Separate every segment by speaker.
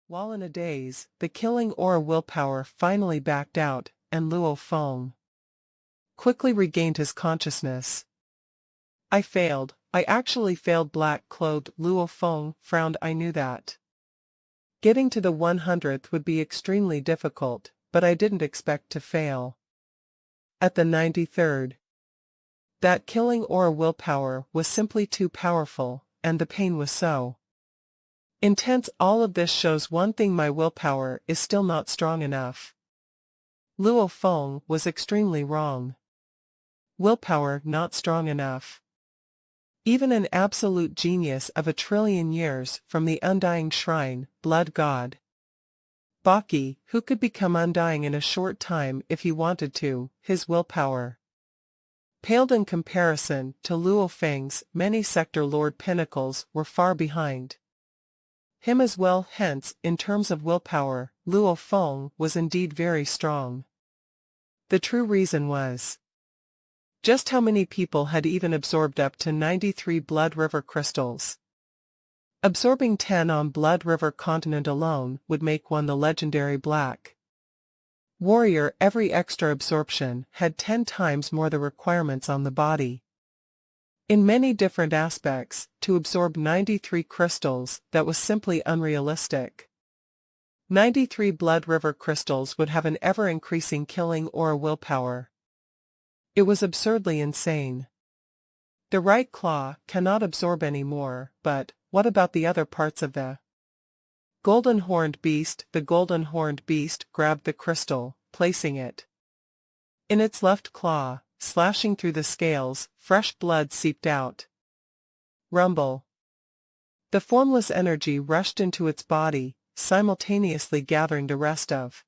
Speaker 1: While in a daze, the killing aura willpower finally backed out, and Luo Feng quickly regained his consciousness. I failed. I actually failed. Black-clothed Luo Feng frowned. I knew that. Getting to the 100th would be extremely difficult, but I didn't expect to fail. At the 93rd, that killing aura willpower was simply too powerful, and the pain was so intense. All of this shows one thing: my willpower is still not strong enough. Luo Feng was extremely wrong. Willpower not strong enough. Even an absolute genius of 1,000,000,000 years from the undying shrine, blood god Baki, who could become undying in a short time if he wanted to, his willpower paled in comparison to Luo Feng's. Many sector lord pinnacles were far behind him as well. Hence, in terms of willpower, Luo Feng was indeed very strong. The true reason was just how many people had even absorbed up to 93 Blood River crystals. Absorbing 10 on Blood River continent alone would make one the legendary Black Warrior. Every extra absorption had 10 times more the requirements on the body. In many different aspects, to absorb 93 crystals, that was simply unrealistic. 93 Blood River crystals would have an ever-increasing killing aura willpower. It was absurdly insane. The right claw cannot absorb any more, but what about the other parts of the golden horned beast? The golden horned beast grabbed the crystal, placing it in its left claw, slashing through the scales. Fresh blood seeped out. Rumble. The formless energy rushed into its body, simultaneously gathering the rest of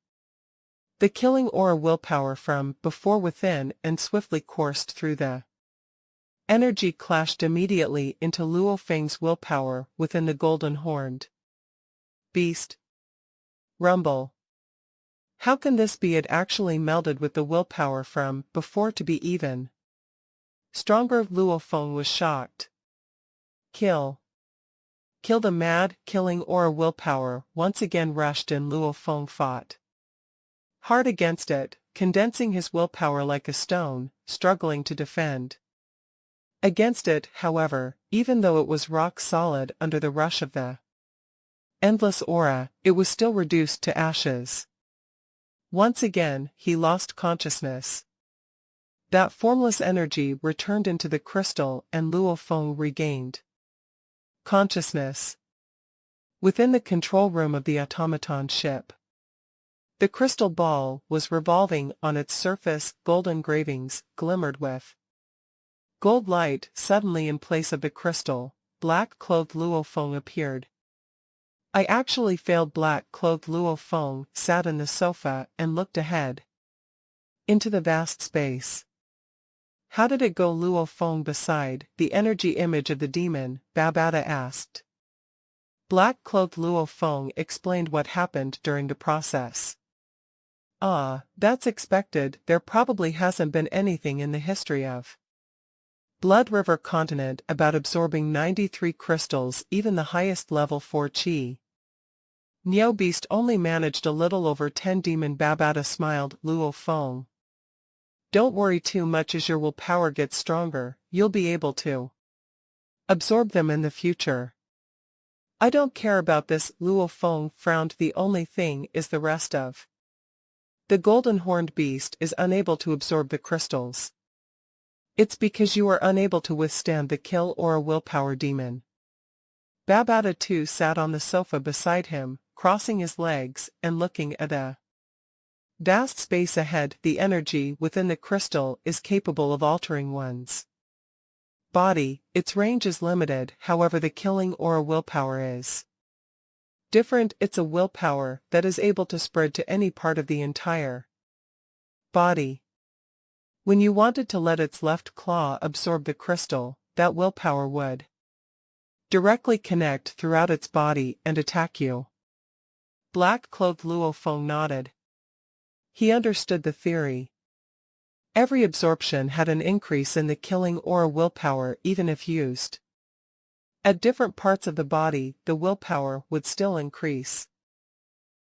Speaker 1: the killing aura willpower from before within and swiftly coursed through the energy. Clashed immediately into Luo Feng's willpower within the golden horned beast. Rumble. How can this be? It actually melded with the willpower from before to be even stronger. Luo Feng was shocked. Kill. The mad, killing aura willpower once again rushed in. Luo Feng fought hard against it, condensing his willpower like a stone, struggling to defend against it. However, even though it was rock solid under the rush of the endless aura, it was still reduced to ashes. Once again, he lost consciousness. That formless energy returned into the crystal and Luo Feng regained consciousness within the control room of the automaton ship. The crystal ball was revolving on its surface. Gold engravings glimmered with gold light. Suddenly, in place of the crystal, black-clothed Luo Feng appeared. I actually failed. Black-clothed Luo Feng sat in the sofa and looked ahead into the vast space. How did it go? Luo Feng beside the energy image of the demon, Babata asked. Black-clothed Luo Feng explained what happened during the process. That's expected. There probably hasn't been anything in the history of Blood River continent about absorbing 93 crystals, even the highest level 4 chi. Neo Beast only managed a little over 10. Demon Babata smiled. Luo Feng, don't worry too much. As your willpower gets stronger, you'll be able to absorb them in the future. I don't care about this. Luo Feng frowned. The only thing is the rest of the golden horned beast is unable to absorb the crystals. It's because you are unable to withstand the kill aura willpower. Demon Babata too sat on the sofa beside him, crossing his legs and looking at a vast space ahead. The energy within the crystal is capable of altering one's body. Its range is limited, however the killing aura willpower is different. It's a willpower that is able to spread to any part of the entire body. When you wanted to let its left claw absorb the crystal, that willpower would directly connect throughout its body and attack you. Black-clothed Luo Feng nodded. He understood the theory. Every absorption had an increase in the killing aura willpower. Even if used at different parts of the body, the willpower would still increase.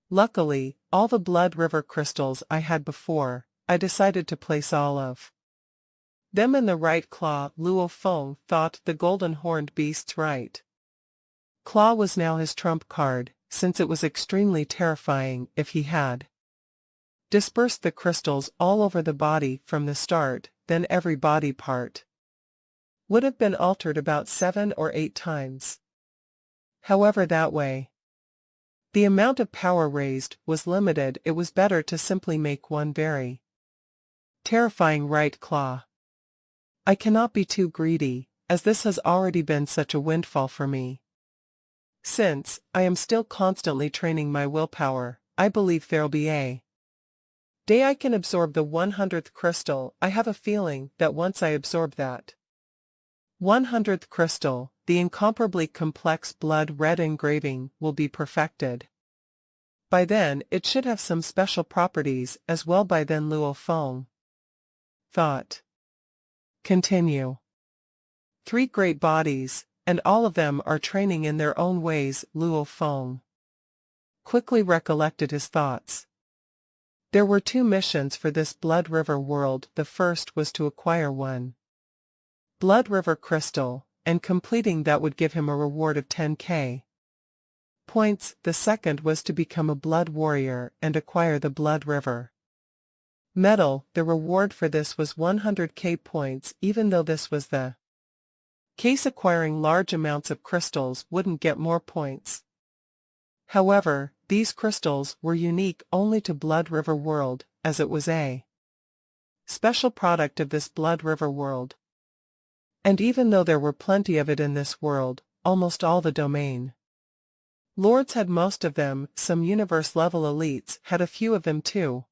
Speaker 1: Luckily, all the blood river crystals I had before, I decided to place all of them in the right claw. Luo Feng thought the golden-horned beast's right claw was now his trump card, since it was extremely terrifying if he had dispersed the crystals all over the body from the start. Then every body part would have been altered about 7 or 8 times. However, that way the amount of power raised was limited. It was better to simply make one very terrifying right claw. I cannot be too greedy, as this has already been such a windfall for me. Since I am still constantly training my willpower, I believe there'll be a day I can absorb the 100th crystal. I have a feeling that once I absorb that 100th crystal, the incomparably complex blood red engraving will be perfected. By then it should have some special properties as well. By then Luo Feng thought. Continue. 3 great bodies, and all of them are training in their own ways. Luo Feng quickly recollected his thoughts. There were 2 missions for this Blood River world. The first was to acquire 1 Blood River crystal, and completing that would give him a reward of 10k points. The second was to become a blood warrior and acquire the Blood River medal. The reward for this was 100k points. Even though this was the case, acquiring large amounts of crystals wouldn't get more points. However, these crystals were unique only to Blood River world, as it was a special product of this Blood River world. And even though there were plenty of it in this world, almost all the domain lords had most of them. Some universe-level elites had a few of them too.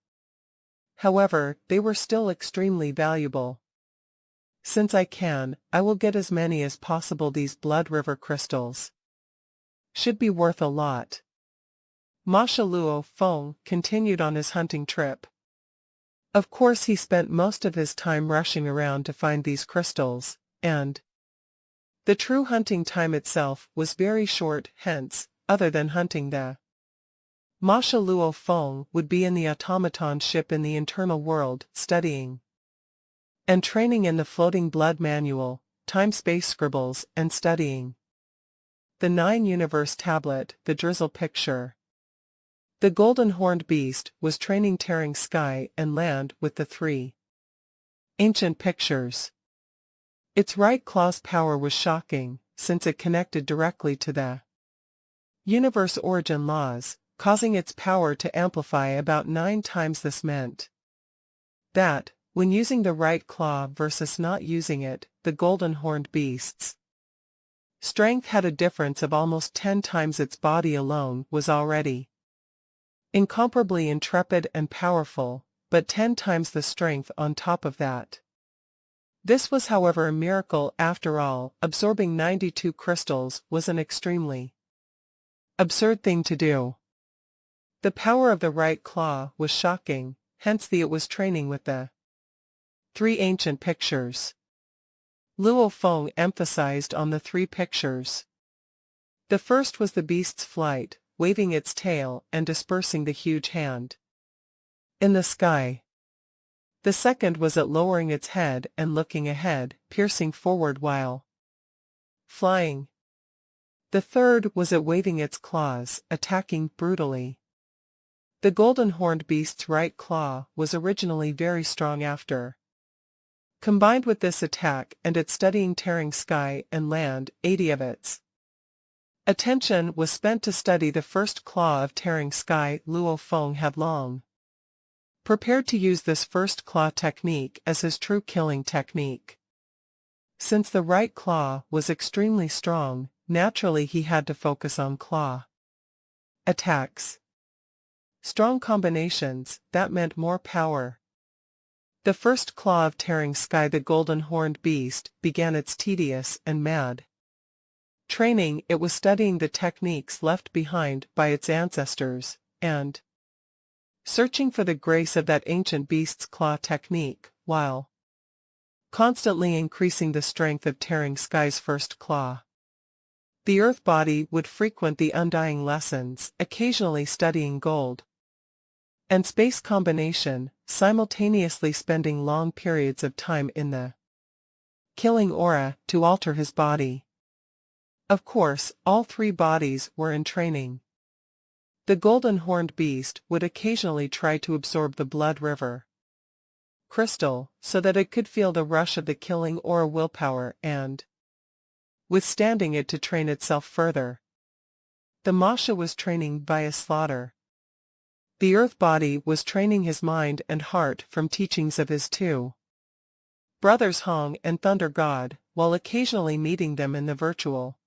Speaker 1: However, they were still extremely valuable. Since I will get as many as possible. These Blood River crystals should be worth a lot. Masha Luo Feng continued on his hunting trip. Of course, he spent most of his time rushing around to find these crystals, and the true hunting time itself was very short. Hence, other than hunting, the Masha Luo Feng would be in the automaton ship in the internal world, studying and training in the floating blood manual, time-space scribbles, and studying the 9-universe tablet, the drizzle picture. The golden-horned beast was training tearing sky and land with the 3 ancient pictures. Its right claw's power was shocking, since it connected directly to the universe origin laws, causing its power to amplify about 9 times. This meant that, when using the right claw versus not using it, the golden-horned beast's strength had a difference of almost 10 times. Its body alone was already incomparably intrepid and powerful, but 10 times the strength on top of that. This was, however, a miracle after all. Absorbing 92 crystals was an extremely absurd thing to do. The power of the right claw was shocking, hence it was training with the 3 ancient pictures. Luo Feng emphasized on the 3 pictures. The first was the beast's flight, waving its tail and dispersing the huge hand in the sky. The second was it lowering its head and looking ahead, piercing forward while flying. The third was it waving its claws, attacking brutally. The golden-horned beast's right claw was originally very strong. After combined with this attack and its studying tearing sky and land, 80 of its attention was spent to study the first claw of tearing sky. Luo Feng had long prepared to use this first claw technique as his true killing technique. Since the right claw was extremely strong, naturally he had to focus on claw attacks. Strong combinations, that meant more power. The first claw of tearing sky, the golden-horned beast, began its tedious and mad training. It was studying the techniques left behind by its ancestors, and searching for the grace of that ancient beast's claw technique, while constantly increasing the strength of tearing sky's first claw. The earth body would frequent the undying lessons, occasionally studying gold and space combination, simultaneously spending long periods of time in the killing aura to alter his body. Of course, all three bodies were in training. The golden horned beast would occasionally try to absorb the blood river crystal so that it could feel the rush of the killing aura willpower and withstanding it to train itself further. The Masha was training via slaughter. The earth body was training his mind and heart from teachings of his two brothers Hong and Thunder God, while occasionally meeting them in the virtual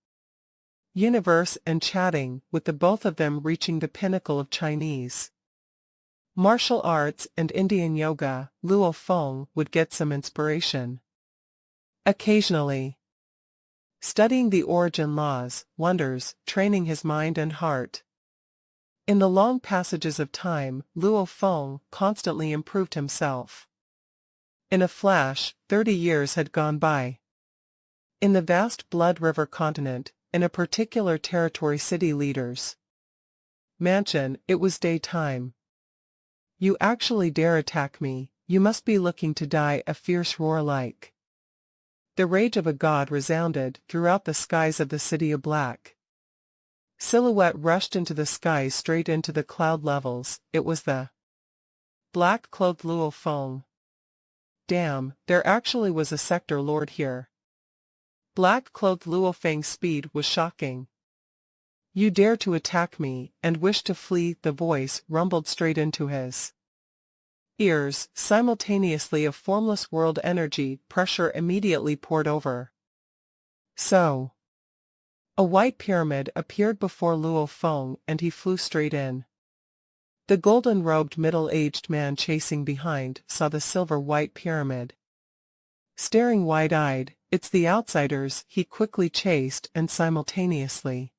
Speaker 1: universe and chatting with the both of them, reaching the pinnacle of Chinese martial arts and Indian yoga. Luo Feng would get some inspiration occasionally, studying the origin laws, wonders, training his mind and heart. In the long passages of time, Luo Feng constantly improved himself. In a flash, 30 years had gone by. In the vast Blood River continent, in a particular territory city leader's mansion, it was daytime. "You actually dare attack me, you must be looking to die," a fierce roar like the rage of a god resounded throughout the skies of the city. Of black silhouette rushed into the skies straight into the cloud levels. It was the black-clothed Luo Feng. Damn, there actually was a sector lord here. Black-clothed Luo Feng's speed was shocking. "You dare to attack me, and wish to flee," the voice rumbled straight into his ears. Simultaneously a formless world energy pressure immediately poured over. So a white pyramid appeared before Luo Feng and he flew straight in. The golden-robed middle-aged man chasing behind saw the silver-white pyramid. Staring wide-eyed, "It's the outsiders," he quickly chased and simultaneously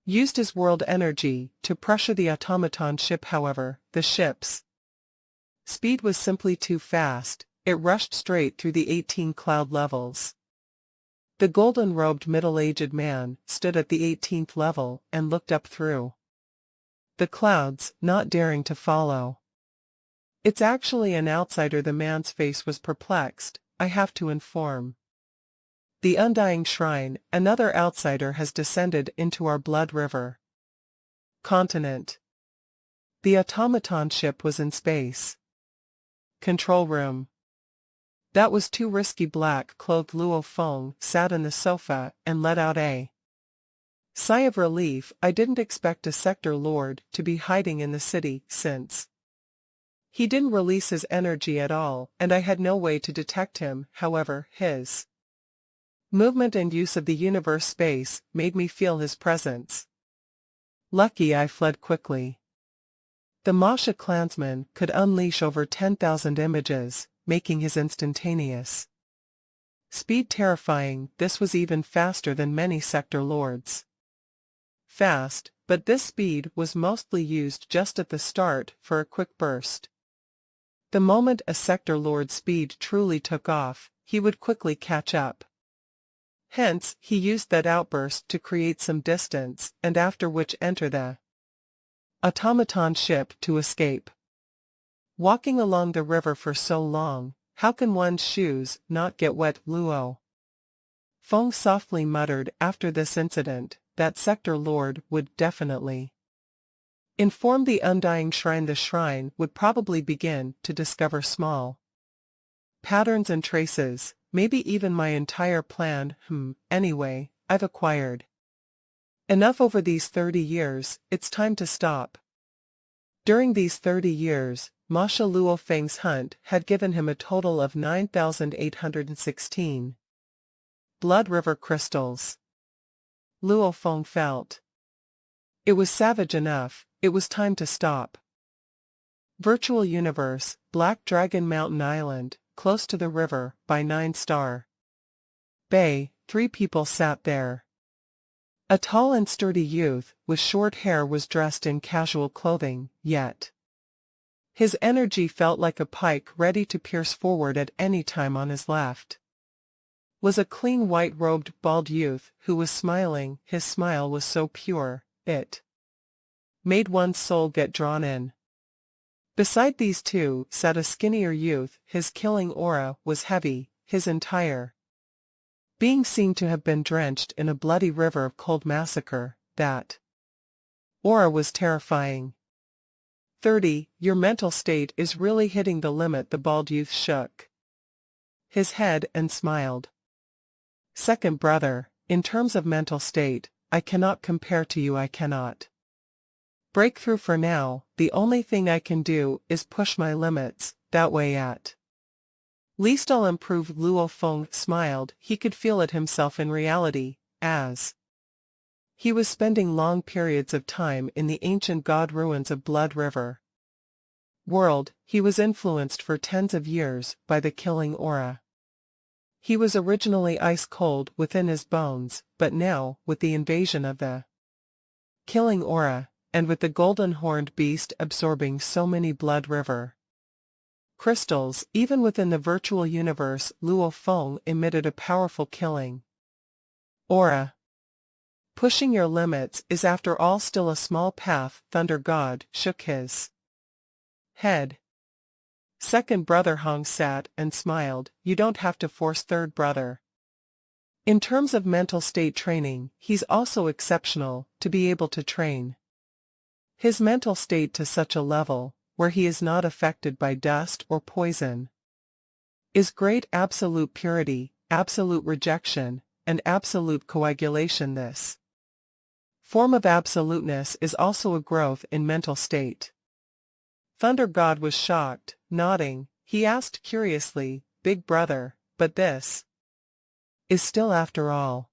Speaker 1: used his world energy to pressure the automaton ship. However, the ship's speed was simply too fast. It rushed straight through the 18 cloud levels. The golden-robed middle-aged man stood at the 18th level and looked up through the clouds, not daring to follow. "It's actually an outsider." The man's face was perplexed. "I have to inform the Undying Shrine, another outsider has descended into our Blood River continent." The automaton ship was in space control room. That was too risky. Black-clothed Luo Feng sat on the sofa and let out a sigh of relief. "I didn't expect a sector lord to be hiding in the city, since he didn't release his energy at all, and I had no way to detect him. However, his movement and use of the universe space made me feel his presence. Lucky I fled quickly." The Masha clansman could unleash over 10,000 images, making his instantaneous speed terrifying. This was even faster than many sector lords. Fast, but this speed was mostly used just at the start for a quick burst. The moment a sector lord's speed truly took off, he would quickly catch up. Hence, he used that outburst to create some distance, and after which enter the automaton ship to escape. Walking along the river for so long, how can one's shoes not get wet? Luo Feng softly muttered after this incident. That sector lord would definitely inform the Undying Shrine. The shrine would probably begin to discover small patterns and traces, maybe even my entire plan. Anyway, I've acquired enough over these 30 years, it's time to stop. During these 30 years, Masha Luo Feng's hunt had given him a total of 9,816 Blood River crystals. Luo Feng felt it was savage enough. It was time to stop. Virtual Universe, Black Dragon Mountain Island, close to the river, by 9-Star Bay. 3 people sat there. A tall and sturdy youth with short hair was dressed in casual clothing, yet his energy felt like a pike ready to pierce forward at any time. On his left, was a clean white-robed bald youth who was smiling. His smile was so pure, it made one's soul get drawn in. Beside these two sat a skinnier youth. His killing aura was heavy, his entire being seemed to have been drenched in a bloody river of cold massacre. That aura was terrifying. 30, your mental state is really hitting the limit. The bald youth shook his head and smiled. Second brother, in terms of mental state, I cannot compare to you. I cannot break through for now. The only thing I can do is push my limits. That way at least I'll improve. Luo Feng smiled. He could feel it himself in reality, as he was spending long periods of time in the ancient god ruins of Blood River world. He was influenced for tens of years by the killing aura. He was originally ice-cold within his bones, but now, with the invasion of the killing aura, and with the golden-horned beast absorbing so many Blood River crystals, even within the virtual universe, Luo Feng emitted a powerful killing aura. Pushing your limits is after all still a small path. Thunder God shook his head. Second brother Hong sat and smiled. You don't have to force third brother. In terms of mental state training, he's also exceptional, to be able to train his mental state to such a level, where he is not affected by dust or poison, is great. Absolute purity, absolute rejection, and absolute coagulation. This form of absoluteness is also a growth in mental state. Thunder God was shocked, nodding. He asked curiously, Big brother, but this is still after all.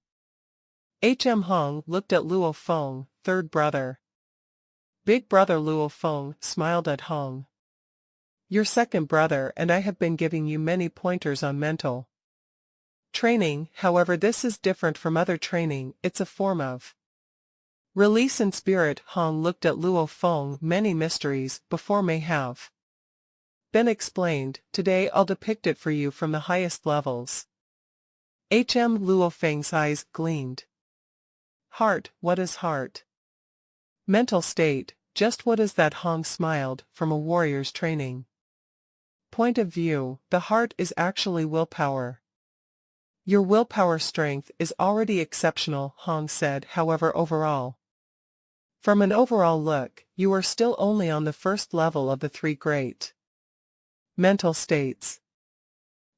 Speaker 1: Hong looked at Luo Feng. Third brother. Big brother. Luo Feng smiled at Hong. Your second brother and I have been giving you many pointers on mental training. However, this is different from other training. It's a form of release in spirit. Hong looked at Luo Feng. Many mysteries before may have been explained. Today I'll depict it for you from the highest levels. Luo Feng's eyes gleamed. Heart, what is heart? Mental state, just what is that? Hong smiled. From a warrior's training point of view, the heart is actually willpower. Your willpower strength is already exceptional, Hong said. However, overall, from an overall look, you are still only on the first level of the three great mental states.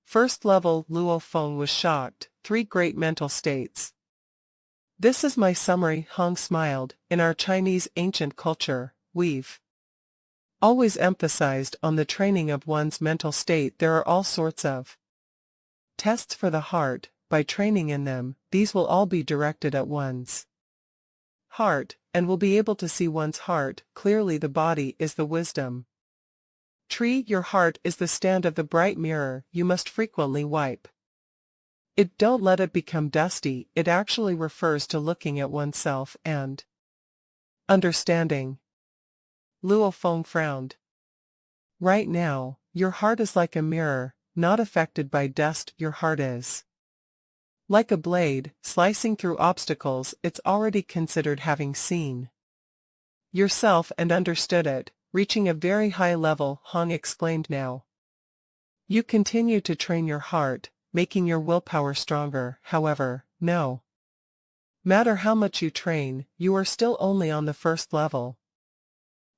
Speaker 1: First level. Luo Feng was shocked. Three great mental states. This is my summary. Hong smiled. In our Chinese ancient culture, we've always emphasized on the training of one's mental state. There are all sorts of tests for the heart. By training in them, these will all be directed at one's heart, and will be able to see one's heart clearly. The body is the wisdom tree. Your heart is the stand of the bright mirror. You must frequently wipe it. Don't let it become dusty. It actually refers to looking at oneself and understanding. Luo Feng frowned. Right now, your heart is like a mirror, not affected by dust. Your heart is like a blade, slicing through obstacles. It's already considered having seen yourself and understood it, reaching a very high level. Hong exclaimed. Now you continue to train your heart, making your willpower stronger. However, no matter how much you train, you are still only on the first level.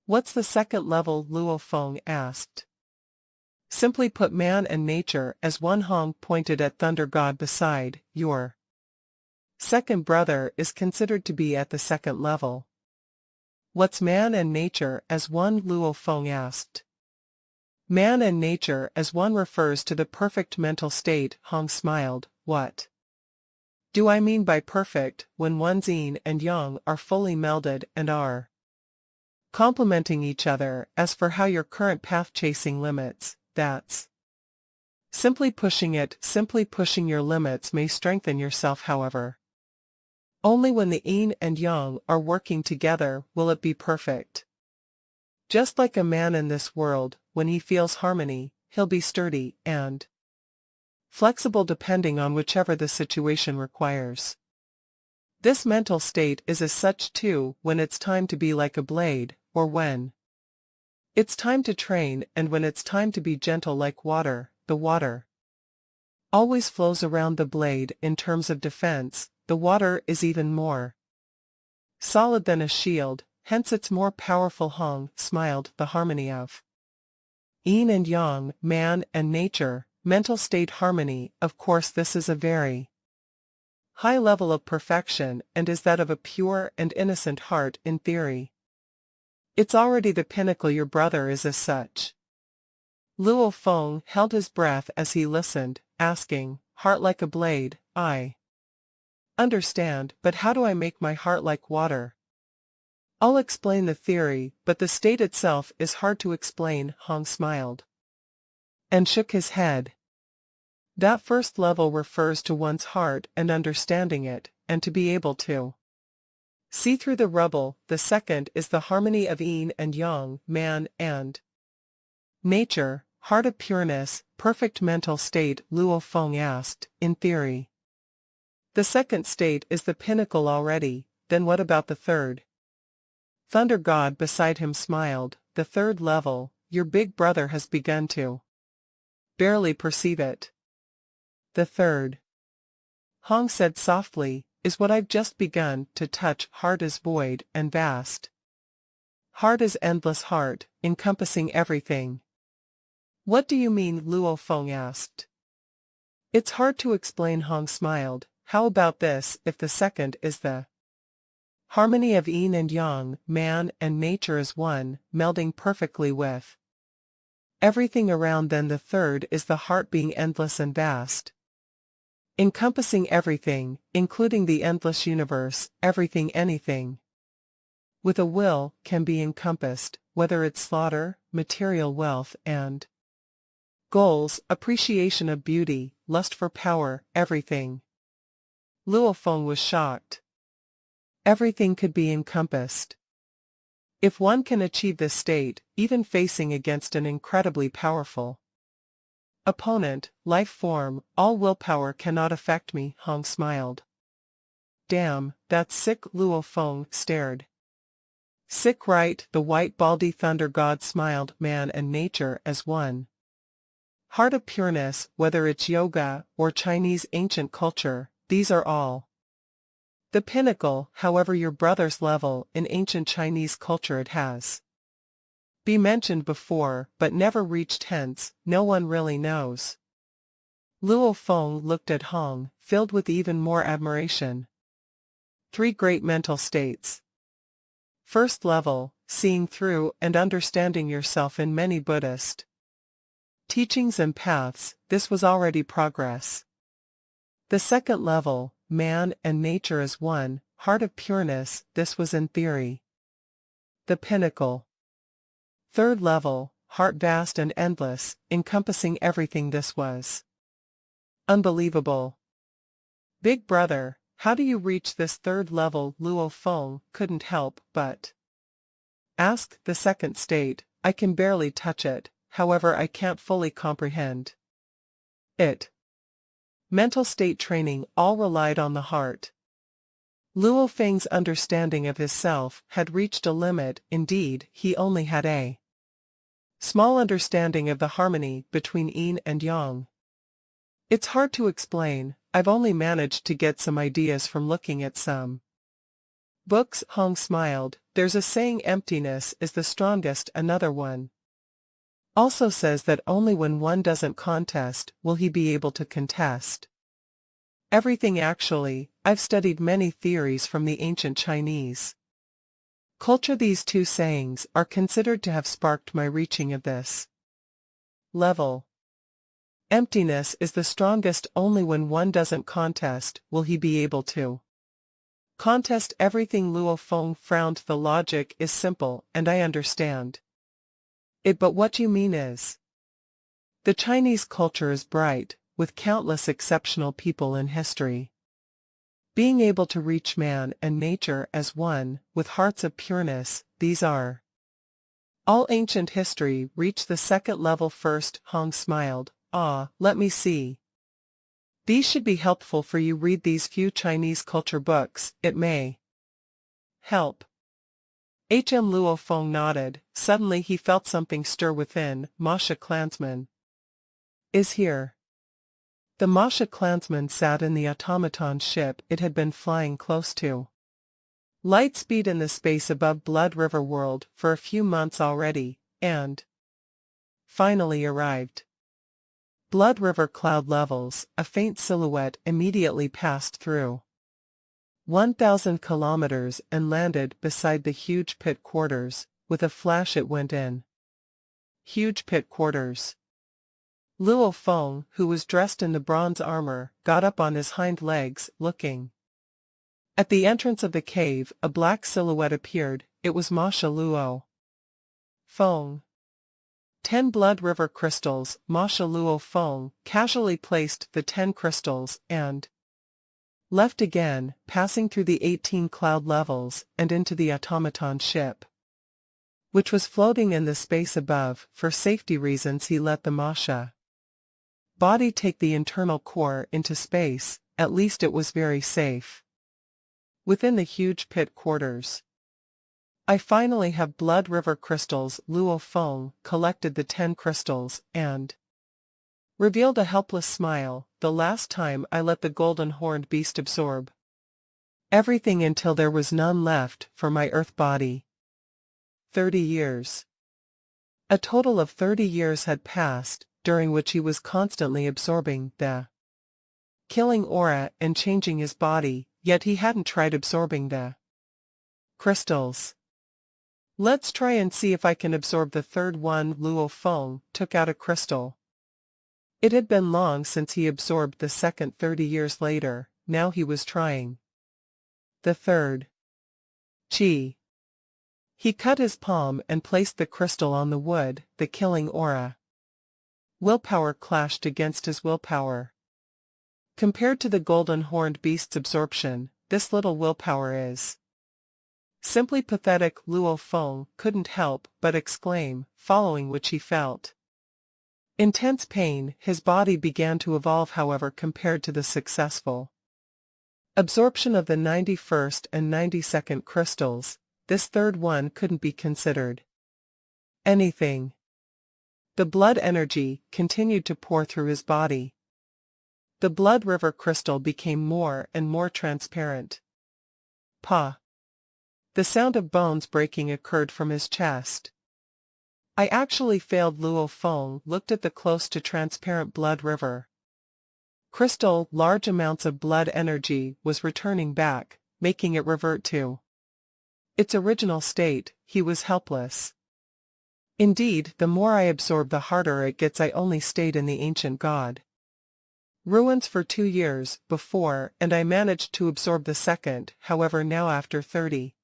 Speaker 1: What's the second level? Luo Feng asked. Simply put, man and nature as one. Hong pointed at Thunder God beside. Your second brother is considered to be at the second level. What's man and nature as one? Luo Feng asked. Man and nature as one refers to the perfect mental state. Hong smiled. What do I mean by perfect? When one's yin and yang are fully melded and are complementing each other. As for how your current path chasing limits, that's simply pushing it. Simply pushing your limits may strengthen yourself. However, only when the yin and yang are working together will it be perfect. Just like a man in this world, when he feels harmony, he'll be sturdy and flexible depending on whichever the situation requires. This mental state is as such too when it's time to be like a blade, or when it's time to train, and when it's time to be gentle like water. The water always flows around the blade in terms of defense. The water is even more solid than a shield, hence it's more powerful. Hong smiled. The harmony of yin and yang, man and nature, mental state harmony. Of course this is a very high level of perfection and is that of a pure and innocent heart in theory. It's already the pinnacle. Your brother is as such. Luo Feng held his breath as he listened, asking, heart like a blade, I understand, but how do I make my heart like water? I'll explain the theory, but the state itself is hard to explain. Hong smiled and shook his head. That first level refers to one's heart and understanding it, and to be able to see through the rubble. The second is the harmony of yin and yang, man and nature, heart of pureness, perfect mental state. Luo Feng asked, in theory. The second state is the pinnacle already, then what about the third? Thunder God beside him smiled. The third level, your big brother has begun to barely perceive it. The third, Hong said softly, is what I've just begun to touch. Heart is void and vast. Heart is endless heart, encompassing everything. What do you mean? Luo Feng asked. It's hard to explain. Hong smiled. How about this? If the second is the harmony of yin and yang, man and nature is one, melding perfectly with everything around, then the third is the heart being endless and vast, encompassing everything, including the endless universe. Everything, anything with a will, can be encompassed, whether it's slaughter, material wealth and goals, appreciation of beauty, lust for power, everything. Luo Feng was shocked. Everything could be encompassed. If one can achieve this state, even facing against an incredibly powerful opponent, life form, all willpower cannot affect me. Hong smiled. Damn, that's sick. Luo Feng stared. Sick, right? The white baldy thunder god smiled. Man and nature as one. Heart of pureness, whether it's yoga or Chinese ancient culture, these are all the pinnacle. However, your brother's level in ancient Chinese culture, it has been mentioned before but never reached, hence no one really knows. Luo Feng looked at Hong, filled with even more admiration. 3 great mental states. First level, seeing through and understanding yourself in many Buddhist teachings and paths. This was already progress. The second level, man and nature as one, heart of pureness. This was in theory the pinnacle. Third level, heart vast and endless, encompassing everything. This was unbelievable. Big brother, how do you reach this third level? Luo Feng couldn't help but ask. The second state, I can barely touch it, however I can't fully comprehend it. Mental state training all relied on the heart. Luo Feng's understanding of his self had reached a limit. Indeed, he only had a small understanding of the harmony between yin and yang. It's hard to explain. I've only managed to get some ideas from looking at some books. Hong smiled. There's a saying, emptiness is the strongest. Another one also says that only when one doesn't contest will he be able to contest everything. Actually, I've studied many theories from the ancient Chinese culture. These 2 sayings are considered to have sparked my reaching of this level. Emptiness is the strongest. Only when one doesn't contest will he be able to contest everything. Luo Feng frowned. The logic is simple, and I understand it, but what you mean is, the Chinese culture is bright, with countless exceptional people in history being able to reach man and nature as one, with hearts of pureness. These are all ancient history. Reach the second level first. Hong smiled. Ah, let me see. These should be helpful for you. Read these few Chinese culture books, it may help. Hm Luo Feng nodded. Suddenly he felt something stir within. Masha clansman is here. The Masha clansman sat in the automaton ship it had been flying close to. Light speed in the space above Blood River World for a few months already, and finally arrived. Blood River cloud levels, a faint silhouette immediately passed through 1,000 kilometers and landed beside the huge pit quarters. With a flash it went in. Huge pit quarters. Luo Feng, who was dressed in the bronze armor, got up on his hind legs, looking. At the entrance of the cave, a black silhouette appeared. It was Masha Luo Feng. 10 Blood River crystals. Masha Luo Feng casually placed the 10 crystals and left again, passing through the 18 cloud levels and into the automaton ship, which was floating in the space above. For safety reasons he let the Masha body take the internal core into space. At least it was very safe. Within the huge pit quarters. I finally have Blood River crystals. Luo Feng collected the 10 crystals and revealed a helpless smile. The last time I let the golden horned beast absorb everything until there was none left for my earth body. 30 years. A total of 30 years had passed, during which he was constantly absorbing the killing aura and changing his body, yet he hadn't tried absorbing the crystals. Let's try and see if I can absorb the third one. Luo Feng took out a crystal. It had been long since he absorbed the second. 30 years later, now he was trying the third. Chi. He cut his palm and placed the crystal on the wood. The killing aura. Willpower clashed against his willpower. Compared to the golden horned beast's absorption, this little willpower is simply pathetic. Luo Feng couldn't help but exclaim, following which he felt intense pain. His body began to evolve. However, compared to the successful absorption of the 91st and 92nd crystals, this third one couldn't be considered anything. The blood energy continued to pour through his body. The Blood River crystal became more and more transparent. Pa. The sound of bones breaking occurred from his chest. I actually failed. Luo Feng looked at the close to transparent Blood River crystal. Large amounts of blood energy was returning back, making it revert to its original state. He was helpless. Indeed, the more I absorb the harder it gets. I only stayed in the ancient god ruins for 2 years before, and I managed to absorb the second. However, now after 30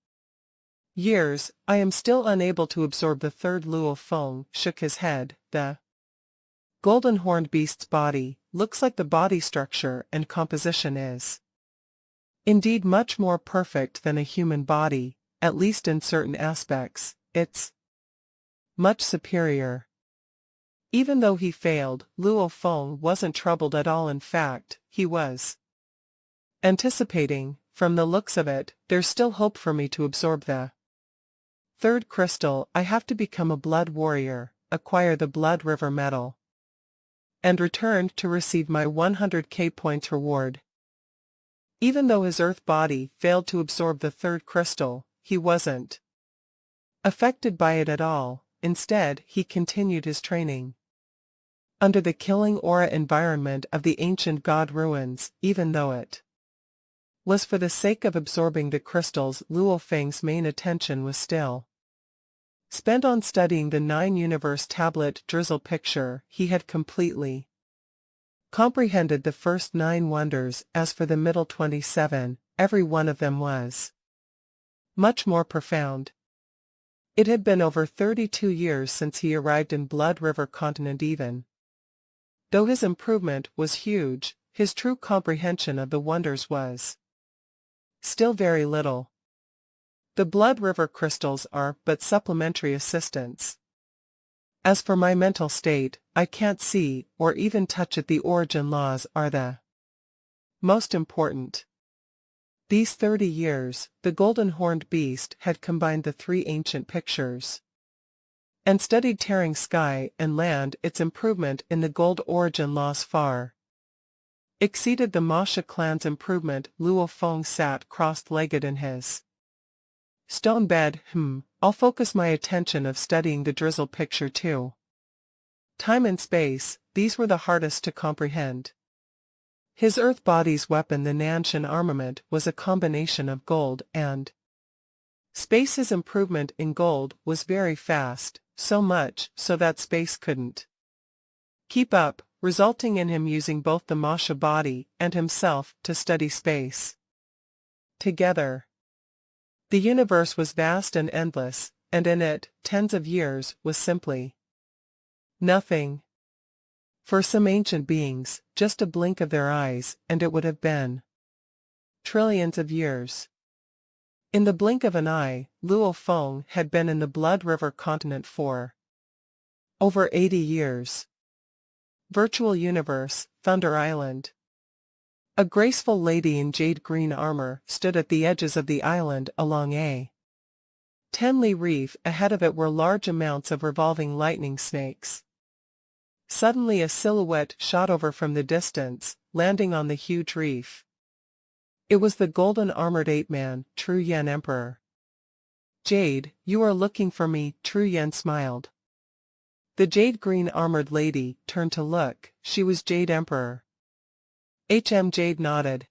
Speaker 1: years, I am still unable to absorb the third. Luo Feng shook his head. The golden horned beast's body looks like the body structure and composition is indeed much more perfect than a human body, at least in certain aspects. It's much superior. Even though he failed, Luo Feng wasn't troubled at all. In fact, he was anticipating. From the looks of it, there's still hope for me to absorb the third crystal. I have to become a blood warrior, acquire the Blood River medal, and return to receive my 100k points reward. Even though his earth body failed to absorb the third crystal, he wasn't affected by it at all. Instead, he continued his training under the killing aura environment of the ancient god ruins. Even though it was for the sake of absorbing the crystals, Luo Feng's main attention was still spent on studying the 9-universe tablet drizzle picture. He had completely comprehended the first 9 wonders. As for the middle 27, every one of them was much more profound. It had been over 32 years since he arrived in Blood River continent. Even though his improvement was huge, his true comprehension of the wonders was still very little. The Blood River crystals are but supplementary assistants. As for my mental state, I can't see or even touch it. The origin laws are the most important. These 30 years, the golden horned beast had combined the three ancient pictures and studied tearing sky and land. Its improvement in the gold origin laws far exceeded the Masha clan's improvement. Luo Feng sat cross-legged in his stone bed. I'll focus my attention of studying the drizzle picture too. Time and space, these were the hardest to comprehend. His Earth body's weapon, the Nanshan armament, was a combination of gold and space. His improvement in gold was very fast, so much so that space couldn't keep up, resulting in him using both the Masha body and himself to study space together. The universe was vast and endless, and in it, tens of years was simply nothing. For some ancient beings, just a blink of their eyes, and it would have been trillions of years. In the blink of an eye, Luo Feng had been in the Blood River continent for over 80 years. Virtual universe, Thunder Island. A graceful lady in jade green armor stood at the edges of the island along a 10-li reef. Ahead of it were large amounts of revolving lightning snakes. Suddenly a silhouette shot over from the distance, landing on the huge reef. It was the golden armored ape-man, Tru Yen Emperor. Jade, you are looking for me, Tru Yen smiled. The jade green armored lady turned to look. She was Jade Emperor. Jade nodded.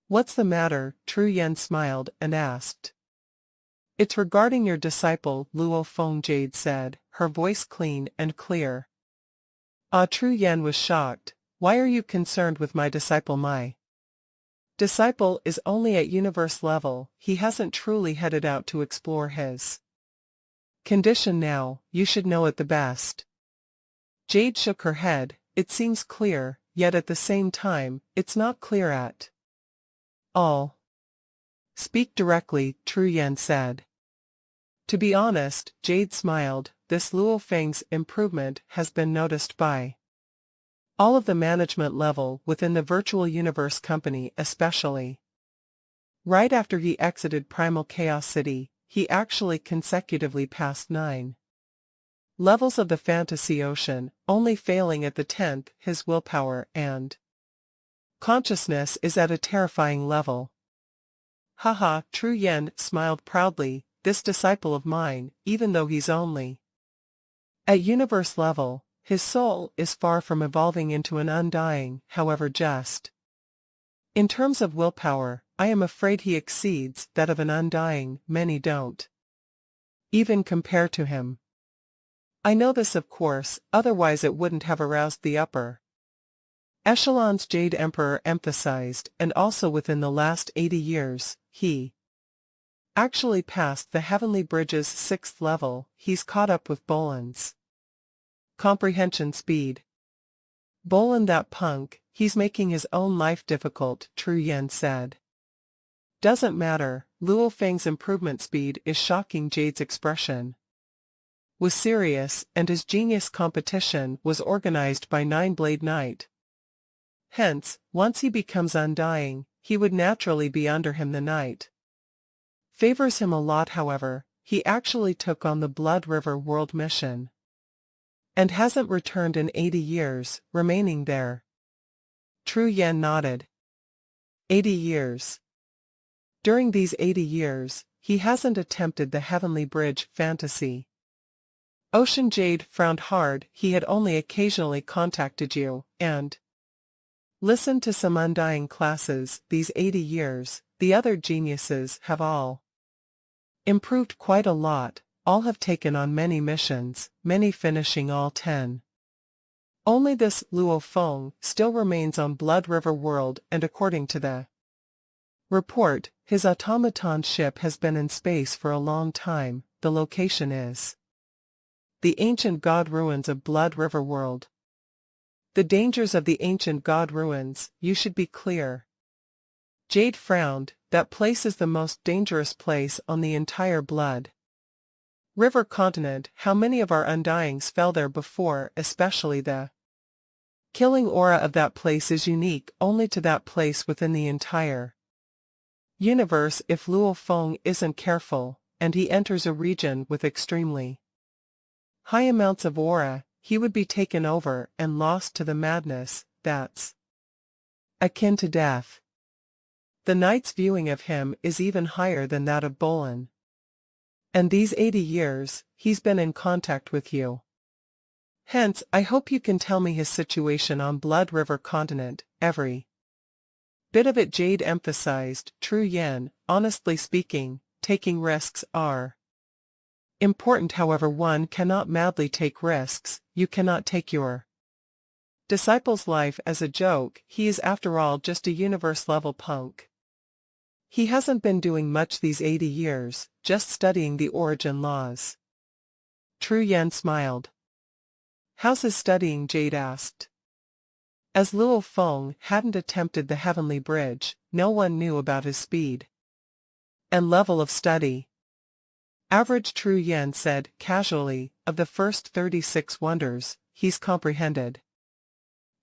Speaker 1: What's the matter? Tru Yen smiled and asked. It's regarding your disciple, Luo Feng, Jade said, her voice clean and clear. Tru Yen was shocked. Why are you concerned with my disciple? My disciple is only at universe level. He hasn't truly headed out to explore his condition now. You should know it the best. Jade shook her head. It seems clear, yet at the same time, it's not clear at all. Speak directly, Tru Yen said. To be honest, Jade smiled, this Luo Feng's improvement has been noticed by all of the management level within the virtual universe company, especially. Right after he exited Primal Chaos City, he actually consecutively passed 9 levels of the fantasy ocean, only failing at the 10th. His willpower and consciousness is at a terrifying level. Haha, Tru Yen smiled proudly, this disciple of mine, even though he's only at universe level, his soul is far from evolving into an undying. However, just in terms of willpower, I am afraid he exceeds that of an undying. Many don't even compare to him. I know this, of course, otherwise it wouldn't have aroused the upper echelons, Jade Emperor emphasized, and also within the last 80 years, he actually passed the Heavenly Bridge's 6th level. He's caught up with Bolan's comprehension speed. Bolan, that punk, he's making his own life difficult, Tru Yen said. Doesn't matter, Luo Feng's improvement speed is shocking. Jade's expression was serious, and his genius competition was organized by Nine-Blade Knight. Hence, once he becomes undying, he would naturally be under him. The Knight favors him a lot. However, he actually took on the Blood River World mission and hasn't returned in 80 years, remaining there. Tru Yen nodded. 80 years. During these 80 years, he hasn't attempted the Heavenly Bridge fantasy ocean. Jade frowned hard. He had only occasionally contacted you, and listened to some undying classes. These 80 years, the other geniuses have all improved quite a lot. All have taken on many missions, many finishing all 10. Only this Luo Feng still remains on Blood River World, and according to the report, his automaton ship has been in space for a long time. The location is the ancient god ruins of Blood River World. The dangers of the ancient god ruins, you should be clear. Jade frowned. That place is the most dangerous place on the entire Blood River continent. How many of our undyings fell there before, especially the Killing aura of that place is unique only to that place within the entire universe. If Luo Feng isn't careful, and he enters a region with extremely high amounts of aura, he would be taken over and lost to the madness that's akin to death. The Knight's viewing of him is even higher than that of Bolin. And these 80 years, he's been in contact with you. Hence, I hope you can tell me his situation on Blood River continent, every bit of it. Jade emphasized. True Yen, honestly speaking, taking risks are important. However, one cannot madly take risks. You cannot take your disciple's life as a joke. He is after all just a universe-level punk. He hasn't been doing much these 80 years, just studying the origin laws. True Yen smiled. How's his studying? Jade asked. As Luo Feng hadn't attempted the Heavenly Bridge, no one knew about his speed and level of study. Average. True Yen said, casually. Of the first 36 wonders, he's comprehended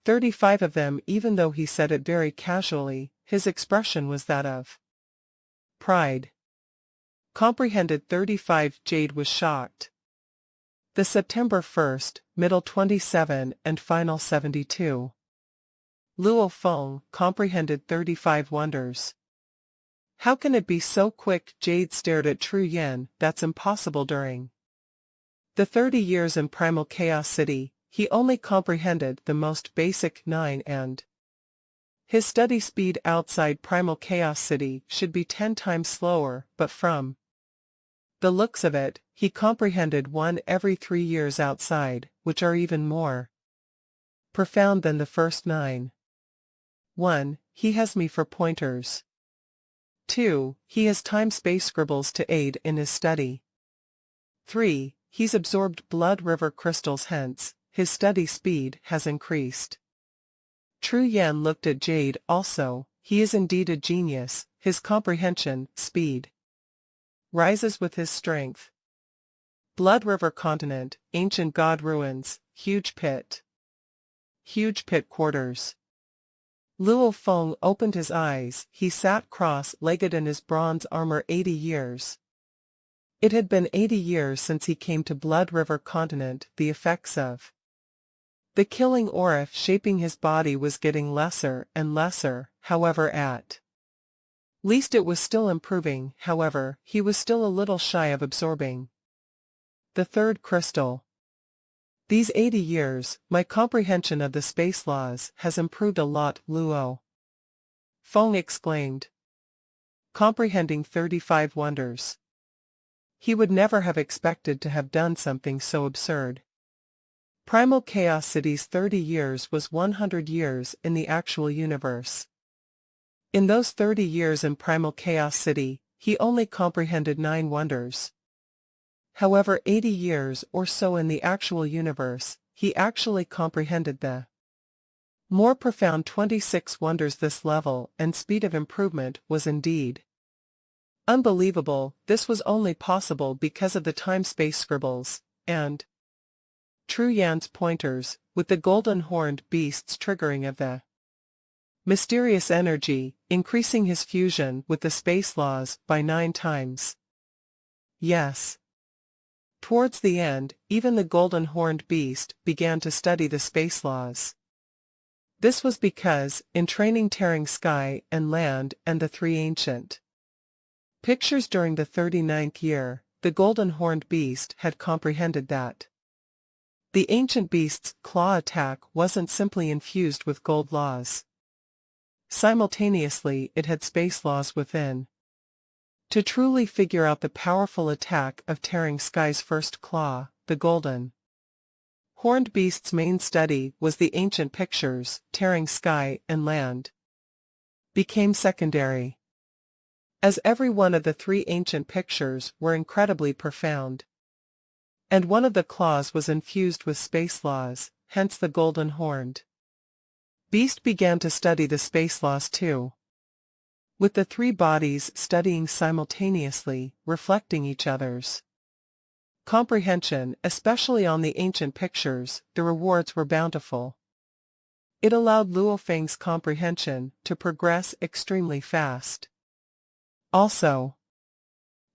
Speaker 1: 35 of them. Even though he said it very casually, his expression was that of pride. Comprehended 35? Jade was shocked. The September 1st, middle 27 and final 72. Luo Feng comprehended 35 wonders. How can it be so quick? Jade stared at True Yen. That's impossible. During the 30 years in Primal Chaos City, he only comprehended the most basic 9, and his study speed outside Primal Chaos City should be 10 times slower, but from the looks of it, he comprehended 1 every 3 years outside, which are even more profound than the first 9. 1. He has me for pointers. 2. He has time-space scribbles to aid in his study. 3. He's absorbed Blood River crystals, hence, his study speed has increased. True Yen looked at Jade. Also, he is indeed a genius. His comprehension speed rises with his strength. Blood River continent, ancient god ruins, huge pit quarters. Luo Feng opened his eyes. He sat cross-legged in his bronze armor. 80 years. It had been 80 years since he came to Blood River continent. The effects of the killing aura shaping his body was getting lesser and lesser. However, at least it was still improving. However, he was still a little shy of absorbing the third crystal. These 80 years, my comprehension of the space laws has improved a lot. Luo Feng exclaimed, comprehending 35 wonders. He would never have expected to have done something so absurd. Primal Chaos City's 30 years was 100 years in the actual universe. In those 30 years in Primal Chaos City, he only comprehended 9 wonders. However, 80 years or so in the actual universe, he actually comprehended the more profound 26 wonders. This level and speed of improvement was indeed unbelievable. This was only possible because of the time-space scribbles, and True Yan's pointers, with the golden horned beasts triggering of the mysterious energy, increasing his fusion with the space laws by 9 times. Yes. Towards the end, even the golden horned beast began to study the space laws. This was because, in training tearing sky and land and the 3 ancient pictures during the 39th year, the golden horned beast had comprehended that the ancient beast's claw attack wasn't simply infused with gold laws. Simultaneously, it had space laws within. To truly figure out the powerful attack of tearing sky's first claw, the golden horned beast's main study was the ancient pictures. Tearing sky and land became secondary, as every one of the 3 ancient pictures were incredibly profound. And one of the claws was infused with space laws, hence the golden horned beast began to study the space laws too, with the 3 bodies studying simultaneously, reflecting each other's comprehension. Especially on the ancient pictures, the rewards were bountiful. It allowed Luo Feng's comprehension to progress extremely fast. Also,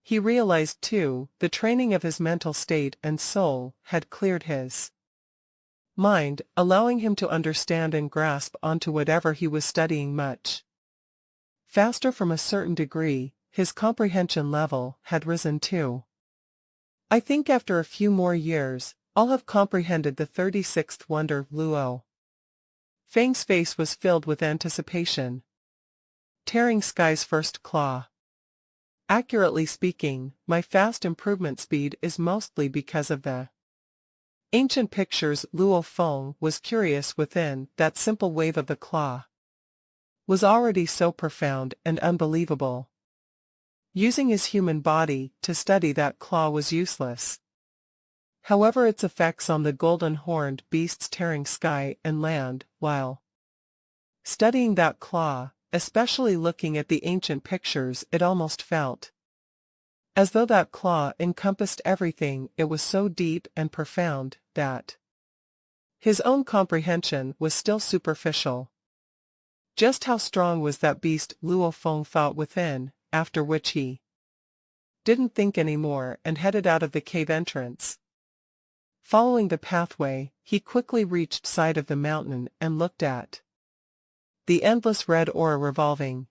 Speaker 1: he realized too, the training of his mental state and soul had cleared his mind, allowing him to understand and grasp onto whatever he was studying much faster. From a certain degree, his comprehension level had risen too. I think after a few more years, I'll have comprehended the 36th wonder. Luo Feng's face was filled with anticipation. Tearing Sky's first claw. Accurately speaking, my fast improvement speed is mostly because of the ancient pictures. Luo Feng was curious within that simple wave of the claw was already so profound and unbelievable. Using his human body to study that claw was useless. However, its effects on the golden-horned beasts tearing sky and land, while studying that claw, especially looking at the ancient pictures, it almost felt as though that claw encompassed everything. It was so deep and profound that his own comprehension was still superficial. Just how strong was that beast? Luo Feng thought within, after which he didn't think anymore and headed out of the cave entrance. Following the pathway, he quickly reached sight of the mountain and looked at the endless red aura revolving.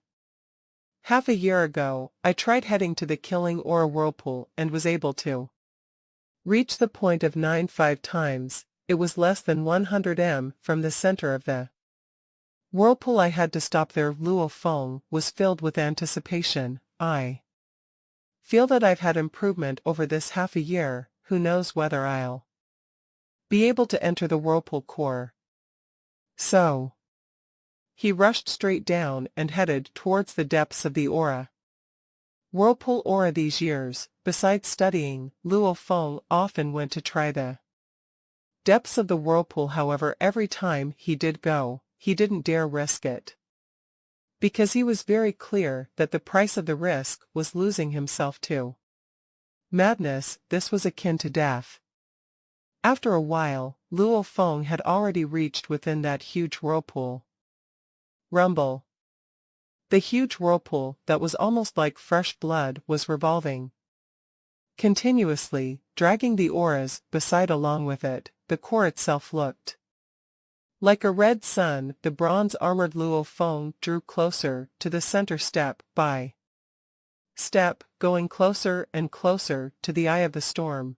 Speaker 1: Half a year ago, I tried heading to the killing aura whirlpool and was able to reach the point of 95 times. It was less than 100 m from the center of the whirlpool. I had to stop there. Luo Feng was filled with anticipation. I feel that I've had improvement over this half a year. Who knows whether I'll be able to enter the whirlpool core. So he rushed straight down and headed towards the depths of the aura. Whirlpool aura. These years, besides studying, Luo Feng often went to try the depths of the whirlpool. However, every time he did go, he didn't dare risk it, because he was very clear that the price of the risk was losing himself to madness. This was akin to death. After a while, Luo Feng had already reached within that huge whirlpool. Rumble. The huge whirlpool, that was almost like fresh blood, was revolving continuously, dragging the auras beside along with it. The core itself looked like a red sun. The bronze-armored Luo Feng drew closer to the center, step by step, going closer and closer to the eye of the storm.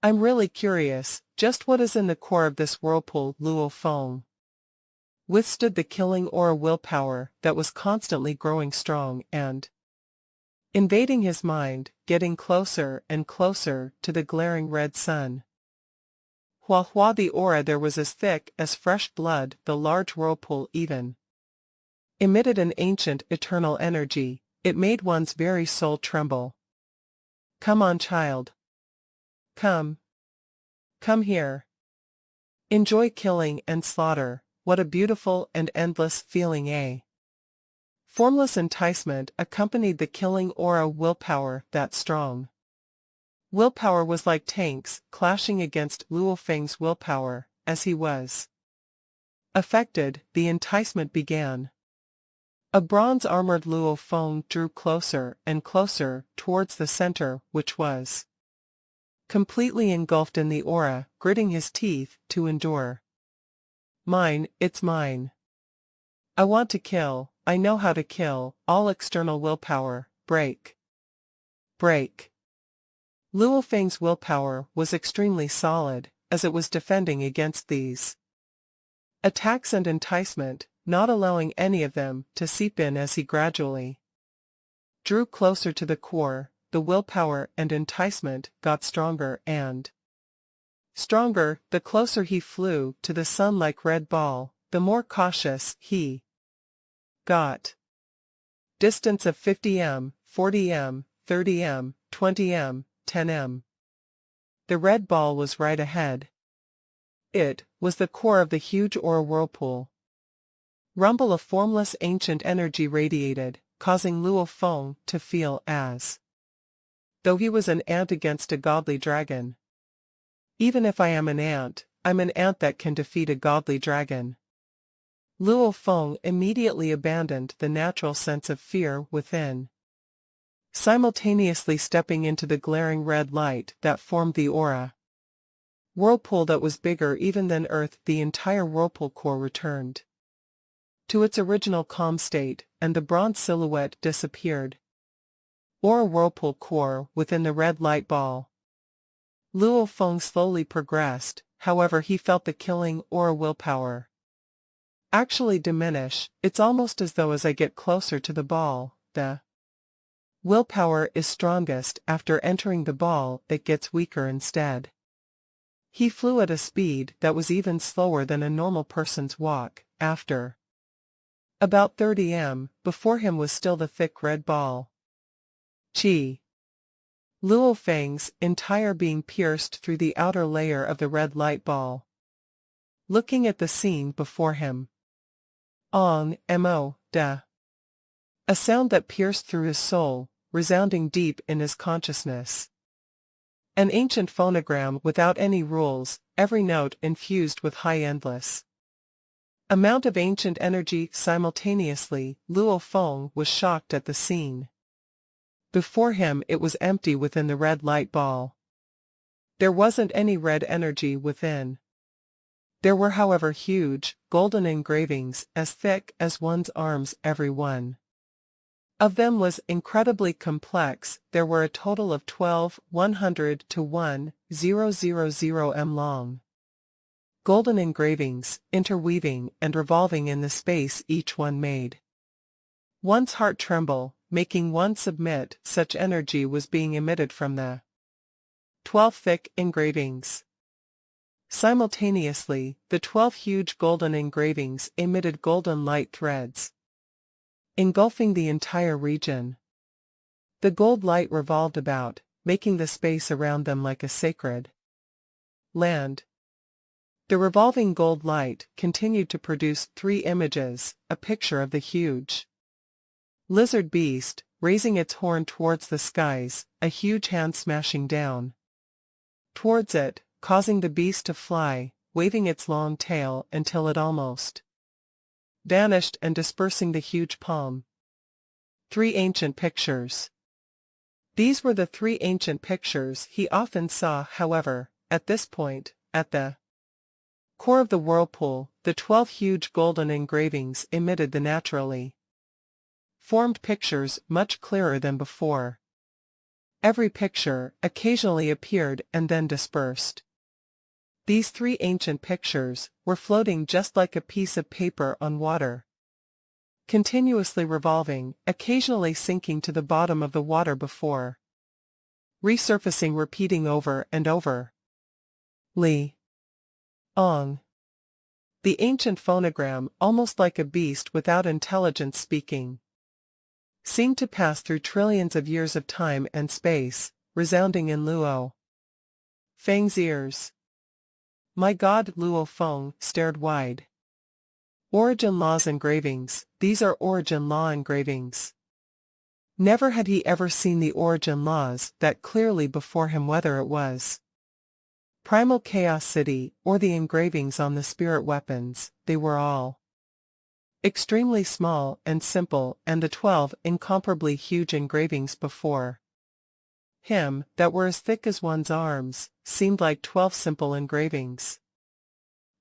Speaker 1: I'm really curious, just what is in the core of this whirlpool? Luo Feng withstood the killing aura willpower that was constantly growing strong and invading his mind, getting closer and closer to the glaring red sun. Hua the aura there was as thick as fresh blood. The large whirlpool even emitted an ancient eternal energy. It made one's very soul tremble. Come on, child. Come. Come here. Enjoy killing and slaughter. What a beautiful and endless feeling, eh? Formless enticement accompanied the killing aura willpower. That strong willpower was like tanks clashing against Luo Feng's willpower. As he was affected, the enticement began. A bronze-armored Luo Feng drew closer and closer towards the center, which was completely engulfed in the aura, gritting his teeth to endure. Mine, it's mine. I want to kill, I know how to kill. All external willpower, break. Break. Luo Feng's willpower was extremely solid, as it was defending against these attacks and enticement, not allowing any of them to seep in. As he gradually drew closer to the core, the willpower and enticement got stronger and stronger. The closer he flew to the sun-like red ball, the more cautious he got. Distance of 50 m, 40 m, 30 m, 20 m, 10 m. The red ball was right ahead. It was the core of the huge aura whirlpool. Rumble of formless ancient energy radiated, causing Luo Feng to feel as though he was an ant against a godly dragon. Even if I am an ant, I'm an ant that can defeat a godly dragon. Luo Feng immediately abandoned the natural sense of fear within, simultaneously stepping into the glaring red light that formed the aura whirlpool that was bigger even than Earth. The entire whirlpool core returned to its original calm state, and the bronze silhouette disappeared. Aura whirlpool core within the red light ball. Luo Feng slowly progressed, however he felt the killing aura willpower actually diminish. It's almost as though as I get closer to the ball, the willpower is strongest. After entering the ball, it gets weaker instead. He flew at a speed that was even slower than a normal person's walk. After about 30 m, before him was still the thick red ball. Qi. Luo Feng's entire being pierced through the outer layer of the red light ball. Looking at the scene before him. Ong, mo, da. A sound that pierced through his soul, resounding deep in his consciousness. An ancient phonogram without any rules, every note infused with high endless amount of ancient energy. Simultaneously, Luo Feng was shocked at the scene. Before him it was empty within the red light ball. There wasn't any red energy within. There were however huge, golden engravings as thick as one's arms. Every one of them was incredibly complex. There were a total of 12 100 to 1,000 m long golden engravings, interweaving and revolving in the space each one made one's heart tremble, making one submit. Such energy was being emitted from the 12 thick engravings. Simultaneously, the 12 huge golden engravings emitted golden light threads, engulfing the entire region. The gold light revolved about, making the space around them like a sacred land. The revolving gold light continued to produce 3 images, a picture of the huge lizard beast, raising its horn towards the skies, a huge hand smashing down towards it, causing the beast to fly, waving its long tail until it almost vanished and dispersing the huge palm. 3 ancient pictures. These were the 3 ancient pictures he often saw. However, at this point, at the core of the whirlpool, the 12 huge golden engravings emitted the naturally formed pictures much clearer than before. Every picture occasionally appeared and then dispersed. These 3 ancient pictures were floating just like a piece of paper on water, continuously revolving, occasionally sinking to the bottom of the water before resurfacing, repeating over and over. Li. Ong. The ancient phonogram, almost like a beast without intelligence speaking, seemed to pass through trillions of years of time and space, resounding in Luo Feng's ears. My God! Luo Feng stared wide. Origin Laws engravings, these are Origin Law engravings. Never had he ever seen the Origin Laws that clearly before him, whether it was Primal Chaos City or the engravings on the spirit weapons. They were all extremely small and simple, and the 12 incomparably huge engravings before him, that were as thick as one's arms, seemed like 12 simple engravings.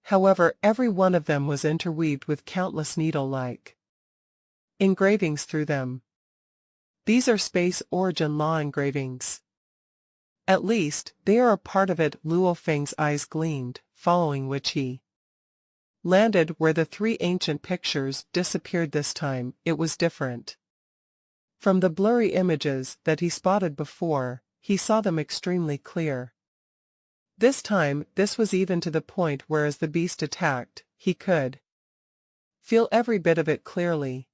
Speaker 1: However, every one of them was interweaved with countless needle-like engravings through them. These are Space Origin Law engravings. At least, they are a part of it. Luo Feng's eyes gleamed, following which he landed where the 3 ancient pictures disappeared. This time, it was different. From the blurry images that he spotted before, he saw them extremely clear. This time, this was even to the point where as the beast attacked, he could feel every bit of it clearly.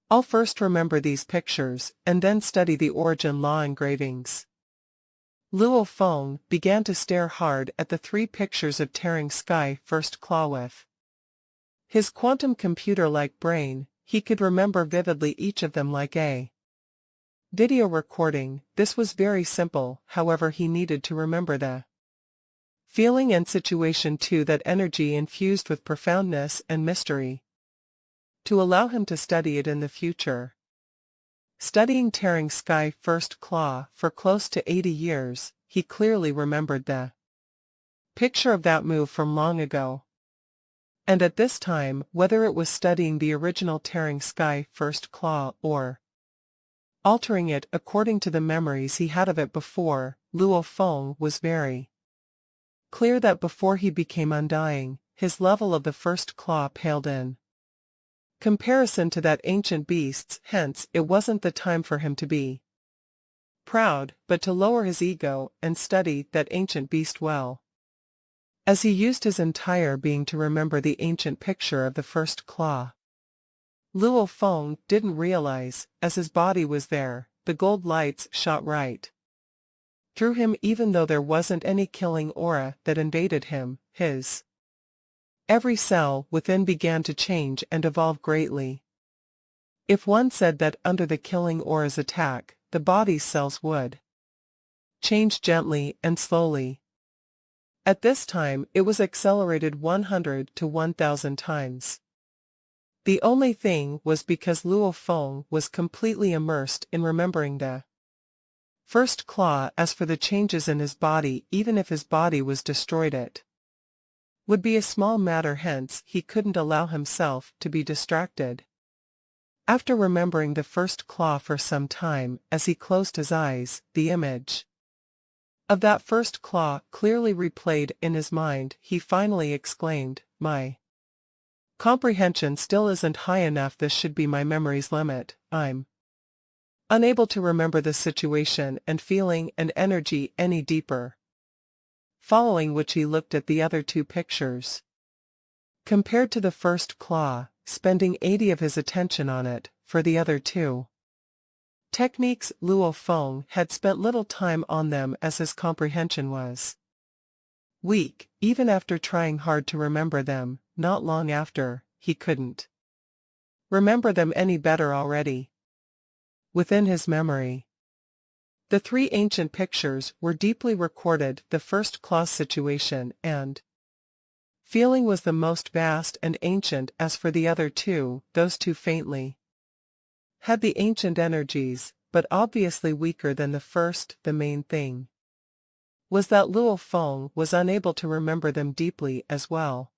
Speaker 1: I'll first remember these pictures, and then study the Origin Law engravings. Luo Feng began to stare hard at the 3 pictures of tearing sky. First claw with his quantum computer-like brain, he could remember vividly each of them like a video recording. This was very simple, however he needed to remember the feeling and situation too, that energy infused with profoundness and mystery. to allow him to study it in the future. Studying tearing sky first claw for close to 80 years, he clearly remembered the picture of that move from long ago. And at this time, whether it was studying the original tearing sky first claw or altering it according to the memories he had of it before, Luo Feng was very clear that before he became undying, his level of the first claw paled in comparison to that ancient beast's, hence it wasn't the time for him to be proud, but to lower his ego and study that ancient beast well. As he used his entire being to remember the ancient picture of the first claw, Luo Feng didn't realize, as his body was there, the gold lights shot right through him even though there wasn't any killing aura that invaded him. His every cell within began to change and evolve greatly. If one said that under the killing aura's attack, the body's cells would change gently and slowly. At this time it was accelerated 100 to 1000 times. The only thing was because Luo Feng was completely immersed in remembering the first claw. As for the changes in his body, even if his body was destroyed, it would be a small matter, hence he couldn't allow himself to be distracted. After remembering the first claw for some time, as he closed his eyes, the image of that first claw clearly replayed in his mind. He finally exclaimed, "My comprehension still isn't high enough. This should be my memory's limit. I'm unable to remember the situation and feeling and energy any deeper." Following which he looked at the other two pictures. Compared to the first claw, spending 80 of his attention on it, for the other two techniques Luo Feng had spent little time on them as his comprehension was weak. Even after trying hard to remember them, not long after, he couldn't remember them any better already. Within his memory, the three ancient pictures were deeply recorded. The first claw situation and feeling was the most vast and ancient. As for the other two, those two faintly had the ancient energies, but obviously weaker than the first. The main thing was that Luo Feng was unable to remember them deeply as well.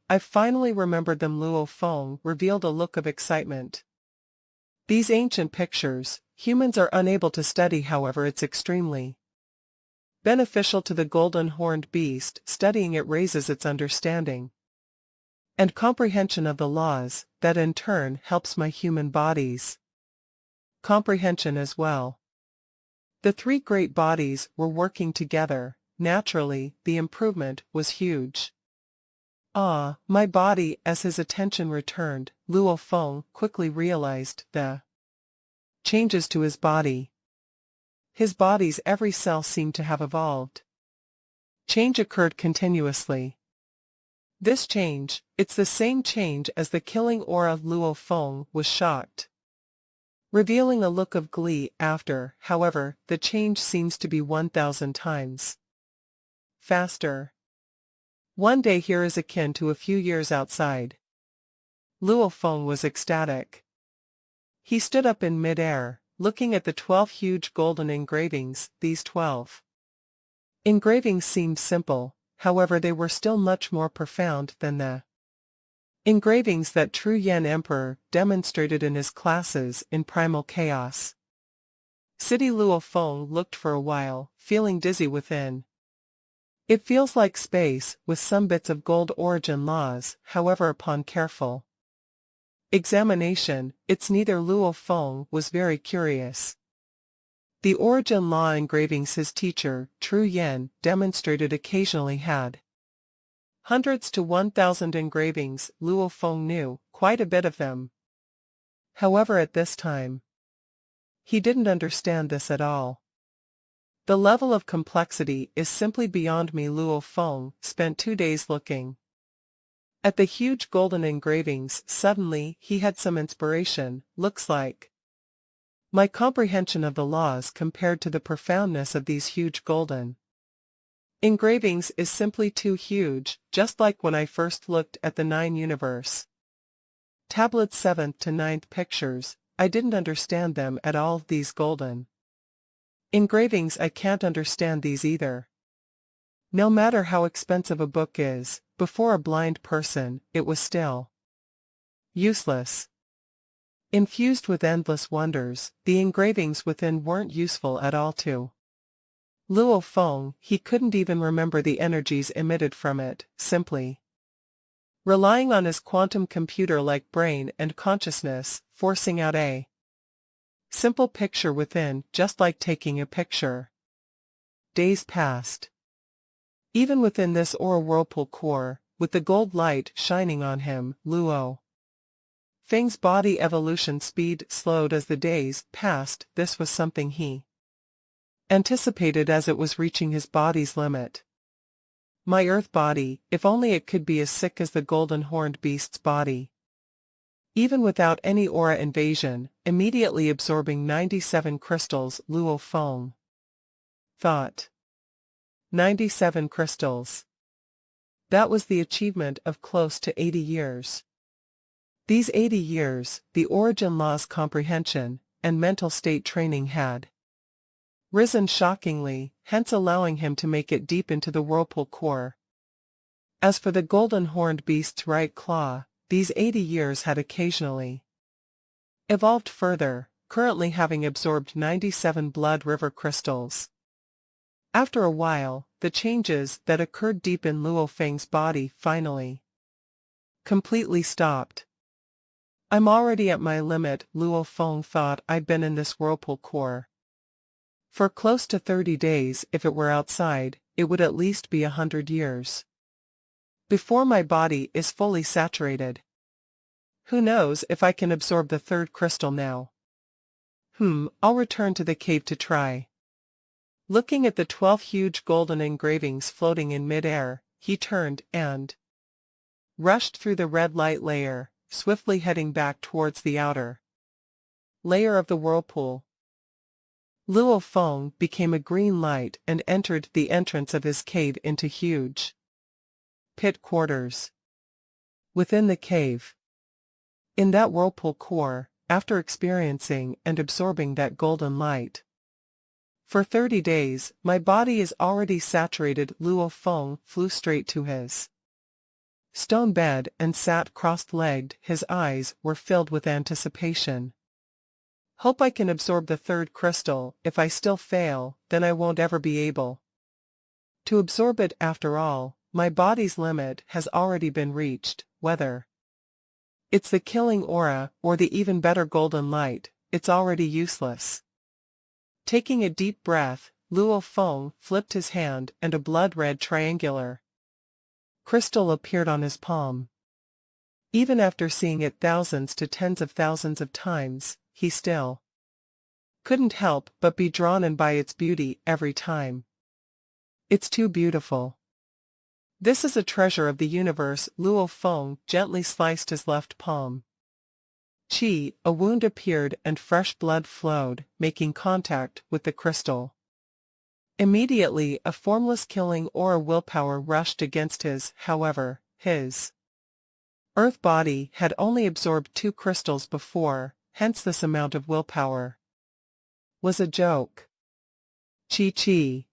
Speaker 1: I finally remembered them. Luo Feng revealed a look of excitement. These ancient pictures, humans are unable to study, however it's extremely beneficial to the golden horned beast. Studying it raises its understanding and comprehension of the laws, that in turn helps my human body's comprehension as well. The three great bodies were working together. Naturally, the improvement was huge. Ah, my body. As his attention returned, Luo Feng quickly realized the changes to his body. His body's every cell seemed to have evolved. Change occurred continuously. This change, it's the same change as the killing aura. Luo Feng was shocked, revealing a look of glee after. However, the change seems to be 1000 times faster. One day here is akin to a few years outside. Luo Feng was ecstatic. He stood up in mid-air, looking at the 12 huge golden engravings. These 12 engravings seemed simple, however they were still much more profound than the engravings that True Yen Emperor demonstrated in his classes in Primal Chaos City. Luo Feng looked for a while, feeling dizzy within. It feels like space, with some bits of gold origin laws. However, upon careful examination, it's neither. Luo Feng was very curious. The origin law engravings his teacher, True Yen, demonstrated occasionally had hundreds to 1000 engravings. Luo Feng knew quite a bit of them. However, at this time, he didn't understand this at all. The level of complexity is simply beyond me. Luo Feng spent 2 days looking at the huge golden engravings. Suddenly, he had some inspiration. Looks like my comprehension of the laws compared to the profoundness of these huge golden engravings is simply too huge, just like when I first looked at the 9 universe. Tablets 7th to 9th pictures, I didn't understand them at all. These golden engravings, I can't understand these either. No matter how expensive a book is, before a blind person, it was still useless. Infused with endless wonders, the engravings within weren't useful at all to Luo Feng. He couldn't even remember the energies emitted from it, simply relying on his quantum computer-like brain and consciousness, forcing out a simple picture within, just like taking a picture. Days passed. Even within this aura whirlpool core, with the gold light shining on him, Luo Feng's body evolution speed slowed as the days passed. This was something he anticipated as it was reaching his body's limit. My earth body, if only it could be as sick as the golden horned beast's body. Even without any aura invasion, immediately absorbing 97 crystals, Luo Feng thought. 97 crystals. That was the achievement of close to 80 years. These 80 years, the origin law's comprehension and mental state training had risen shockingly, hence allowing him to make it deep into the whirlpool core. As for the golden horned beast's right claw, these 80 years had occasionally evolved further, currently having absorbed 97 blood river crystals. After a while, the changes that occurred deep in Luo Feng's body finally completely stopped. I'm already at my limit, Luo Feng thought. I'd been in this whirlpool core for close to 30 days. If it were outside, it would at least be 100 years before my body is fully saturated. Who knows if I can absorb the third crystal now? I'll return to the cave to try. Looking at the 12 huge golden engravings floating in mid-air, he turned and rushed through the red light layer, swiftly heading back towards the outer layer of the whirlpool. Luo Feng became a green light and entered the entrance of his cave into huge pit quarters within the cave. In that whirlpool core, after experiencing and absorbing that golden light for 30 days, my body is already saturated. Luo Feng flew straight to his stone bed and sat cross-legged. His eyes were filled with anticipation. Hope I can absorb the third crystal. If I still fail, then I won't ever be able to absorb it. After all, my body's limit has already been reached. Whether it's the killing aura or the even better golden light, it's already useless. Taking a deep breath, Luo Feng flipped his hand and a blood-red triangular crystal appeared on his palm. Even after seeing it thousands to tens of thousands of times, he still couldn't help but be drawn in by its beauty every time. It's too beautiful. This is a treasure of the universe. Luo Feng gently sliced his left palm. Chi, a wound appeared and fresh blood flowed, making contact with the crystal. Immediately a formless killing aura willpower rushed against his. However, his earth body had only absorbed 2 crystals before, hence this amount of willpower was a joke. Chi.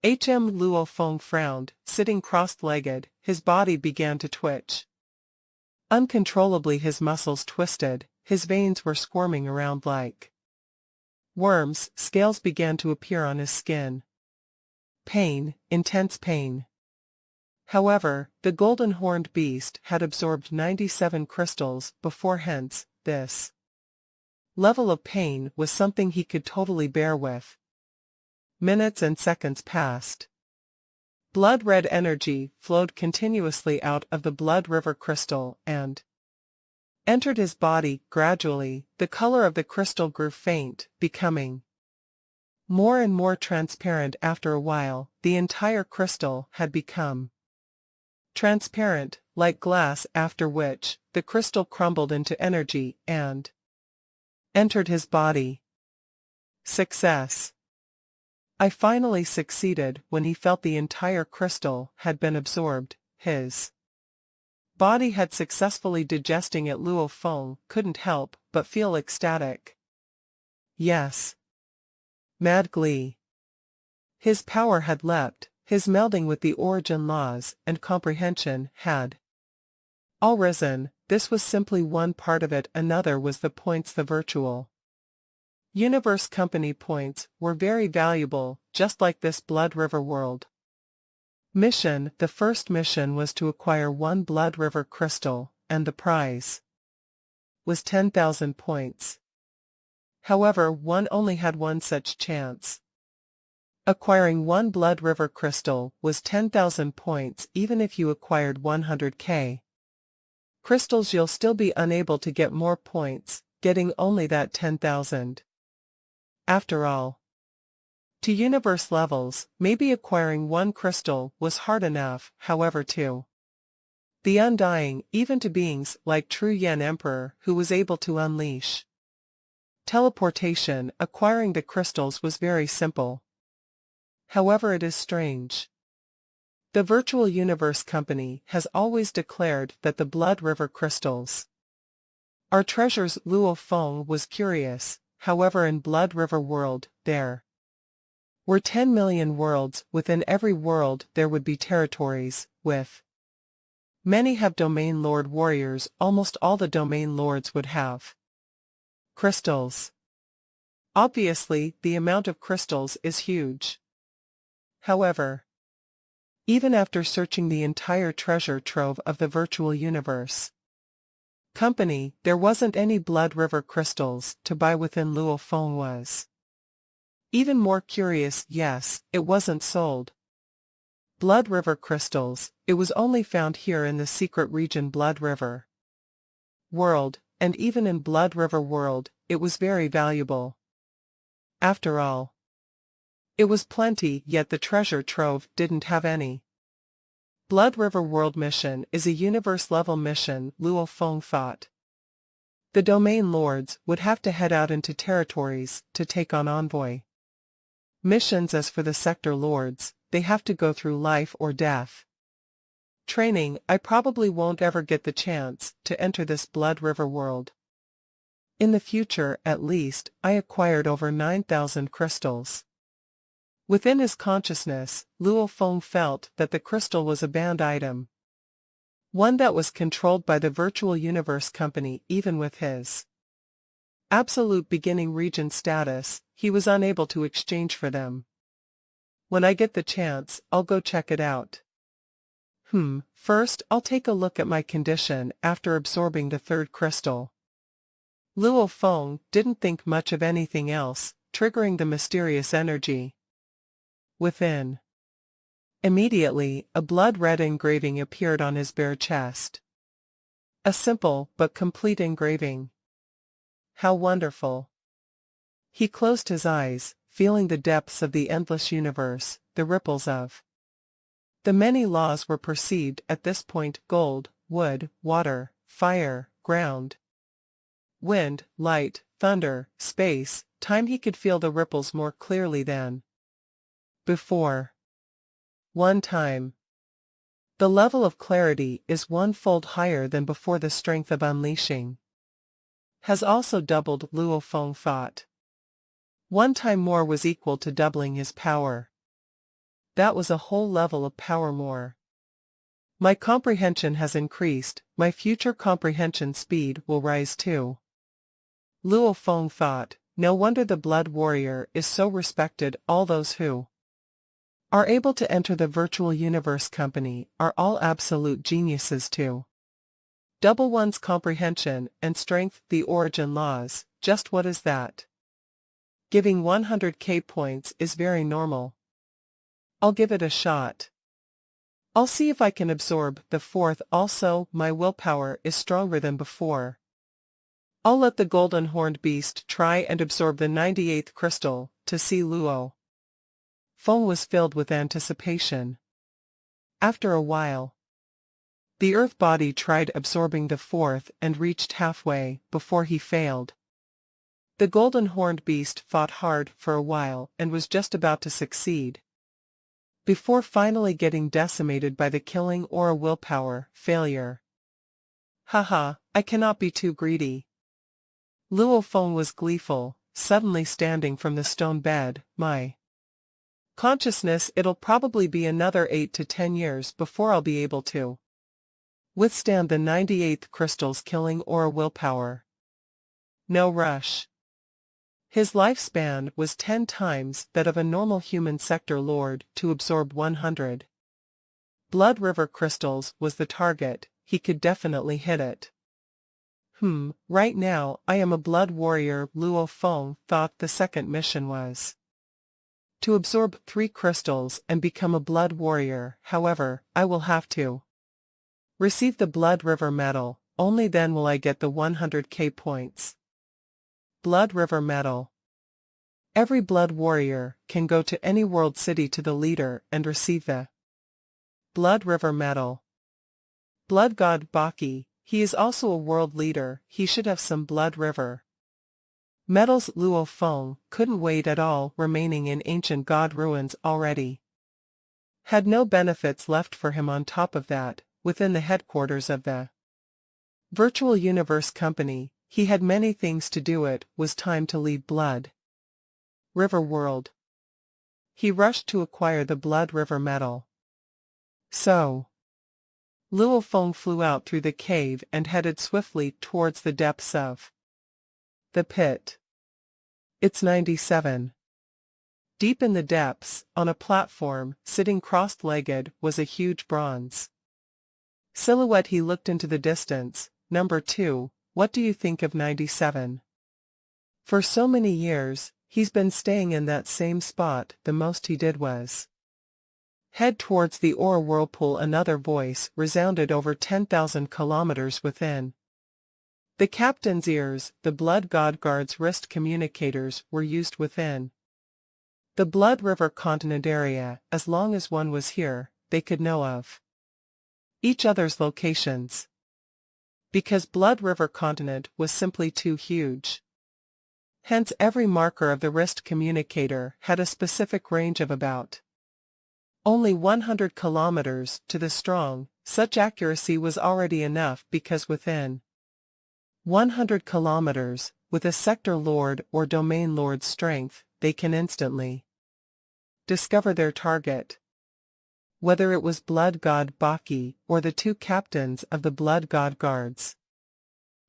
Speaker 1: Luo Feng frowned, sitting cross-legged, his body began to twitch. Uncontrollably his muscles twisted, his veins were squirming around like worms. Scales began to appear on his skin. Pain, intense pain. However, the golden horned beast had absorbed 97 crystals before, hence, this level of pain was something he could totally bear with. Minutes and seconds passed. Blood-red energy flowed continuously out of the blood river crystal and entered his body. Gradually, the color of the crystal grew faint, becoming more and more transparent. After a while, the entire crystal had become transparent, like glass, after which, the crystal crumbled into energy and entered his body. Success. I finally succeeded. When he felt the entire crystal had been absorbed, his body had successfully digesting it. Luo Feng couldn't help but feel ecstatic. Yes. Mad glee. His power had leapt, his melding with the origin laws and comprehension had all risen. This was simply one part of it. Another was the points. The virtual universe company points were very valuable, just like this Blood River world mission. The first mission was to acquire one Blood River crystal, and the prize was 10,000 points. However, one only had one such chance. Acquiring one Blood River crystal was 10,000 points. Even if you acquired 100k crystals, you'll still be unable to get more points, getting only that 10,000. After all, to universe levels, maybe acquiring one crystal was hard enough. However, to the undying, even to beings like True Yen Emperor, who was able to unleash teleportation, acquiring the crystals was very simple. However, it is strange. The Virtual Universe Company has always declared that the Blood River crystals are treasures. Luo Feng was curious. However, in Blood River world, there were 10 million worlds. Within every world there would be territories, with many have domain lord warriors. Almost all the domain lords would have crystals. Obviously, the amount of crystals is huge. However, even after searching the entire treasure trove of the Virtual Universe Company, there wasn't any Blood River crystals to buy. Within Luo Feng was even more curious. Yes, it wasn't sold. Blood River crystals, it was only found here in the secret region Blood River world, and even in Blood River world, it was very valuable. After all, it was plenty, yet the treasure trove didn't have any. Blood River World mission is a universe-level mission, Luo Feng thought. The domain lords would have to head out into territories to take on envoy missions. As for the sector lords, they have to go through life or death training. I probably won't ever get the chance to enter this Blood River world. In the future, at least, I acquired over 9,000 crystals. Within his consciousness, Luo Feng felt that the crystal was a banned item. One that was controlled by the Virtual Universe Company. Even with his absolute beginning region status, he was unable to exchange for them. When I get the chance, I'll go check it out. First, I'll take a look at my condition after absorbing the third crystal. Luo Feng didn't think much of anything else, triggering the mysterious energy within. Immediately, a blood-red engraving appeared on his bare chest. A simple but complete engraving. How wonderful! He closed his eyes, feeling the depths of the endless universe. The ripples of the many laws were perceived at this point: gold, wood, water, fire, ground, wind, light, thunder, space, time. He could feel the ripples more clearly than before. One time. The level of clarity is 1-fold higher than before. The strength of unleashing has also doubled, Luo Feng thought. One time more was equal to doubling his power. That was a whole level of power more. My comprehension has increased. My future comprehension speed will rise too. Luo Feng thought, no wonder the Blood Warrior is so respected. All those who are able to enter the Virtual Universe Company are all absolute geniuses too. Double one's comprehension and strength. The origin laws, just what is that? Giving 100k points is very normal. I'll give it a shot. I'll see if I can absorb the fourth. Also, my willpower is stronger than before. I'll let the golden horned beast try and absorb the 98th crystal, to see. Luo Feng was filled with anticipation. After a while, the earth body tried absorbing the fourth and reached halfway before he failed. The golden horned beast fought hard for a while and was just about to succeed, before finally getting decimated by the killing aura willpower failure. Haha, I cannot be too greedy. Luo Feng was gleeful, suddenly standing from the stone bed. My consciousness, it'll probably be another 8 to 10 years before I'll be able to withstand the 98th crystal's killing aura willpower. No rush. His lifespan was 10 times that of a normal human sector lord to absorb 100 Blood River crystals was the target. He could definitely hit it. Right now I am a blood warrior. Luo Feng thought the second mission was to absorb 3 crystals and become a blood warrior. However, I will have to receive the Blood River medal, only then will I get the 100k points. Blood River medal. Every blood warrior can go to any world city to the leader and receive the Blood River medal. Blood God Baki, he is also a world leader, he should have some Blood River medals. Luo Feng couldn't wait at all, remaining in ancient god ruins already had no benefits left for him. On top of that, within the headquarters of the Virtual Universe Company, he had many things to do. It was time to leave Blood River World. He rushed to acquire the Blood River medal. So Luo Feng flew out through the cave and headed swiftly towards the depths of the pit. It's 97. Deep in the depths, on a platform, sitting cross-legged, was a huge bronze silhouette. He looked into the distance. Number 2, what do you think of 97? For so many years, he's been staying in that same spot. The most he did was head towards the aura whirlpool. Another voice resounded over 10,000 kilometers within the captain's ears. The Blood God Guard's wrist communicators were used within the Blood River continent area. As long as one was here, they could know of each other's locations, because Blood River continent was simply too huge. Hence every marker of the wrist communicator had a specific range of about only 100 kilometers to the strong. Such accuracy was already enough, because within 100 kilometers, with a sector lord or domain lord's strength, they can instantly discover their target. Whether it was Blood God Baki or the 2 captains of the Blood God Guards.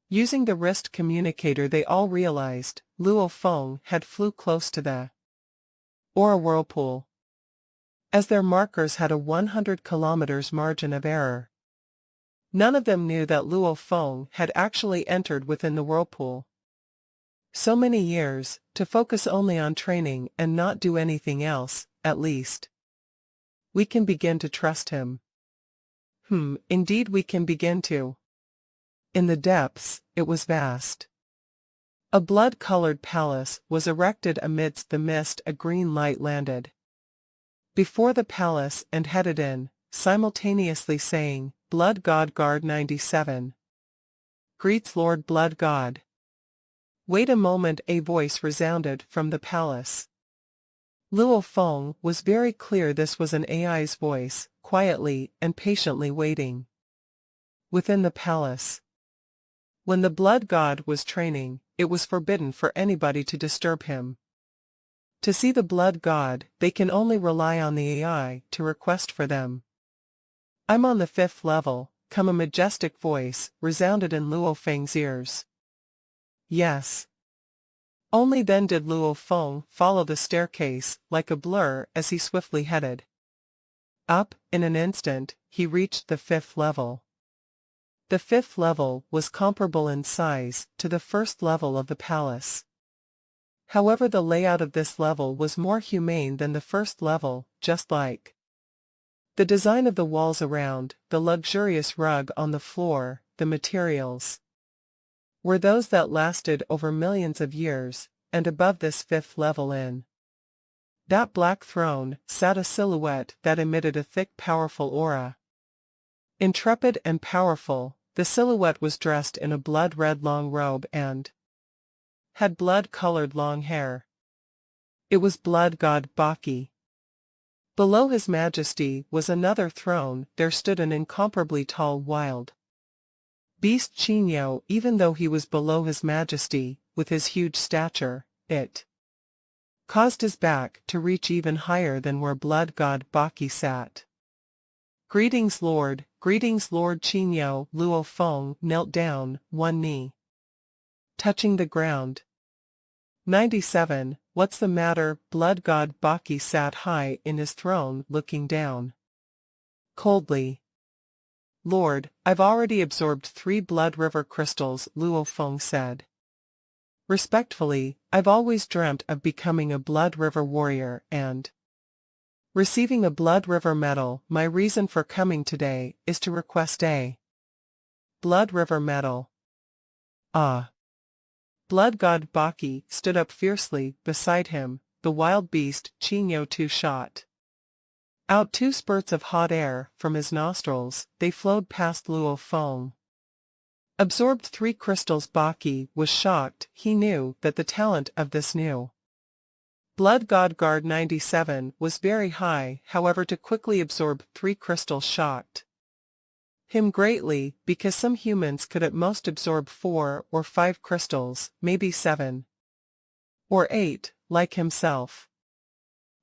Speaker 1: Using the wrist communicator, they all realized Luo Feng had flew close to the aura whirlpool, as their markers had a 100 kilometers margin of error. None of them knew that Luo Feng had actually entered within the whirlpool. So many years, to focus only on training and not do anything else. At least we can begin to trust him. Indeed we can begin to. In the depths, it was vast. A blood-colored palace was erected amidst the mist. A green light landed before the palace and headed in, simultaneously saying, Blood God Guard 97. Greets Lord Blood God. Wait a moment, a voice resounded from the palace. Luo Feng was very clear this was an AI's voice, quietly and patiently waiting within the palace. When the Blood God was training, it was forbidden for anybody to disturb him. To see the Blood God, they can only rely on the AI to request for them. I'm on the 5th level, come a majestic voice, resounded in Luo Feng's ears. Yes. Only then did Luo Feng follow the staircase like a blur as he swiftly headed up. In an instant, he reached the 5th level. The 5th level was comparable in size to the 1st level of the palace. However, the layout of this level was more humane than the 1st level, just like the design of the walls around, the luxurious rug on the floor, the materials were those that lasted over millions of years. And above this 5th level, in that black throne, sat a silhouette that emitted a thick, powerful aura. Intrepid and powerful, the silhouette was dressed in a blood-red long robe and had blood-colored long hair. It was Blood God Baki. Below His Majesty was another throne. There stood an incomparably tall wild Beast Qinyo, even though he was below his majesty, with his huge stature, it caused his back to reach even higher than where blood god Baki sat. Greetings Lord Qinyo. Luo Feng knelt down, one knee touching the ground. 97. What's the matter? Blood god Baki sat high in his throne, looking down coldly. Lord, I've already absorbed 3 blood river crystals, Luo Feng said. Respectfully, I've always dreamt of becoming a blood river warrior and receiving a blood river medal. My reason for coming today is to request a blood river medal. Ah. Blood god Baki stood up fiercely. Beside him, the wild beast Qinyo too shot out 2 spurts of hot air from his nostrils. They flowed past Luo Feng. Absorbed 3 crystals. Baki was shocked. He knew that the talent of this new blood god guard 97 was very high, however to quickly absorb 3 crystals shocked him greatly, because some humans could at most absorb 4 or 5 crystals, maybe 7 or 8, like himself.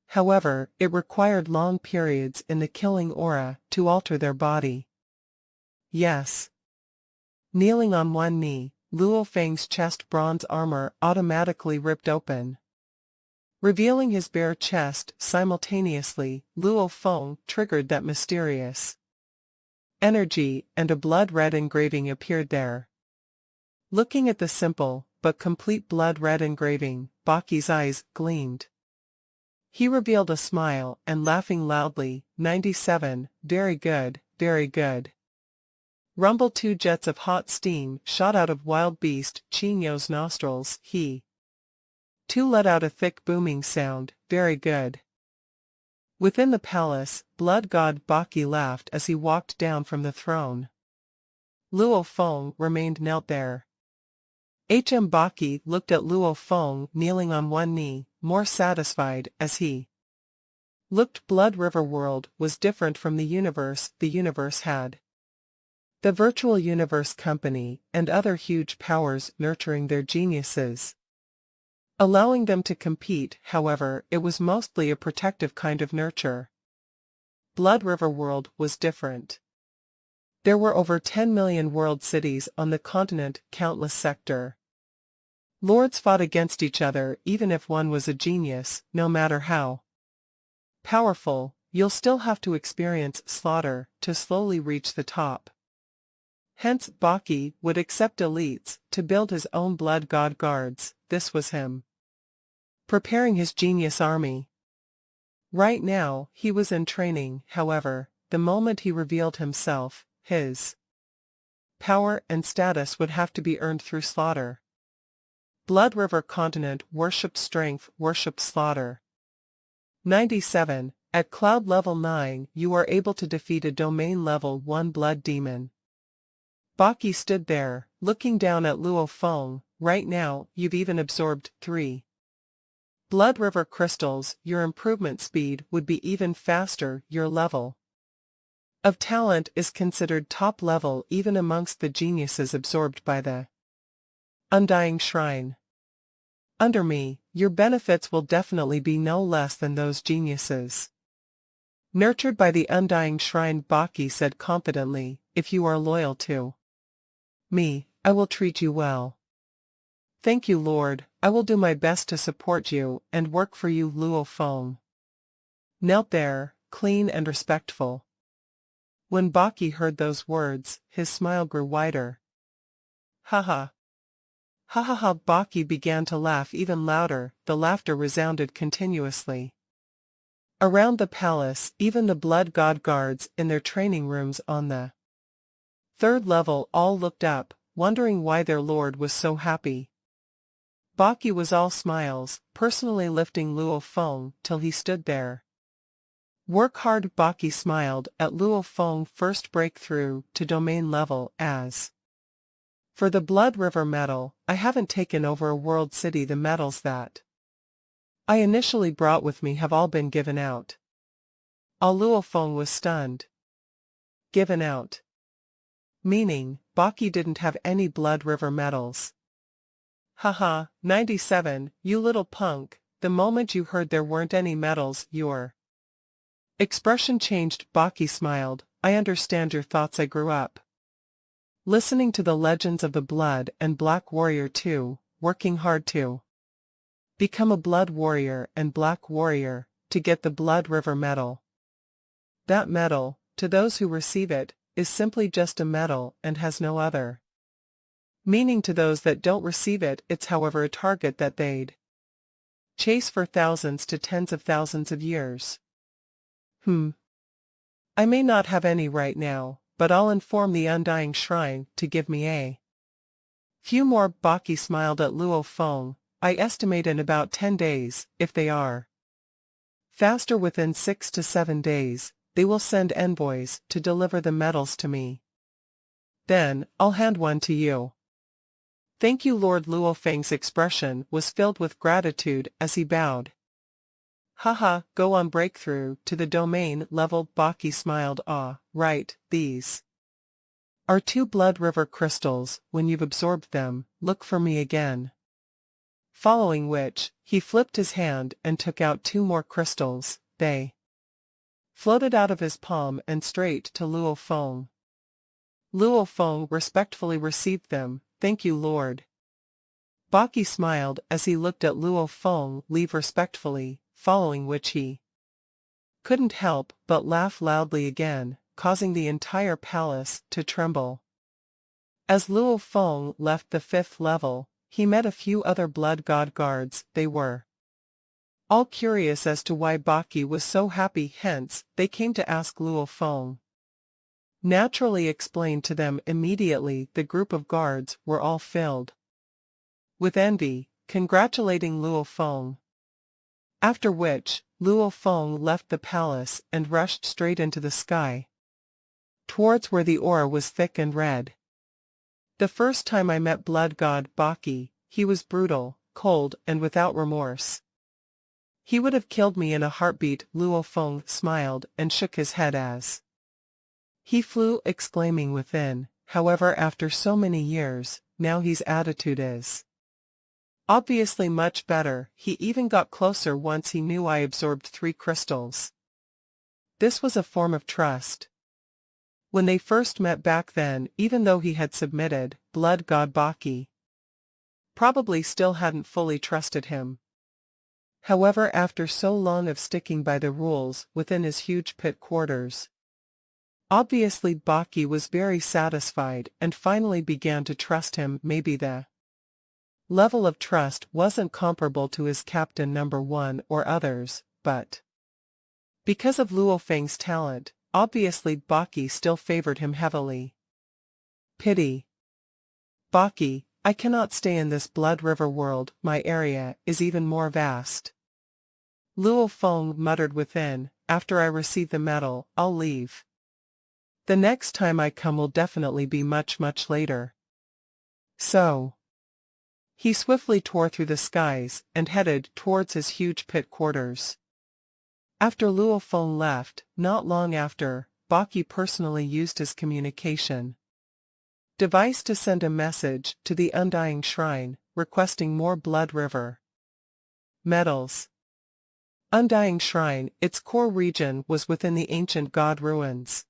Speaker 1: However, it required long periods in the killing aura to alter their body. Yes. Kneeling on one knee, Luo Feng's chest bronze armor automatically ripped open, revealing his bare chest. Simultaneously, Luo Feng triggered that mysterious energy, and a blood-red engraving appeared there. Looking at the simple, but complete blood-red engraving, Baki's eyes gleamed. He revealed a smile and laughing loudly. 97, very good, very good. Rumble 2 jets of hot steam shot out of wild beast Qinyo's nostrils. He too let out a thick booming sound. Very good. Within the palace, blood god Baki laughed as he walked down from the throne. Luo Feng remained knelt there. Baki looked at Luo Feng kneeling on one knee, more satisfied as he looked. Blood River World was different from the universe had the Virtual Universe Company and other huge powers nurturing their geniuses, allowing them to compete. However, it was mostly a protective kind of nurture. Blood River World was different. There were over 10 million world cities on the continent, countless sector lords fought against each other. Even if one was a genius, no matter how powerful, you'll still have to experience slaughter to slowly reach the top. Hence, Baki would accept elites to build his own blood god guards. This was him preparing his genius army. Right now, he was in training. However, the moment he revealed himself, his power and status would have to be earned through slaughter. Blood River Continent worshipped strength, worshipped slaughter. 97. At Cloud Level 9, you are able to defeat a Domain Level 1 blood demon. Baki stood there, looking down at Luo Feng. Right now, you've even absorbed 3 Blood River crystals. Your improvement speed would be even faster. Your level of talent is considered top level even amongst the geniuses absorbed by the Undying Shrine. Under me, your benefits will definitely be no less than those geniuses nurtured by the Undying Shrine. Baki said confidently, if you are loyal to me, I will treat you well. Thank you, Lord. I will do my best to support you and work for you. Luo Feng knelt there, clean and respectful. When Baki heard those words, his smile grew wider. Ha ha. Ha ha ha. Baki began to laugh even louder. The laughter resounded continuously around the palace. Even the blood god guards in their training rooms on the 3rd level all looked up, wondering why their lord was so happy. Baki was all smiles, personally lifting Luo Feng till he stood there. Work hard. Baki smiled at Luo Feng's first breakthrough to domain level. As for the Blood River medal, I haven't taken over a world city. The medals that I initially brought with me have all been given out. Luo Feng was stunned. Given out? Meaning, Baki didn't have any Blood River medals. Haha, 97, you little punk, the moment you heard there weren't any medals, your expression changed. Baki smiled. I understand your thoughts. I grew up listening to the legends of the Blood and Black Warrior too, working hard to become a Blood Warrior and Black Warrior, to get the Blood River medal. That medal, to those who receive it, is simply just a medal and has no other meaning to those that don't receive it. It's however a target that they'd chase for thousands to tens of thousands of years. I may not have any right now, but I'll inform the Undying Shrine to give me a few more. Baki smiled at Luo Feng. I estimate in about 10 days, if they are faster within 6 to 7 days, they will send envoys to deliver the medals to me. Then, I'll hand one to you. Thank you, Lord. Luo Feng's expression was filled with gratitude as he bowed. Haha, go on. Breakthrough to the domain level. Baki smiled. Ah, right, these are 2 Blood River crystals. When you've absorbed them, look for me again. Following which, he flipped his hand and took out 2 more crystals. They floated out of his palm and straight to Luo Feng. Luo Feng respectfully received them. Thank you, Lord. Baki smiled as he looked at Luo Feng leave respectfully, following which he couldn't help but laugh loudly again, causing the entire palace to tremble. As Luo Feng left the 5th level, he met a few other Blood God guards. They were all curious as to why Baki was so happy, hence, they came to ask. Luo Feng naturally explained to them immediately. The group of guards were all filled with envy, congratulating Luo Feng. After which, Luo Feng left the palace and rushed straight into the sky, towards where the aura was thick and red. The first time I met Blood God Baki, he was brutal, cold, and without remorse. He would have killed me in a heartbeat. Luo Feng smiled and shook his head as he flew, exclaiming within, however, after so many years, now his attitude is obviously much better. He even got closer once he knew I absorbed 3 crystals. This was a form of trust. When they first met back then, even though he had submitted, Blood God Baki probably still hadn't fully trusted him. However, after so long of sticking by the rules within his huge pit quarters, obviously Baki was very satisfied and finally began to trust him. Maybe the level of trust wasn't comparable to his Captain Number 1 or others, but because of Luo Feng's talent, obviously Baki still favored him heavily. Pity. Baki, I cannot stay in this Blood River world. My area is even more vast. Luo Feng muttered within. After I receive the medal, I'll leave. The next time I come will definitely be much, much later. So he swiftly tore through the skies and headed towards his huge pit quarters. After Luo Feng left, not long after, Baki personally used his communication device to send a message to the Undying Shrine, requesting more Blood River medals. Undying Shrine, its core region was within the ancient god ruins.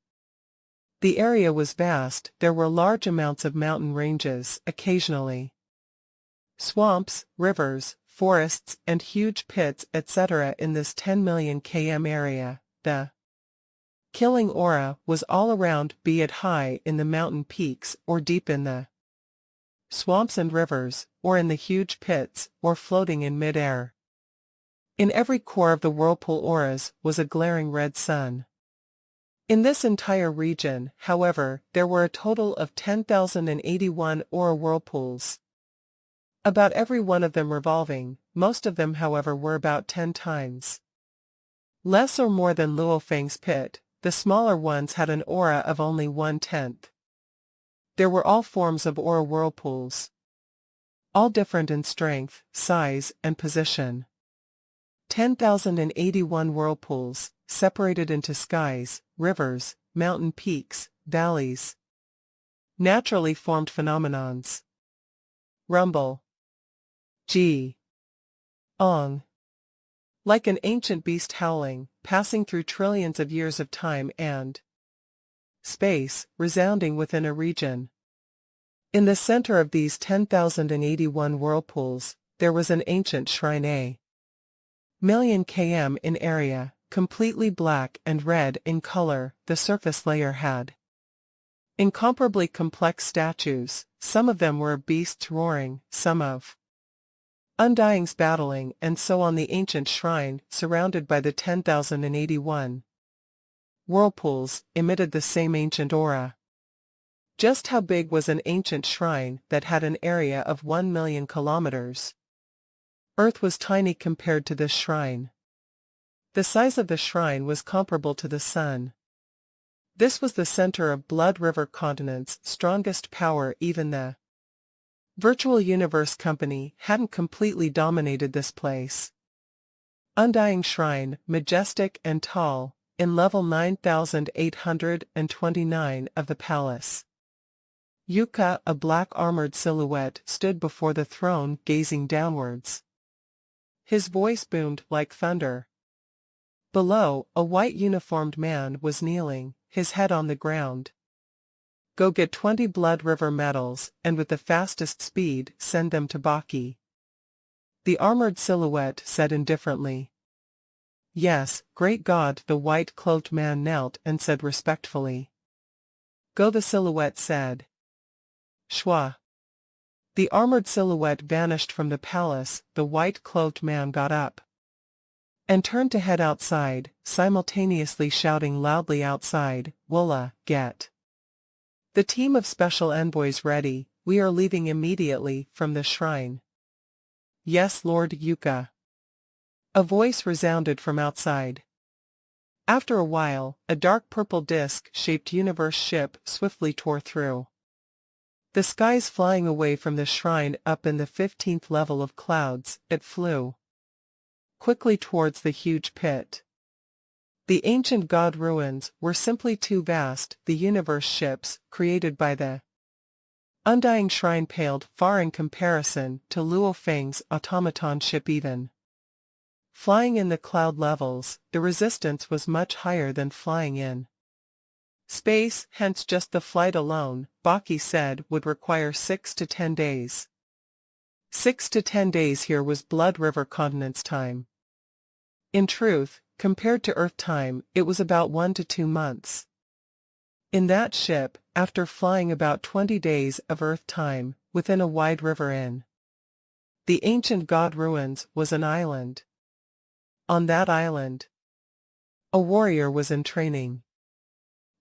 Speaker 1: The area was vast. There were large amounts of mountain ranges, occasionally swamps, rivers, forests, and huge pits, etc. In this 10 million km area, the killing aura was all around, be it high in the mountain peaks or deep in the swamps and rivers, or in the huge pits, or floating in mid-air. In every core of the whirlpool auras was a glaring red sun. In this entire region, however, there were a total of 10,081 aura whirlpools, about every one of them revolving. Most of them, however, were about 10 times less or more than Luo Feng's pit. The smaller ones had an aura of only 1/10. There were all forms of aura whirlpools, all different in strength, size, and position. 10,081 whirlpools, separated into skies, rivers, mountain peaks, valleys, Naturally formed phenomenons. Rumble. G. Ong. Like an ancient beast howling, passing through trillions of years of time and space, resounding within a region. In the center of these 10,081 whirlpools, there was an ancient shrine a million km in area, completely black and red in color. The surface layer had incomparably complex statues, some of them were of beasts roaring, some of undyings battling, and so on. The ancient shrine, surrounded by the 10,081 whirlpools, emitted the same ancient aura. Just how big was an ancient shrine that had an area of 1 million kilometers? Earth was tiny compared to this shrine. The size of the shrine was comparable to the sun. This was the center of Blood River Continent's strongest power. Even the Virtual Universe Company hadn't completely dominated this place. Undying shrine, majestic and tall, in level 9,829 of the palace. Yuka, a black armored silhouette, stood before the throne, gazing downwards. His voice boomed like thunder. Below, a white uniformed man was kneeling, his head on the ground. Go get 20 Blood River medals, and with the fastest speed, send them to Baki. The armored silhouette said indifferently. Yes, great God. The white-clothed man knelt and said respectfully. Go, the silhouette said. Shwa. The armored silhouette vanished from the palace. The white-clothed man got up and turned to head outside, simultaneously shouting loudly outside, Woola, get the team of special envoys ready, we are leaving immediately from the shrine. Yes, Lord Yuka. A voice resounded from outside. After a while, a dark purple disc-shaped universe ship swiftly tore through the skies, flying away from the shrine. Up in the 15th level of clouds, it flew quickly towards the huge pit. The ancient god ruins were simply too vast. The universe ships, created by the undying shrine, paled far in comparison to Luo Feng's automaton ship. Even flying in the cloud levels, the resistance was much higher than flying in space, hence just the flight alone, Baki said, would require 6 to 10 days. 6 to 10 days here was Blood River Continent's time. In truth, compared to Earth time, it was about 1 to 2 months. In that ship, after flying about 20 days of Earth time, within a wide river in the ancient god ruins, was an island. On that island, a warrior was in training.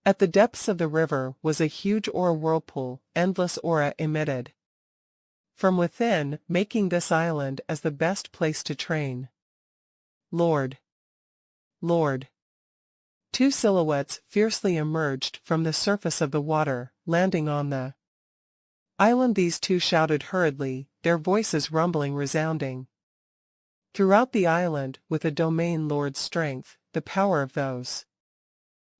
Speaker 1: At the depths of the river was a huge aura whirlpool, endless aura emitted from within, making this island as the best place to train. Lord. Lord. Two silhouettes fiercely emerged from the surface of the water, landing on the island. These two shouted hurriedly, their voices rumbling, resounding throughout the island with a domain lord's strength. The power of those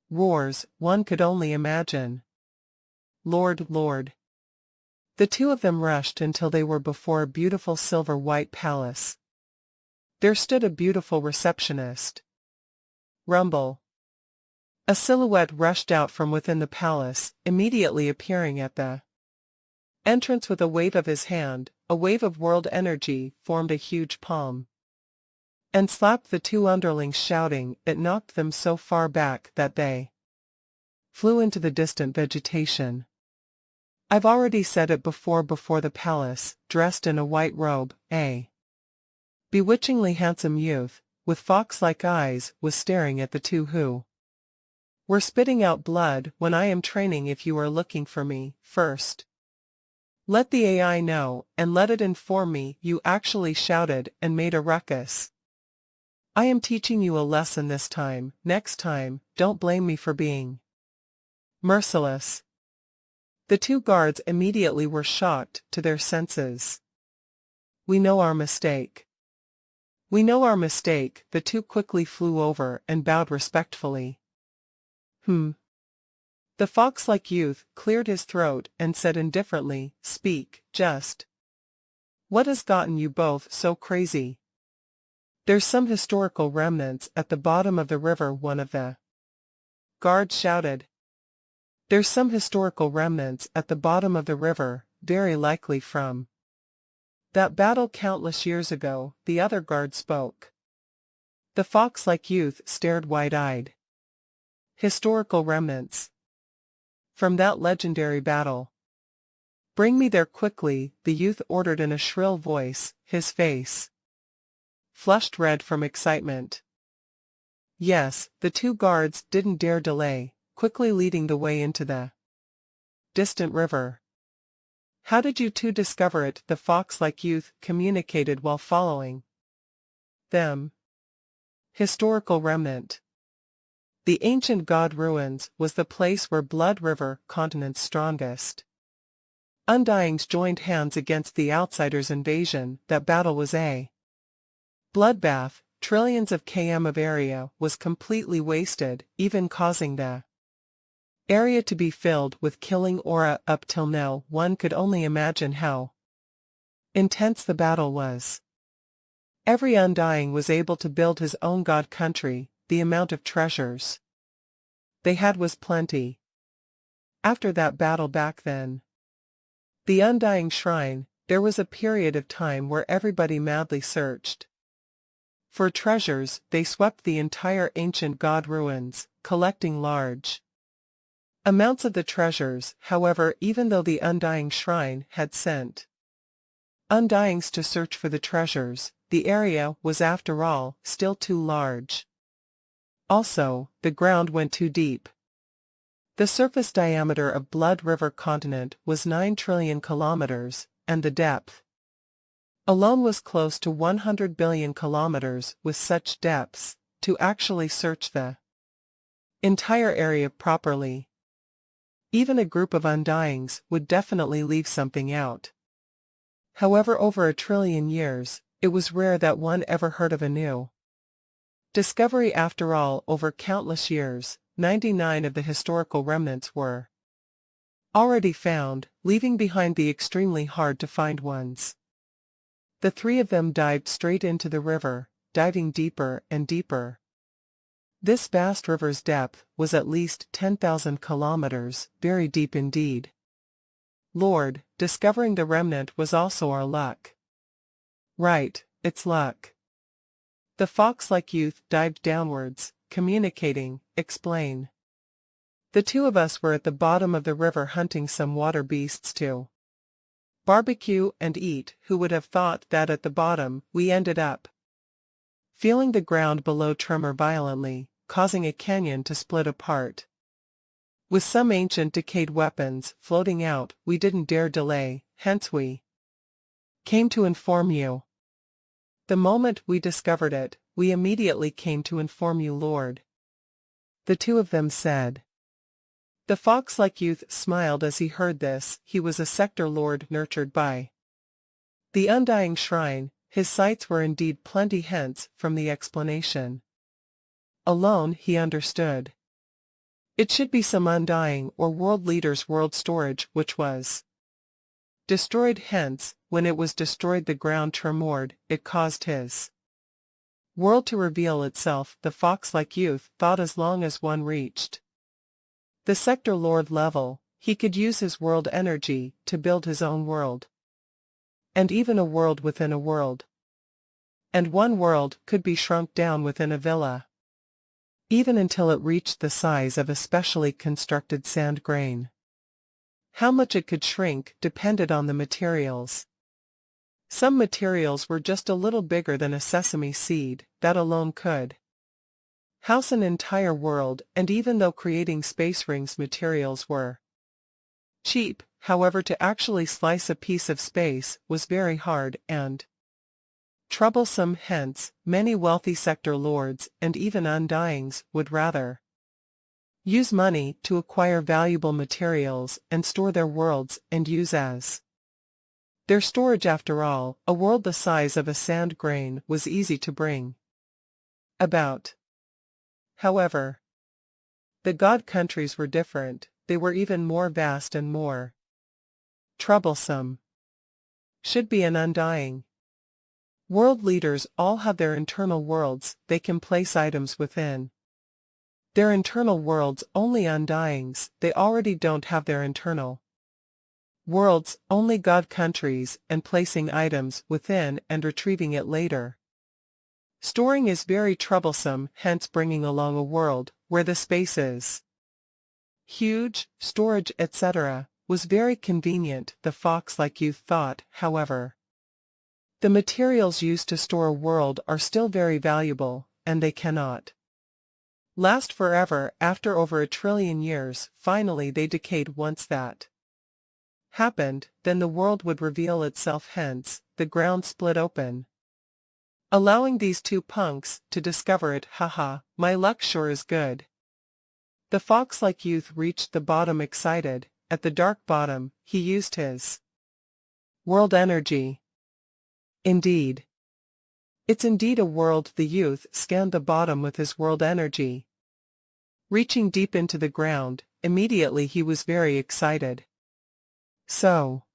Speaker 1: roars, one could only imagine. Lord, Lord. The two of them rushed until they were before a beautiful silver-white palace. There stood a beautiful receptionist. Rumble. A silhouette rushed out from within the palace, immediately appearing at the entrance with a wave of his hand. A wave of world energy formed a huge palm and slapped the two underlings, shouting. It knocked them so far back that they flew into the distant vegetation. I've already said it before the palace, dressed in a white robe, a bewitchingly handsome youth, with fox-like eyes, was staring at the two who were spitting out blood. When I am training, if you are looking for me, first let the AI know, and let it inform me. You actually shouted and made a ruckus. I am teaching you a lesson this time. Next time, don't blame me for being merciless. The two guards immediately were shocked to their senses. We know our mistake. We know our mistake. The two quickly flew over and bowed respectfully. The fox-like youth cleared his throat and said indifferently, "Speak, just. What has gotten you both so crazy?" "There's some historical remnants at the bottom of the river," one of the guards shouted. "There's some historical remnants at the bottom of the river, very likely from that battle countless years ago," the other guard spoke. The fox-like youth stared wide-eyed. "Historical remnants? From that legendary battle? Bring me there quickly," the youth ordered in a shrill voice, his face flushed red from excitement. Yes, the two guards didn't dare delay, quickly leading the way into the distant river. "How did you two discover it?" the fox-like youth communicated while following them. Historical remnant. The ancient god ruins was the place where Blood River continent's strongest Undyings joined hands against the Outsiders' invasion. That battle was a bloodbath. Trillions of km of area was completely wasted, even causing the area to be filled with killing aura. Up till now, one could only imagine how intense the battle was. Every Undying was able to build his own god country. The amount of treasures they had was plenty. After that battle back then, the Undying Shrine, there was a period of time where everybody madly searched for treasures. They swept the entire ancient god ruins, collecting large amounts of the treasures. However, even though the Undying Shrine had sent Undyings to search for the treasures, the area was after all still too large. Also, the ground went too deep. The surface diameter of Blood River continent was 9 trillion kilometers, and the depth alone was close to 100 billion kilometers. With such depths, to actually search the entire area properly, even a group of Undyings would definitely leave something out. However, over a trillion years, it was rare that one ever heard of a new discovery. After all, over countless years, 99 of the historical remnants were already found, leaving behind the extremely hard-to-find ones. The three of them dived straight into the river, diving deeper and deeper. This vast river's depth was at least 10,000 kilometers, very deep indeed. "Lord, discovering the remnant was also our luck." "Right, it's luck." The fox-like youth dived downwards, communicating, "Explain." "The two of us were at the bottom of the river hunting some water beasts to barbecue and eat. Who would have thought that at the bottom we ended up feeling the ground below tremor violently, causing a canyon to split apart. With some ancient decayed weapons floating out, we didn't dare delay, hence we came to inform you. The moment we discovered it, we immediately came to inform you, Lord," the two of them said. The fox-like youth smiled as he heard this. He was a sector lord nurtured by the Undying Shrine. His sights were indeed plenty, hence, from the explanation alone, he understood it should be some Undying or world leader's world storage which was destroyed. Hence, when it was destroyed, the ground tremored. It caused his world to reveal itself. The fox-like youth thought as long as one reached the sector lord level, he could use his world energy to build his own world. And even a world within a world. And one world could be shrunk down within a villa, even until it reached the size of a specially constructed sand grain. How much it could shrink depended on the materials. Some materials were just a little bigger than a sesame seed. That alone could house an entire world. And even though creating space rings materials were cheap, however, to actually slice a piece of space was very hard and troublesome. Hence, many wealthy sector lords and even Undyings would rather use money to acquire valuable materials and store their worlds and use as their storage. After all, a world the size of a sand grain was easy to bring about. However, the god countries were different. they were even more vast and more troublesome. Should be an undying. World leaders all have their internal worlds they can place items within. Their internal worlds only undyings, they already don't have their internal worlds, only God countries and placing items within and retrieving it later. Storing is very troublesome, hence bringing along a world where the space is huge, storage etc. was very convenient, the fox-like youth thought, however. The materials used to store a world are still very valuable, and they cannot last forever. After over 1 trillion years, finally they decayed. Once that happened, then the world would reveal itself, hence, the ground split open, allowing these two punks to discover it. Haha, my luck sure is good. The fox-like youth reached the bottom excited. At the dark bottom, he used his world energy. Indeed. It's indeed a world. The youth scanned the bottom with his world energy. Reaching deep into the ground, immediately he was very excited. So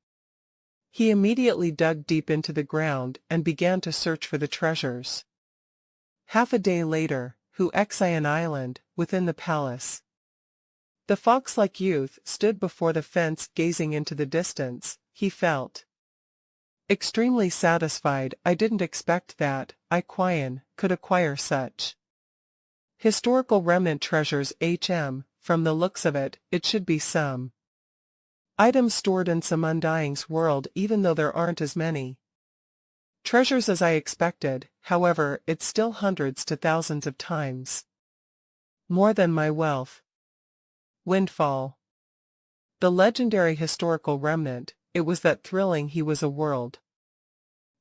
Speaker 1: he immediately dug deep into the ground and began to search for the treasures. Half a day later, Ixian Island, within the palace. The fox-like youth stood before the fence gazing into the distance. He felt extremely satisfied. I didn't expect that Ixian could acquire such historical remnant treasures. From the looks of it, it should be some items stored in some undying's world, even though there aren't as many treasures as I expected. However, it's still hundreds to thousands of times more than my wealth. Windfall. The legendary historical remnant, it was that thrilling. He was a world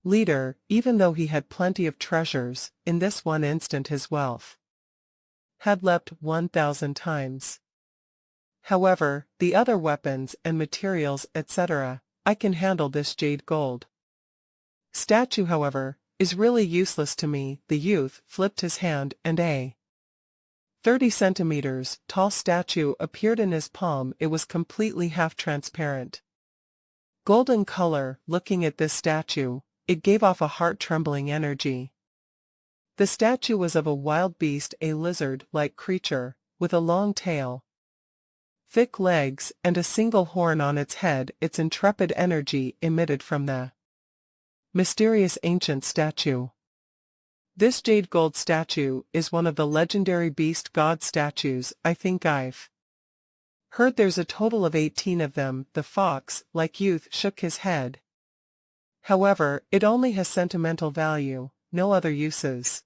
Speaker 1: leader, even though he had plenty of treasures. In this one instant his wealth had leapt 1,000 times. However, the other weapons and materials etc., I can handle. This jade gold statue, however, is really useless to me. The youth flipped his hand and a 30 centimeters tall statue appeared in his palm. It was completely half-transparent, golden color. Looking at this statue, it gave off a heart-trembling energy. The statue was of a wild beast, a lizard-like creature, with a long tail, thick legs, and a single horn on its head. Its intrepid energy emitted from the mysterious ancient statue. This jade gold statue is one of the legendary beast god statues. I think I've heard there's a total of 18 of them. The fox-like youth shook his head. However, it only has sentimental value, no other uses.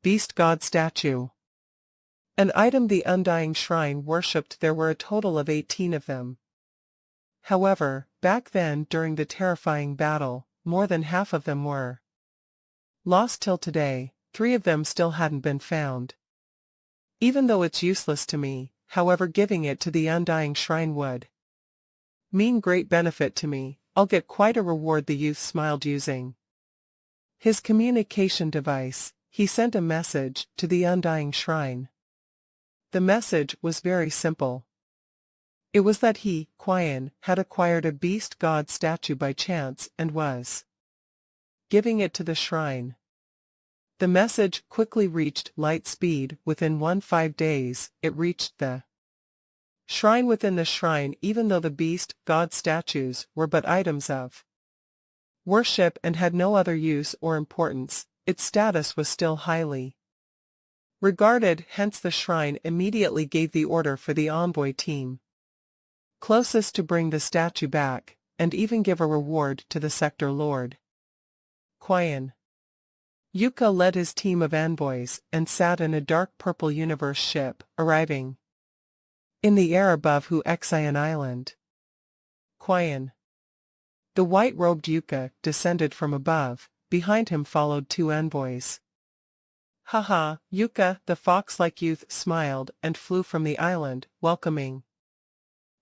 Speaker 1: Beast god statue. An item the undying shrine worshipped. There were a total of 18 of them. However, back then during the terrifying battle, more than half of them were lost till today. 3 of them still hadn't been found. Even though it's useless to me, however, giving it to the undying shrine would mean great benefit to me. I'll get quite a reward. The youth smiled. Using his communication device, he sent a message to the undying shrine. The message was very simple. It was that Ixian, had acquired a beast god statue by chance and was giving it to the shrine. The message quickly reached light speed. Within 5 days, it reached the shrine. Within the shrine, even though the beast god statues were but items of worship and had no other use or importance, its status was still highly regarded. Hence the shrine immediately gave the order for the envoy team closest to bring the statue back, and even give a reward to the sector lord. Ixian. Yuka led his team of envoys and sat in a dark purple universe ship, arriving in the air above Ixian Island. Ixian. The white-robed Yuka descended from above. Behind him followed 2 envoys. Haha, Yuka, the fox-like youth smiled and flew from the island, welcoming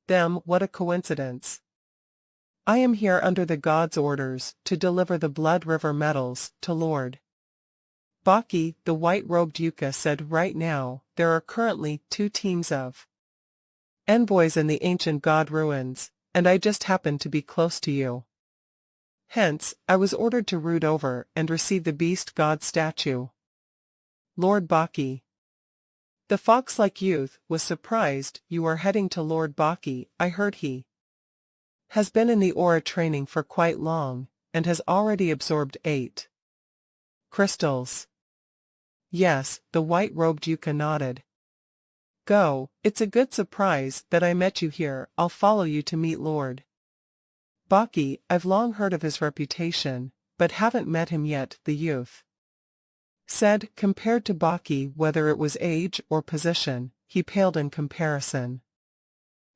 Speaker 1: them. What a coincidence. I am here under the god's orders to deliver the Blood River metals to Lord Baki. The white-robed Yuka said, right now, there are currently 2 teams of envoys in the ancient god ruins, and I just happened to be close to you. Hence, I was ordered to root over and receive the beast god statue. Lord Baki. The fox-like youth was surprised. You are heading to Lord Baki, I heard he has been in the aura training for quite long, and has already absorbed 8 crystals. Yes, the white-robed Yuka nodded. Go, it's a good surprise that I met you here. I'll follow you to meet Lord Baki. I've long heard of his reputation, but haven't met him yet, the youth said. Compared to Baki, whether it was age or position, he paled in comparison.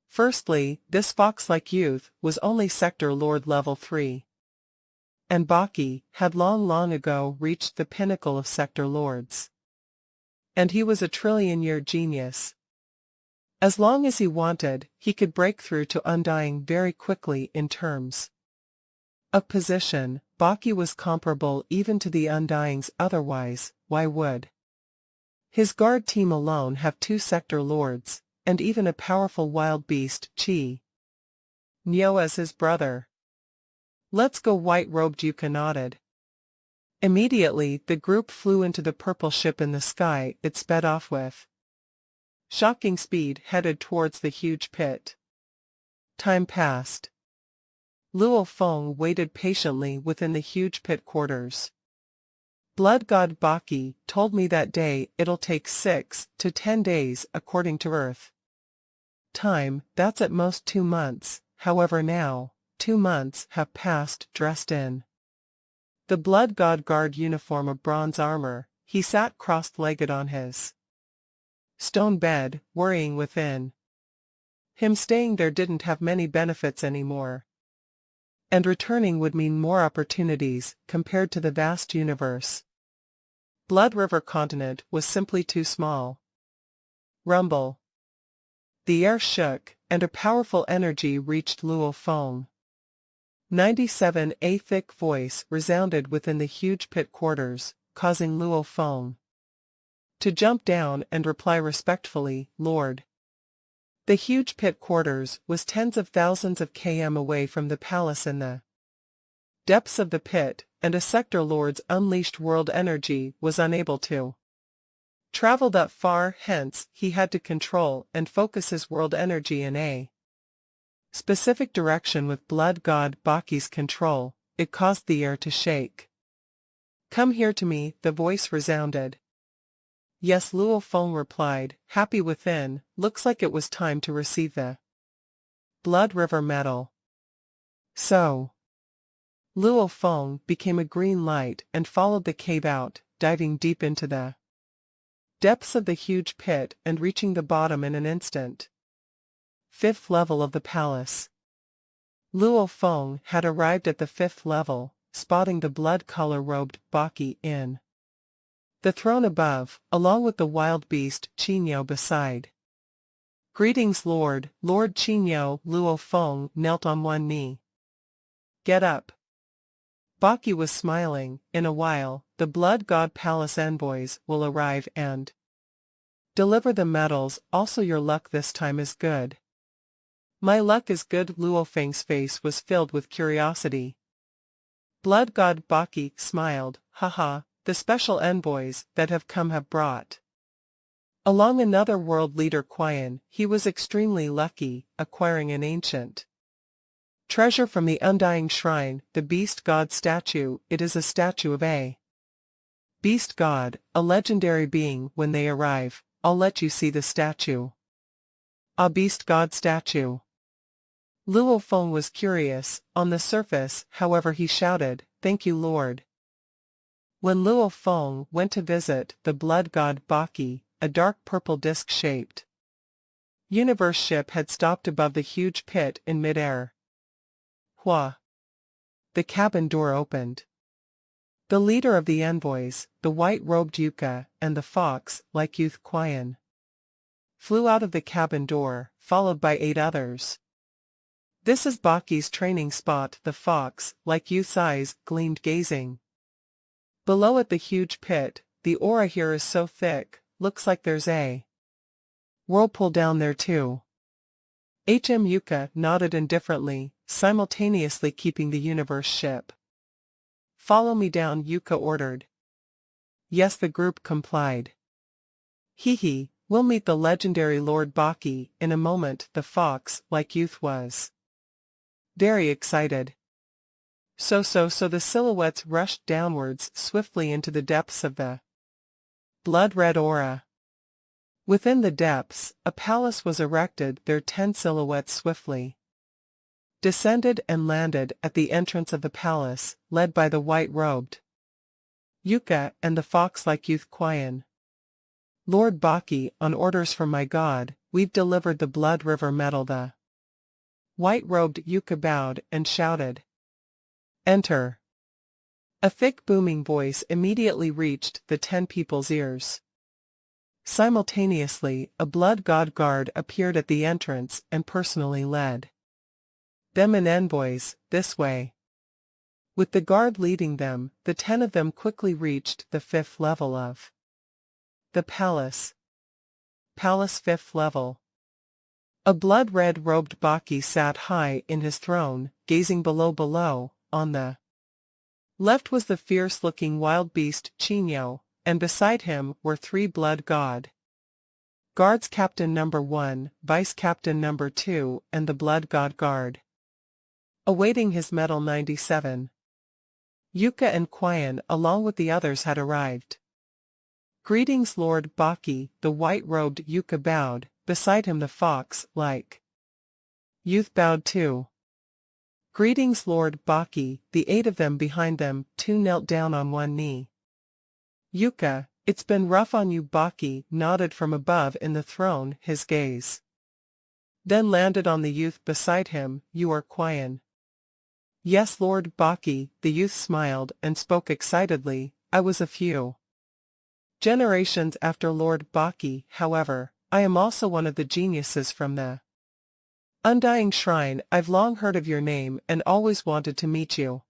Speaker 1: Firstly, this fox-like youth was only Sector Lord level 3. And Baki had long ago reached the pinnacle of Sector Lords. And he was a trillion-year genius. As long as he wanted, he could break through to Undying very quickly. In terms of position, Baki was comparable even to the Undyings. Otherwise, why would his guard team alone have 2 Sector Lords, and even a powerful wild beast, Chi Nyo, as his brother? Let's go, white-robed Yuka nodded. Immediately, the group flew into the purple ship in the sky. It sped off with shocking speed, headed towards the huge pit. Time passed. Luo Feng waited patiently within the huge pit quarters. Blood god Baki told me that day it'll take 6 to 10 days according to Earth time. That's at most 2 months. However, now 2 months have passed. Dressed in the blood god guard uniform of bronze armor, he sat cross-legged on his stone bed, worrying within him. Staying there didn't have many benefits anymore, and returning would mean more opportunities. Compared to the vast universe, Blood River continent was simply too small. Rumble. The air shook, and a powerful energy reached Luo Feng. 97. A thick voice resounded within the huge pit quarters, causing Luo Feng to jump down and reply respectfully, Lord. The huge pit quarters was tens of thousands of km away from the palace in the depths of the pit, and a Sector Lord's unleashed world energy was unable to travel that far. Hence, he had to control and focus his world energy in a specific direction. With blood god Baki's control, it caused the air to shake. Come here to me, the voice resounded. Yes, Luo Feng replied, happy within. Looks like it was time to receive the Blood River medal. So Luo Feng became a green light and followed the cave out, diving deep into the depths of the huge pit and reaching the bottom in an instant. 5th level of the palace. Luo Feng had arrived at the 5th level, spotting the blood-color-robed Baki in the throne above, along with the wild beast Qinyo beside. Greetings, Lord Qinyo. Luo Feng knelt on one knee. Get up. Baki was smiling. In a while, the Blood God Palace envoys will arrive and deliver the medals. Also, your luck this time is good. My luck is good. Luo Feng's face was filled with curiosity. Blood God Baki smiled. Haha, the special envoys that have come have brought along another world leader, Qian. He was extremely lucky, acquiring an ancient treasure from the Undying Shrine, the Beast God statue. It is a statue of a Beast God, a legendary being. When they arrive, I'll let you see the statue. A Beast God statue. Luo Feng was curious. On the surface, however, he shouted, Thank you, Lord. When Luo Feng went to visit the blood god Baki, a dark purple disc-shaped universe ship had stopped above the huge pit in midair. Hua. The cabin door opened. The leader of the envoys, the white-robed Yuka, and the fox-like youth Qian flew out of the cabin door, followed by 8 others. This is Baki's training spot. The fox-like youth's eyes gleamed, gazing below at the huge pit. The aura here is so thick, looks like there's a whirlpool down there too. Yuka nodded indifferently, simultaneously keeping the universe ship. Follow me down, Yuka ordered. Yes, the group complied. Hee, we'll meet the legendary Lord Baki in a moment, the fox-like youth was very excited. So the silhouettes rushed downwards swiftly into the depths of the blood-red aura. Within the depths, a palace was erected. Their 10 silhouettes swiftly descended and landed at the entrance of the palace, led by the white-robed Yuka and the fox-like youth Quian. Lord Baki, on orders from my god, we've delivered the Blood River medal. The white-robed Yuka bowed and shouted, "Enter." A thick booming voice immediately reached the 10 people's ears. Simultaneously, a blood god guard appeared at the entrance and personally led them in envoys, this way. With the guard leading them, the 10 of them quickly reached the 5th level of the palace. Palace 5th level. A blood-red robed Baki sat high in his throne, gazing below, on the left was the fierce-looking wild beast Chinyo, and beside him were 3 blood god guards, Captain number 1, Vice Captain number 2, and the blood god guard awaiting his medal 97. Yuka and Quian along with the others had arrived. Greetings, Lord Baki, the white-robed Yuka bowed, beside him the fox-like youth bowed too. Greetings, Lord Baki, the 8 of them behind them, 2 knelt down on one knee. Yuka, it's been rough on you. Baki nodded from above in the throne, his gaze then landed on the youth beside him. You are Quian. Yes, Lord Baki, the youth smiled and spoke excitedly. I was a few generations after Lord Baki, however, I am also one of the geniuses from the Undying Shrine. I've long heard of your name and always wanted to meet you.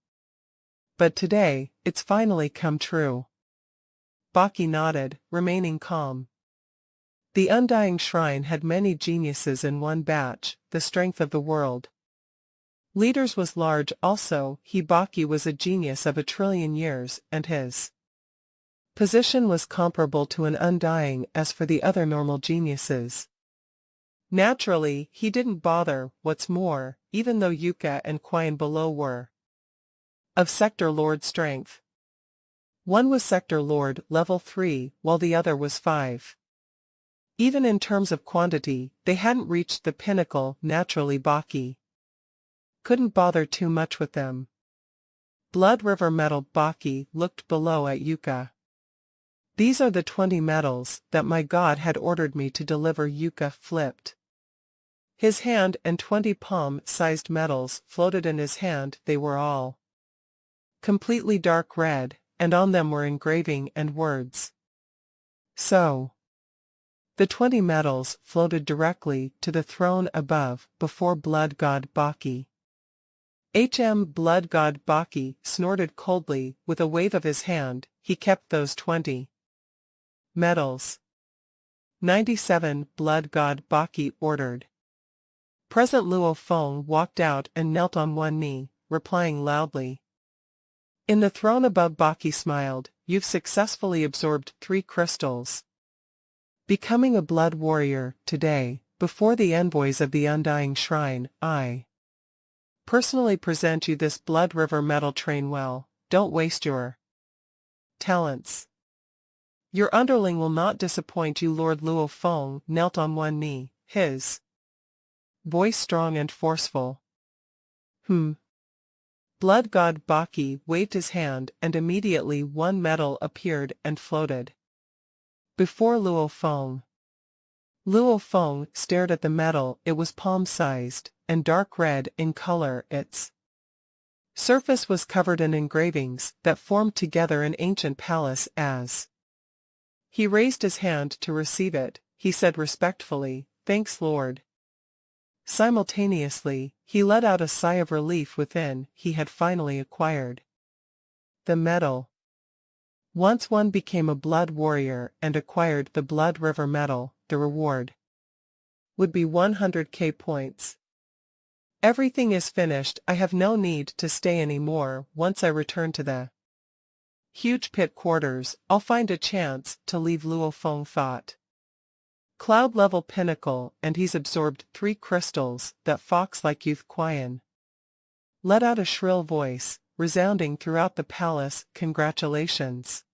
Speaker 1: But today, it's finally come true. Baki nodded, remaining calm. The Undying Shrine had many geniuses in one batch, the strength of the world. Leaders was large also. Baki was a genius of 1,000,000,000 years, and his position was comparable to an Undying. As for the other normal geniuses, naturally, he didn't bother. What's more, even though Yuka and Quian below were of Sector Lord strength, one was Sector Lord level 3, while the other was 5. Even in terms of quantity, they hadn't reached the pinnacle. Naturally, Baki couldn't bother too much with them. Blood River medal. Baki looked below at Yuka. These are the 20 medals that my god had ordered me to deliver. Yuka flipped his hand and 20 palm-sized medals floated in his hand. They were all completely dark red, and on them were engraving and words. So, the 20 medals floated directly to the throne above, before blood god Baki. Blood god Baki snorted coldly. With a wave of his hand, he kept those 20 medals. 97. Blood god Baki ordered. Present Luo Feng walked out and knelt on one knee, replying loudly. In the throne above. Baki smiled. You've successfully absorbed 3 crystals. Becoming a blood warrior, today, before the envoys of the Undying Shrine, I personally present you this Blood River medal. Train well, don't waste your talents. Your underling will not disappoint you. Lord Luo Feng knelt on one knee, his voice strong and forceful. Blood god Baki waved his hand and immediately one medal appeared and floated before Luo Feng. Luo Feng stared at the medal. It was palm-sized and dark red in color. Its surface was covered in engravings that formed together an ancient palace. As he raised his hand to receive it, he said respectfully, "Thanks, Lord." Simultaneously, he let out a sigh of relief within. He had finally acquired the medal. Once one became a blood warrior and acquired the Blood River medal, the reward would be 100k points. Everything is finished. I have no need to stay anymore. Once I return to the huge pit quarters, I'll find a chance to leave, Luo Feng thought. Cloud level pinnacle, and he's absorbed 3 crystals. That fox-like youth Qian let out a shrill voice, resounding throughout the palace. Congratulations,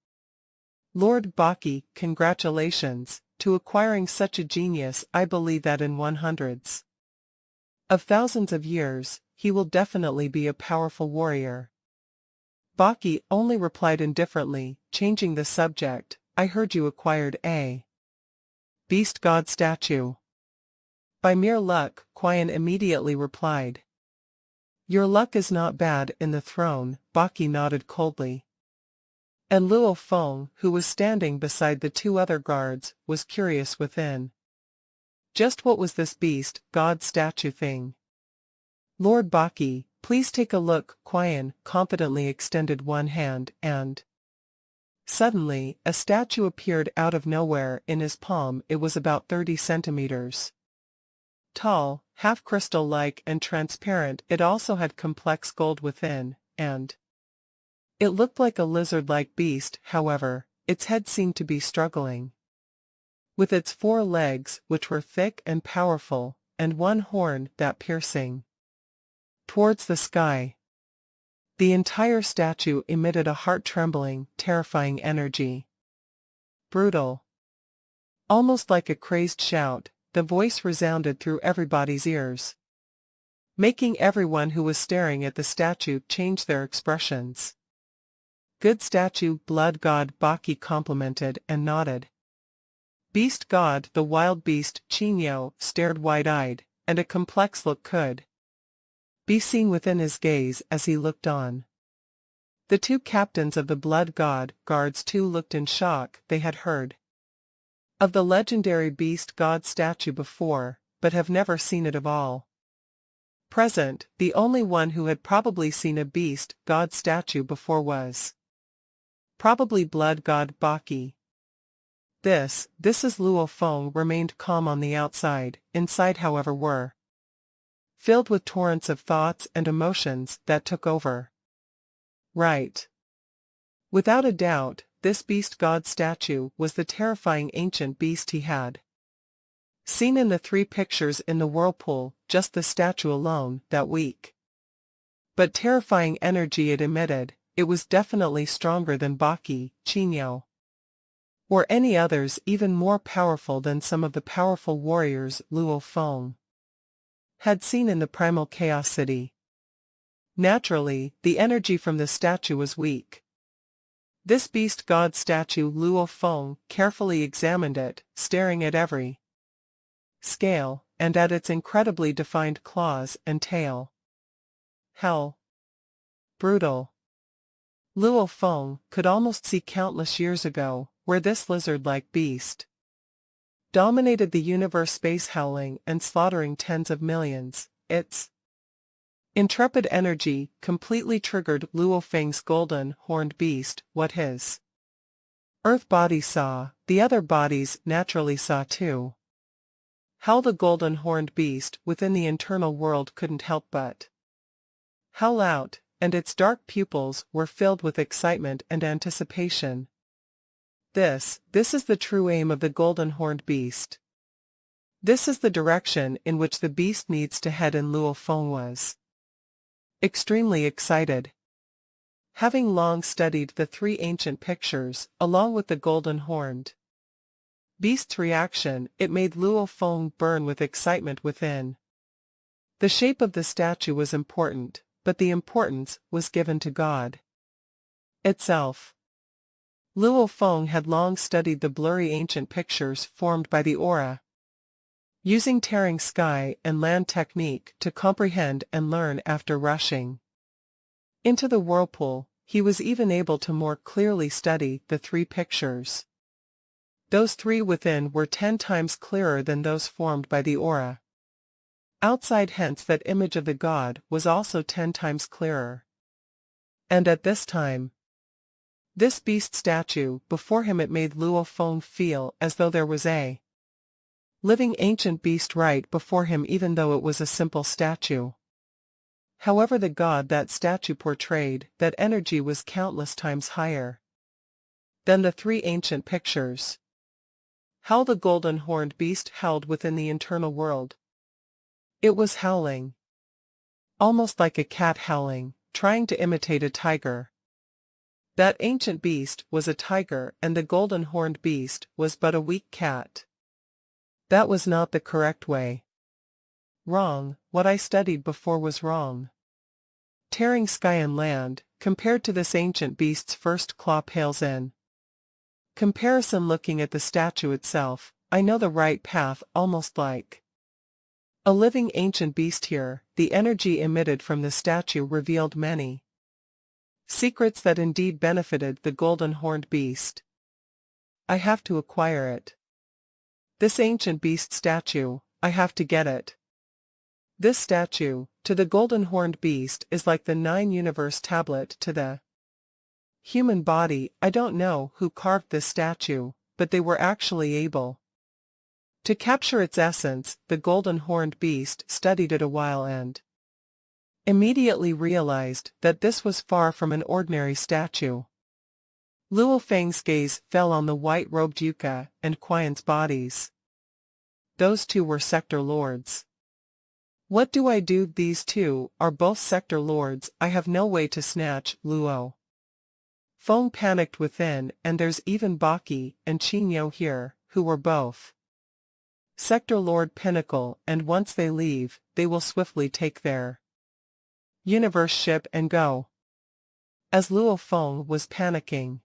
Speaker 1: Lord Baki, congratulations, to acquiring such a genius. I believe that in 100s of thousands of years, he will definitely be a powerful warrior. Baki only replied indifferently, changing the subject. I heard you acquired a beast god statue. By mere luck, Qian immediately replied. Your luck is not bad. In the throne, Baki nodded coldly. And Luo Feng, who was standing beside the 2 other guards, was curious within. Just what was this beast god statue thing? Lord Baki, please take a look. Qian confidently extended one hand, and suddenly, a statue appeared out of nowhere in his palm. It was about 30 centimeters tall, half crystal-like and transparent. It also had complex gold within, and it looked like a lizard-like beast. However, its head seemed to be struggling with its 4 legs, which were thick and powerful, and 1 horn that piercing towards the sky. The entire statue emitted a heart-trembling, terrifying energy. Brutal. Almost like a crazed shout, the voice resounded through everybody's ears, making everyone who was staring at the statue change their expressions. Good statue, blood god, Baki complimented and nodded. Beast god, the wild beast, Qinyo, stared wide-eyed, and a complex look could be seen within his gaze as he looked on. The 2 captains of the blood god guards too looked in shock. They had heard of the legendary beast god statue before, but have never seen it of all. Present, the only one who had probably seen a beast god statue before was probably blood god Baki. This is Luo Feng remained calm on the outside. Inside, however, were filled with torrents of thoughts and emotions that took over. Right. Without a doubt, this beast god statue was the terrifying ancient beast he had seen in the 3 pictures in the whirlpool. Just the statue alone, that weak but terrifying energy it emitted, it was definitely stronger than Baki, Qinyo, or any others, even more powerful than some of the powerful warriors Luo Feng had seen in the primal chaos city. Naturally, the energy from the statue was weak. This beast god statue, Luo Feng carefully examined it, staring at every scale, and at its incredibly defined claws and tail. Hell. Brutal. Luo Feng could almost see countless years ago, where this lizard-like beast dominated the universe, space, howling and slaughtering tens of millions. Its intrepid energy completely triggered Luo Feng's golden, horned beast. What his Earth body saw, the other bodies naturally saw too. How the golden horned beast within the internal world couldn't help but howl out, and its dark pupils were filled with excitement and anticipation. This is the true aim of the golden horned beast. This is the direction in which the beast needs to head, and Luo Feng was extremely excited. Having long studied the 3 ancient pictures, along with the golden horned beast's reaction, it made Luo Feng burn with excitement within. The shape of the statue was important, but the importance was given to God itself. Luo Feng had long studied the blurry ancient pictures formed by the aura, using tearing sky and land technique to comprehend and learn. After rushing into the whirlpool, he was even able to more clearly study the 3 pictures. Those 3 within were 10 times clearer than those formed by the aura outside, hence that image of the god was also 10 times clearer. And at this time, this beast statue before him, it made Luo Feng feel as though there was a living ancient beast right before him even though it was a simple statue. However, the god that statue portrayed, that energy was countless times higher than the three ancient pictures. How the golden horned beast howled within the internal world. It was howling. Almost like a cat howling, trying to imitate a tiger. That ancient beast was a tiger and the golden horned beast was but a weak cat. That was not the correct way. Wrong, what I studied before was wrong. Tearing sky and land, compared to this ancient beast's first claw pales in comparison. Looking at the statue itself, I know the right path almost like a living ancient beast here. The energy emitted from the statue revealed many secrets that indeed benefited the golden horned beast. I have to acquire it. This ancient beast statue, I have to get it. This statue, to the golden horned beast, is like the 9-universe tablet to the human body. I don't know who carved this statue, but they were actually able to capture its essence. The golden horned beast studied it a while and immediately realized that this was far from an ordinary statue. Luo Feng's gaze fell on the white-robed Yuka and Qian's bodies. Those two were sector lords. What do I do? These two are both sector lords. I have no way to snatch Luo Feng panicked within, and there's even Baki and Qinyo here, who were both Sector Lord Pinnacle, and once they leave, they will swiftly take their universe ship and go. As Luo Feng was panicking,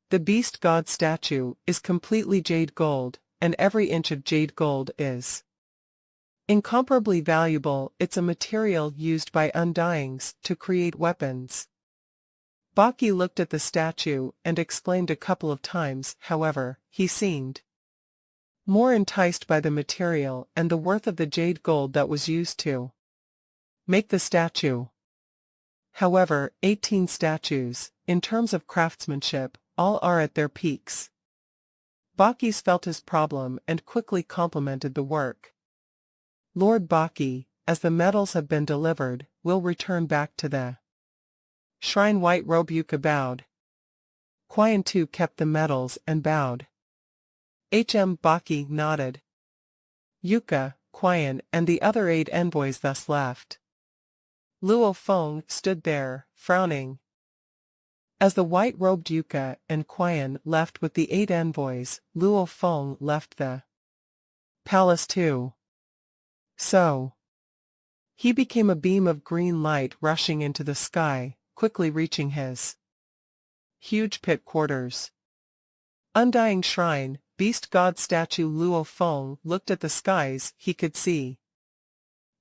Speaker 1: the beast god statue is completely jade gold, and every inch of jade gold is incomparably valuable. It's a material used by Undyings to create weapons. Baki looked at the statue and exclaimed a couple of times. However, he seemed more enticed by the material and the worth of the jade gold that was used to make the statue. However, 18 statues, in terms of craftsmanship, all are at their peaks. Baki's felt his problem and quickly complimented the work. Lord Baki, as the metals have been delivered, will return back to the shrine. White robe Yuka bowed. Qian too kept the metals and bowed. Baki nodded. Yuka, Qian, and the other 8 envoys thus left. Luo Feng stood there, frowning. As the white-robed Yuka and Qian left with the 8 envoys, Luo Feng left the palace too. So he became a beam of green light rushing into the sky, quickly reaching his huge pit quarters. Undying Shrine, Beast God Statue. Luo Feng looked at the skies. He could see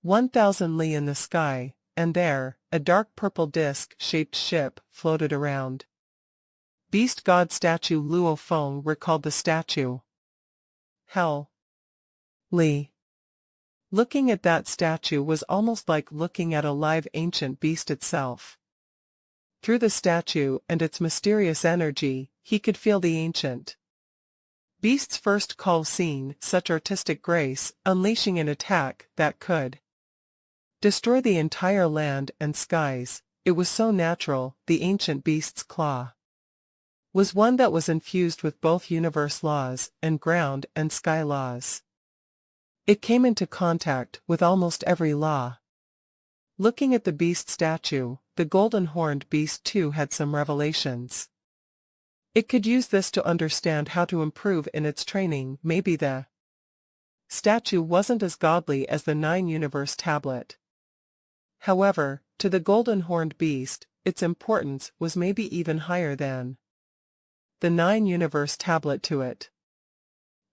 Speaker 1: 1,000 li in the sky, and there, a dark purple disc-shaped ship floated around. Beast God Statue. Luo Feng recalled the statue. Hell. Li. Looking at that statue was almost like looking at a live ancient beast itself. Through the statue and its mysterious energy, he could feel the ancient beast's first call scene, such artistic grace, unleashing an attack that could destroy the entire land and skies. It was so natural. The ancient beast's claw was one that was infused with both universe laws and ground and sky laws. It came into contact with almost every law. Looking at the beast statue, the golden horned beast too had some revelations. It could use this to understand how to improve in its training. Maybe the statue wasn't as godly as the 9-universe tablet. However, to the golden horned beast, its importance was maybe even higher than the 9-universe tablet to it.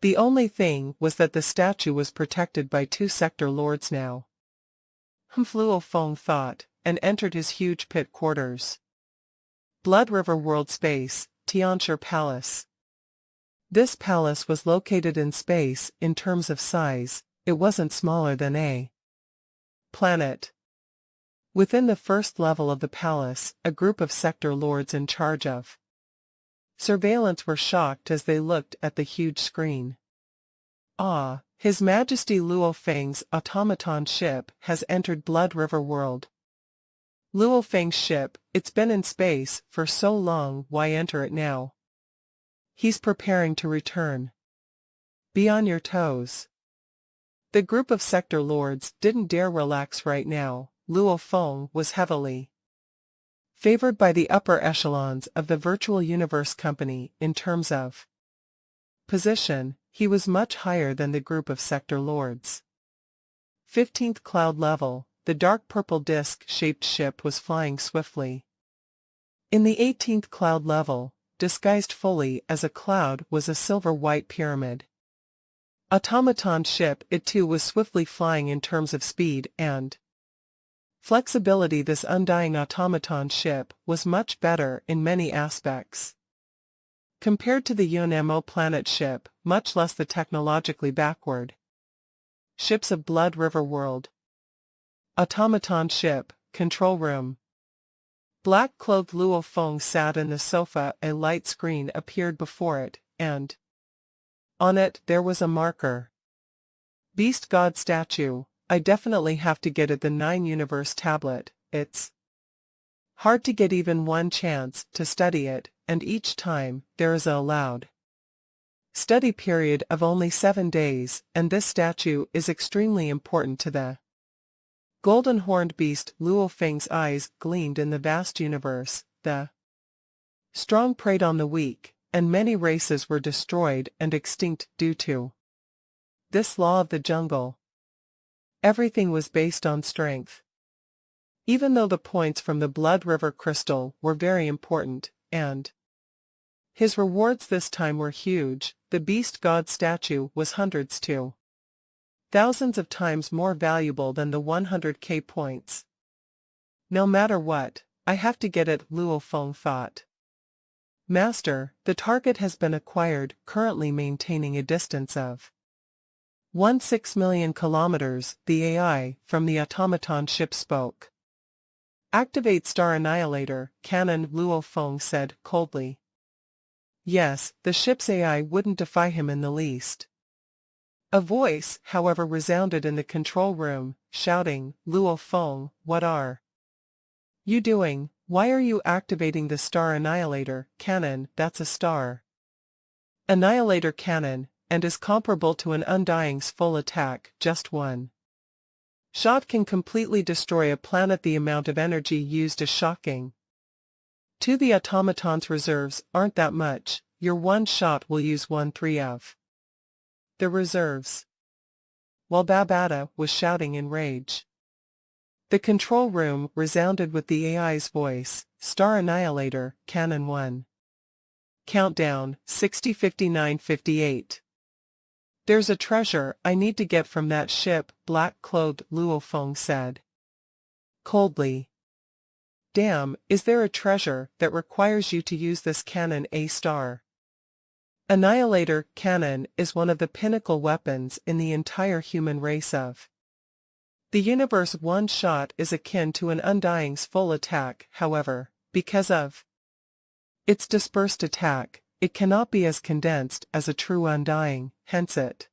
Speaker 1: The only thing was that the statue was protected by 2 sector lords now. Luo Feng thought, and entered his huge pit quarters. Blood River World Space, Tianshi Palace. This palace was located in space. In terms of size, it wasn't smaller than a planet. Within the first level of the palace, a group of sector lords in charge of surveillance were shocked as they looked at the huge screen. Ah, His Majesty Luo Feng's automaton ship has entered Blood River world. Luo Feng's ship, it's been in space for so long, why enter it now? He's preparing to return. Be on your toes. The group of sector lords didn't dare relax right now. Luo Feng was heavily favored by the upper echelons of the virtual universe company in terms of position. He was much higher than the group of sector lords. 15th cloud level, the dark purple disc-shaped ship was flying swiftly. In the 18th cloud level, disguised fully as a cloud, was a silver-white pyramid. Automaton ship, it too was swiftly flying in terms of speed and flexibility. This undying automaton ship was much better in many aspects compared to the UNMO planet ship, much less the technologically backward ships of Blood River world. Automaton ship, control room. Black-clothed Luo Feng sat in the sofa. A light screen appeared before it, and on it there was a marker. Beast God statue. I definitely have to get it. The 9 universe tablet. It's hard to get even one chance to study it, and each time, there is a allowed study period of only 7 days, and this statue is extremely important to the golden-horned beast. Luo Feng's eyes gleamed in the vast universe. The strong preyed on the weak, and many races were destroyed and extinct due to this law of the jungle. Everything was based on strength. Even though the points from the Blood River crystal were very important, and his rewards this time were huge, the beast god statue was hundreds to thousands of times more valuable than the 100k points. No matter what, I have to get it, Luo Feng thought. Master, the target has been acquired, currently maintaining a distance of 16 million kilometers, the AI from the automaton ship spoke. Activate Star Annihilator cannon, Luo Feng said coldly. Yes, the ship's AI wouldn't defy him in the least. A voice, however, resounded in the control room, shouting, Luo Feng, what are you doing? Why are you activating the Star Annihilator cannon? That's a Star Annihilator cannon, and is comparable to an Undying's full attack. Just one shot can completely destroy a planet. The amount of energy used is shocking. The automaton's reserves aren't that much. Your one shot will use 1/3 of the reserves. While Babata was shouting in rage, the control room resounded with the AI's voice. Star Annihilator cannon 1. Countdown, 60, 59, 58. There's a treasure I need to get from that ship, black-clothed Luo Feng said coldly. Damn, is there a treasure that requires you to use this cannon? A Star Annihilator cannon is one of the pinnacle weapons in the entire human race of the universe. One shot is akin to an Undying's full attack. However, because of its dispersed attack, it cannot be as condensed as a true Undying, hence it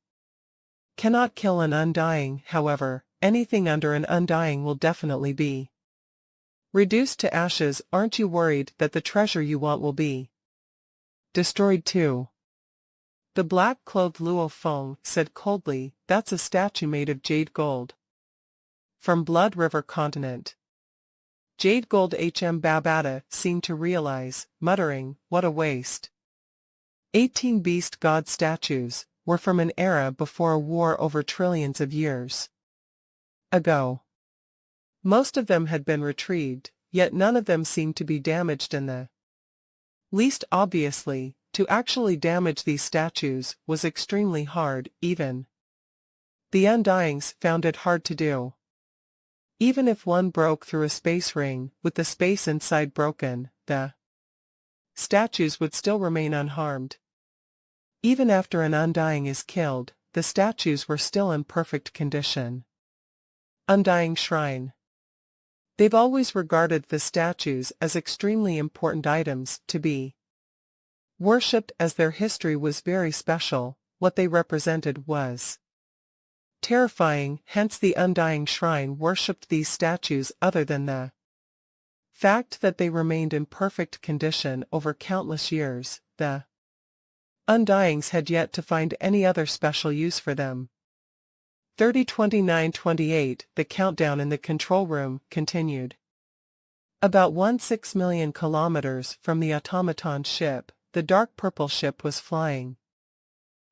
Speaker 1: cannot kill an Undying. However, anything under an Undying will definitely be reduced to ashes. Aren't you worried that the treasure you want will be destroyed too? The black-clothed Luo Feng said coldly. That's a statue made of jade gold from Blood River continent. Jade gold. Babata seemed to realize, muttering, what a waste. 18 beast god statues were from an era before a war over trillions of years ago. Most of them had been retrieved, yet none of them seemed to be damaged in the least. Obviously, to actually damage these statues was extremely hard. Even the Undyings found it hard to do. Even if one broke through a space ring, with the space inside broken, the statues would still remain unharmed. Even after an Undying is killed, the statues were still in perfect condition. Undying Shrine. They've always regarded the statues as extremely important items to be worshipped, as their history was very special. what they represented was terrifying, hence the Undying Shrine worshipped these statues other than the fact that they remained in perfect condition over countless years. The Undyings had yet to find any other special use for them. 30-29-28 The countdown in the control room continued. About 16 million kilometers from the automaton ship, the dark purple ship was flying.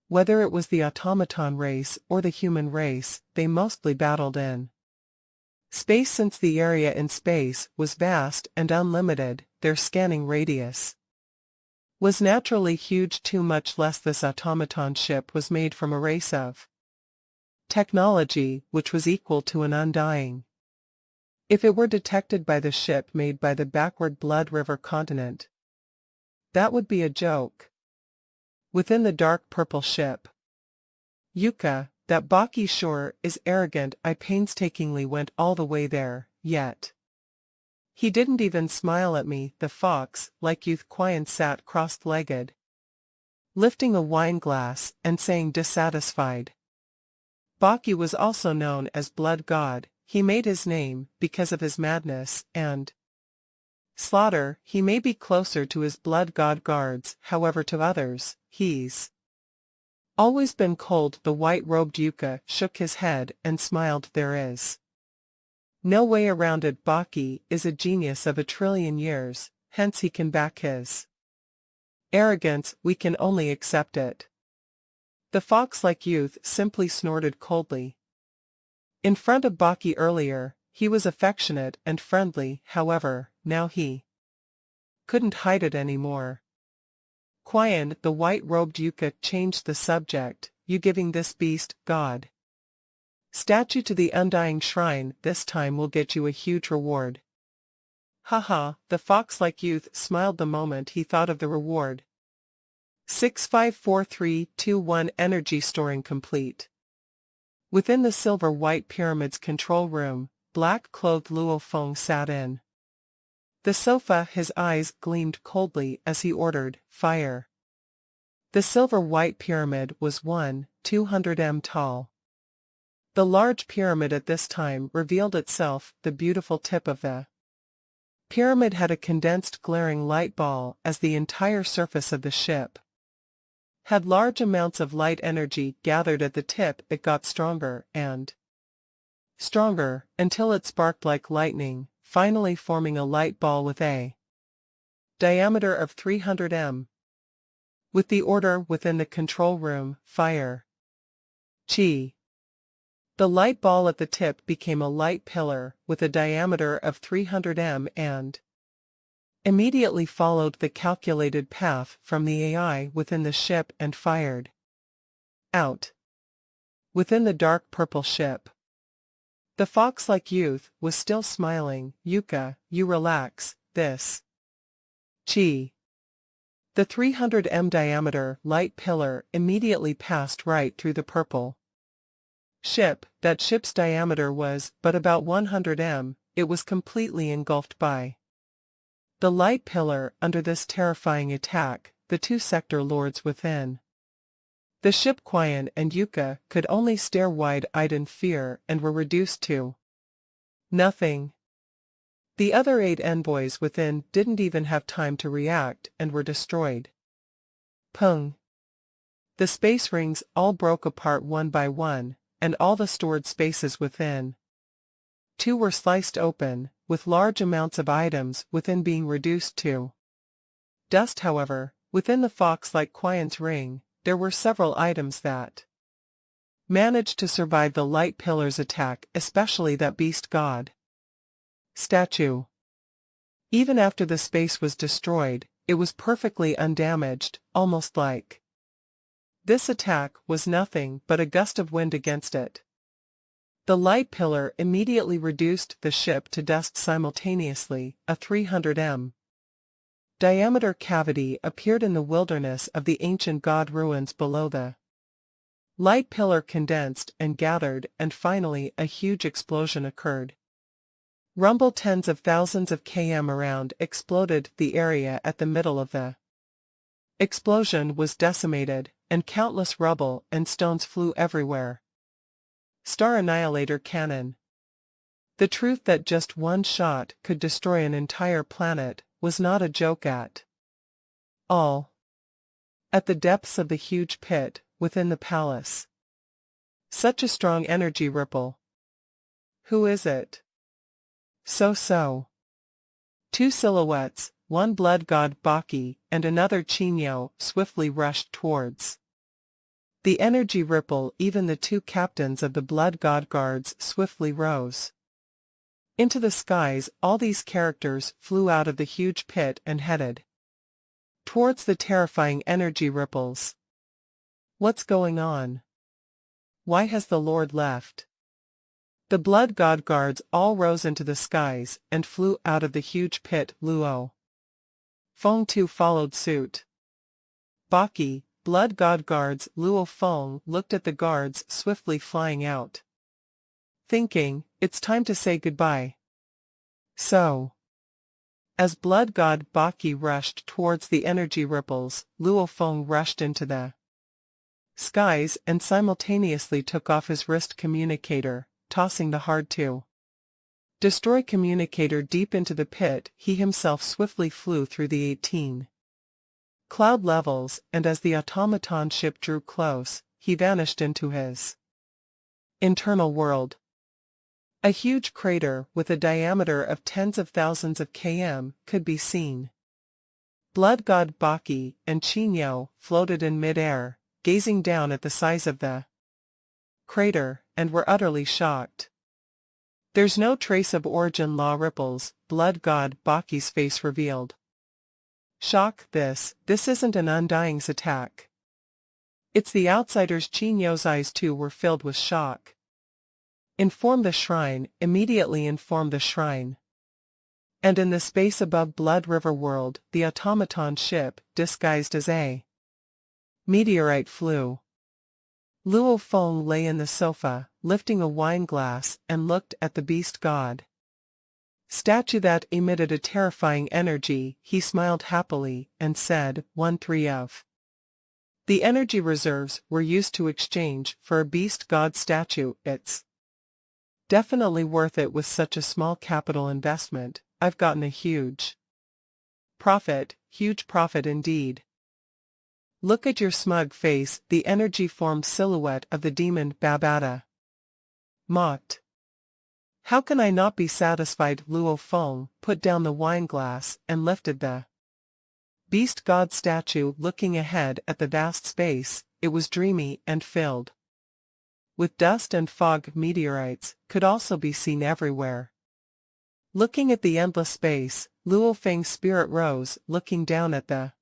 Speaker 1: Whether it was the automaton race or the human race, they mostly battled in space since the area in space was vast and unlimited. Their scanning radius was naturally huge too, much less this automaton ship was made from a race of technology which was equal to an undying. If it were detected by the ship made by the backward Blood River continent, that would be a joke. Within the dark purple ship, Yuka, that Baki sure is arrogant. I painstakingly went all the way there, yet he didn't even smile at me. The fox, like youth Quian, sat cross-legged, lifting a wine glass and saying dissatisfied. Baki was also known as Blood God. He made his name because of his madness and slaughter. He may be closer to his blood god guards, however to others, he's always been cold. The white-robed Yuka shook his head and smiled. There is no way around it. Baki is a genius of 1 trillion years, hence he can back his arrogance. We can only accept it. The fox-like youth simply snorted coldly. In front of Baki earlier, he was affectionate and friendly, however, now he couldn't hide it anymore. Quian, the white-robed Yuka, changed the subject. You giving this beast, God, statue to the Undying Shrine this time will get you a huge reward. Haha, the fox-like youth smiled the moment he thought of the reward. 654321 Energy storing complete. Within the silver-white pyramid's control room, black-clothed Luo Feng sat in the sofa. His eyes gleamed coldly as he ordered, fire. The silver-white pyramid was 200 m tall. The large pyramid at this time revealed itself. The beautiful tip of the pyramid had a condensed glaring light ball, as the entire surface of the ship had large amounts of light energy gathered at the tip. It got stronger and stronger, until it sparked like lightning, finally forming a light ball with a diameter of 300 m. With the order within the control room, fire. Chi. The light ball at the tip became a light pillar with a diameter of 300 m and immediately followed the calculated path from the AI within the ship and fired out. Within the dark purple ship, the fox-like youth was still smiling. Yuka, you relax, this Chi. The 300 m diameter light pillar immediately passed right through the purple ship. That ship's diameter was but about 100 m. It was completely engulfed by the light pillar. Under this terrifying attack, the two sector lords within the ship, Quian and Yuka, could only stare wide-eyed in fear and were reduced to nothing. The other 8 envoys within didn't even have time to react and were destroyed. Pung. The space rings all broke apart one by one, and all the stored spaces within 2 were sliced open, with large amounts of items within being reduced to dust. However, within the fox-like Quian's ring, there were several items that managed to survive the light pillar's attack, especially that beast god statue. Even after the space was destroyed, it was perfectly undamaged, almost like this attack was nothing but a gust of wind against it. The light pillar immediately reduced the ship to dust simultaneously. A 300 m diameter cavity appeared in the wilderness of the ancient god ruins below the light pillar, condensed and gathered, and finally a huge explosion occurred. Rumble tens of thousands of km around exploded. The area at the middle of the explosion was decimated, and countless rubble and stones flew everywhere. Star Annihilator Cannon. The truth that just one shot could destroy an entire planet was not a joke at all. At the depths of the huge pit within the palace. Such a strong energy ripple. Who is it? So. Two silhouettes, one blood god Baki and another Chinyo, swiftly rushed towards the energy ripple. Even the two captains of the blood god guards swiftly rose into the skies. All these characters flew out of the huge pit and headed towards the terrifying energy ripples. What's going on? Why has the Lord left? The blood god guards all rose into the skies and flew out of the huge pit. Luo Feng too followed suit. Baki, blood god guards. Luo Feng looked at the guards swiftly flying out, thinking, it's time to say goodbye. So, as blood god Baki rushed towards the energy ripples, Luo Feng rushed into the skies and simultaneously took off his wrist communicator, tossing the hard to destroy communicator deep into the pit. He himself swiftly flew through the 18 cloud levels, and as the automaton ship drew close, he vanished into his internal world. A huge crater with a diameter of tens of thousands of km could be seen. Blood god Baki and Chinyo floated in mid-air, gazing down at the size of the crater, and were utterly shocked. There's no trace of origin law ripples, blood god Baki's face revealed. Shock. This isn't an Undying's attack. It's the outsiders. Chinyo's eyes too were filled with shock. Inform the shrine, immediately inform the shrine. And in the space above Blood River World, the automaton ship, disguised as a meteorite, flew. Luo Feng lay in the sofa, lifting a wine glass, and looked at the beast god statue that emitted a terrifying energy. He smiled happily, and said, 1/3 of the energy reserves were used to exchange for a beast god statue. It's definitely worth it. With such a small capital investment, I've gotten a huge profit indeed. Look at your smug face. The energy-formed silhouette of the demon Babata mocked. How can I not be satisfied? Luo Feng put down the wine glass and lifted the beast god statue. Looking ahead at the vast space, it was dreamy and filled with dust and fog. Meteorites could also be seen everywhere. Looking at the endless space, Luo Feng's spirit rose. Looking down at the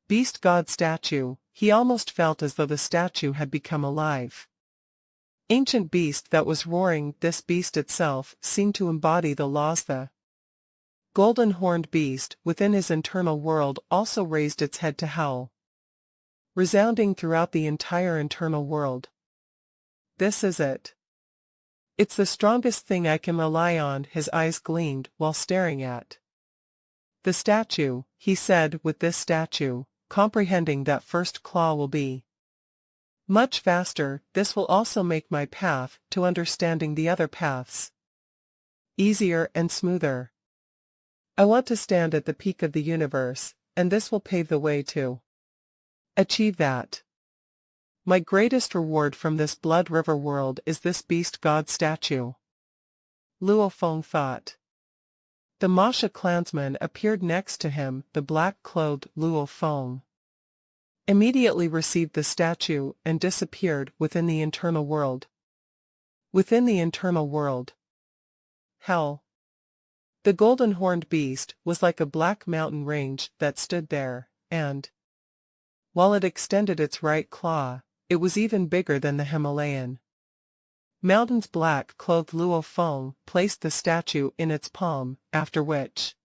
Speaker 1: beast god statue, he almost felt as though the statue had become alive. Ancient beast that was roaring. This beast itself seemed to embody the laws. The golden-horned beast within his internal world also raised its head to howl, resounding throughout the entire internal world. This is it. It's the strongest thing I can rely on. His eyes gleamed while staring at the statue. He said, with this statue, comprehending that first claw will be much faster, this will also make my path to understanding the other paths easier and smoother. I want to stand at the peak of the universe, and this will pave the way to achieve that. My greatest reward from this Blood River world is this beast god statue. Luo Feng thought. The Masha clansman appeared next to him. The black-clothed Luo Feng immediately received the statue and disappeared within the internal world. Within the internal world. Hell. The golden-horned beast was like a black mountain range that stood there, and while it extended its right claw, it was even bigger than the Himalayan mountains. Black-clothed Luo Feng placed the statue in its palm, after which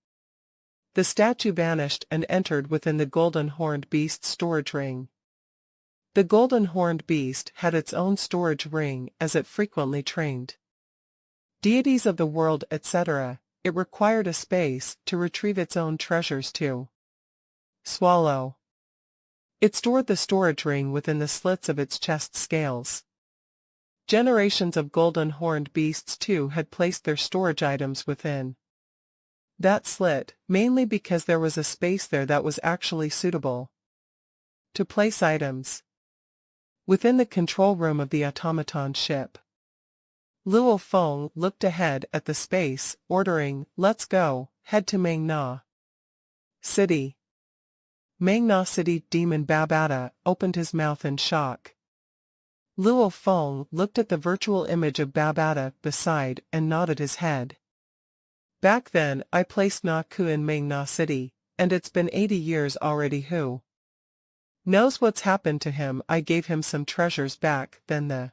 Speaker 1: the statue vanished and entered within the golden-horned beast's storage ring. The golden-horned beast had its own storage ring as it frequently trained deities of the world, etc. It required a space to retrieve its own treasures to swallow. It stored the storage ring within the slits of its chest scales. Generations of golden horned beasts too had placed their storage items within that slit, mainly because there was a space there that was actually suitable to place items. Within the control room of the automaton ship, Luo Feng looked ahead at the space, ordering, "Let's go, head to Meng Na City." Meng Na City. Demon Babata opened his mouth in shock. Luo Feng looked at the virtual image of Babata beside and nodded his head. "Back then, I placed Na Ku in Meng Na City, and it's been 80 years already. Who knows what's happened to him? I gave him some treasures back then. The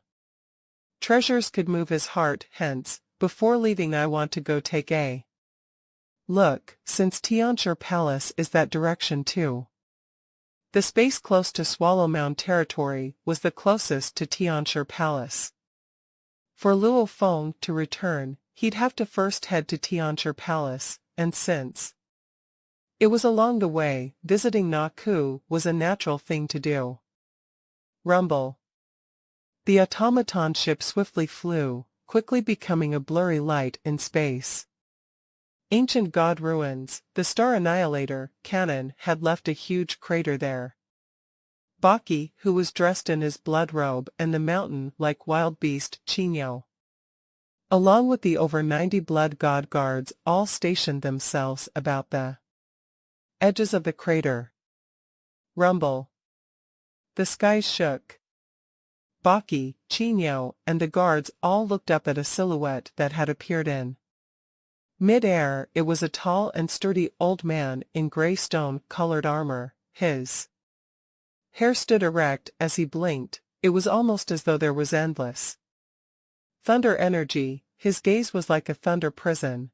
Speaker 1: treasures could move his heart, hence, before leaving I want to go take a look, since Tianshi Palace is that direction too." The space close to Swallow Mound territory was the closest to Tianshi Palace. For Luo Feng to return, he'd have to first head to Tianshi Palace, and since it was along the way, visiting Na Ku was a natural thing to do. Rumble. The automaton ship swiftly flew, quickly becoming a blurry light in space. Ancient god ruins. The Star Annihilator cannon had left a huge crater there. Baki, who was dressed in his blood robe, and the mountain-like wild beast Qinyo, along with the over 90 blood god guards, all stationed themselves about the edges of the crater. Rumble. The skies shook. Baki, Qinyo, and the guards all looked up at a silhouette that had appeared in mid-air. It was a tall and sturdy old man in gray stone-colored armor. His hair stood erect as he blinked. It was almost as though there was endless thunder energy. His gaze was like a thunder prison.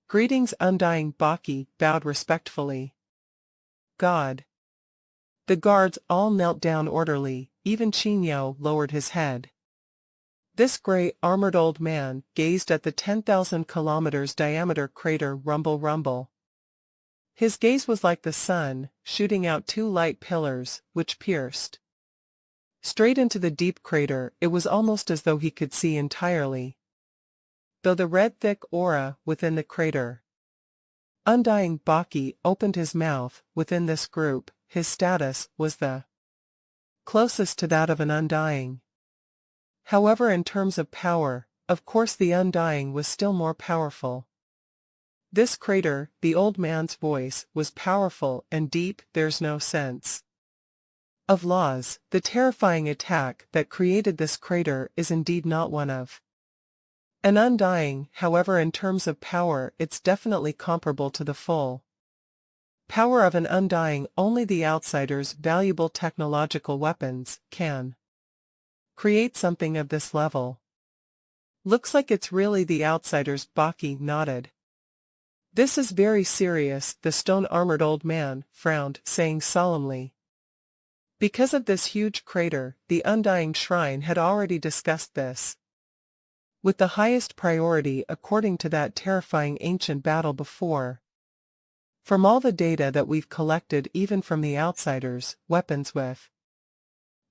Speaker 1: "Greetings, undying." Baki bowed respectfully. "God." The guards all knelt down orderly. Even Qinyo lowered his head. This gray, armored old man gazed at the 10,000 kilometers diameter crater. Rumble, rumble. His gaze was like the sun, shooting out two light pillars, which pierced straight into the deep crater. It was almost as though he could see entirely though the red thick aura within the crater. Undying. Baki opened his mouth. Within this group, his status was the closest to that of an undying. However, in terms of power, of course the undying was still more powerful. This crater, the old man's voice, was powerful and deep. There's no sense of laws. The terrifying attack that created this crater is indeed not one of an undying. However, in terms of power, it's definitely comparable to the full power of an undying. Only the outsider's valuable technological weapons can create something of this level. Looks like it's really the outsiders. Baki nodded. This is very serious. The stone-armored old man frowned, saying solemnly, "Because of this huge crater, the Undying Shrine had already discussed this with the highest priority according to that terrifying ancient battle before. From all the data that we've collected, even from the outsiders, weapons with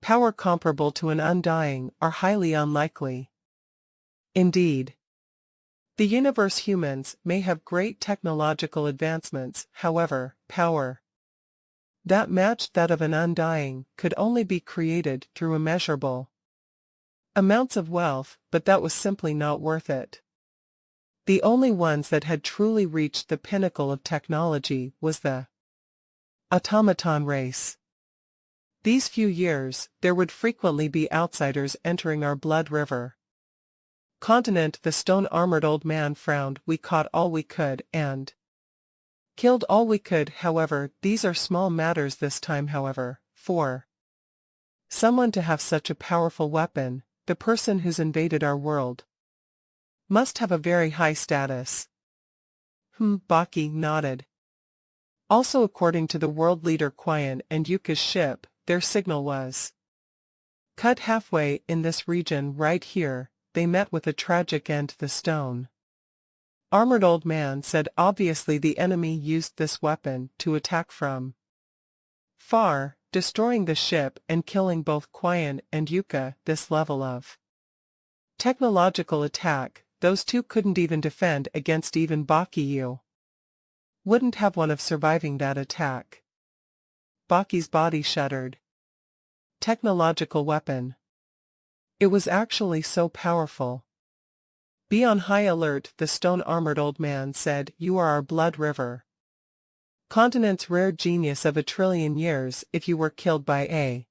Speaker 1: power comparable to an undying are highly unlikely. Indeed, the universe humans may have great technological advancements. However, power that matched that of an undying could only be created through immeasurable amounts of wealth, but that was simply not worth it. The only ones that had truly reached the pinnacle of technology was the automaton race. These few years, there would frequently be outsiders entering our blood river continent. The stone-armored old man frowned. We caught all we could and killed all we could. However, these are small matters this time. However, for someone to have such a powerful weapon, the person who's invaded our world must have a very high status. Baki nodded. Also, according to the world leader Qian and Yuka's ship, their signal was cut halfway. In this region right here, they met with a tragic end. The stone-armored old man said, "Obviously the enemy used this weapon to attack from far. destroying the ship and killing both Quian and Yuka. This level of technological attack, those two couldn't even defend against. Even Baki wouldn't have one of surviving that attack. Baki's body shuddered. Technological weapon. It was actually so powerful. Be on high alert, the stone-armored old man said. You are our blood river continent's rare genius of 1,000,000,000 years. If you were killed by a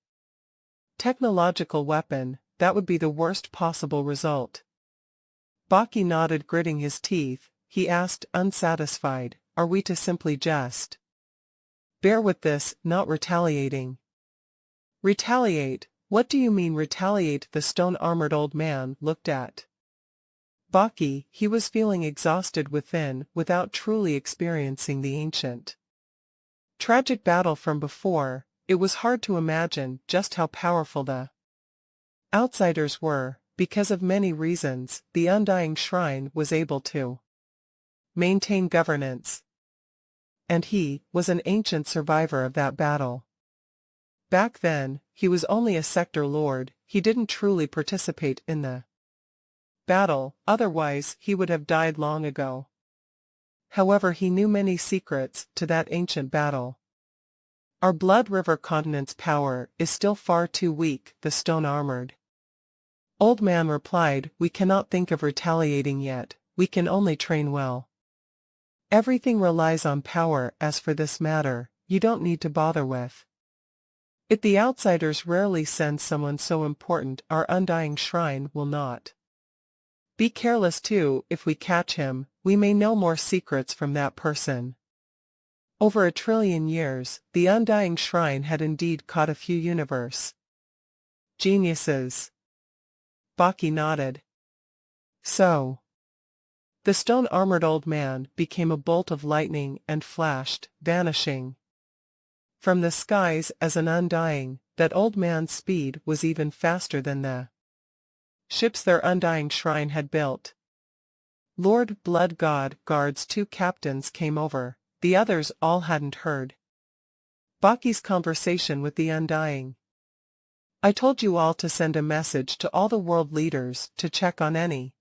Speaker 1: technological weapon, that would be the worst possible result. Baki nodded, gritting his teeth. He asked, unsatisfied, are we to simply just bear with this, not retaliating? Retaliate? What do you mean retaliate? The stone-armored old man looked at Baki. He was feeling exhausted within, without truly experiencing the ancient tragic battle from before. It was hard to imagine just how powerful the outsiders were. Because of many reasons, the Undying Shrine was able to maintain governance. And he was an ancient survivor of that battle. Back then, he was only a sector lord. He didn't truly participate in the battle, otherwise he would have died long ago. However, he knew many secrets to that ancient battle. Our Blood River continent's power is still far too weak, the stone-armored old man replied. We cannot think of retaliating yet, we can only train well. Everything relies on power. As for this matter, you don't need to bother with it. The outsiders rarely send someone so important. Our Undying Shrine will not be careless too. If we catch him, we may know more secrets from that person. Over 1,000,000,000 years, the Undying Shrine had indeed caught a few universe geniuses. Baki nodded. So the stone-armored old man became a bolt of lightning and flashed, vanishing from the skies as an undying. That old man's speed was even faster than the ships their Undying Shrine had built. Lord Blood God Guard's 2 captains came over. The others all hadn't heard Baki's conversation with the Undying. I told you all to send a message to all the world leaders to check on any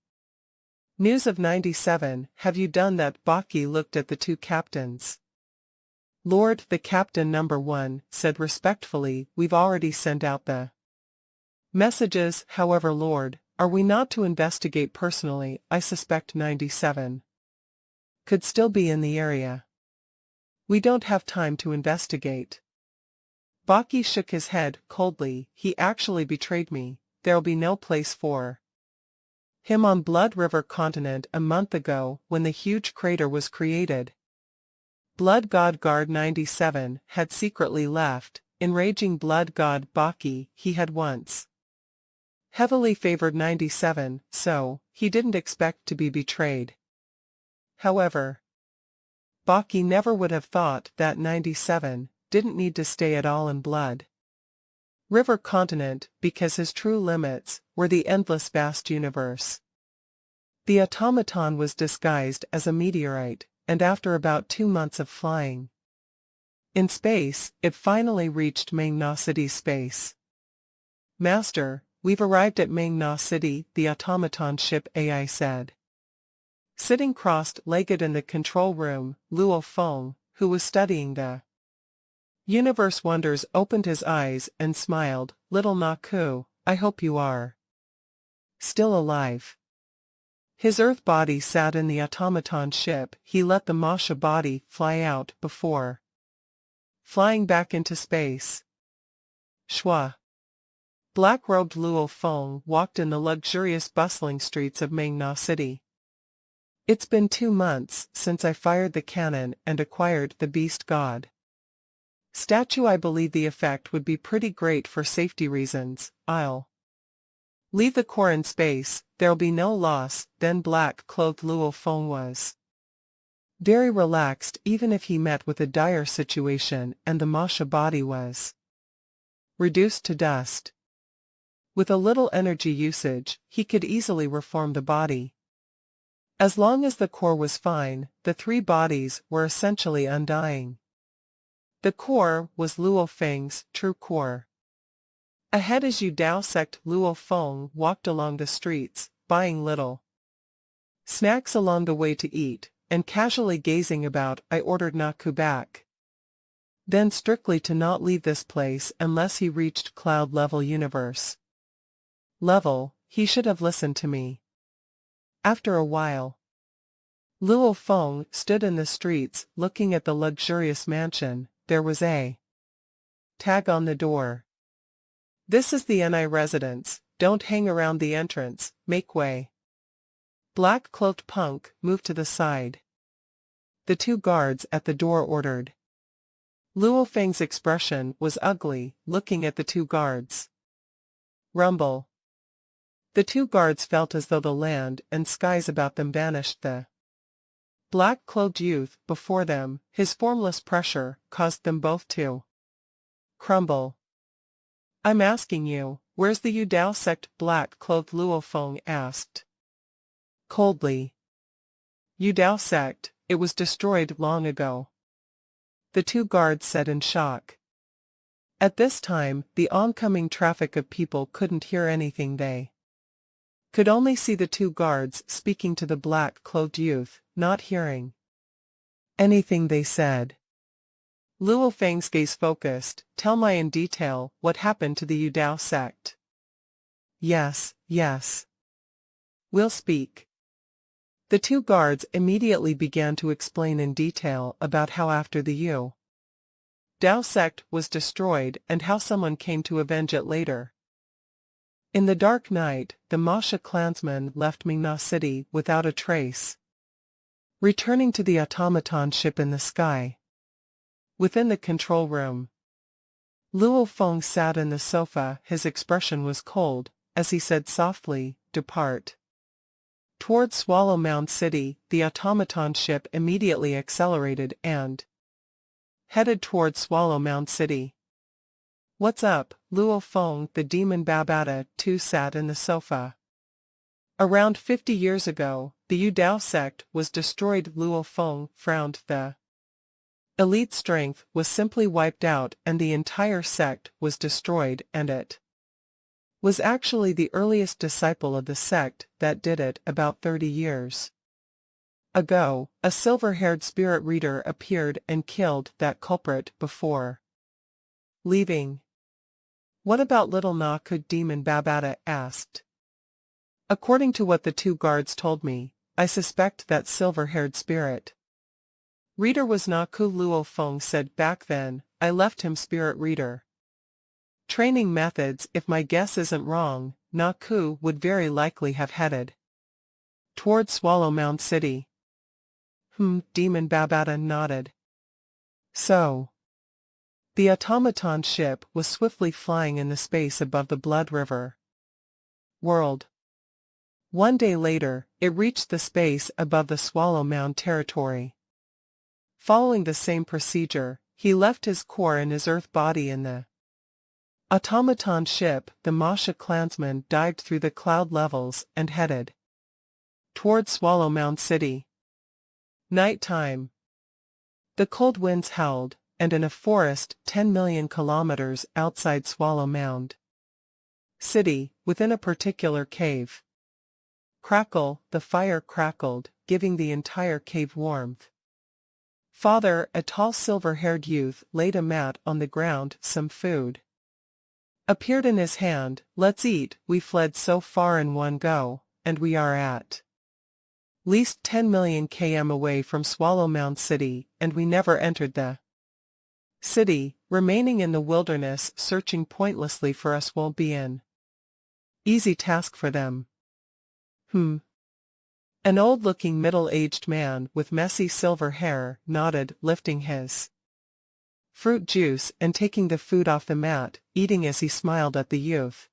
Speaker 1: news of 97. Have you done that? Baki looked at the 2 captains. Lord, the captain number 1 said respectfully, we've already sent out the messages. However, Lord, are we not to investigate personally? I suspect 97 could still be in the area. We don't have time to investigate. Baki shook his head coldly. He actually betrayed me. There'll be no place for him on Blood River continent a month ago when the huge crater was created. Blood God Guard 97 had secretly left. Enraging Blood God Baki, he had once heavily favored 97, so he didn't expect to be betrayed. However, Baki never would have thought that 97 didn't need to stay at all in Blood River continent, because his true limits were the endless vast universe. The automaton was disguised as a meteorite, and after about 2 months of flying in space, it finally reached Mangna City's space. Master, we've arrived at Mangna City, the automaton ship AI said. Sitting crossed-legged in the control room, Luo Feng, who was studying the universe wonders, opened his eyes and smiled. Little Naku, I hope you are still alive. His Earth body sat in the automaton ship. He let the Masha body fly out before flying back into space. Shwa. Black-robed Luo Feng walked in the luxurious bustling streets of Mangna City. It's been 2 months since I fired the cannon and acquired the Beast God statue. I believe the effect would be pretty great for safety reasons. I'll leave the core in space, there'll be no loss. Then black-clothed Luo Feng was very relaxed, even if he met with a dire situation and the Masha body was reduced to dust. With a little energy usage, he could easily reform the body. As long as the core was fine, the 3 bodies were essentially undying. The core was Luo Feng's true core. Ahead as Yu Dao sect, Luo Feng walked along the streets, buying little snacks along the way to eat, and casually gazing about. I ordered Naku back. Then strictly to not leave this place unless he reached cloud level universe. Level, he should have listened to me. After a while, Luo Feng stood in the streets looking at the luxurious mansion. There was a tag on the door. This is the NI residence, don't hang around the entrance, make way. Black-cloaked punk moved to the side. The two guards at the door ordered. Luo Feng's expression was ugly, looking at the two guards. Rumble. The two guards felt as though the land and skies about them banished. The black-cloaked youth before them, his formless pressure, caused them both to crumble. I'm asking you, where's the Yu Dao sect? Black-clothed Luo Feng asked. Coldly. Yu Dao sect, it was destroyed long ago. The two guards said in shock. At this time, the oncoming traffic of people couldn't hear anything. They could only see the two guards speaking to the black-clothed youth, not hearing anything they said. Luo Feng's gaze focused. Tell me in detail what happened to the Yu Dao sect. Yes, yes. We'll speak. The two guards immediately began to explain in detail about how after the Yu Dao sect was destroyed and how someone came to avenge it later. In the dark night, the Masha clansmen left Mingna City without a trace, returning to the automaton ship in the sky. Within the control room, Luo Feng sat in the sofa. His expression was cold, as he said softly, "Depart." Towards Swallow Mound City, the automaton ship immediately accelerated and headed towards Swallow Mound City. What's up, Luo Feng? The demon Babata too sat in the sofa. Around 50 years ago, the Yu Dao sect was destroyed. Luo Feng frowned. The elite strength was simply wiped out and the entire sect was destroyed, and it was actually the earliest disciple of the sect that did it. About 30 years ago, a silver-haired spirit reader appeared and killed that culprit before leaving. What about little Naku? Demon Babata asked. According to what the two guards told me, I suspect that silver-haired spirit reader was Naku. Luo Feng said. Back then, I left him spirit reader training methods. If my guess isn't wrong, Naku would very likely have headed towards Swallow Mound City. Demon Babata nodded. So, the automaton ship was swiftly flying in the space above the Blood River world. One day later, it reached the space above the Swallow Mound territory. Following the same procedure, he left his core and his earth body in the automaton ship. The Masha clansmen dived through the cloud levels and headed towards Swallow Mound City. Nighttime. The cold winds howled, and in a forest 10 million kilometers outside Swallow Mound City, within a particular cave. Crackle, the fire crackled, giving the entire cave warmth. Father, a tall silver-haired youth, laid a mat on the ground. Some food appeared in his hand. Let's eat. We fled so far in one go, and we are at least 10 million km away from Swallow Mound City, and we never entered the city. Remaining in the wilderness searching pointlessly for us won't be an easy task for them. An old-looking middle-aged man with messy silver hair nodded, lifting his fruit juice and taking the food off the mat, eating as he smiled at the youth.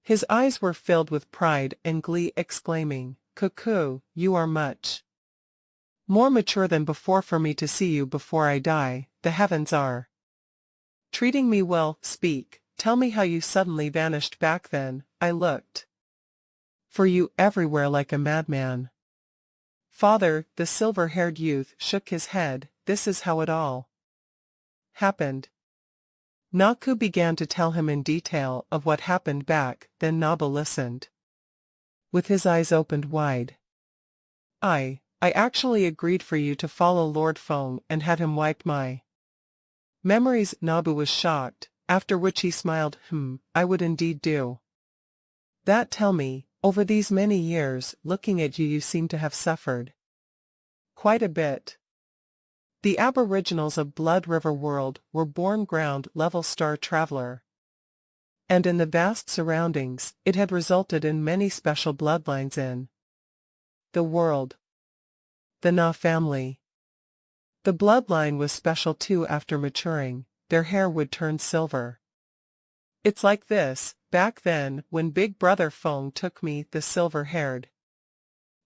Speaker 1: His eyes were filled with pride and glee, exclaiming, "Cuckoo, you are much more mature than before. For me to see you before I die, the heavens are treating me well. Speak, tell me how you suddenly vanished. Back then, I looked for you everywhere like a madman." Father, the silver-haired youth shook his head. This is how it all happened. Naku began to tell him in detail of what happened back, then Nabu listened, with his eyes opened wide. I actually agreed for you to follow Lord Feng and had him wipe my memories. Nabu was shocked, after which he smiled. I would indeed do that. Tell me, over these many years, looking at you, you seem to have suffered quite a bit. The aboriginals of Blood River World were born ground-level star traveler, and in the vast surroundings, it had resulted in many special bloodlines in the world. The Na family. The bloodline was special too. After maturing, their hair would turn silver. It's like this, back then, when Big Brother Feng took me, the silver-haired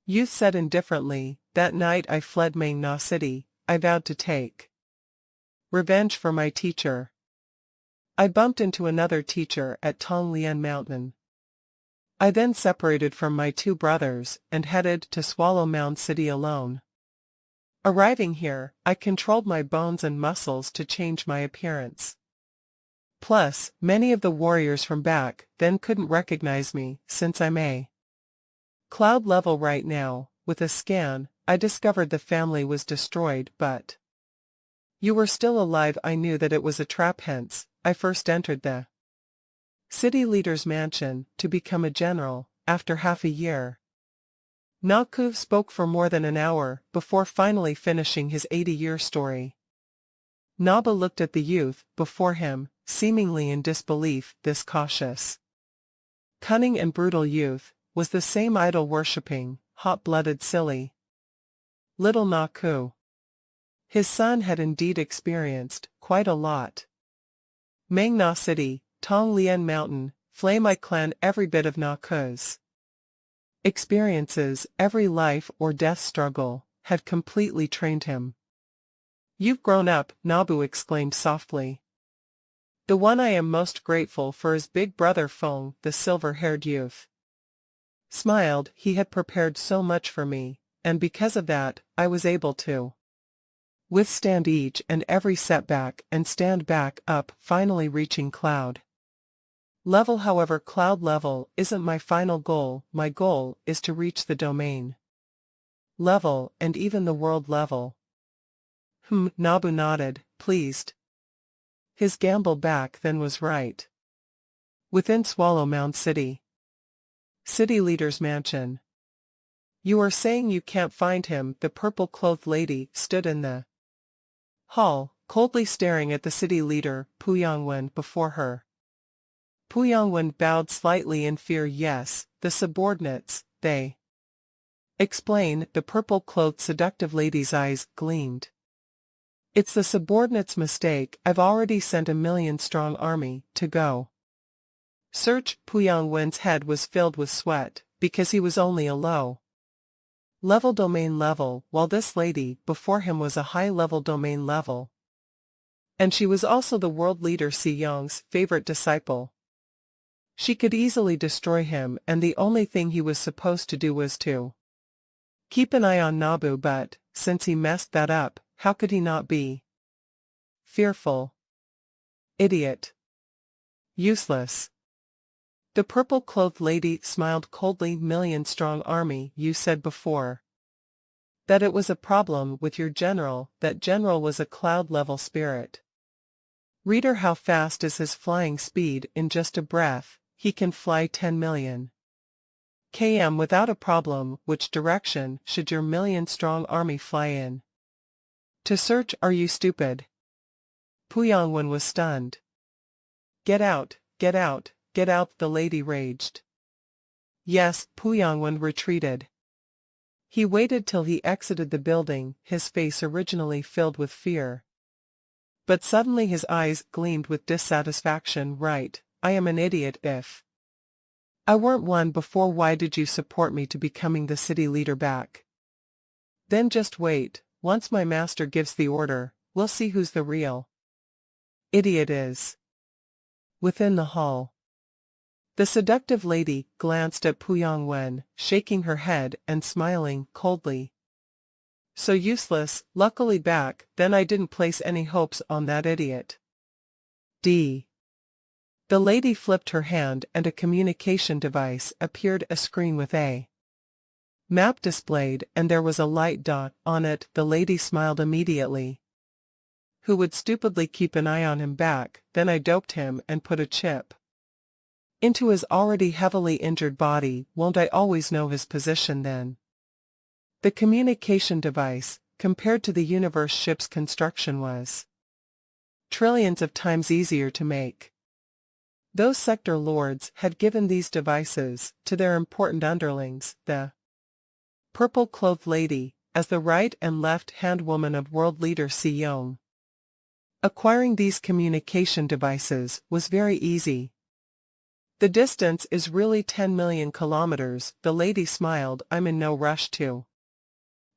Speaker 1: youth said indifferently, that night I fled Meng Na City. I vowed to take revenge for my teacher. I bumped into another teacher at Tonglian Mountain. I then separated from my two brothers and headed to Swallow Mound City alone. Arriving here, I controlled my bones and muscles to change my appearance. Plus, many of the warriors from back then couldn't recognize me, since I'm a cloud level right now. With a scan, I discovered the family was destroyed, but you were still alive. I knew that it was a trap, hence, I first entered the city leader's mansion to become a general. After half a year, Naku spoke for more than an hour before finally finishing his 80-year story. Naba looked at the youth before him, seemingly in disbelief. This cautious, cunning and brutal youth was the same idol-worshipping, hot-blooded silly little Naku. His son had indeed experienced quite a lot. Meng Na City, Tonglian Mountain, Flame Eye Clan. Every bit of Naku's experiences, every life or death struggle, had completely trained him. You've grown up, Nabu exclaimed softly. The one I am most grateful for is Big Brother Feng. The silver-haired youth smiled. He had prepared so much for me, and because of that, I was able to withstand each and every setback and stand back up, finally reaching cloud level. However, cloud level isn't my final goal. My goal is to reach the domain level and even the world level. Nabu nodded, pleased. His gamble back then was right. Within Swallow Mound City. City leader's mansion. You are saying you can't find him? The purple-clothed lady stood in the hall, coldly staring at the city leader, Puyangwen, before her. Puyangwen bowed slightly in fear. Yes, the subordinates, they explain. The purple-clothed seductive lady's eyes gleamed. It's the subordinates' mistake. I've already sent a 1,000,000-strong army to go search. Puyangwen's head was filled with sweat, because he was only a low-level domain level, while this lady before him was a high-level domain level. And she was also the world leader Si Yong's favorite disciple. She could easily destroy him, and the only thing he was supposed to do was to keep an eye on Nabu. But, since he messed that up, how could he not be fearful? Idiot. Useless. The purple-clothed lady smiled coldly. 1,000,000-strong army. You said before that it was a problem with your general. That general was a cloud-level spirit. Reader, how fast is his flying speed? In just a breath, he can fly 10 million km without a problem. Which direction should your 1,000,000-strong army fly in? To search? Are you stupid? Puyangwen was stunned. Get out, get out, get out, the lady raged. Yes, Puyangwen retreated. He waited till he exited the building, his face originally filled with fear. But suddenly his eyes gleamed with dissatisfaction. Right, I am an idiot. If I weren't one before, why did you support me to becoming the city leader back then? Just wait, once my master gives the order, we'll see who's the real idiot is. Within the hall, the seductive lady glanced at Puyangwen, shaking her head and smiling coldly. So useless, luckily back, then I didn't place any hopes on that idiot. D. The lady flipped her hand and a communication device appeared, a screen with a map displayed, and there was a light dot on it. The lady smiled immediately. Who would stupidly keep an eye on him back? Then I doped him and put a chip into his already heavily injured body. Won't I always know his position then? The communication device, compared to the universe ship's construction, was trillions of times easier to make. Those sector lords had given these devices to their important underlings, the purple-clothed lady, as the right and left-hand woman of world leader Si-Young. Acquiring these communication devices was very easy. The distance is really 10 million kilometers, the lady smiled. I'm in no rush to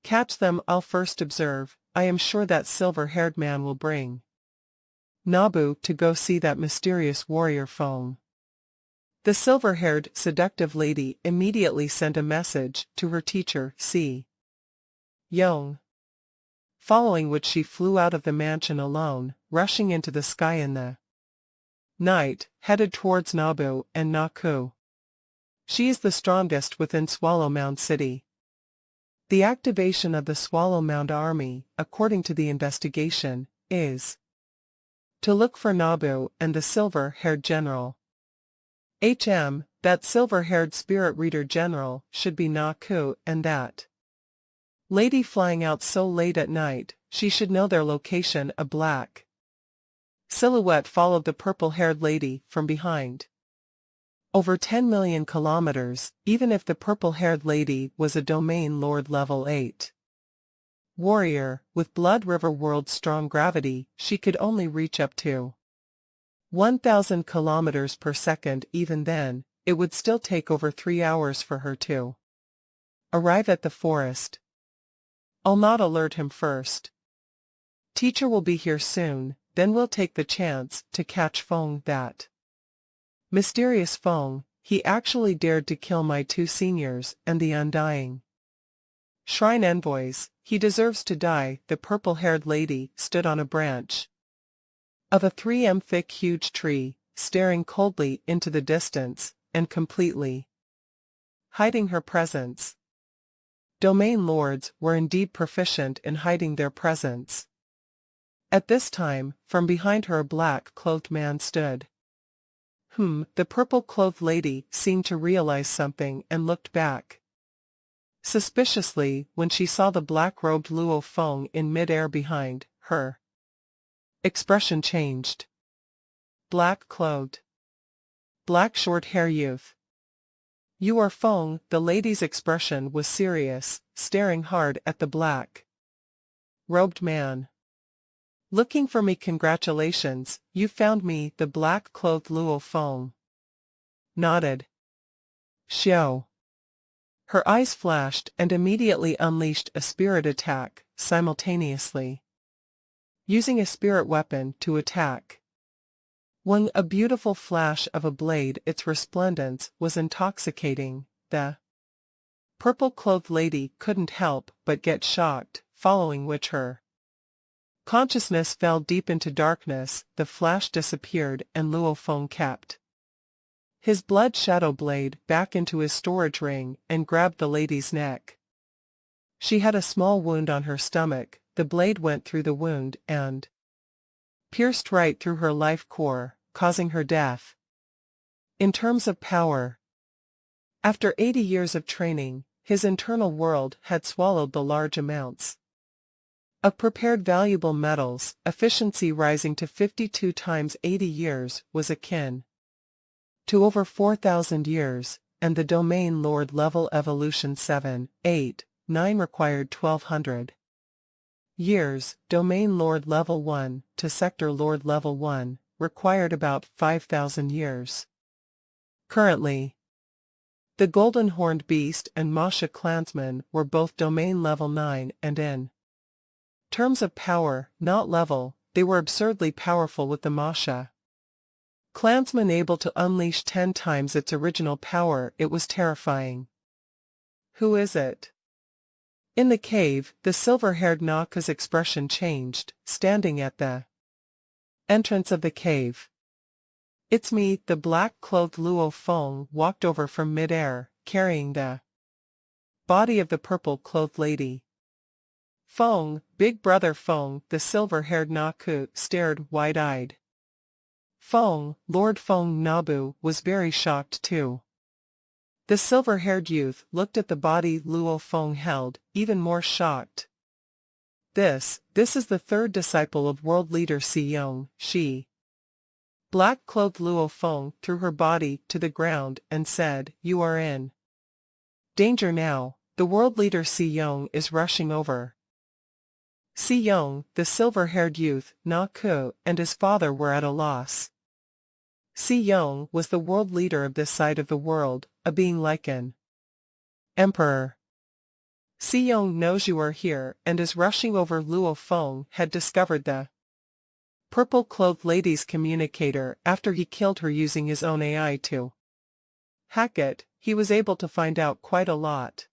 Speaker 1: catch them. I'll first observe. I am sure that silver-haired man will bring Nabu to go see that mysterious warrior Feng. The silver-haired, seductive lady immediately sent a message to her teacher, Si-Young, following which she flew out of the mansion alone, rushing into the sky in the night, headed towards Nabu and Naku. She is the strongest within Swallow Mound City. The activation of the Swallow Mound army, according to the investigation, is to look for Nabu and the silver-haired general. That silver-haired spirit reader general should be Naku, and that lady flying out so late at night, she should know their location. A black silhouette followed the purple-haired lady from behind. Over 10 million kilometers, even if the purple-haired lady was a domain lord level 8 warrior, with Blood River World's strong gravity, she could only reach up to 1,000 kilometers per second. Even then, it would still take over 3 hours for her to arrive at the forest. I'll not alert him first. Teacher will be here soon, then we'll take the chance to catch Feng, that mysterious Feng. He actually dared to kill my 2 seniors and the undying shrine envoys. He deserves to die. The purple-haired lady stood on a branch of a 3 m thick huge tree, staring coldly into the distance, and completely hiding her presence. Domain lords were indeed proficient in hiding their presence. At this time, from behind her a black-clothed man stood. The purple-clothed lady seemed to realize something and looked back suspiciously when she saw the black-robed Luo Feng in mid-air behind her. Expression changed. Black-clothed, black short-hair youth. You are Feng. The lady's expression was serious, staring hard at the black-robed man. Looking for me? Congratulations, you found me. The black-clothed Luo Feng nodded. Xiao. Her eyes flashed and immediately unleashed a spirit attack, simultaneously using a spirit weapon to attack. When a beautiful flash of a blade, its resplendence was intoxicating. The purple-clothed lady couldn't help but get shocked, following which her consciousness fell deep into darkness. The flash disappeared and Luo Feng kept his blood shadow blade back into his storage ring and grabbed the lady's neck. She had a small wound on her stomach. The blade went through the wound and pierced right through her life core, causing her death. In terms of power, after 80 years of training, his internal world had swallowed the large amounts of prepared valuable metals. Efficiency rising to 52 times 80 years was akin to over 4,000 years, and the domain lord level evolution 7, 8, 9 required 1,200 years. Domain lord level 1 to sector lord level 1 required about 5,000 years. Currently, the Golden Horned Beast and Masha clansmen were both domain level 9, and in terms of power, not level, they were absurdly powerful, with the Masha clansman able to unleash 10 times its original power. It was terrifying. Who is it? In the cave, the silver-haired Naku's expression changed, standing at the entrance of the cave. "It's me," the black-clothed Luo Feng walked over from mid-air, carrying the body of the purple-clothed lady. "Feng, big brother Feng," the silver-haired Naku stared wide-eyed. Feng, Lord Feng Nabu, was very shocked too. The silver-haired youth looked at the body Luo Feng held, even more shocked. This is the third disciple of world leader Xiyong, she. Black-clothed Luo Feng threw her body to the ground and said, "You are in danger now, the world leader Xiyong is rushing over." Xiyong, the silver-haired youth, Naku, and his father were at a loss. Xiyong was the world leader of this side of the world, a being like an emperor. "Xiyong knows you are here and is rushing over." Luo Feng had discovered the purple-clothed lady's communicator after he killed her using his own AI to hack it. He was able to find out quite a lot.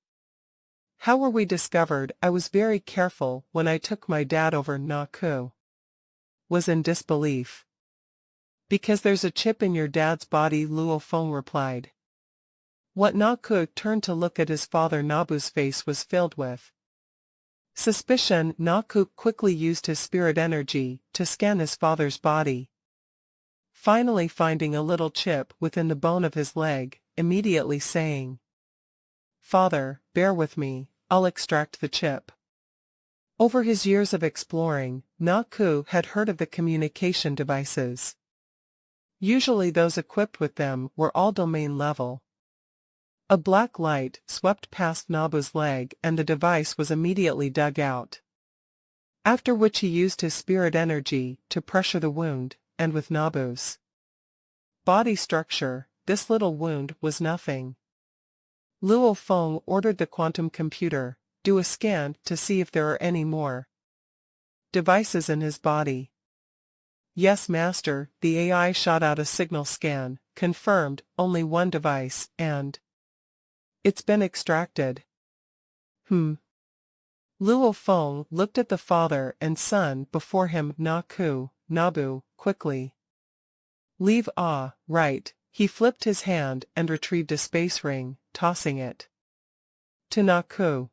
Speaker 1: "How were we discovered?" "I was very careful when I took my dad over." Naku was in disbelief. "Because there's a chip in your dad's body," Luo Feng replied. What Naku turned to look at his father Nabu's face was filled with suspicion. Naku quickly used his spirit energy to scan his father's body. Finally finding a little chip within the bone of his leg, immediately saying, "Father, bear with me, I'll extract the chip." Over his years of exploring, Naku had heard of the communication devices. Usually those equipped with them were all domain level. A black light swept past Nabu's leg and the device was immediately dug out. After which he used his spirit energy to pressure the wound, and with Nabu's body structure, this little wound was nothing. Luo Feng ordered the quantum computer, "Do a scan to see if there are any more devices in his body." "Yes, master." The AI shot out a signal scan, confirmed, only one device, and it's been extracted. Luo Feng looked at the father and son before him. Nabu, quickly. "Leave." "Ah, right." He flipped his hand and retrieved a space ring, tossing it to Naku.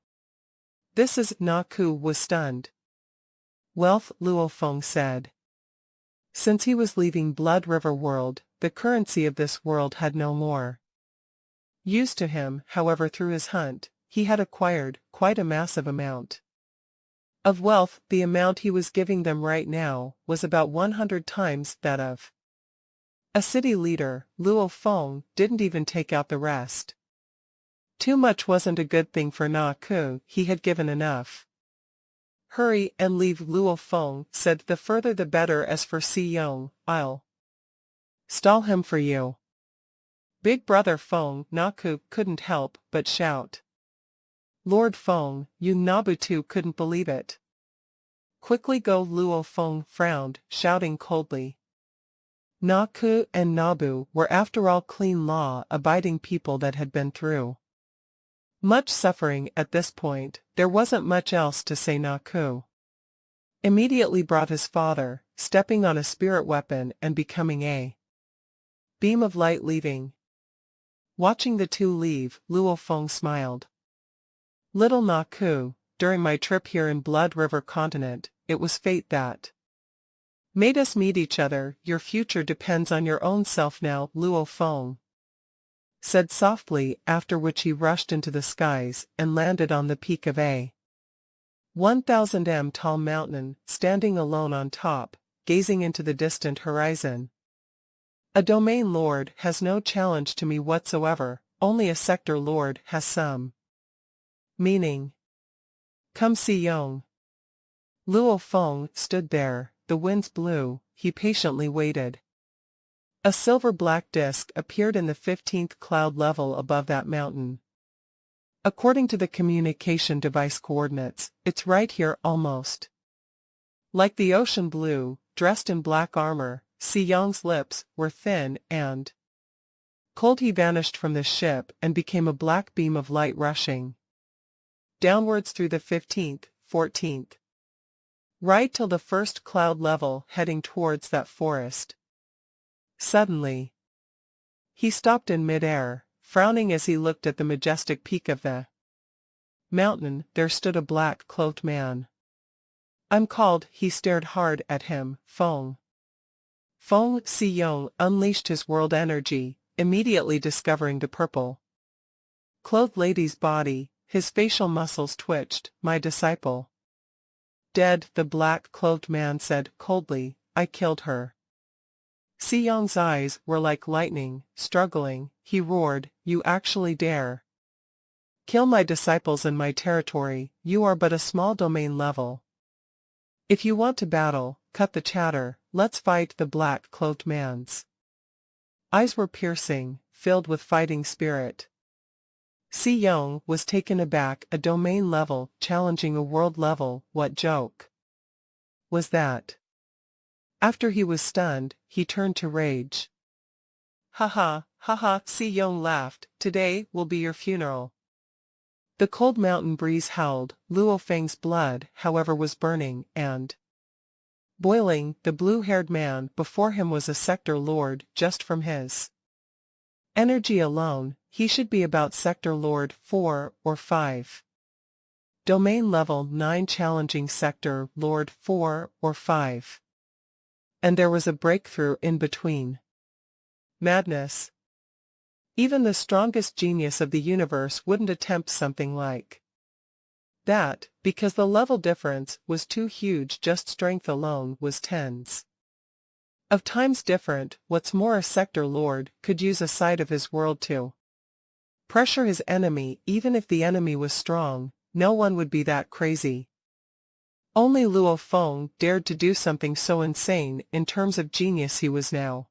Speaker 1: "This is." Naku was stunned. "Wealth," Luo Feng said. Since he was leaving Blood River World, the currency of this world had no more use to him. However, through his hunt, he had acquired quite a massive amount of wealth. The amount he was giving them right now was about 100 times that of a city leader. Luo Feng didn't even take out the rest. Too much wasn't a good thing for Naku. He had given enough. "Hurry and leave," Luo Feng said. "The further the better. As for Xiyong, I'll stall him for you." "Big brother Feng," Naku couldn't help but shout. "Lord Feng, you." Nabu too couldn't believe it. "Quickly go." Luo Feng frowned, shouting coldly. Naku and Nabu were after all clean law-abiding people that had been through much suffering. At this point, there wasn't much else to say. Naku immediately brought his father, stepping on a spirit weapon and becoming a beam of light leaving. Watching the two leave, Luo Feng smiled. "Little Naku, during my trip here in Blood River Continent, it was fate that made us meet each other. Your future depends on your own self now," Luo Feng said softly, after which he rushed into the skies and landed on the peak of a 1,000 m tall mountain, standing alone on top, gazing into the distant horizon. "A domain lord has no challenge to me whatsoever, only a sector lord has some meaning. Come." Xiyong. Luo Feng stood there, the winds blew, he patiently waited. A silver-black disk appeared in the 15th cloud level above that mountain. According to the communication device coordinates, it's right here almost. Like the ocean blue, dressed in black armor, Xiyong's lips were thin and cold. He vanished from the ship and became a black beam of light rushing downwards through the 15th, 14th. Right till the first cloud level heading towards that forest. Suddenly, he stopped in mid-air, frowning as he looked at the majestic peak of the mountain. There stood a black-cloaked man. I'm called. He stared hard at him. Feng. Feng Xiyong unleashed his world energy, immediately discovering the purple-clothed lady's body. His facial muscles twitched. My disciple. Dead, the black-clothed man said coldly. I killed her. Xiyong's eyes were like lightning. Struggling, he roared, you actually dare kill my disciples in my territory? You are but a small domain level. If you want to battle, cut the chatter. Let's fight. The black-cloaked man's eyes were piercing, filled with fighting spirit. Xiyong was taken aback. A domain level challenging a world level. What joke was that? After he was stunned, he turned to rage. Ha ha, Xiyong laughed. Today will be your funeral. The cold mountain breeze howled. Luo Feng's blood, however, was burning and boiling. The blue-haired man before him was a sector lord. Just from his energy alone, he should be about sector lord 4 or 5. Domain level 9 challenging sector lord 4 or 5. And there was a breakthrough in between. Madness. Even the strongest genius of the universe wouldn't attempt something like that, because the level difference was too huge. Just strength alone was tens of times different. What's more, a sector lord could use a side of his world to pressure his enemy. Even if the enemy was strong, no one would be that crazy. Only Luo Feng dared to do something so insane. In terms of genius, he was now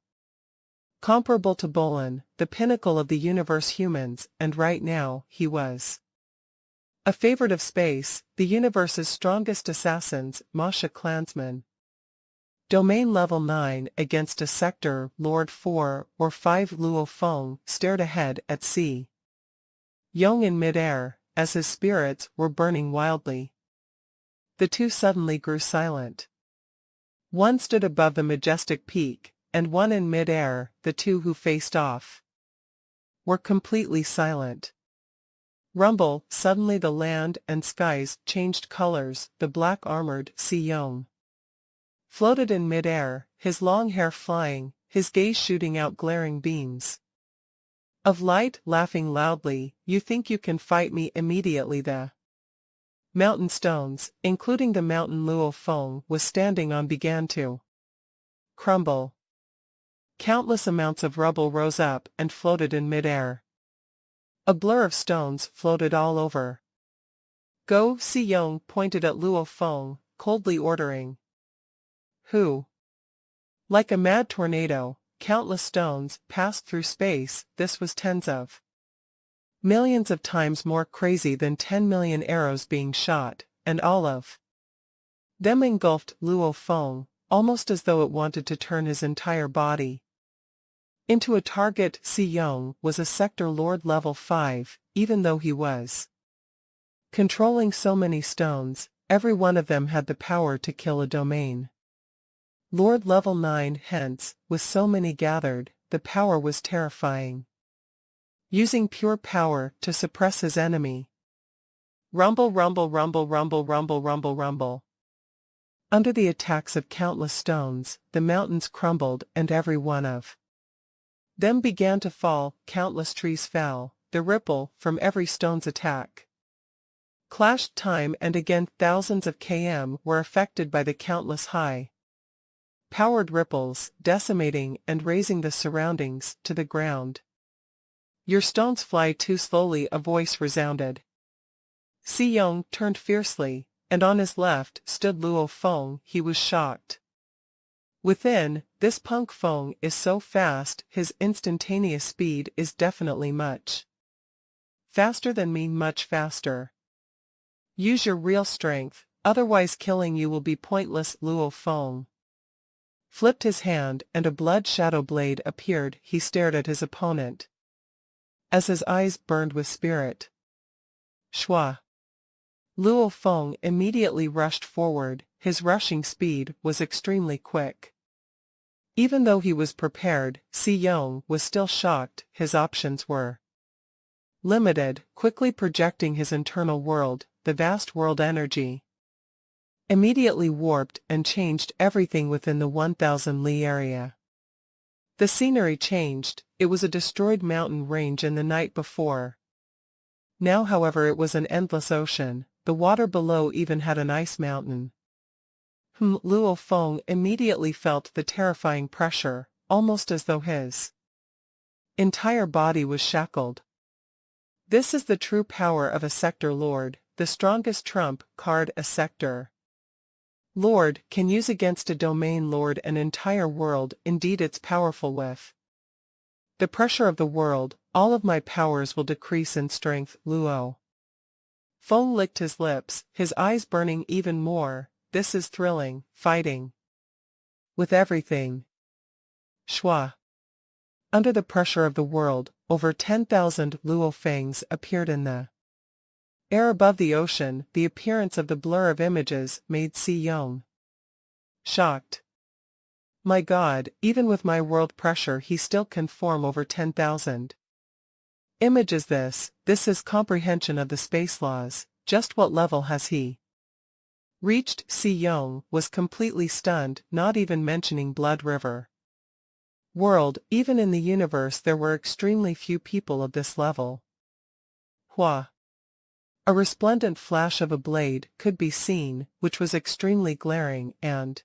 Speaker 1: comparable to Bolin, the pinnacle of the universe humans, and right now, he was a favorite of space, the universe's strongest assassins, Masha clansmen. Domain level 9 against a sector lord 4 or 5. Luo Feng stared ahead at Xiyong in mid-air, as his spirits were burning wildly. The two suddenly grew silent. One stood above the majestic peak, and one in mid-air. The two who faced off were completely silent. Rumble. Suddenly the land and skies changed colors. The black-armored Xiyong floated in mid-air, his long hair flying, his gaze shooting out glaring beams of light, laughing loudly. You think you can fight me? Immediately the mountain stones, including the mountain Luo Feng was standing on, began to crumble. Countless amounts of rubble rose up and floated in mid-air. A blur of stones floated all over. Go! Xiyong pointed at Luo Feng, coldly ordering. Who? Like a mad tornado, countless stones passed through space. This was tens of millions of times more crazy than 10 million arrows being shot, and all of them engulfed Luo Feng, almost as though it wanted to turn his entire body into a target. Xiyong was a sector lord level 5, even though he was controlling so many stones. Every one of them had the power to kill a domain lord level 9. Hence, with so many gathered, the power was terrifying. Using pure power to suppress his enemy. Rumble, rumble, rumble, rumble, rumble, rumble, rumble. Under the attacks of countless stones, the mountains crumbled, and every one of them began to fall. Countless trees fell. The ripple from every stone's attack clashed time and again. Thousands of km were affected by the countless high-powered ripples, decimating and razing the surroundings to the ground. Your stones fly too slowly, a voice resounded. Xiyong turned fiercely, and on his left stood Luo Feng. He was shocked. Within, this punk Feng is so fast. His instantaneous speed is definitely much faster than me, much faster. Use your real strength, otherwise killing you will be pointless. Luo Feng flipped his hand and a blood shadow blade appeared. He stared at his opponent as his eyes burned with spirit. Shua. Luo Feng immediately rushed forward, his rushing speed was extremely quick. Even though he was prepared, Si Yong was still shocked. His options were limited, quickly projecting his internal world, the vast world energy immediately warped and changed everything within the 1,000 li area. The scenery changed. It was a destroyed mountain range in the night before. Now however it was an endless ocean. The water below even had an ice mountain. Luo Feng immediately felt the terrifying pressure, almost as though his entire body was shackled. This is the true power of a sector lord, the strongest trump card a sector lord can use against a domain lord an entire world. Indeed it's powerful. With the pressure of the world, all of my powers will decrease in strength. Luo Feng licked his lips, his eyes burning even more. This is thrilling, fighting with everything. Shua. Under the pressure of the world, over 10,000 Luo Fangs appeared in the air above the ocean. The appearance of the blur of images made Si Yong shocked. My God, even with my world pressure he still can form over 10,000 images. This is comprehension of the space laws. Just what level has he reached? Si Yong was completely stunned, not even mentioning Blood River world. Even in the universe there were extremely few people of this level. Hua. A resplendent flash of a blade could be seen, which was extremely glaring and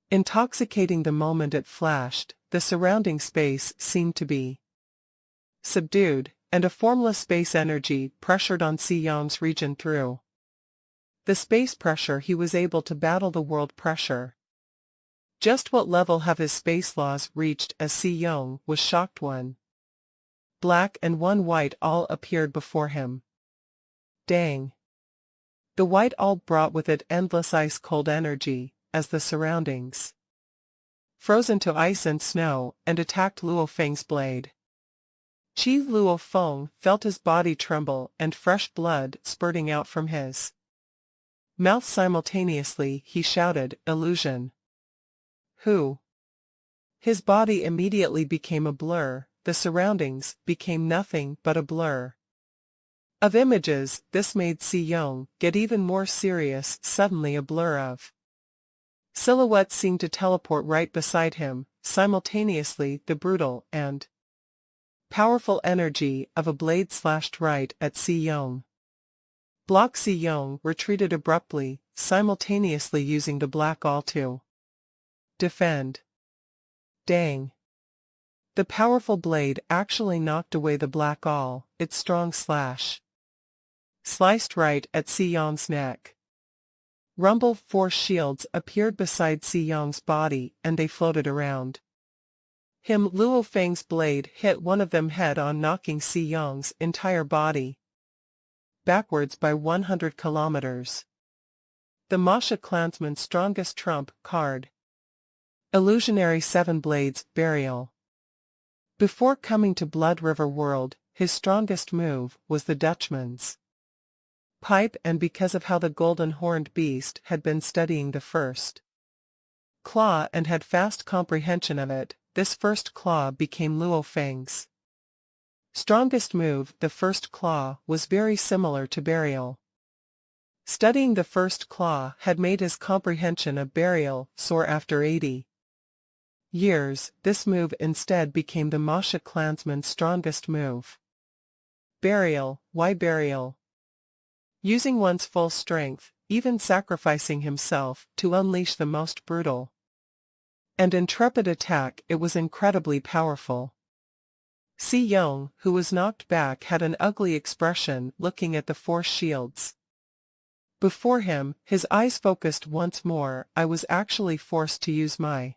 Speaker 1: intoxicating. The moment it flashed, the surrounding space seemed to be subdued, and a formless space energy pressured on Si Yong's region. Through the space pressure he was able to battle the world pressure. Just what level have his space laws reached? As Si Yong was shocked, one black and one white all appeared before him. Dang! The white all brought with it endless ice-cold energy, as the surroundings froze into ice and snow, and attacked Luo Feng's blade. Luo Feng felt his body tremble and fresh blood spurting out from his mouth simultaneously. He shouted, "Illusion! Who?" His body immediately became a blur. The surroundings became nothing but a blur of images. This made Si Yong get even more serious. Suddenly a blur of silhouettes seemed to teleport right beside him. Simultaneously the brutal and powerful energy of a blade slashed right at Si Yong. Block. Si Yong retreated abruptly, simultaneously using the black all to defend. Dang! The powerful blade actually knocked away the black all. Its strong slash sliced right at Si Yong's neck. Rumble. 4 shields appeared beside Si Yong's body, and they floated around him. Luo Feng's blade hit one of them head-on, knocking Si Yong's entire body backwards by 100 kilometers. The Masha clansman's strongest trump card. Illusionary 7 Blades, Burial. Before coming to Blood River World, his strongest move was the Dutchman's pipe, and because of how the golden horned beast had been studying the first claw and had fast comprehension of it, this first claw became Luo Feng's strongest move. The first claw was very similar to Burial. Studying the first claw had made his comprehension of Burial soar. After 80 years, this move instead became the Masha clansman's strongest move. Burial. Why Burial? Using one's full strength, even sacrificing himself to unleash the most brutal and intrepid attack. It was incredibly powerful. Si Yong, who was knocked back, had an ugly expression looking at the 4 shields before him. His eyes focused once more. I was actually forced to use my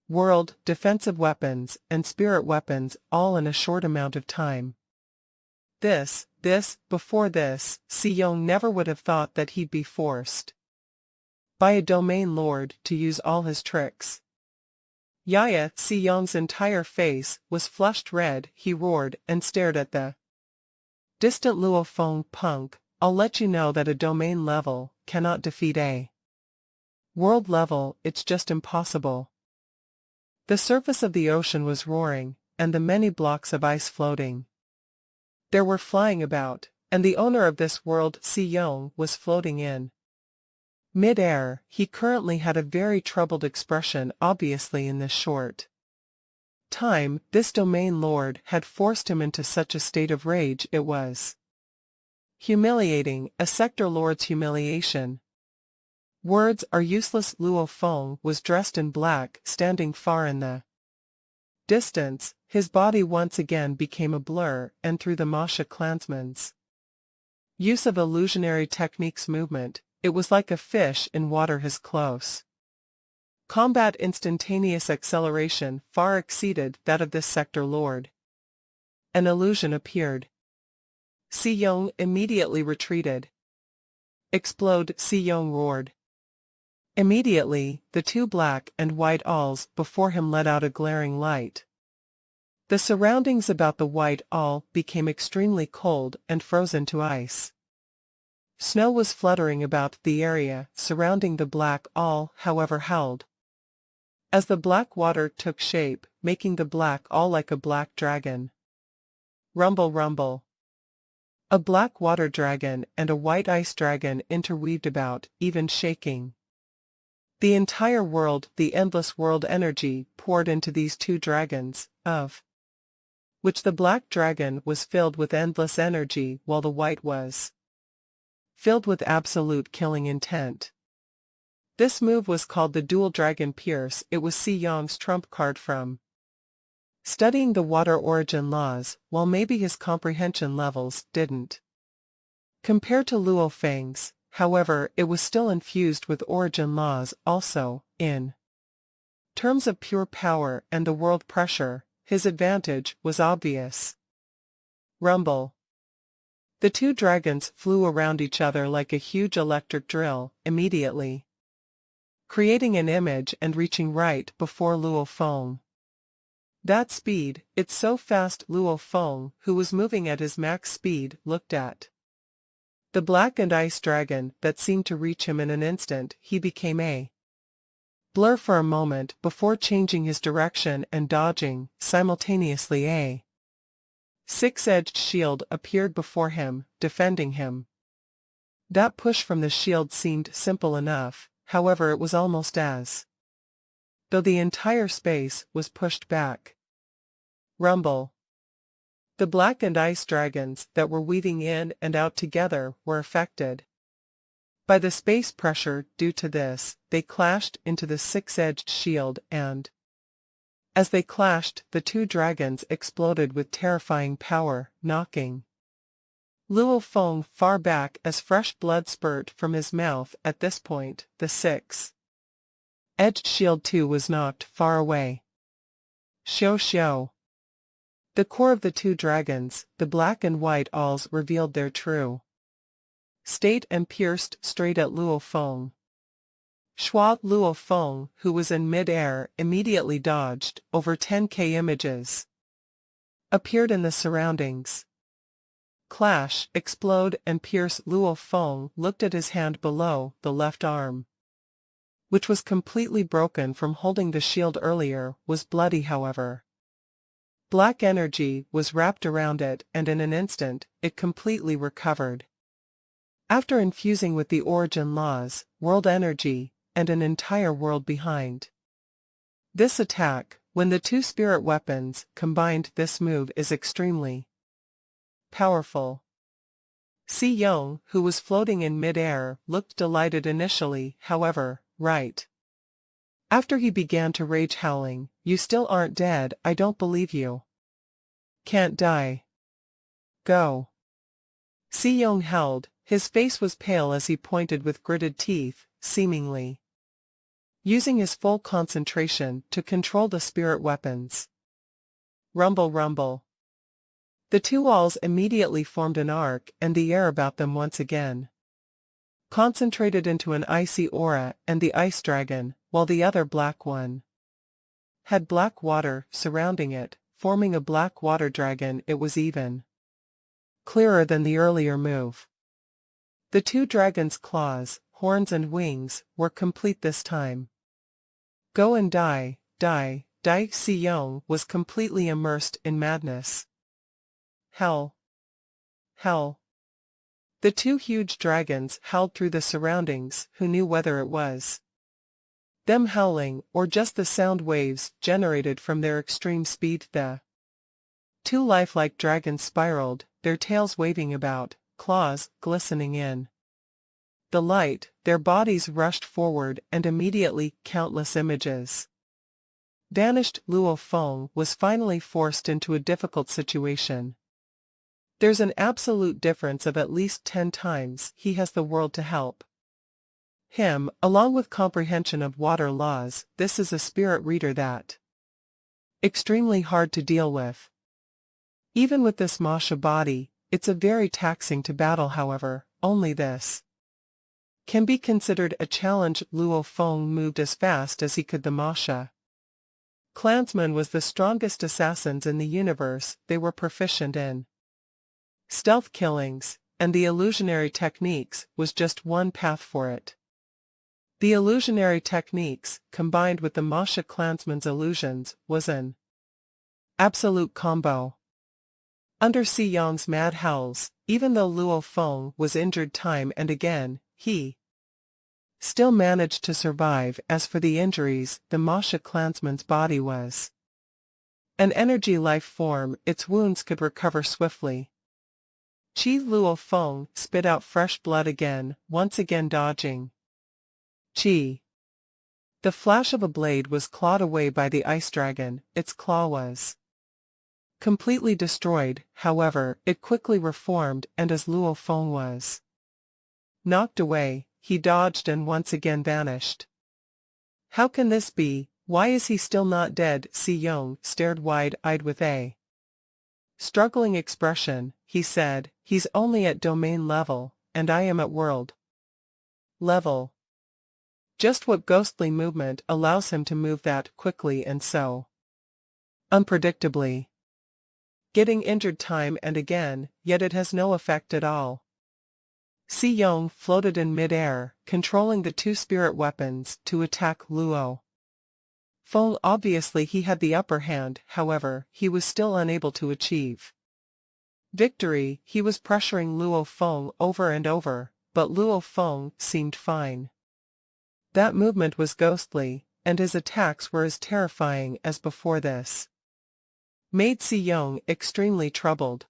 Speaker 1: world, defensive weapons, and spirit weapons all in a short amount of time. Before this, Si Yong never would have thought that he'd be forced by a domain lord to use all his tricks. Yaya. Si Yong's entire face was flushed red. He roared and stared at the distant Luo Feng. Punk, I'll let you know that a domain level cannot defeat a world level, it's just impossible. The surface of the ocean was roaring, and the many blocks of ice floating there were flying about, and the owner of this world, Si-Young, was floating in mid-air. He currently had a very troubled expression. Obviously in this short time, this domain lord had forced him into such a state of rage. It was humiliating, a sector lord's humiliation. Words are useless. Luo Feng was dressed in black, standing far in the distance. His body once again became a blur, and through the Masha clansman's use of illusionary techniques movement, it was like a fish in water. His close combat instantaneous acceleration far exceeded that of this sector lord. An illusion appeared. Si-Young immediately retreated. Explode! Si-Young roared. Immediately, the two black and white owls before him let out a glaring light. The surroundings about the white owl became extremely cold and frozen to ice. Snow was fluttering about the area surrounding the black owl, however, held. As the black water took shape, making the black owl like a black dragon. Rumble, rumble. A black water dragon and a white ice dragon interweaved about, even shaking. The entire world, the endless world energy poured into these two dragons, of which the black dragon was filled with endless energy while the white was filled with absolute killing intent. This move was called the Dual Dragon Pierce. It was Si-Young's trump card from studying the water origin laws, while maybe his comprehension levels didn't compare to Luo Feng's. However, it was still infused with origin laws also. In terms of pure power and the world pressure, his advantage was obvious. Rumble. The two dragons flew around each other like a huge electric drill, immediately creating an image and reaching right before Luo Feng. That speed, it's so fast. Luo Feng, who was moving at his max speed, looked at the black and ice dragon that seemed to reach him in an instant. He became a blur for a moment before changing his direction and dodging. Simultaneously a six-edged shield appeared before him, defending him. That push from the shield seemed simple enough, however it was almost as though the entire space was pushed back. Rumble. The black and ice dragons that were weaving in and out together were affected by the space pressure. Due to this, they clashed into the six-edged shield, and as they clashed, the two dragons exploded with terrifying power, knocking Luo Feng far back as fresh blood spurt from his mouth. At this point, the six-edged shield too was knocked far away. Xiao xiao. The core of the two dragons, the black and white owls, revealed their true state and pierced straight at Luo Feng. Schwa. Luo Feng, who was in mid-air, immediately dodged. Over 10k images appeared in the surroundings. Clash, explode, and pierce. Luo Feng looked at his hand below the left arm, which was completely broken from holding the shield earlier, was bloody. However, black energy was wrapped around it, and in an instant, it completely recovered. After infusing with the origin laws, world energy, and an entire world behind this attack, when the two spirit weapons combined, this move is extremely powerful. Si-Young, who was floating in mid-air, looked delighted initially. However, right after he began to rage, howling, "You still aren't dead, I don't believe you. Can't die. Go." Si-Young held, his face was pale as he pointed with gritted teeth, seemingly using his full concentration to control the spirit weapons. Rumble, rumble. The two owls immediately formed an arc, and the air about them once again concentrated into an icy aura, and the ice dragon, while the other black one had black water surrounding it, forming a black water dragon. It was even clearer than the earlier move. The two dragons' claws, horns and wings, were complete this time. Go and die, die, die. Xiyong was completely immersed in madness. Hell. Hell. The two huge dragons howled through the surroundings. Who knew whether it was them howling, or just the sound waves generated from their extreme speed? The two lifelike dragons spiraled, their tails waving about, claws glistening in the light. Their bodies rushed forward, and immediately countless images vanished. Luo Feng was finally forced into a difficult situation. There's an absolute difference of at least 10 times. He has the world to help him, along with comprehension of water laws. This is a spirit reader that extremely hard to deal with. Even with this Masha body, it's a very taxing to battle. However, only this can be considered a challenge. Luo Feng moved as fast as he could. The Masha clansman was the strongest assassins in the universe. They were proficient in stealth killings, and the illusionary techniques was just one path for it. The illusionary techniques, combined with the Masha clansman's illusions, was an absolute combo. Under Xiyong's mad howls, even though Luo Feng was injured time and again, he still managed to survive. As for the injuries, the Masha clansman's body was an energy life form. Its wounds could recover swiftly. Luo Feng spit out fresh blood again, once again dodging. The flash of a blade was clawed away by the ice dragon. Its claw was completely destroyed. However, it quickly reformed, and as Luo Feng was knocked away, he dodged and once again vanished. How can this be? Why is he still not dead? Xiyong stared wide-eyed with a struggling expression. He said, he's only at domain level, and I am at world level. Just what ghostly movement allows him to move that quickly and so unpredictably? Getting injured time and again, yet it has no effect at all. Xiyong floated in mid-air, controlling the two spirit weapons to attack Luo Feng. Obviously he had the upper hand. However, he was still unable to achieve victory. He was pressuring Luo Feng over and over, but Luo Feng seemed fine. That movement was ghostly, and his attacks were as terrifying as before. This made Xiyong extremely troubled.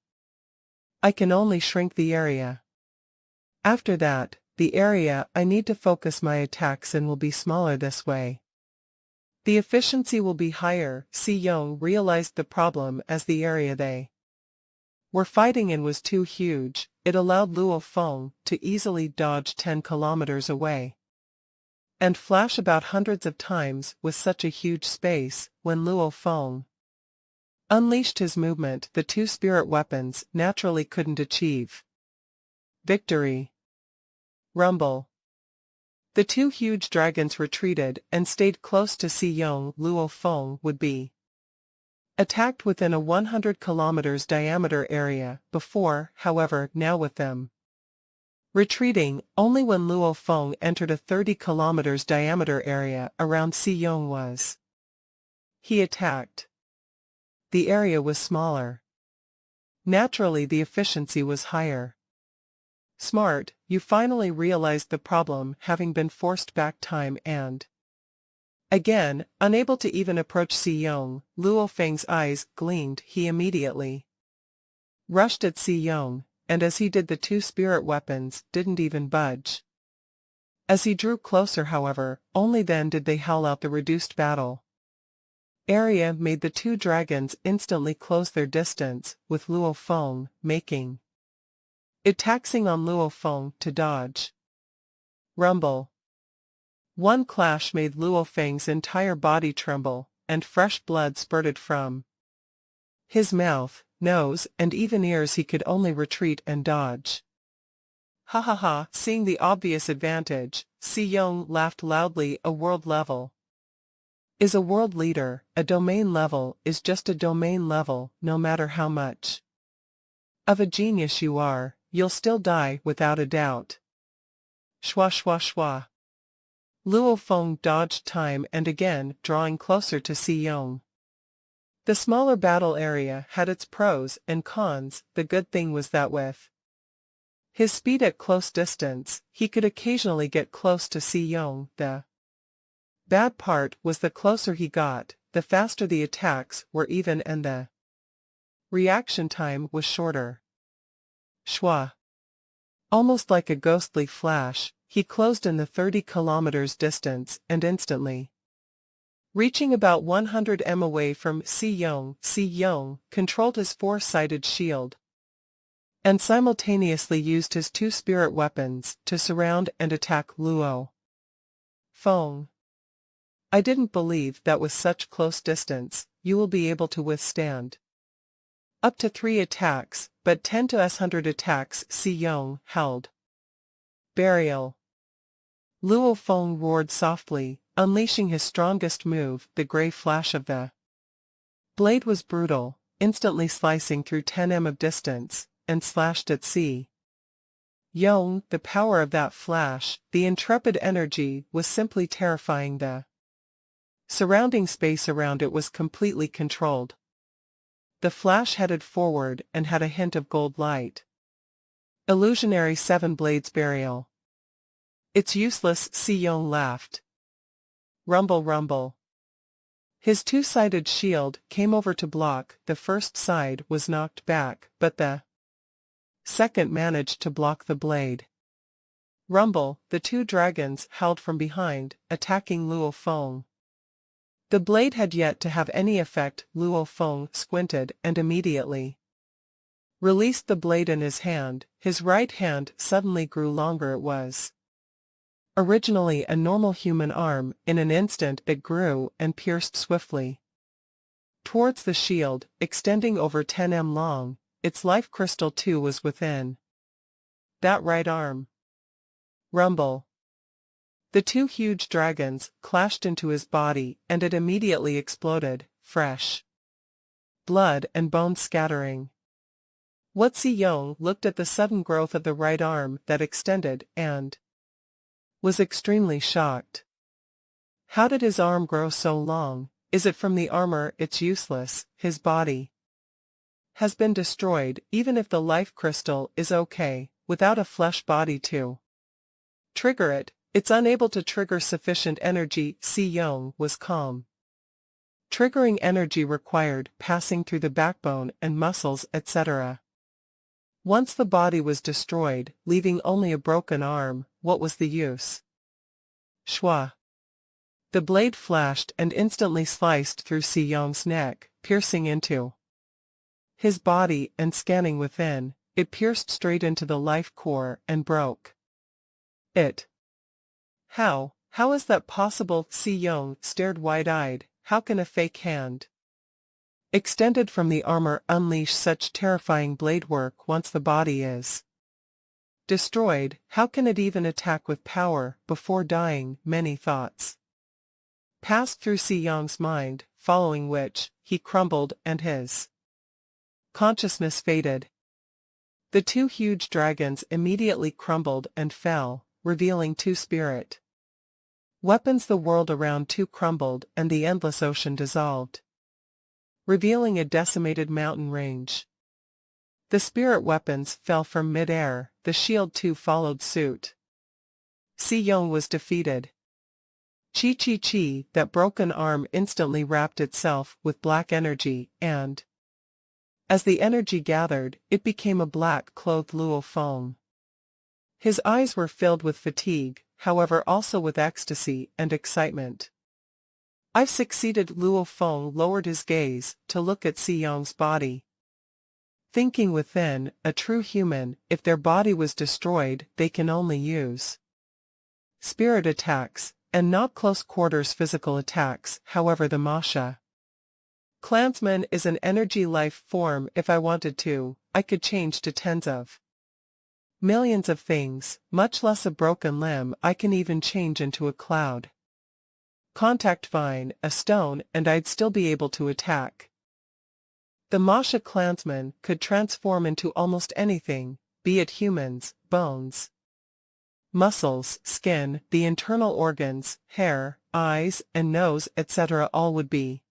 Speaker 1: I can only shrink the area. After that, the area I need to focus my attacks in will be smaller. This way the efficiency will be higher. Xiyong realized the problem as the area they were fighting in was too huge. It allowed Luo Feng to easily dodge 10 kilometers away and flash about hundreds of times with such a huge space. When Luo Feng unleashed his movement, the two spirit weapons naturally couldn't achieve victory. Rumble. The two huge dragons retreated and stayed close to Xiyong. Luo Feng would be attacked within a 100 kilometers diameter area before. However, now with them retreating, only when Luo Feng entered a 30 kilometers diameter area around Xiyong was he attacked. The area was smaller. Naturally the efficiency was higher. Smart, you finally realized the problem, having been forced back time and again, unable to even approach Xiyong. Luo Feng's eyes gleamed. He immediately rushed at Xiyong, and as he did, the two spirit weapons didn't even budge. As he drew closer, however, only then did they howl out. The reduced battle area made the two dragons instantly close their distance, with Luo Feng making it taxing on Luo Feng to dodge. Rumble. One clash made Luo Feng's entire body tremble, and fresh blood spurted from his mouth, nose, and even ears. He could only retreat and dodge. Ha ha ha! Seeing the obvious advantage, Xiyong laughed loudly. A world level is a world leader. A domain level is just a domain level. No matter how much of a genius you are, you'll still die without a doubt. Shwa shwa shwa. Luo Feng dodged time and again, drawing closer to Si Yong. The smaller battle area had its pros and cons. The good thing was that with his speed at close distance, he could occasionally get close to Si Yong. The bad part was the closer he got, the faster the attacks were even and the reaction time was shorter. Shwa. Almost like a ghostly flash, he closed in the 30 kilometers distance and instantly reaching about 100 m away from Si Yong controlled his four-sided shield and simultaneously used his two spirit weapons to surround and attack Luo Feng. I didn't believe that with such close distance, you will be able to withstand up to 3 attacks, but 10 to 100 attacks. Si Yong held burial. Luo Feng roared softly, unleashing his strongest move. The gray flash of the blade was brutal, instantly slicing through 10 m of distance, and slashed at Si Yong. The power of that flash, the intrepid energy, was simply terrifying. The surrounding space around it was completely controlled. The flash headed forward and had a hint of gold light. Illusionary 7 blades burial. It's useless. Si Yong laughed. Rumble rumble. His two-sided shield came over to block. The first side was knocked back, but the second managed to block the blade. Rumble. The two dragons howled from behind, attacking Luo Feng. The blade had yet to have any effect. Luo Feng squinted and immediately released the blade in his hand. His right hand suddenly grew longer. It was originally a normal human arm. In an instant it grew and pierced swiftly towards the shield, extending over 10 m long. Its life crystal too was within that right arm. Rumble. The two huge dragons clashed into his body and it immediately exploded, fresh blood and bone scattering. What Si Yong looked at the sudden growth of the right arm that extended and was extremely shocked. How did his arm grow so long? Is it from the armor? It's useless. His body has been destroyed. Even if the life crystal is okay, without a flesh body to trigger it, it's unable to trigger sufficient energy. Si Yong was calm. Triggering energy required passing through the backbone and muscles, etc. Once the body was destroyed, leaving only a broken arm, what was the use? Shwa. The blade flashed and instantly sliced through Si Yong's neck, piercing into his body and scanning within. It pierced straight into the life core and broke it. How is that possible? Si Yong stared wide-eyed. How can a fake hand extended from the armor unleash such terrifying blade work once the body is destroyed? How can it even attack with power before dying? Many thoughts passed through Si Yong's mind, following which, he crumbled and his consciousness faded. The two huge dragons immediately crumbled and fell, revealing two spirit weapons. The world around too crumbled and the endless ocean dissolved, revealing a decimated mountain range. The spirit weapons fell from mid-air. The shield too followed suit. Si Yong was defeated. Chi, that broken arm instantly wrapped itself with black energy, and as the energy gathered, it became a black-clothed Luo Feng. His eyes were filled with fatigue, however also with ecstasy and excitement. I've succeeded. Luo Feng lowered his gaze to look at Si Yong's body, thinking within, a true human, if their body was destroyed, they can only use spirit attacks, and not close-quarters physical attacks. However, the Masha Clansman is an energy life form. If I wanted to, I could change to tens of millions of things, much less a broken limb. I can even change into a cloud, contact vine, a stone, and I'd still be able to attack. The Masha Clansman could transform into almost anything, be it humans, bones, muscles, skin, the internal organs, hair, eyes, and nose, etc. all would be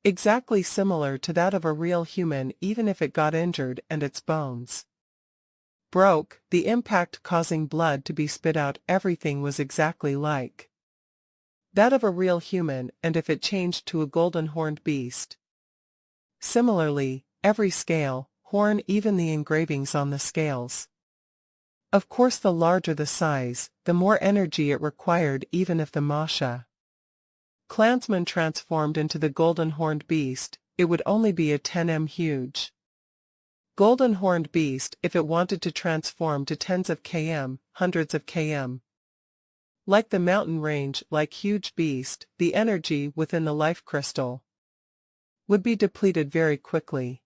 Speaker 1: exactly similar to that of a real human even if it got injured and its bones broke, the impact causing blood to be spit out. Everything was exactly like that of a real human, and if it changed to a golden horned beast. Similarly, every scale, horn, even the engravings on the scales. Of course, the larger the size, the more energy it required. Even if the Masha clansman transformed into the golden horned beast, it would only be a 10 huge golden horned beast if it wanted to transform to tens of km, hundreds of km. Like the mountain range, like huge beast, the energy within the life crystal would be depleted very quickly.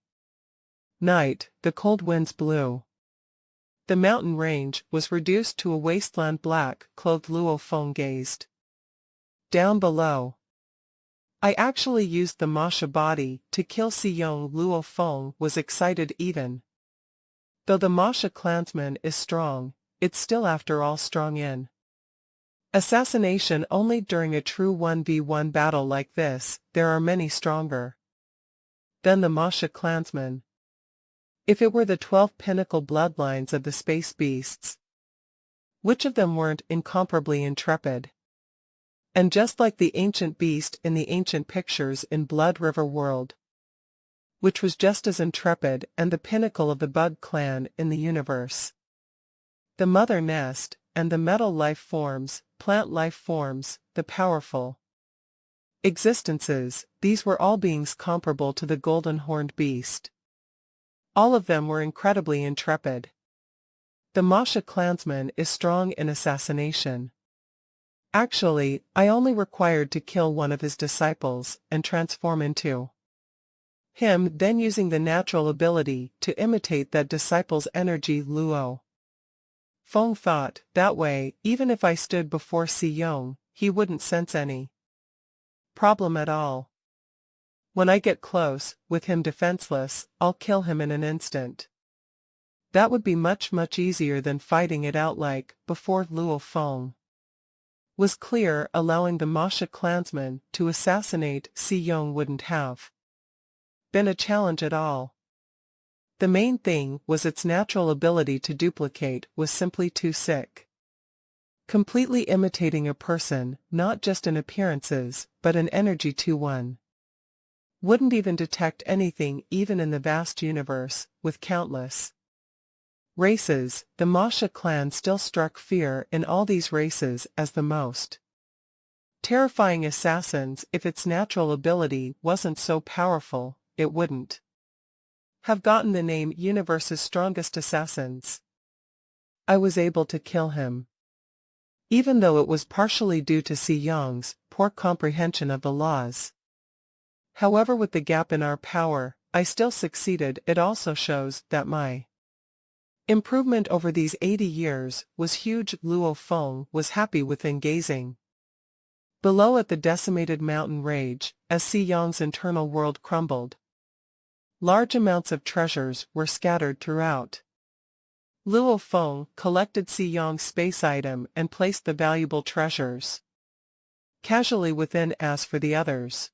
Speaker 1: Night, the cold winds blew. The mountain range was reduced to a wasteland. Black-clothed Luo Feng gazed down below. I actually used the Masha body to kill Siyong. Luo Feng was excited. Even though the Masha clansman is strong, it's still after all strong in assassination only. During a true 1v1 battle like this, there are many stronger than the Masha clansman. If it were the 12 pinnacle bloodlines of the space beasts, which of them weren't incomparably intrepid? And just like the ancient beast in the ancient pictures in Blood River World, which was just as intrepid and the pinnacle of the Bug clan in the universe. The mother nest, and the metal life forms, plant life forms, the powerful existences, these were all beings comparable to the golden horned beast. All of them were incredibly intrepid. The Masha clansman is strong in assassination. Actually, I only required to kill one of his disciples and transform into him, then using the natural ability to imitate that disciple's energy. Luo Feng thought, that way, even if I stood before Siyong, he wouldn't sense any problem at all. When I get close, with him defenseless, I'll kill him in an instant. That would be much easier than fighting it out like before. Luo Feng was clear. Allowing the Masha clansman to assassinate Siyong wouldn't have been a challenge at all. The main thing was its natural ability to duplicate was simply too sick. Completely imitating a person, not just in appearances, but in energy too. One wouldn't even detect anything even in the vast universe, with countless races. The Masha clan still struck fear in all these races as the most terrifying assassins. If its natural ability wasn't so powerful, it wouldn't have gotten the name Universe's Strongest Assassins. I was able to kill him, even though it was partially due to Siyong's poor comprehension of the laws. However, with the gap in our power, I still succeeded. It also shows that my improvement over these 80 years was huge. Luo Feng was happy within gazing below at the decimated mountain rage, as Siyong's internal world crumbled. Large amounts of treasures were scattered throughout. Luo Feng collected Siyong's space item and placed the valuable treasures casually within. As for the others,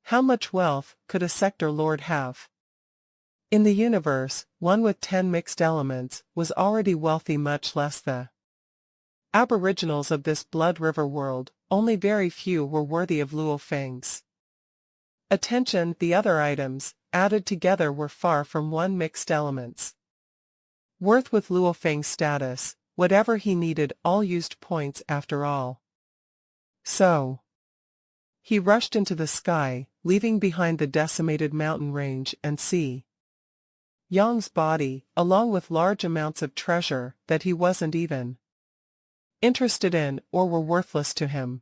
Speaker 1: how much wealth could a sector lord have? In the universe, one with 10 mixed elements was already wealthy, much less the aboriginals of this Blood River world. Only very few were worthy of Luo Feng's attention. The other items, added together, were far from 1 mixed elements worth. With Luo Feng's status, whatever he needed all used points after all. So he rushed into the sky, leaving behind the decimated mountain range and sea. Yang's body, along with large amounts of treasure that he wasn't even interested in or were worthless to him.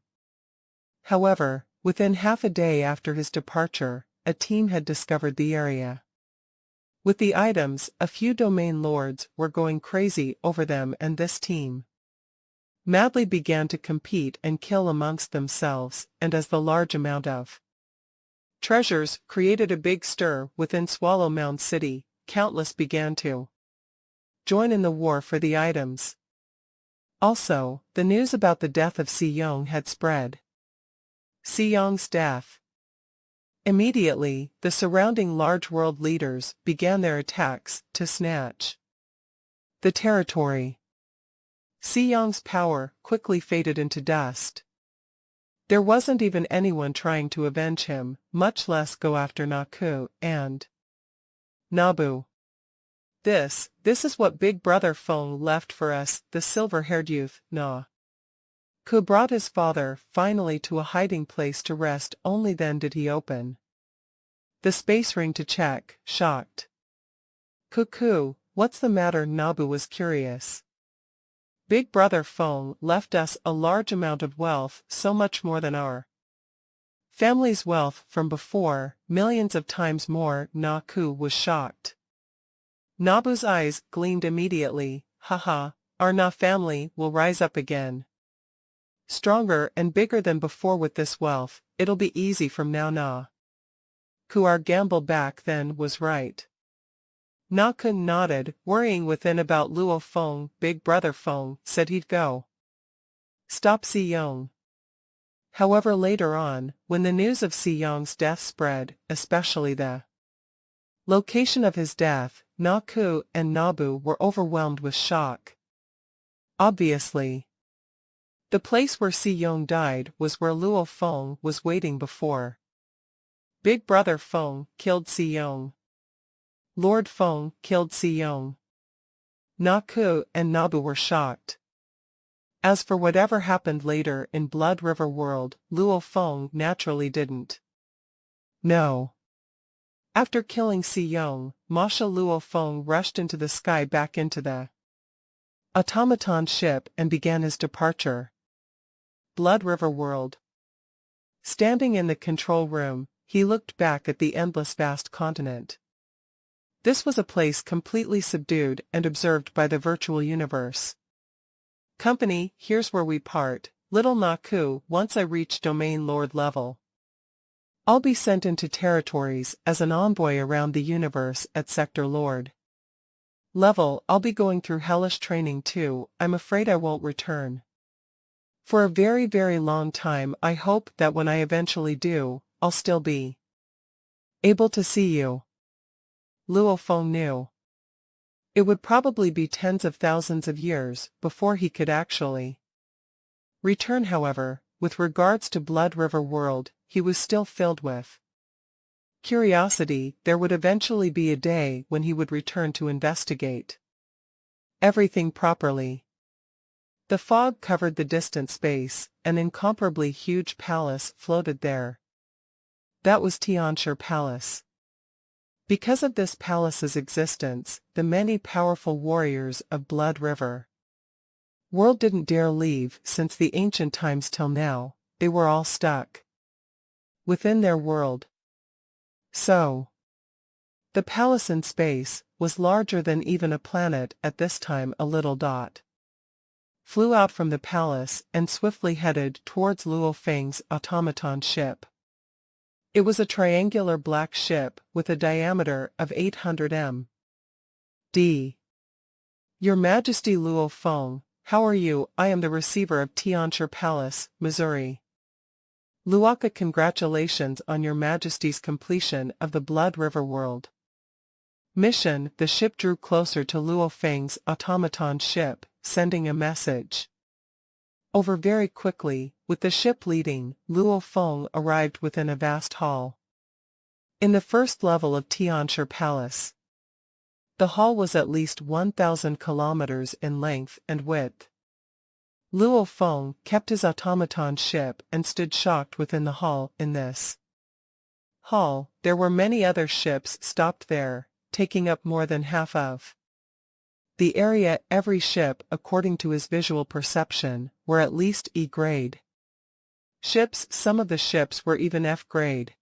Speaker 1: However, within half a day after his departure, a team had discovered the area. With the items, a few domain lords were going crazy over them, and this team madly began to compete and kill amongst themselves, and as the large amount of treasures created a big stir within Swallow Mound City, countless began to join in the war for the items. Also, the news about the death of Siyong had spread. Siyong's death. Immediately, the surrounding large world leaders began their attacks to snatch the territory. Siyong's power quickly faded into dust. There wasn't even anyone trying to avenge him, much less go after Naku and Nabu. This is what Big Brother Feng left for us, the silver-haired youth, Ku brought his father finally to a hiding place to rest. Only then did he open the space ring to check, shocked. Cuckoo, what's the matter? Nabu was curious. Big Brother Feng left us a large amount of wealth, so much more than our family's wealth from before, millions of times more. Naku was shocked. Nabu's eyes gleamed immediately. Haha, our Na family will rise up again. Stronger and bigger than before with this wealth, it'll be easy from now. Ku, our gamble back then was right. Naku nodded, worrying within about Luo Feng. Big Brother Feng said he'd go stop Siyong. However, later on, when the news of Siyong's death spread, especially the location of his death, Naku and Nabu were overwhelmed with shock. Obviously, the place where Siyong died was where Luo Feng was waiting before. Big Brother Feng killed Siyong. Lord Feng killed Siyong. Naku and Nabu were shocked. As for whatever happened later in Blood River World, Luo Feng naturally didn't know. After killing Siyong, Masha Luo Feng rushed into the sky back into the automaton ship and began his departure. Blood River World. Standing in the control room, he looked back at the endless vast continent. This was a place completely subdued and observed by the virtual universe. Company, here's where we part, little Naku. Once I reach domain lord level, I'll be sent into territories as an envoy around the universe at sector lord level. I'll be going through hellish training too. I'm afraid I won't return for a very, very long time. I hope that when I eventually do, I'll still be able to see you. Luo Feng knew it would probably be tens of thousands of years before he could actually return. However, with regards to Blood River World, he was still filled with curiosity. There would eventually be a day when he would return to investigate everything properly. The fog covered the distant space. An incomparably huge palace floated there. That was Tianshi Palace. Because of this palace's existence, the many powerful warriors of Blood River World didn't dare leave. Since the ancient times till now, they were all stuck within their world. So, the palace in space was larger than even a planet at this time. A little dot flew out from the palace and swiftly headed towards Luo Feng's automaton ship. It was a triangular black ship with a diameter of 800 m.d. Your Majesty Luo Feng, how are you? I am the receiver of Tianshi Palace, Missouri. Luoka, congratulations on your Majesty's completion of the Blood River World mission. The ship drew closer to Luo Feng's automaton ship, sending a message over very quickly. With the ship leading, Luo Feng arrived within a vast hall in the first level of Tianshi Palace. The hall was at least 1,000 kilometers in length and width. Luo Feng kept his automaton ship and stood shocked within the hall. In this hall, there were many other ships stopped there, taking up more than half of the area. Every ship, according to his visual perception, were at least E-grade ships. Some of the ships were even F-grade.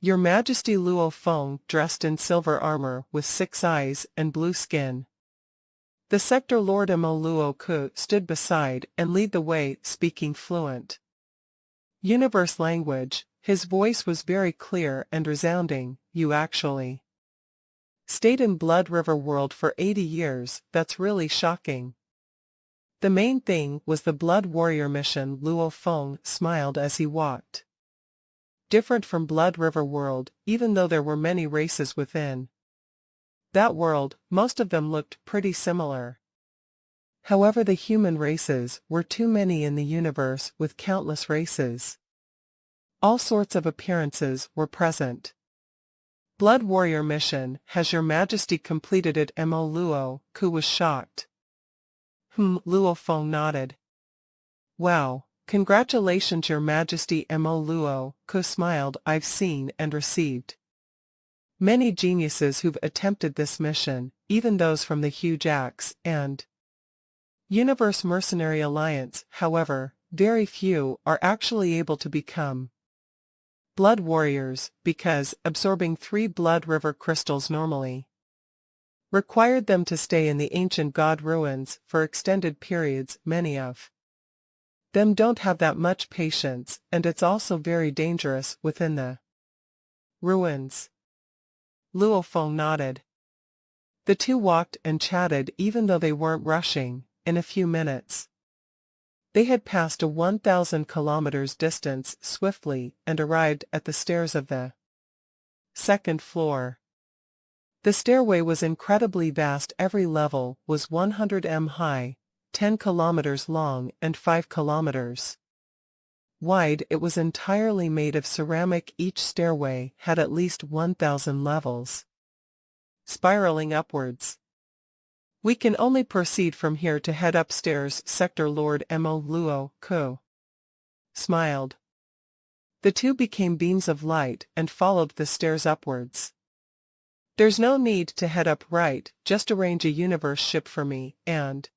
Speaker 1: Your Majesty Luo Feng, dressed in silver armor with 6 eyes and blue skin. The sector Lord Mo Luo Ku stood beside and lead the way, speaking fluent universe language. His voice was very clear and resounding. You actually stayed in Blood River World for 80 years, that's really shocking. The main thing was the Blood Warrior mission. Luo Feng smiled as he walked. Different from Blood River World, even though there were many races within that world, most of them looked pretty similar. However, the human races were too many in the universe with countless races. All sorts of appearances were present. Blood Warrior mission, has your majesty completed it? Mo Luo Ku was shocked. Luo Feng nodded. Wow, congratulations your majesty. Mo Luo Ku smiled. I've seen and received many geniuses who've attempted this mission, even those from the Huge Axe and Universe Mercenary Alliance. However, very few are actually able to become Blood Warriors, because absorbing 3 Blood River crystals normally required them to stay in the ancient god ruins for extended periods. Many of them don't have that much patience, and it's also very dangerous within the ruins. Luo Feng nodded. The two walked and chatted even though they weren't rushing. In a few minutes, they had passed a 1,000 kilometers distance swiftly and arrived at the stairs of the second floor. The stairway was incredibly vast. Every level was 100 m high, 10 kilometers long and 5 kilometers wide. It was entirely made of ceramic. Each stairway had at least 1,000 levels, spiraling upwards. We can only proceed from here to head upstairs. Sector Lord Mo Luo Ku smiled. The two became beams of light and followed the stairs upwards. There's no need to head up right, just arrange a universe ship for me, and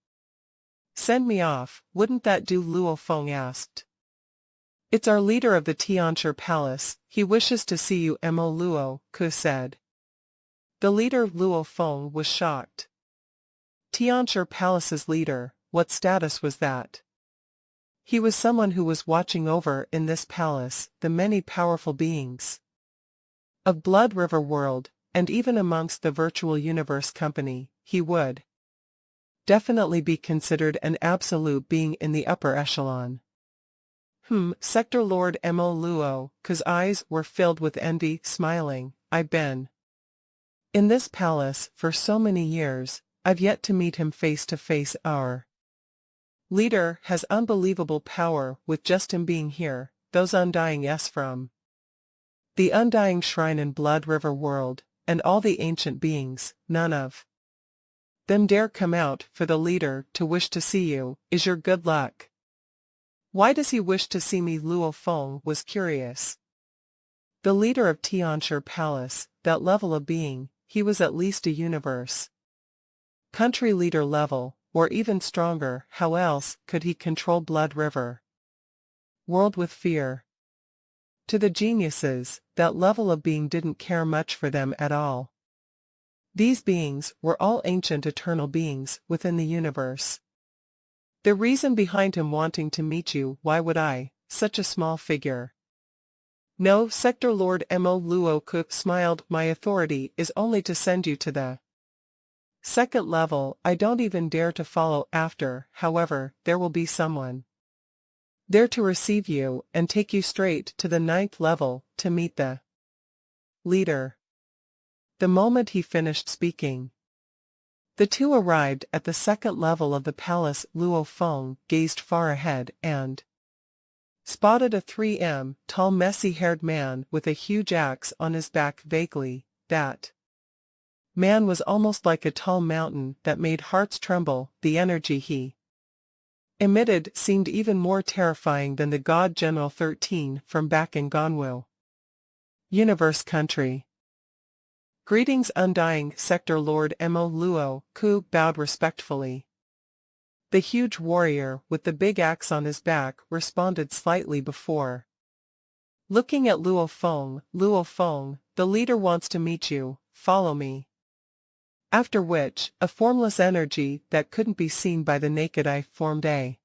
Speaker 1: send me off. Wouldn't that do? Luo Feng asked. It's our leader of the Tianshi Palace, he wishes to see you. Mo Luo Ku said. The leader? Luo Feng was shocked. Tianshi Palace's leader, what status was that? He was someone who was watching over in this palace the many powerful beings of Blood River World, and even amongst the Virtual Universe Company, he would definitely be considered an absolute being in the upper echelon. Sector Lord Mo Luo Ku's eyes were filled with envy, smiling. I've been in this palace for so many years, I've yet to meet him face to face. Our leader has unbelievable power. With just him being here, those undying from the Undying Shrine in Blood River World, and all the ancient beings, none of them dare come out. For the leader to wish to see you is your good luck. Why does he wish to see me? Luo Feng was curious. The leader of Tianshi Palace, that level of being, he was at least a universe country leader level, or even stronger. How else could he control Blood River World with fear? To the geniuses, that level of being didn't care much for them at all. These beings were all ancient eternal beings within the universe. The reason behind him wanting to meet you, why would I, such a small figure? No, Sector Lord Mo Luo Ku smiled. My authority is only to send you to the second level. I don't even dare to follow after. However, there will be someone there to receive you and take you straight to the 9th level to meet the leader. The moment he finished speaking, the two arrived at the second level of the palace. Luo Feng gazed far ahead and spotted a 3 m tall messy-haired man with a huge axe on his back. Vaguely, that man was almost like a tall mountain that made hearts tremble. The energy he emitted seemed even more terrifying than the God General 13 from back in Ganwu Universe Country. Greetings Undying Sector Lord Mo Luo Ku bowed respectfully. The huge warrior with the big axe on his back responded slightly before looking at Luo Feng. Luo Feng, the leader wants to meet you, follow me. After which, a formless energy that couldn't be seen by the naked eye formed a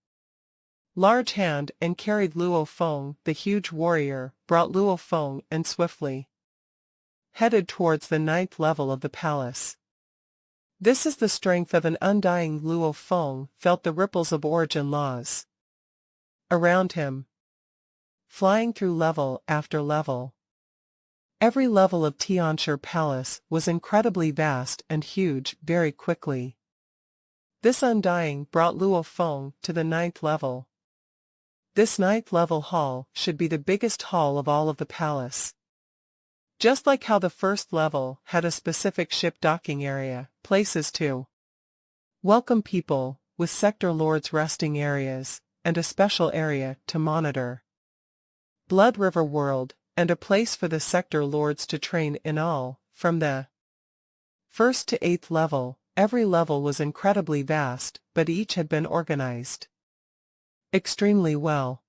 Speaker 1: large hand and carried Luo Feng. The huge warrior brought Luo Feng and swiftly headed towards the 9th level of the palace. This is the strength of an undying Luo Feng felt the ripples of origin laws around him, flying through level after level. Every level of Tianshi Palace was incredibly vast and huge very quickly. This undying brought Luo Feng to the 9th level. This 9th level hall should be the biggest hall of all of the palace. Just like how the first level had a specific ship docking area, places to welcome people, with sector lords resting areas, and a special area to monitor Blood River World, and a place for the sector lords to train in all, from the 1st to 8th level. Every level was incredibly vast, but each had been organized extremely well.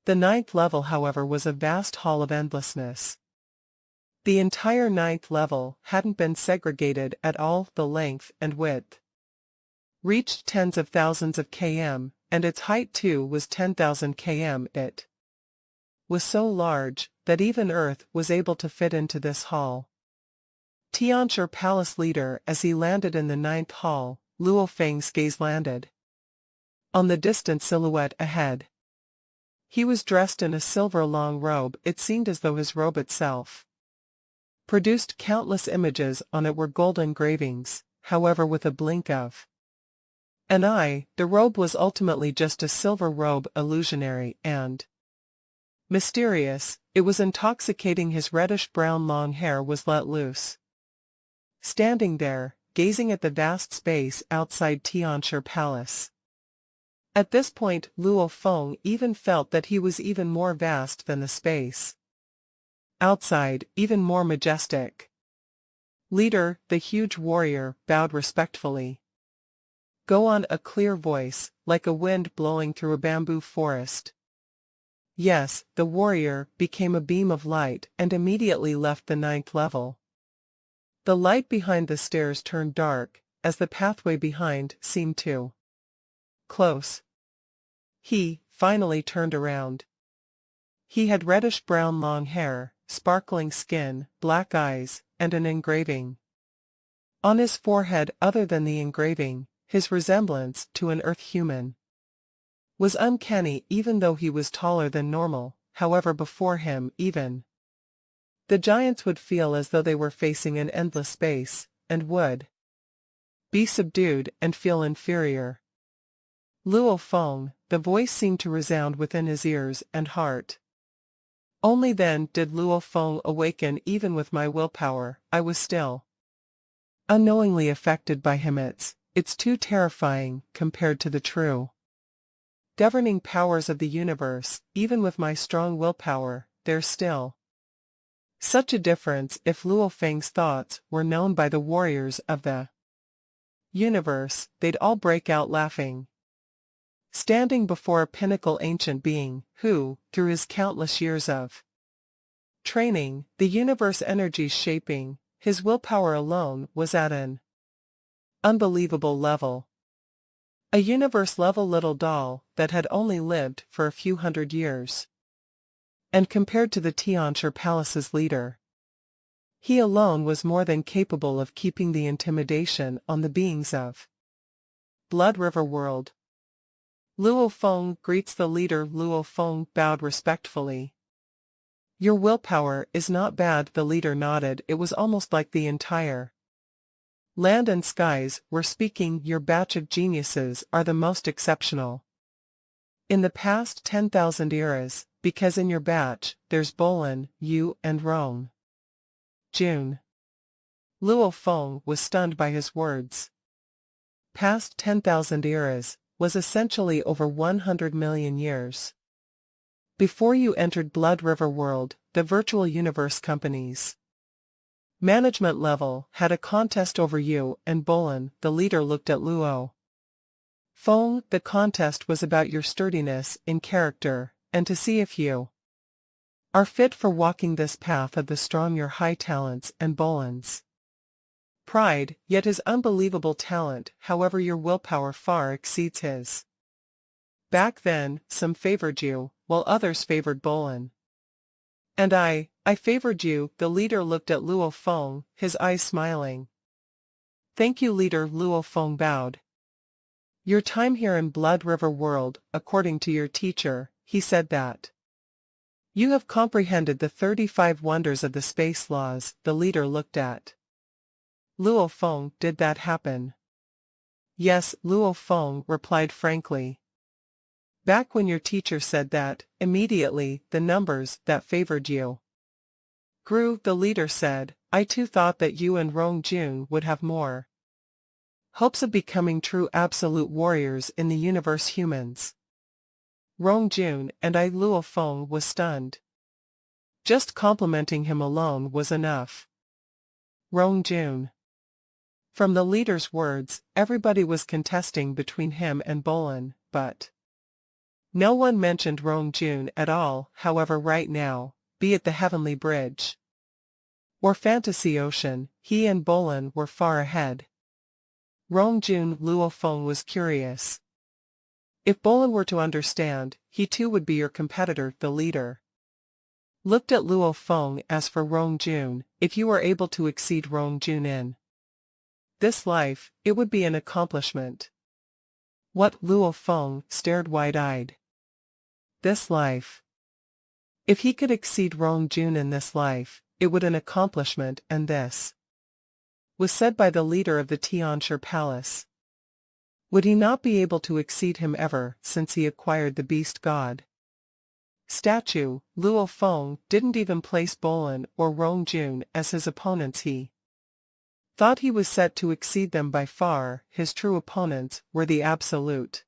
Speaker 1: The 9th level, however, was a vast hall of endlessness. The entire 9th level hadn't been segregated at all. The length and width reached tens of thousands of km, and its height too was 10,000 km. It was so large that even Earth was able to fit into this hall. Tianshi Palace leader, as he landed in the 9th hall, Luo Feng's gaze landed on the distant silhouette ahead. He was dressed in a silver long robe. It seemed as though his robe itself produced countless images on it were gold engravings, however with a blink of an eye. The robe was ultimately just a silver robe, illusionary and mysterious. It was intoxicating. His reddish-brown long hair was let loose. Standing there, gazing at the vast space outside Tianshi Palace. At this point, Luo Feng even felt that he was even more vast than the space outside, even more majestic. Leader, the huge warrior, bowed respectfully. Go on, a clear voice, like a wind blowing through a bamboo forest. Yes, the warrior became a beam of light and immediately left the 9th level. The light behind the stairs turned dark, as the pathway behind seemed too close. He finally turned around. He had reddish-brown long hair, sparkling skin, black eyes, and an engraving on his forehead. Other than the engraving, his resemblance to an Earth human was uncanny, even though he was taller than normal. However, before him, even the giants would feel as though they were facing an endless space, and would be subdued and feel inferior. Luo Feng, the voice seemed to resound within his ears and heart. Only then did Luo Feng awaken. Even with my willpower, I was still unknowingly affected by him. It's too terrifying compared to the true governing powers of the universe. Even with my strong willpower, there's still such a difference. If Luo Feng's thoughts were known by the warriors of the universe, they'd all break out laughing. Standing before a pinnacle ancient being, who, through his countless years of training, the universe energies shaping, his willpower alone was at an unbelievable level. A universe-level little doll that had only lived for a few hundred years. And compared to the Tianshi Palace's leader, he alone was more than capable of keeping the intimidation on the beings of Blood River World. Luo Feng greets the leader. Luo Feng bowed respectfully. Your willpower is not bad. The leader nodded. It was almost like the entire land and skies were speaking. Your batch of geniuses are the most exceptional in the past 10,000 eras, because in your batch, there's Bolin, you, and Rong June. Luo Feng was stunned by his words. Past 10,000 eras was essentially over 100 million years. Before you entered Blood River World, the virtual universe companies management level had a contest over you and Bolin. The leader looked at Luo Feng. The contest was about your sturdiness in character, and to see if you are fit for walking this path of the strong. Your high talents and Bolin's pride, yet his unbelievable talent. However, your willpower far exceeds his. Back then, some favored you, while others favored Bolin. And I favored you. The leader looked at Luo Feng, his eyes smiling. Thank you, leader. Luo Feng bowed. Your time here in Blood River World, according to your teacher, he said that. You have comprehended the 35 wonders of the space laws. The leader looked at Luo Feng. Did that happen? Yes, Luo Feng replied frankly. Back when your teacher said that, immediately, the numbers that favored you grew. The leader said, I too thought that you and Rong Jun would have more hopes of becoming true absolute warriors in the universe. Humans. Rong Jun and I. Luo Feng was stunned. Just complimenting him alone was enough. Rong Jun. From the leader's words, everybody was contesting between him and Bolin, but no one mentioned Rong Jun at all. However, right now, be it the Heavenly Bridge or Fantasy Ocean, he and Bolin were far ahead. Rong Jun. Luo Feng was curious. If Bolin were to understand, he too would be your competitor. The leader looked at Luo Feng. As for Rong Jun, if you were able to exceed Rong Jun in this life, it would be an accomplishment. What? Luo Feng stared wide-eyed. This life. If he could exceed Rong Jun in this life, it would be an accomplishment, and this was said by the leader of the Tianshi Palace. Would he not be able to exceed him ever since he acquired the beast god statue? Luo Feng didn't even place Bolin or Rong Jun as his opponents. He thought he was set to exceed them by far. His true opponents were the absolute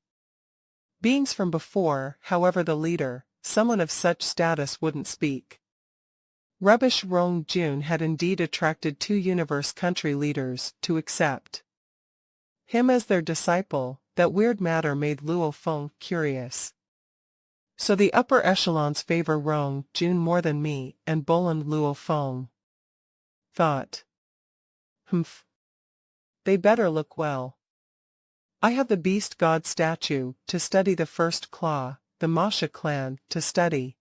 Speaker 1: beings from before. However, the leader, someone of such status, wouldn't speak rubbish. Rong Jun had indeed attracted 2 universe country leaders to accept him as their disciple. That weird matter made Luo Feng curious. So the upper echelons favor Rong Jun more than me and Bolin. Luo Feng thought. Humph. They better look well. I have the beast god statue to study the first claw, the Masha clan to study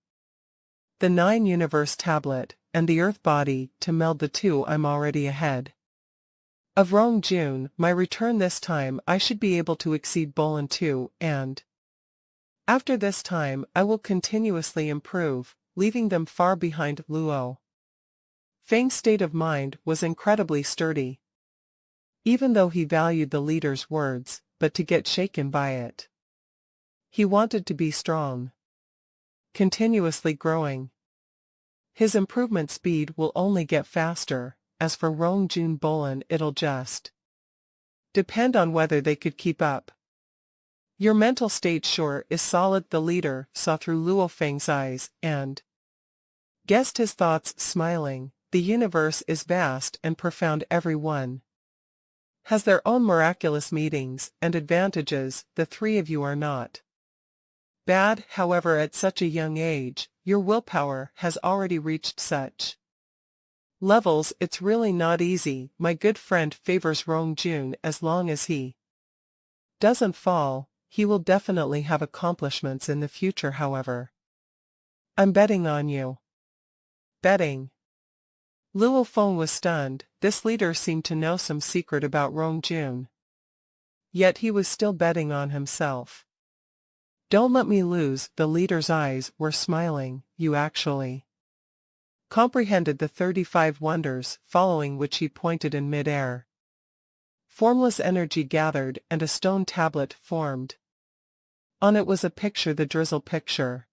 Speaker 1: the 9 universe tablet, and the earth body to meld the 2. I'm already ahead of Rong Jun. My return this time, I should be able to exceed Bolin too, and after this time I will continuously improve, leaving them far behind. Luo Feng's state of mind was incredibly sturdy. Even though he valued the leader's words, but to get shaken by it. He wanted to be strong, continuously growing. His improvement speed will only get faster. As for Rong Jun, Bolin, it'll just depend on whether they could keep up. Your mental state sure is solid. The leader saw through Luo Feng's eyes and guessed his thoughts, smiling. The universe is vast and profound. Everyone has their own miraculous meetings and advantages. The 3 of you are not bad. However, at such a young age, your willpower has already reached such levels. It's really not easy. My good friend favors Rong Jun. As long as he doesn't fall, he will definitely have accomplishments in the future. However, I'm betting on you. Betting? Luo Feng was stunned. This leader seemed to know some secret about Rong Jun. Yet he was still betting on himself. Don't let me lose. The leader's eyes were smiling. You actually comprehended the 35 wonders, following which he pointed in mid-air. Formless energy gathered and a stone tablet formed. On it was a picture, the drizzle picture.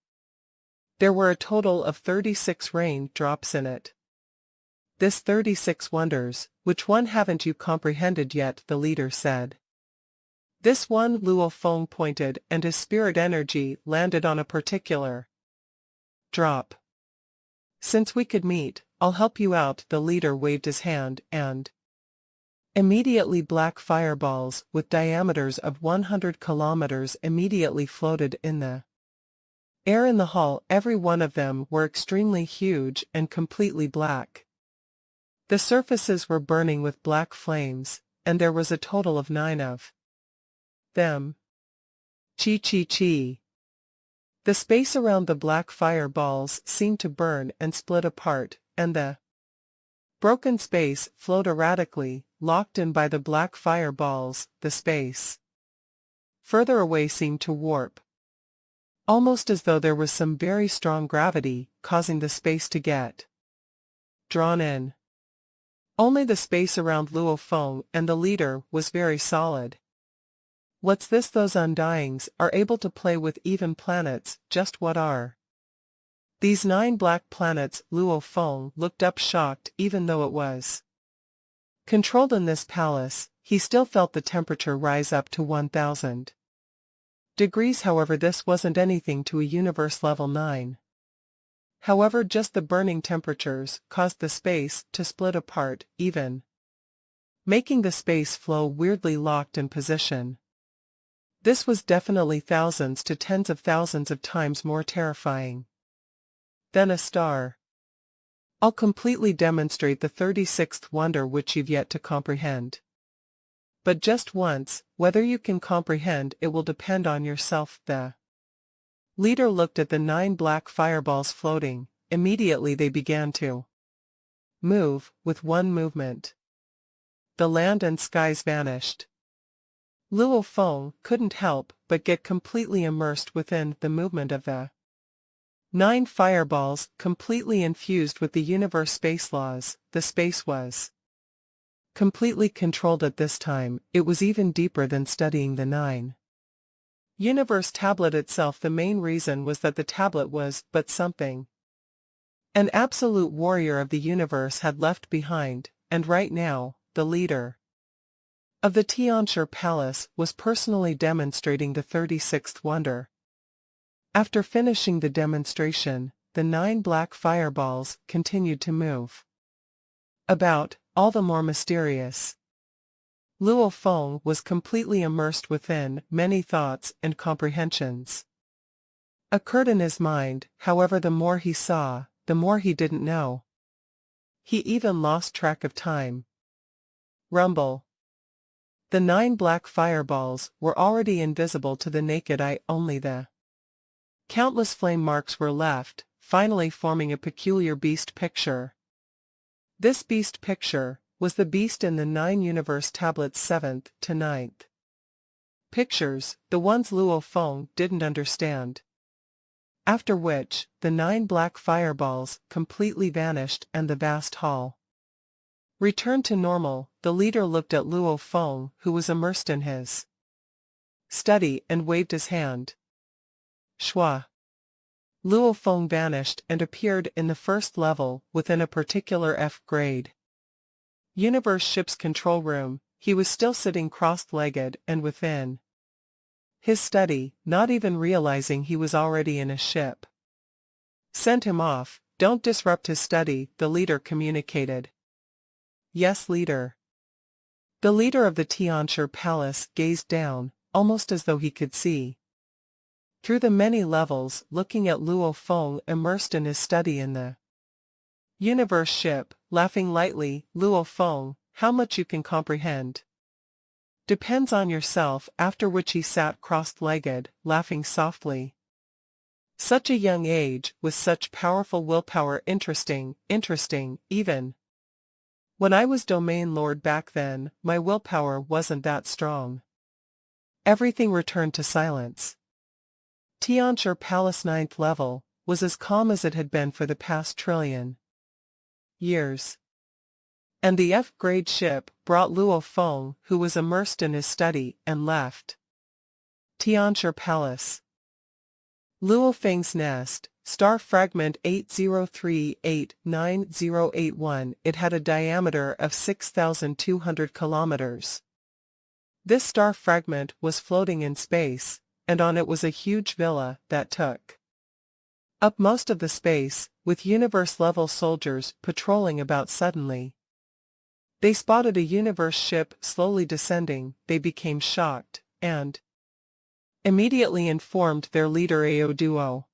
Speaker 1: There were a total of 36 rain drops in it. This 36 wonders, which one haven't you comprehended yet? The leader said. This one. Luo Feng pointed, and his spirit energy landed on a particular drop. Since we could meet, I'll help you out. The leader waved his hand, and immediately black fireballs with diameters of 100 kilometers immediately floated in the air in the hall. Every one of them were extremely huge and completely black. The surfaces were burning with black flames, and there was a total of 9 of them. Chi. The space around the black fireballs seemed to burn and split apart, and the broken space flowed erratically. locked in by the black fireballs, the space further away seemed to warp. Almost as though there was some very strong gravity, causing the space to get drawn in. Only the space around Luo Feng and the leader was very solid. What's this? Those undyings are able to play with even planets, just what are these 9 black planets? Luo Feng looked up shocked. Even though it was controlled in this palace, he still felt the temperature rise up to 1000 degrees. However, this wasn't anything to a universe level 9. However, just the burning temperatures caused the space to split apart, even making the space flow weirdly locked in position. This was definitely thousands to tens of thousands of times more terrifying than a star. I'll completely demonstrate the 36th wonder which you've yet to comprehend. But just once, whether you can comprehend it will depend on yourself. The leader looked at the 9 black fireballs floating. Immediately they began to move. With one movement, the land and skies vanished. Luo Feng couldn't help but get completely immersed within the movement of the 9 fireballs, completely infused with the universe space laws. The space was completely controlled at this time. It was even deeper than studying the 9 universe tablet itself. The main reason was that the tablet was but something an absolute warrior of the universe had left behind, and right now, the leader of the Tianshi Palace was personally demonstrating the 36th wonder. After finishing the demonstration, the 9 black fireballs continued to move about, all the more mysterious. Luo Feng was completely immersed within. Many thoughts and comprehensions occurred in his mind. However, the more he saw, the more he didn't know. He even lost track of time. Rumble. The 9 black fireballs were already invisible to the naked eye. Only the countless flame marks were left, finally forming a peculiar beast picture. This beast picture was the beast in the 9 universe tablets 7th to 9th pictures, the ones Luo Feng didn't understand. After which, the 9 black fireballs completely vanished and the vast hall returned to normal. The leader looked at Luo Feng, who was immersed in his study, and waved his hand. Shua. Luo Feng vanished and appeared in the first level within a particular F grade universe ship's control room. He was still sitting cross-legged and within his study, not even realizing he was already in a ship. Send him off. Don't disrupt his study, the leader communicated. Yes, leader. The leader of the Tianshi Palace gazed down, almost as though he could see through the many levels, looking at Luo Feng immersed in his study in the universe ship, laughing lightly. Luo Feng, how much you can comprehend depends on yourself. After which he sat cross-legged, laughing softly. Such a young age, with such powerful willpower. Interesting, even when I was Domain Lord back then, my willpower wasn't that strong. Everything returned to silence. Tianshi Palace 9th level was as calm as it had been for the past trillion years. And the F-grade ship brought Luo Feng, who was immersed in his study, and left Tianshi Palace. Luo Feng's nest, star fragment 80389081. It had a diameter of 6,200 kilometers. This star fragment was floating in space, and on it was a huge villa that took up most of the space, with universe-level soldiers patrolling about. Suddenly, they spotted a universe ship slowly descending. They became shocked, and immediately informed their leader Ao Duo.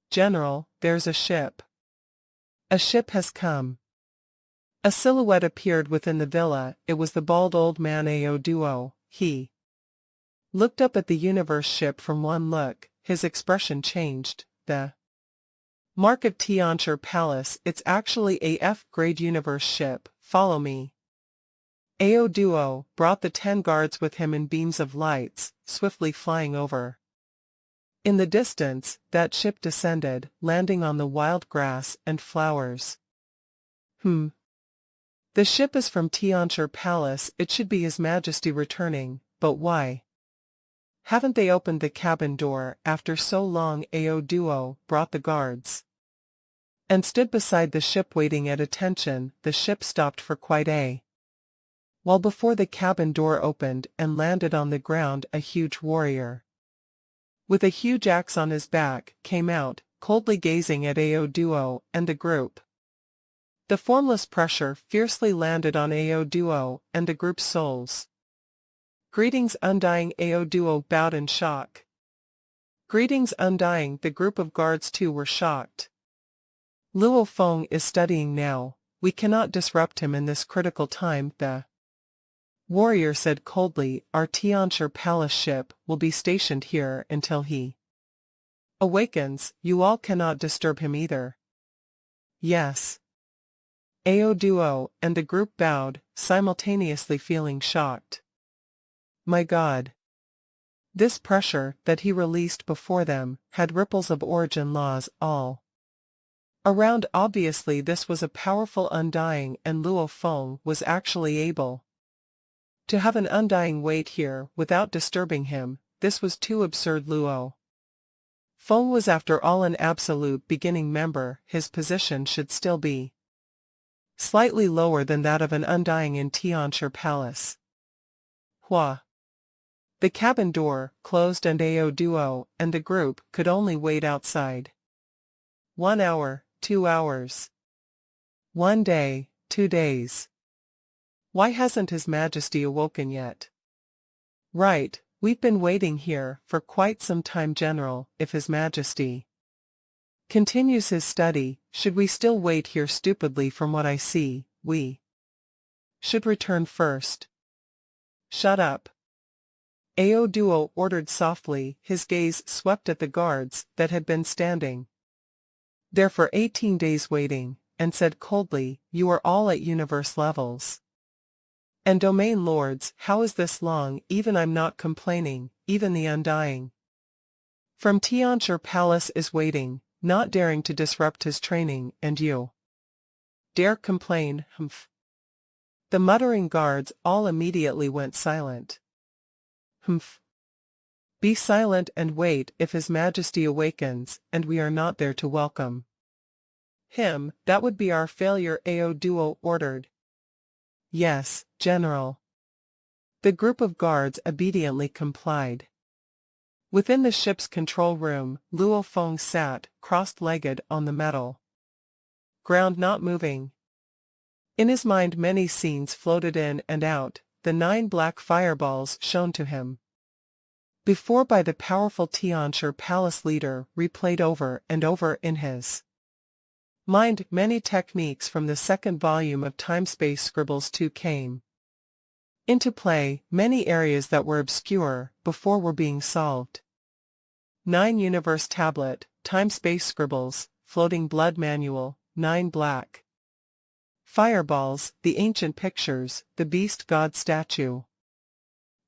Speaker 1: General, there's a ship. A ship has come. A silhouette appeared within the villa. It was the bald old man Ao Duo. He looked up at the universe ship. From one look, his expression changed. The mark of Tianshi Palace. It's actually a F-grade universe ship. Follow me. Ao Duo brought the 10 guards with him in beams of lights, swiftly flying over. In the distance, that ship descended, landing on the wild grass and flowers. The ship is from Tianshi Palace, it should be His Majesty returning, but why? Haven't they opened the cabin door after so long? Ao Duo brought the guards and stood beside the ship waiting at attention. The ship stopped for quite a while before the cabin door opened and landed on the ground. A huge warrior with a huge axe on his back came out, coldly gazing at Ao Duo and the group. The formless pressure fiercely landed on Ao Duo and the group's souls. Greetings, Undying. Ao Duo bowed in shock. Greetings, Undying. The group of guards too were shocked. Luo Feng is studying now, we cannot disrupt him in this critical time. The warrior said coldly, our Tianshi Palace ship will be stationed here until he awakens. You all cannot disturb him either. Yes. Ao Duo and the group bowed, simultaneously feeling shocked. My God! This pressure that he released before them had ripples of origin laws all around. Obviously this was a powerful Undying, and Luo Feng was actually able to have an Undying wait here without disturbing him. This was too absurd. Luo Feng was after all an absolute beginning member. His position should still be slightly lower than that of an Undying in Tianshi Palace. Hua! The cabin door closed and Ao Duo and the group could only wait outside. 1 hour, 2 hours. 1 day, 2 days. Why hasn't His Majesty awoken yet? Right, we've been waiting here for quite some time, General. If His Majesty continues his study, should we still wait here? Stupidly, from what I see, we should return first. Shut up. Ao Duo ordered softly. His gaze swept at the guards that had been standing there for 18 days waiting, and said coldly, you are all at universe levels and domain lords. How is this long? Even I'm not complaining, even the Undying from Tianshi Palace is waiting, not daring to disrupt his training, and you dare complain? Humph. The muttering guards all immediately went silent. Humph. Be silent and wait. If His Majesty awakens, and we are not there to welcome him, that would be our failure, Ao Duo ordered. Yes, General. The group of guards obediently complied. Within the ship's control room, Luo Feng sat, cross-legged on the metal ground, not moving. In his mind many scenes floated in and out. The 9 black fireballs shown to him before by the powerful Tianshi Palace leader replayed over and over in his mind. Many techniques from the 2nd volume of Time-Space Scribbles 2 came into play. Many areas that were obscure before were being solved. 9 Universe Tablet, Time-Space Scribbles, Floating Blood Manual, 9 black fireballs, the ancient pictures, the beast god statue.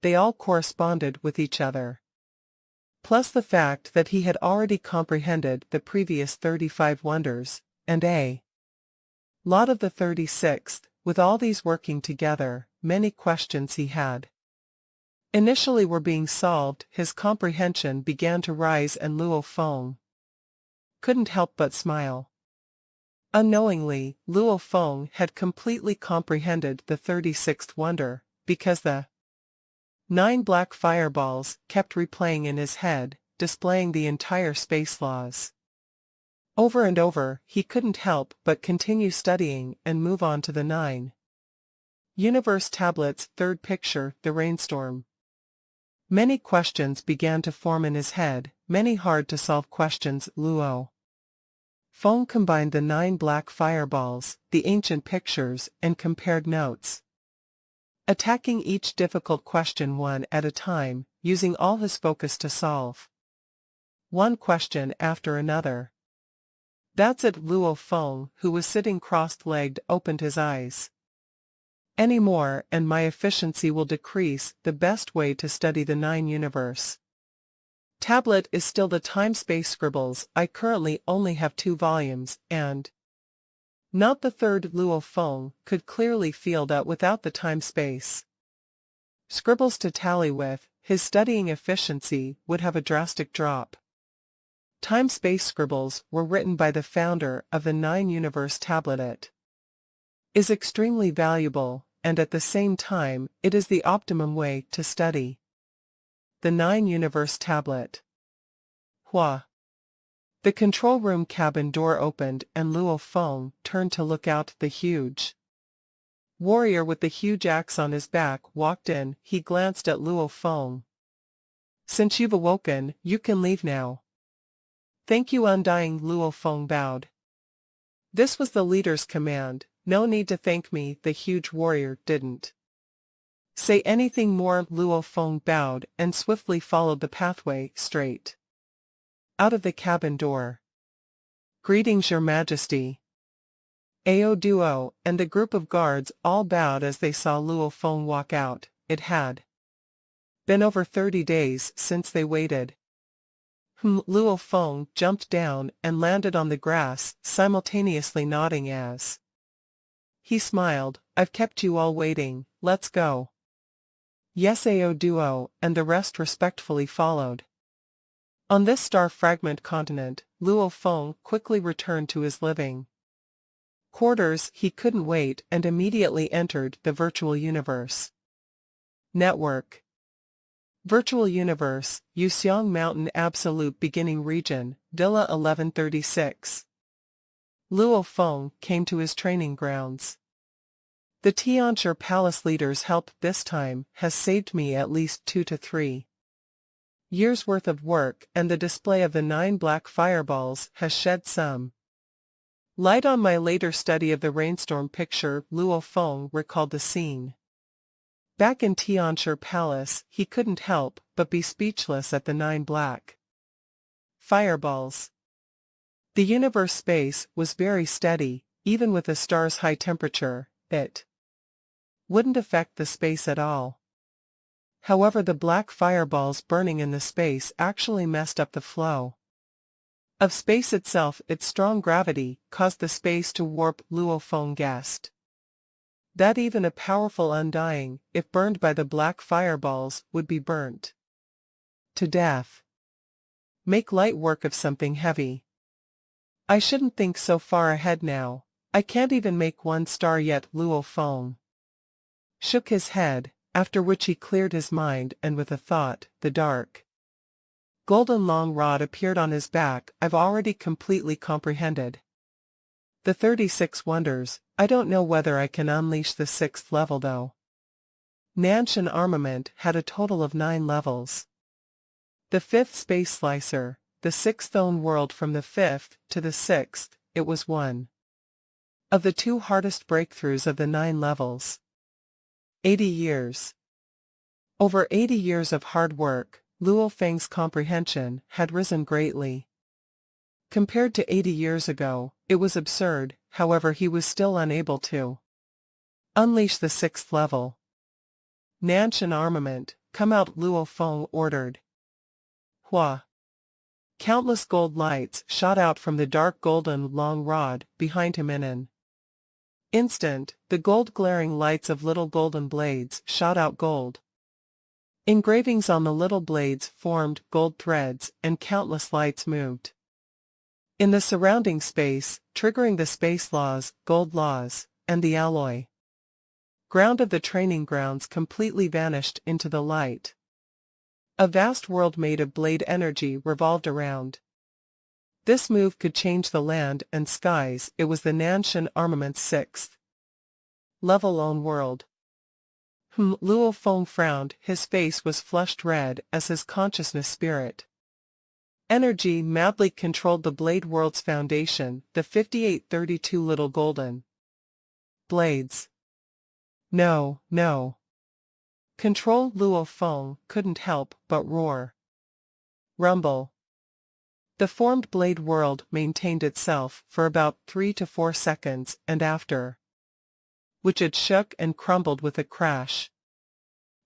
Speaker 1: They all corresponded with each other. Plus the fact that he had already comprehended the previous 35 wonders, and a lot of the 36th, with all these working together, many questions he had initially were being solved. His comprehension began to rise, and Luo Feng couldn't help but smile. Unknowingly, Luo Feng had completely comprehended the 36th wonder, because the 9 black fireballs kept replaying in his head, displaying the entire space laws. Over and over, he couldn't help but continue studying and move on to the 9 Universe Tablet's 3rd picture, the rainstorm. Many questions began to form in his head, many hard-to-solve questions. Luo Feng combined the 9 black fireballs, the ancient pictures, and compared notes, attacking each difficult question one at a time, using all his focus to solve one question after another. That's it. Luo Feng, who was sitting cross-legged, opened his eyes anymore, and my efficiency will decrease. The best way to study the 9 universe tablet is still the time-space scribbles. I currently only have 2 volumes, and not the third. Luo Feng could clearly feel that without the time-space scribbles to tally with, his studying efficiency would have a drastic drop. Time-space scribbles were written by the founder of the 9 universe tablet. It is extremely valuable, and at the same time, it is the optimum way to study the 9 universe tablet. Hua. The control room cabin door opened and Luo Feng turned to look out. The huge warrior with the huge axe on his back walked in. He glanced at Luo Feng. "Since you've awoken, you can leave now." "Thank you, Undying." Luo Feng bowed. This was the leader's command. No need to thank me. The huge warrior didn't say anything more. Luo Feng bowed and swiftly followed the pathway straight out of the cabin door. "Greetings, Your Majesty." Ao Duo and the group of guards all bowed as they saw Luo Feng walk out. It had been over 30 days since they waited. Luo Feng jumped down and landed on the grass, simultaneously nodding as he smiled. "I've kept you all waiting, let's go." "Yes." Ao Duo and the rest respectfully followed. On this star fragment continent, Luo Feng quickly returned to his living quarters. He couldn't wait and immediately entered the virtual universe network. Virtual Universe, Yuxiang Mountain Absolute Beginning Region, Dilla 1136. Luo Feng came to his training grounds. "The Tianshi Palace leader's help this time has saved me at least 2 to 3 years' worth of work, and the display of the 9 black fireballs has shed some light on my later study of the rainstorm picture." Luo Feng recalled the scene back in Tianshi Palace. He couldn't help but be speechless at the 9 black fireballs. The universe space was very steady. Even with the star's high temperature, it wouldn't affect the space at all. However, the black fireballs burning in the space actually messed up the flow of space itself. Its strong gravity caused the space to warp. Luo Feng guessed that even a powerful Undying, if burned by the black fireballs, would be burnt to death. Make light work of something heavy. I shouldn't think so far ahead now. I can't even make 1 star yet. Luo Feng shook his head, after which he cleared his mind and with a thought, the dark golden long rod appeared on his back. "I've already completely comprehended the 36 wonders. I don't know whether I can unleash the 6th level though." Nanshan armament had a total of 9 levels. The 5th space slicer, the 6th own world. From the 5th to the 6th, it was one of the 2 hardest breakthroughs of the 9 levels. 80 years. Over 80 years of hard work, Luo Feng's comprehension had risen greatly. Compared to 80 years ago, it was absurd. However, he was still unable to unleash the 6th level. "Nanshan armament, come out." Luo Feng ordered. Hua. Countless gold lights shot out from the dark golden long rod behind him. In an instant, the gold glaring lights of little golden blades shot out. Gold engravings on the little blades formed gold threads, and countless lights moved in the surrounding space, triggering the space laws, gold laws, and the alloy ground of the training grounds completely vanished into the light. A vast world made of blade energy revolved around. This move could change the land and skies. It was the Nanshan armament's 6th level own world. Luo Feng frowned. His face was flushed red as his consciousness spirit energy madly controlled the blade world's foundation, the 5832 little golden blades. No, no. Control. Luo Feng couldn't help but roar. Rumble. The formed blade world maintained itself for about 3 to 4 seconds, and after which had shook and crumbled with a crash.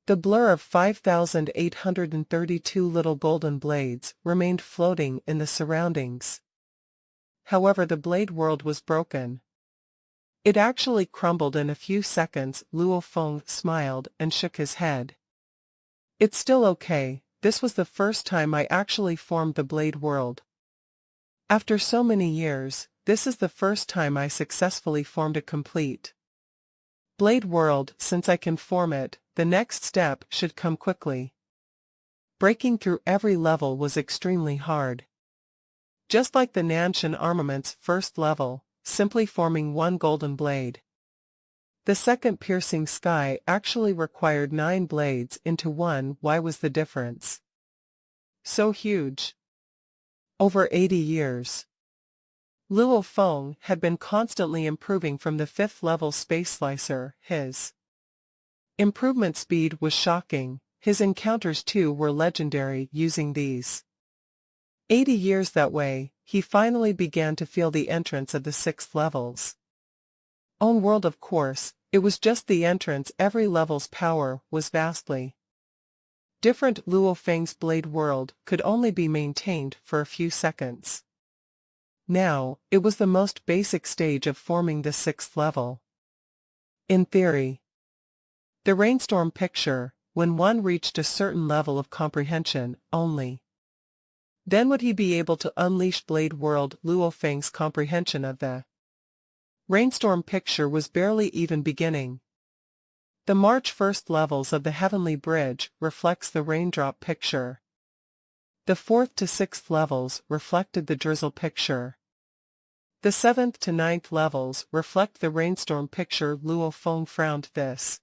Speaker 1: The blur of 5,832 little golden blades remained floating in the surroundings. However, the blade world was broken. It actually crumbled in a few seconds. Luo Feng smiled and shook his head. It's still okay, this was the first time I actually formed the blade world. After so many years, this is the first time I successfully formed a complete blade world. Since I can form it, the next step should come quickly. Breaking through every level was extremely hard. Just like the Nanshan Armament's first level, simply forming one golden blade. The second Piercing Sky actually required 9 blades into one. Why was the difference so huge? Over 80 years. Luo Feng had been constantly improving from the 5th level Space Slicer. His improvement speed was shocking. His encounters too were legendary. Using these 80 years that way, he finally began to feel the entrance of the 6th levels. Own world, of course, it was just the entrance. Every level's power was vastly different. Luo Feng's blade world could only be maintained for a few seconds. Now, it was the most basic stage of forming the 6th level. In theory, the rainstorm picture, when one reached a certain level of comprehension, only then would he be able to unleash blade world. Luo Feng's comprehension of the rainstorm picture was barely even beginning. The March 1st levels of the Heavenly Bridge reflects the raindrop picture. The 4th to 6th levels reflected the drizzle picture. The 7th to 9th levels reflect the rainstorm picture. Luo Feng frowned. This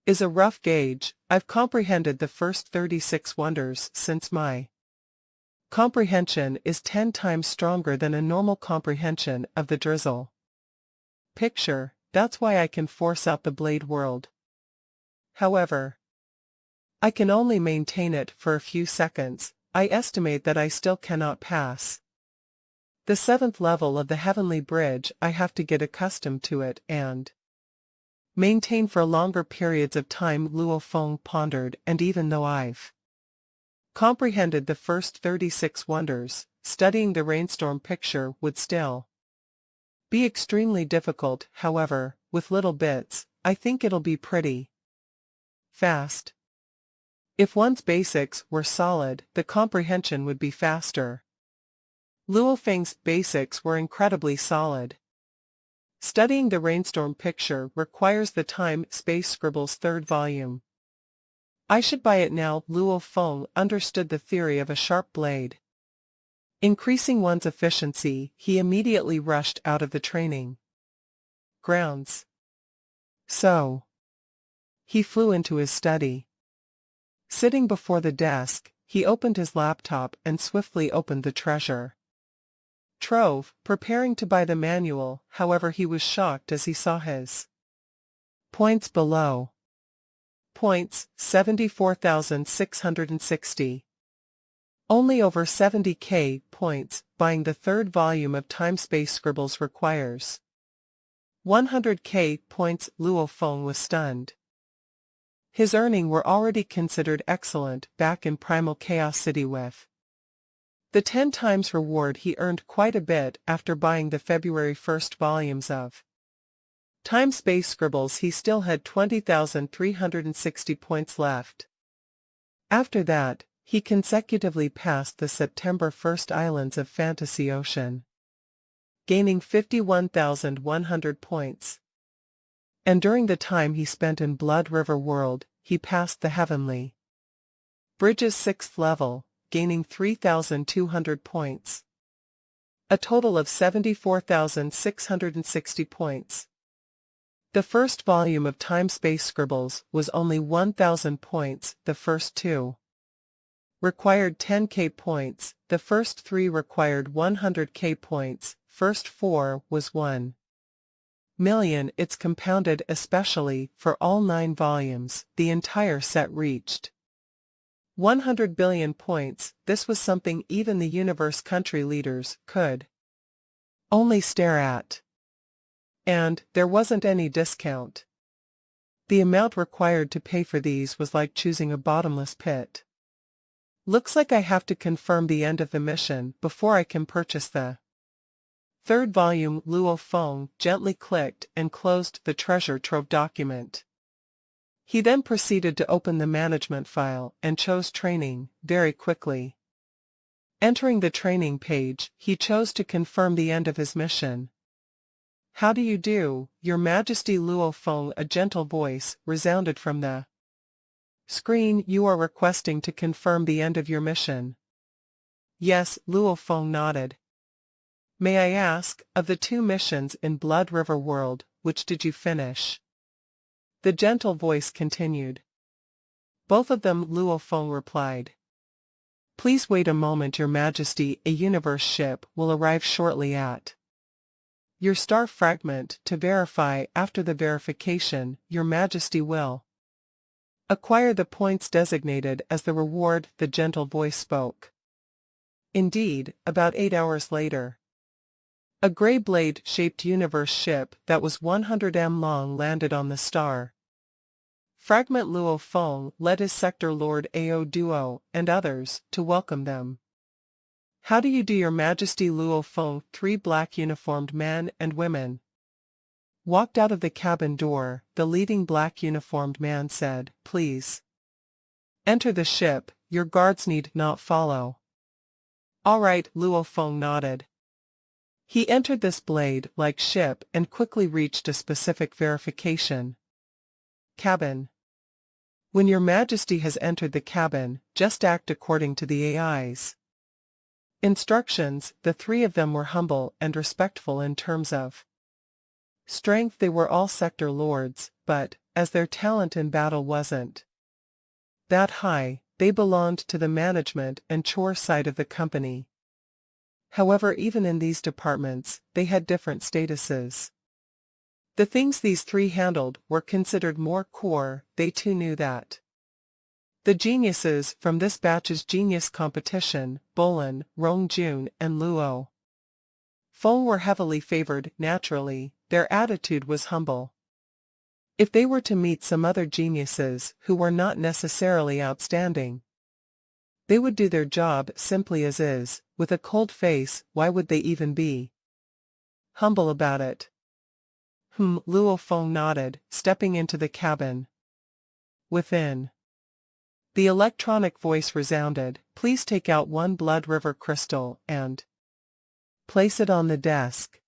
Speaker 1: is a rough gauge. I've comprehended the first 36 wonders. Since my comprehension is 10 times stronger than a normal comprehension of the drizzle picture, that's why I can force out the blade world. However, I can only maintain it for a few seconds. I estimate that I still cannot pass the 7th level of the Heavenly Bridge. I have to get accustomed to it and maintain for longer periods of time. Luo Feng pondered. And even though I've comprehended the first 36 wonders, studying the rainstorm picture would still be extremely difficult. However, with little bits, I think it'll be pretty fast. If one's basics were solid, the comprehension would be faster. Luo Feng's basics were incredibly solid. Studying the rainstorm picture requires the Time-Space Scribbles 3rd volume. I should buy it now. Luo Feng understood the theory of a sharp blade increasing one's efficiency. He immediately rushed out of the training grounds. So he flew into his study. Sitting before the desk, he opened his laptop and swiftly opened the treasure trove, preparing to buy the manual. However, he was shocked as he saw his points below. Points, 74,660. Only over 70k points. Buying the 3rd volume of Time-Space Scribbles requires 100k points. Luo Feng was stunned. His earnings were already considered excellent back in Primal Chaos City. With the 10 times reward, he earned quite a bit after buying the February 1st volumes of Time-Space Scribbles. He still had 20,360 points left. After that, he consecutively passed the September 1st islands of Fantasy Ocean, gaining 51,100 points. And during the time he spent in Blood River World, he passed the Heavenly Bridge's 6th level, gaining 3,200 points. A total of 74,660 points. The first volume of Time-Space Scribbles was only 1,000 points. The first 2 required 10k points, the first 3 required 100k points, first 4 was 1 million. It's compounded, especially for all 9 volumes. The entire set reached 100 billion points. This was something even the universe country leaders could only stare at. And there wasn't any discount. The amount required to pay for these was like choosing a bottomless pit. Looks like I have to confirm the end of the mission before I can purchase the third volume. Luo Feng gently clicked and closed the treasure trove document. He then proceeded to open the management file and chose training very quickly. Entering the training page, he chose to confirm the end of his mission. "How do you do, Your Majesty?" Luo Feng, a gentle voice, resounded from the screen. "You are requesting to confirm the end of your mission?" "Yes," Luo Feng nodded. "May I ask, of the 2 missions in Blood River World, which did you finish?" The gentle voice continued. "Both of them," Luo Feng replied. "Please wait a moment, Your Majesty. A universe ship will arrive shortly at your star fragment to verify. After the verification, Your Majesty will acquire the points designated as the reward," the gentle voice spoke. Indeed, about 8 hours later, a gray blade-shaped universe ship that was 100 m long landed on the star fragment. Luo Feng led his sector Lord Ao Duo and others to welcome them. "How do you do, Your Majesty?" Luo Feng. 3 black uniformed men and women walked out of the cabin door. The leading black uniformed man said, "Please enter the ship, your guards need not follow." "All right," Luo Feng nodded. He entered this blade-like ship and quickly reached a specific verification cabin. When Your Majesty has entered the cabin, just act according to the AI's instructions. The 3 of them were humble and respectful in terms of strength. They were all sector lords, but, as their talent in battle wasn't that high, they belonged to the management and chore side of the company. However, even in these departments, they had different statuses. The things these 3 handled were considered more core. They too knew that the geniuses from this batch's genius competition, Bolin, Rongjun, and Luo Feng, were heavily favored. Naturally, their attitude was humble. If they were to meet some other geniuses who were not necessarily outstanding, they would do their job simply as is, with a cold face. Why would they even be humble about it? Luo Feng nodded, stepping into the cabin. Within, the electronic voice resounded, "Please take out 1 Blood River crystal and place it on the desk."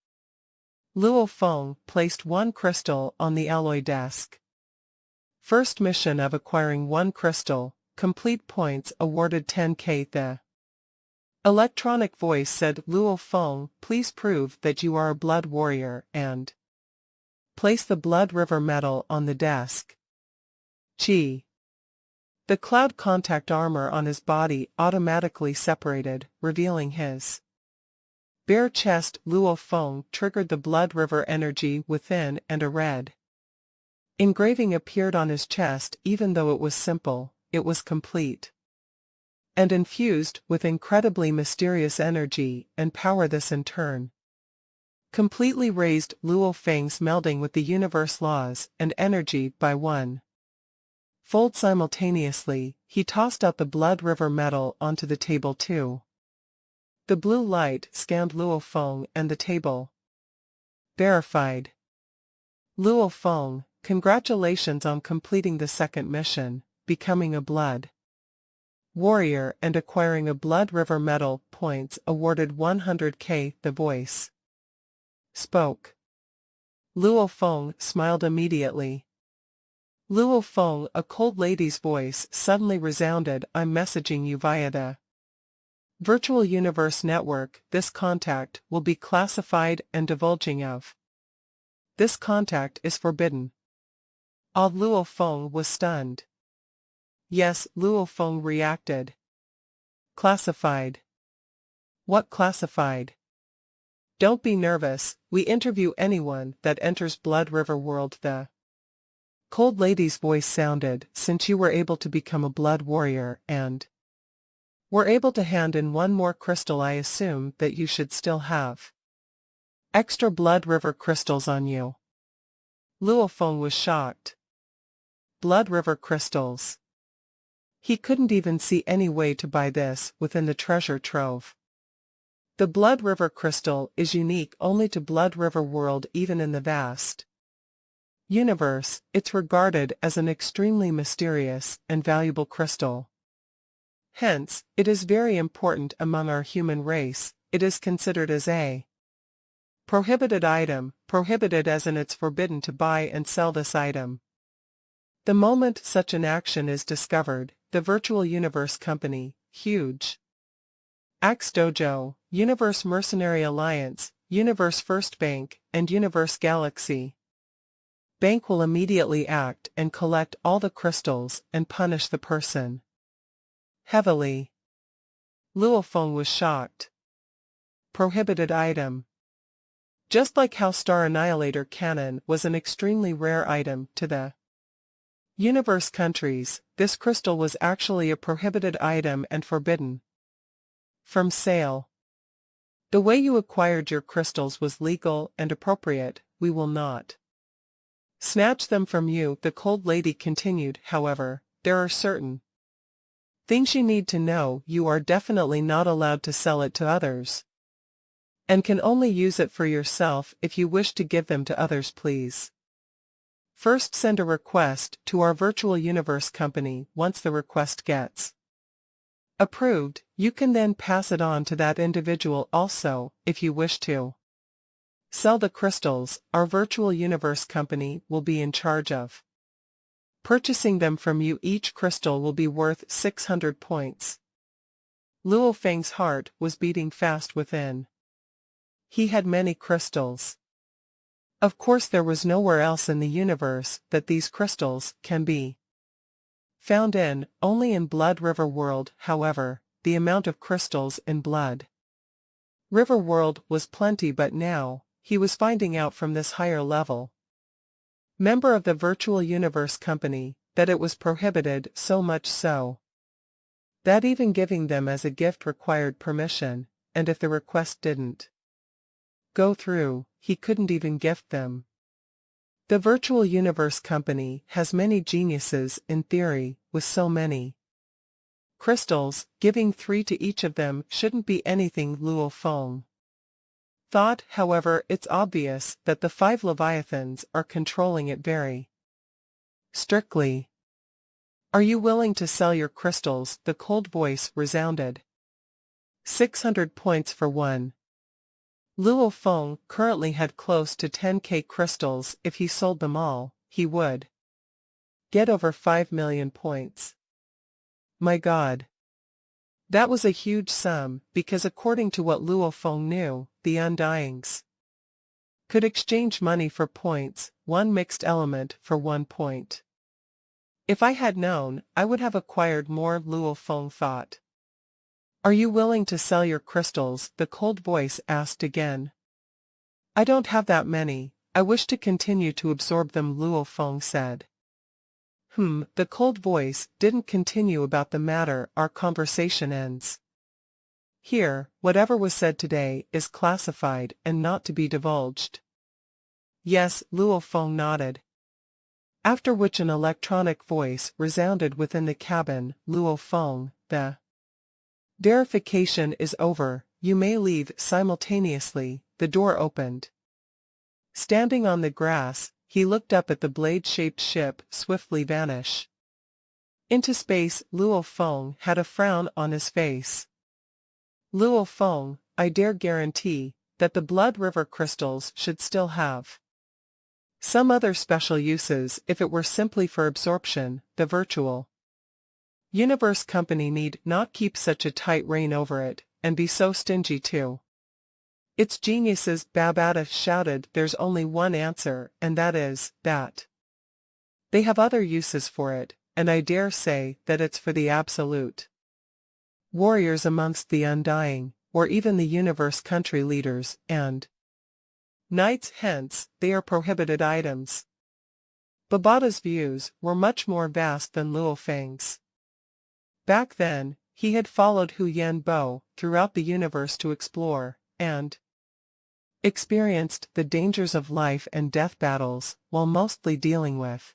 Speaker 1: Luo Feng placed 1 crystal on the alloy desk. First mission of acquiring 1 crystal, complete points awarded 10k. The electronic voice said, "Luo Feng, please prove that you are a blood warrior and place the Blood River medal on the desk." Chi. The cloud contact armor on his body automatically separated, revealing his bare chest. Luo Feng triggered the Blood River energy within and a red engraving appeared on his chest. Even though it was simple, it was complete and infused with incredibly mysterious energy and power. This in turn completely raised Luo Feng's melding with the universe laws and energy by 1 fold. Simultaneously, he tossed out the Blood River medal onto the table too. The blue light scanned Luo Feng and the table. Verified. Luo Feng, congratulations on completing the 2nd mission, becoming a blood warrior and acquiring a Blood River medal. Points awarded 100k. The voice spoke. Luo Feng smiled immediately. Luo Feng, a cold lady's voice suddenly resounded, "I'm messaging you via the virtual universe network. This contact will be classified and divulging of this contact is forbidden." All Luo Feng was stunned. "Yes," Luo Feng reacted. "Classified? What classified?" "Don't be nervous, we interview anyone that enters Blood River World." The cold lady's voice sounded, "Since you were able to become a blood warrior and were able to hand in 1 more crystal, I assume that you should still have Extra blood river crystals on you. Luo Feng was shocked. Blood river crystals. He couldn't even see any way to buy this within the treasure trove. The Blood River crystal is unique only to Blood River world. Even in the vast universe, it's regarded as an extremely mysterious and valuable crystal. Hence, it is very important among our human race. It is considered as a prohibited item, prohibited as in it's forbidden to buy and sell this item. The moment such an action is discovered, the Virtual Universe Company, Huge Axe Dojo, Universe Mercenary Alliance, Universe First Bank, and Universe Galaxy Bank will immediately act and collect all the crystals and punish the person heavily. Luo Feng was shocked. Prohibited item. Just like how Star Annihilator Cannon was an extremely rare item to the universe countries, this crystal was actually a prohibited item and forbidden from sale. The way you acquired your crystals was legal and appropriate. We will not snatch them from you, the cold lady continued. However, there are certain things you need to know. You are definitely not allowed to sell it to others, and can only use it for yourself. If you wish to give them to others, please first send a request to our Virtual Universe Company. Once the request gets approved, you can then pass it on to that individual. Also, if you wish to sell the crystals, our Virtual Universe Company will be in charge of purchasing them from you. Each crystal will be worth 600 points. Luo Feng's heart was beating fast within. He had many crystals. Of course, there was nowhere else in the universe that these crystals can be found in, only in Blood River World. However, the amount of crystals in Blood River World was plenty, but now, he was finding out from this higher level member of the Virtual Universe Company that it was prohibited, so much so that even giving them as a gift required permission, and if the request didn't go through, he couldn't even gift them. The Virtual Universe Company has many geniuses in theory. With so many crystals, giving 3 to each of them shouldn't be anything, Luo Feng thought. However, it's obvious that the 5 Leviathans are controlling it very strictly. Are you willing to sell your crystals? The cold voice resounded. 600 points for one. Luo Feng currently had close to 10k crystals. If he sold them all, he would get over 5 million points. My God! That was a huge sum, because according to what Luo Feng knew, the Undyings could exchange money for points, 1 mixed element for 1 point. If I had known, I would have acquired more, Luo Feng thought. Are you willing to sell your crystals? The cold voice asked again. I don't have that many. I wish to continue to absorb them, Luo Feng said. The cold voice didn't continue about the matter. Our conversation ends here. Whatever was said today is classified and not to be divulged. Yes, Luo Feng nodded. After which an electronic voice resounded within the cabin. Luo Feng, the verification is over. You may leave. Simultaneously, the door opened. Standing on the grass, he looked up at the blade-shaped ship swiftly vanish into space. Luo Feng had a frown on his face. Luo Feng, I dare guarantee that the Blood River crystals should still have some other special uses if it were simply for absorption. The Virtual Universe Company need not keep such a tight rein over it, and be so stingy too. Its geniuses, Babata shouted. There's only one answer, and that is, that they have other uses for it, and I dare say that it's for the absolute warriors amongst the Undying, or even the universe country leaders, and knights. Hence, they are prohibited items. Babata's views were much more vast than Luo Feng's. Back then, he had followed Hu Yanbo throughout the universe to explore, and experienced the dangers of life and death battles, while mostly dealing with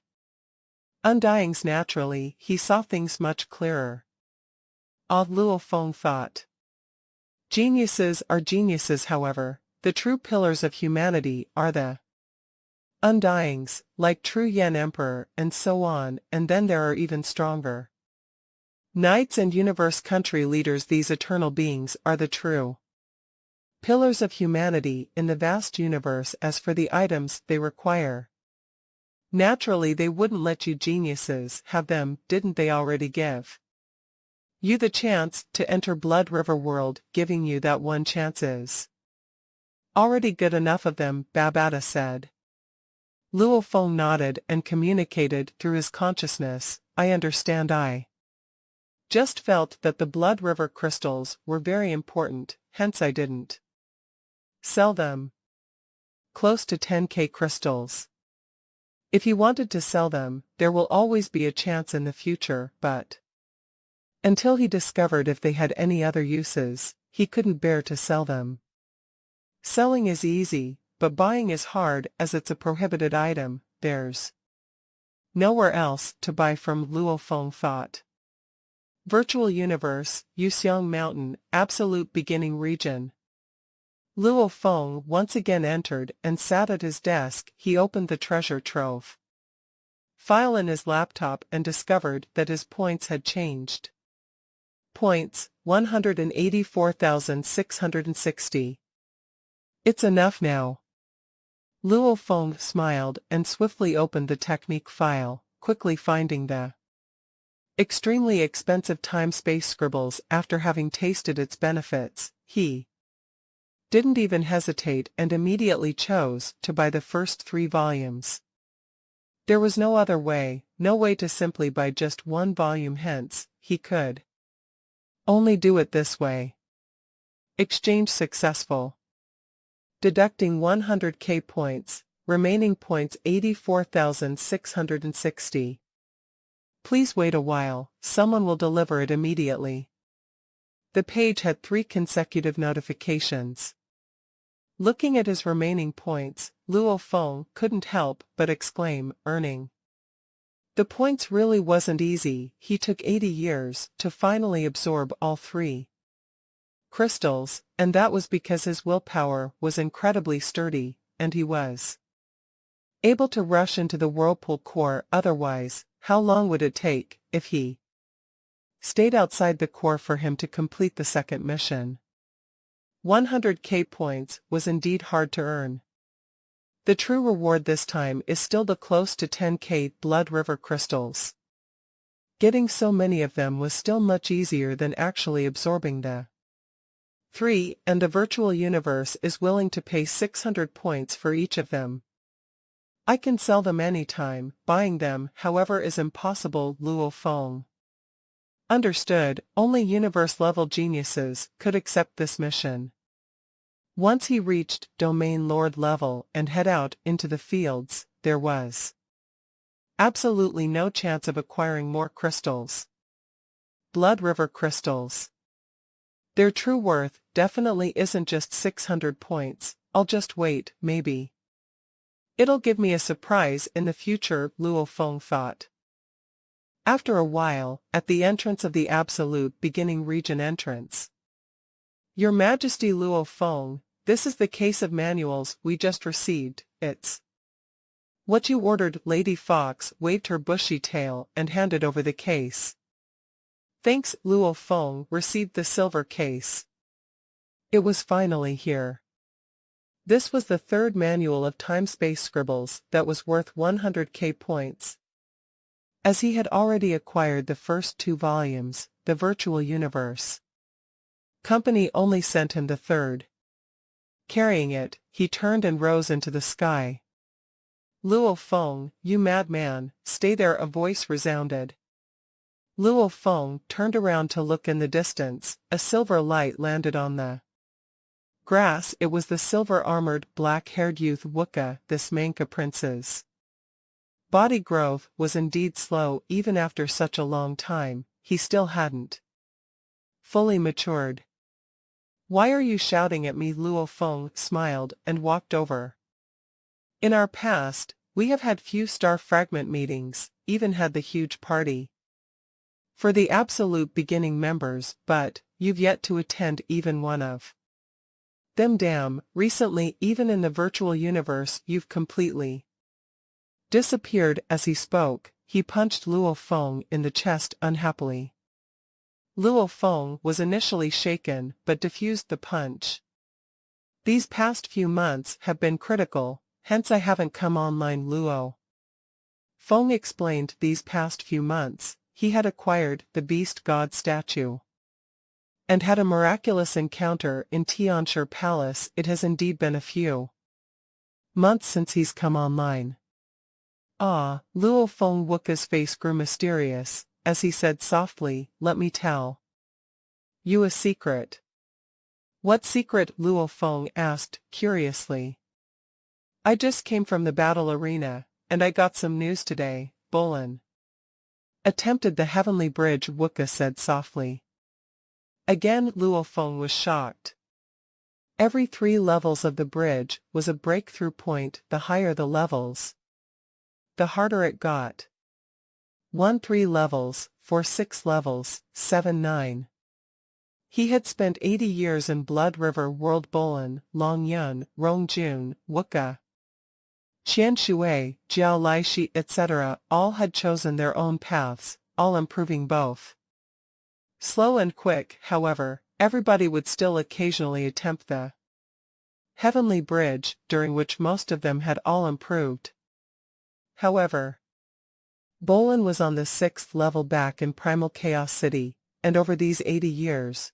Speaker 1: undyings naturally, he saw things much clearer. Luo Feng thought. Geniuses are geniuses, however. The true pillars of humanity are the undyings, like true Yan Emperor, and so on, and then there are even stronger knights and universe country leaders. These eternal beings are the true pillars of humanity in the vast universe. As for the items they require, naturally they wouldn't let you geniuses have them, didn't they already give you the chance to enter Blood River World? Giving you that one chance is already good enough of them, Babata said. Luo Feng nodded and communicated through his consciousness, I understand. I just felt that the Blood River crystals were very important, hence I didn't sell them. Close to 10k crystals. If he wanted to sell them, there will always be a chance in the future, but until he discovered if they had any other uses, he couldn't bear to sell them. Selling is easy, but buying is hard, as it's a prohibited item. There's nowhere else to buy from, Luo Feng thought. Virtual Universe, Yuxiang Mountain, Absolute Beginning Region. Luo Feng once again entered and sat at his desk. He opened the treasure trove file in his laptop and discovered that his points had changed. Points, 184,660. It's enough now. Luo Feng smiled and swiftly opened the technique file, quickly finding the extremely expensive time-space scribbles. After having tasted its benefits, he didn't even hesitate and immediately chose to buy the first 3 volumes. There was no other way, no way to simply buy just one volume, hence, he could only do it this way. Exchange successful. Deducting 100k points, remaining points 84,660. Please wait a while, someone will deliver it immediately. The page had 3 consecutive notifications. Looking at his remaining points, Luo Feng couldn't help but exclaim, earning the points really wasn't easy. He took 80 years to finally absorb all 3 crystals, and that was because his willpower was incredibly sturdy, and he was able to rush into the whirlpool core. Otherwise, how long would it take, if he stayed outside the core, for him to complete the second mission? 100k points was indeed hard to earn. The true reward this time is still the close to 10k Blood River crystals. Getting so many of them was still much easier than actually absorbing the 3, and the virtual universe is willing to pay 600 points for each of them. I can sell them anytime. Buying them, however, is impossible, Luo Feng understood. Only universe-level geniuses could accept this mission. Once he reached Domain Lord level and head out into the fields, there was absolutely no chance of acquiring more crystals. Blood River crystals. Their true worth definitely isn't just 600 points. I'll just wait, maybe it'll give me a surprise in the future, Luo Feng thought. After a while, at the entrance of the Absolute Beginning Region entrance. Your Majesty, Luo Feng, this is the case of manuals we just received. It's what you ordered. Lady Fox waved her bushy tail and handed over the case. Thanks. Luo Feng received the silver case. It was finally here. This was the 3rd manual of time-space scribbles that was worth 100k points. As he had already acquired the first 2 volumes, the Virtual Universe Company only sent him the 3rd. Carrying it, he turned and rose into the sky. Luo Feng, you madman, stay there, a voice resounded. Luo Feng turned around to look in the distance. A silver light landed on the grass. It was the silver-armored, black-haired youth Wuka. This Manka prince's body growth was indeed slow. Even after such a long time, he still hadn't fully matured. Why are you shouting at me? Luo Feng smiled and walked over. In our past, we have had few star fragment meetings, even had the huge party for the absolute beginning members, but you've yet to attend even one of them. Damn, recently even in the virtual universe you've completely disappeared. As he spoke, he punched Luo Feng in the chest unhappily. Luo Feng was initially shaken but diffused the punch. These past few months have been critical, hence I haven't come online. Luo Feng explained. These past few months, he had acquired the beast god statue and had a miraculous encounter in Tianshi Palace. It has indeed been a few months since he's come online. Ah, Luo Feng Wuka's face grew mysterious, as he said softly, let me tell you a secret. What secret? Luo Feng asked, curiously. I just came from the battle arena, and I got some news today. Bolin attempted the heavenly bridge, Wuka said softly. Again Luo Feng was shocked. Every 3 levels of the bridge was a breakthrough point. The higher the levels, the harder it got. 1 3 levels, 4 6 levels, 7 9. He had spent 80 years in Blood River World. Bolin, Long Yun, Rong Jun, Wuka, Qian Shui, Jiao Laishi, etc. all had chosen their own paths, all improving both slow and quick. However, everybody would still occasionally attempt the heavenly bridge, during which most of them had all improved. However, Bolin was on the 6th level back in Primal Chaos City, and over these 80 years,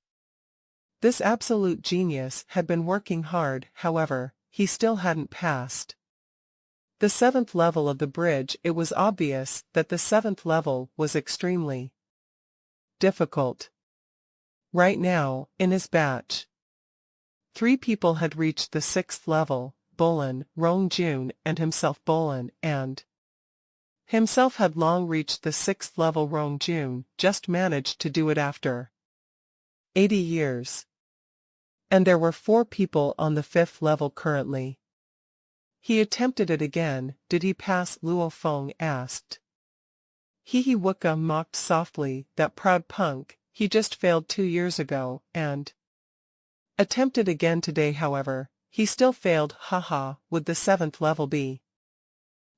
Speaker 1: this absolute genius had been working hard. However, he still hadn't passed the 7th level of the bridge. It was obvious that the 7th level was extremely difficult. Right now, in his batch, 3 people had reached the 6th level, Bolin, Rong Jun, and himself. Bolin and himself had long reached the 6th level. Rong Jun just managed to do it after 80 years. And there were 4 people on the 5th level currently. He attempted it again. Did he pass? Luo Feng asked. He Wuka mocked softly. That proud punk, he just failed 2 years ago, and attempted again today. However, he still failed. Haha, would the 7th level be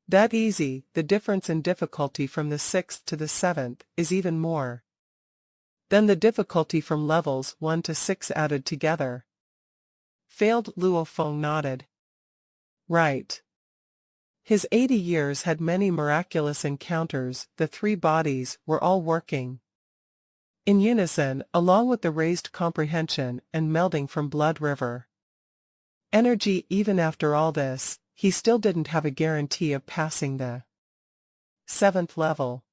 Speaker 1: that easy? The difference in difficulty from the 6th to the 7th is even more than the difficulty from levels 1 to 6 added together. Failed? Luo Feng nodded. Right. His 80 years had many miraculous encounters. The 3 bodies were all working in unison, along with the raised comprehension and melding from Blood River energy. Even after all this, he still didn't have a guarantee of passing the 7th level.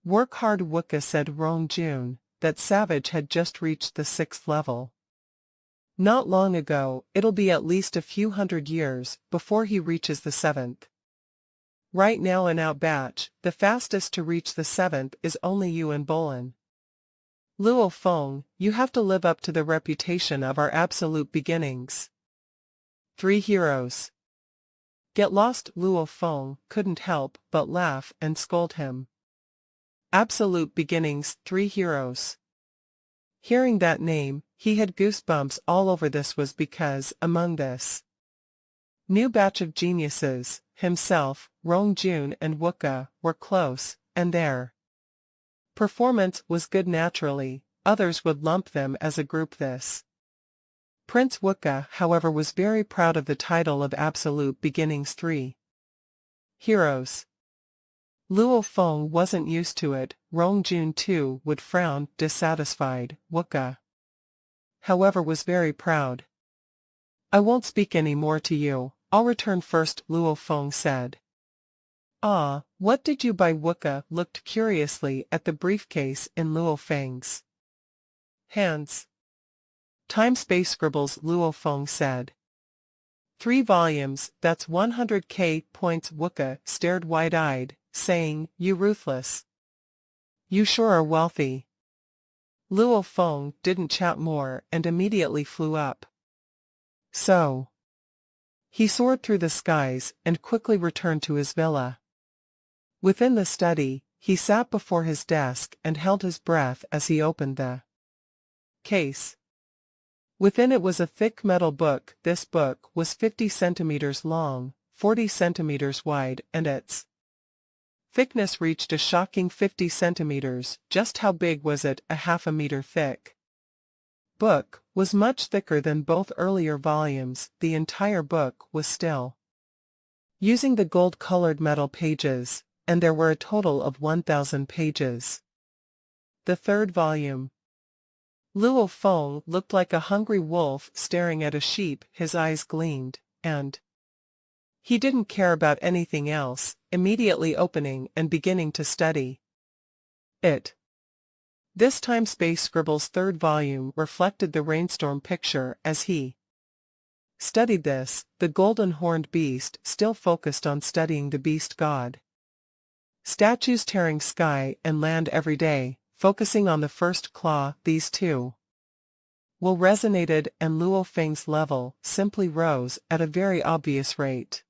Speaker 1: Work hard, Wuka said. Rong Jun, that savage had just reached the 6th level not long ago. It'll be at least a few hundred years before he reaches the 7th. Right now in our batch, the fastest to reach the 7th is only you and Bolin. Luo Feng, you have to live up to the reputation of our absolute beginnings. 3 heroes. Get lost? Luo Feng couldn't help but laugh and scold him. Absolute beginnings, 3 heroes. Hearing that name, he had goosebumps all over. This was because, among this new batch of geniuses, himself, Rong Jun and Wuka were close, and their performance was good. Naturally, others would lump them as a group. This Prince Wuka, however, was very proud of the title of Absolute Beginnings 3 Heroes. Luo Feng wasn't used to it. Rong Jun too would frown, dissatisfied. Wuka, however, was very proud. I won't speak any more to you. I'll return first, Luo Feng said. Ah, what did you buy? Wuka looked curiously at the briefcase in Luo Feng's hands. Time-space scribbles, Luo Feng said. 3 volumes, that's 100k points. Wuka stared wide-eyed, saying, you ruthless. You sure are wealthy. Luo Feng didn't chat more and immediately flew up. So he soared through the skies and quickly returned to his villa. Within the study, he sat before his desk and held his breath as he opened the case. Within it was a thick metal book. This book was 50 centimeters long, 40 centimeters wide, and its thickness reached a shocking 50 centimeters. Just how big was it? A half a meter thick. Book was much thicker than both earlier volumes. The entire book was still using the gold-colored metal pages, and there were a total of 1,000 pages. The third volume. Luo Feng looked like a hungry wolf staring at a sheep. His eyes gleamed, and he didn't care about anything else, immediately opening and beginning to study it. This time Space Scribble's third volume reflected the rainstorm picture as he studied this. The golden-horned beast still focused on studying the beast god. Statues tearing sky and land every day, focusing on the first claw. These two will resonated, and Luo Feng's level simply rose at a very obvious rate.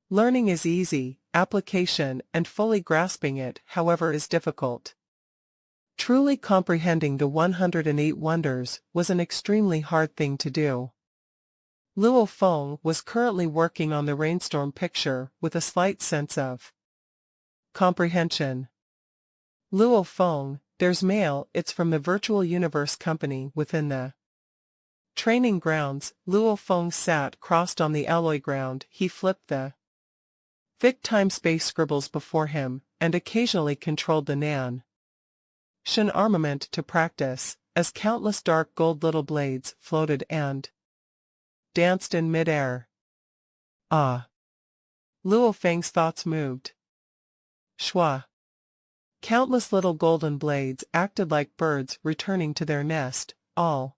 Speaker 1: Learning is easy, application and fully grasping it, however, is difficult. Truly comprehending the 108 wonders was an extremely hard thing to do. Luo Feng was currently working on the rainstorm picture with a slight sense of comprehension. Luo Feng, there's mail. It's from the virtual universe company within the training grounds. Luo Feng sat crossed on the alloy ground. He flipped the thick time-space scribbles before him, and occasionally controlled the Nan Shen armament to practice, as countless dark gold little blades floated and danced in mid-air. Ah! Luo Feng's thoughts moved. Shua! Countless little golden blades acted like birds returning to their nest, all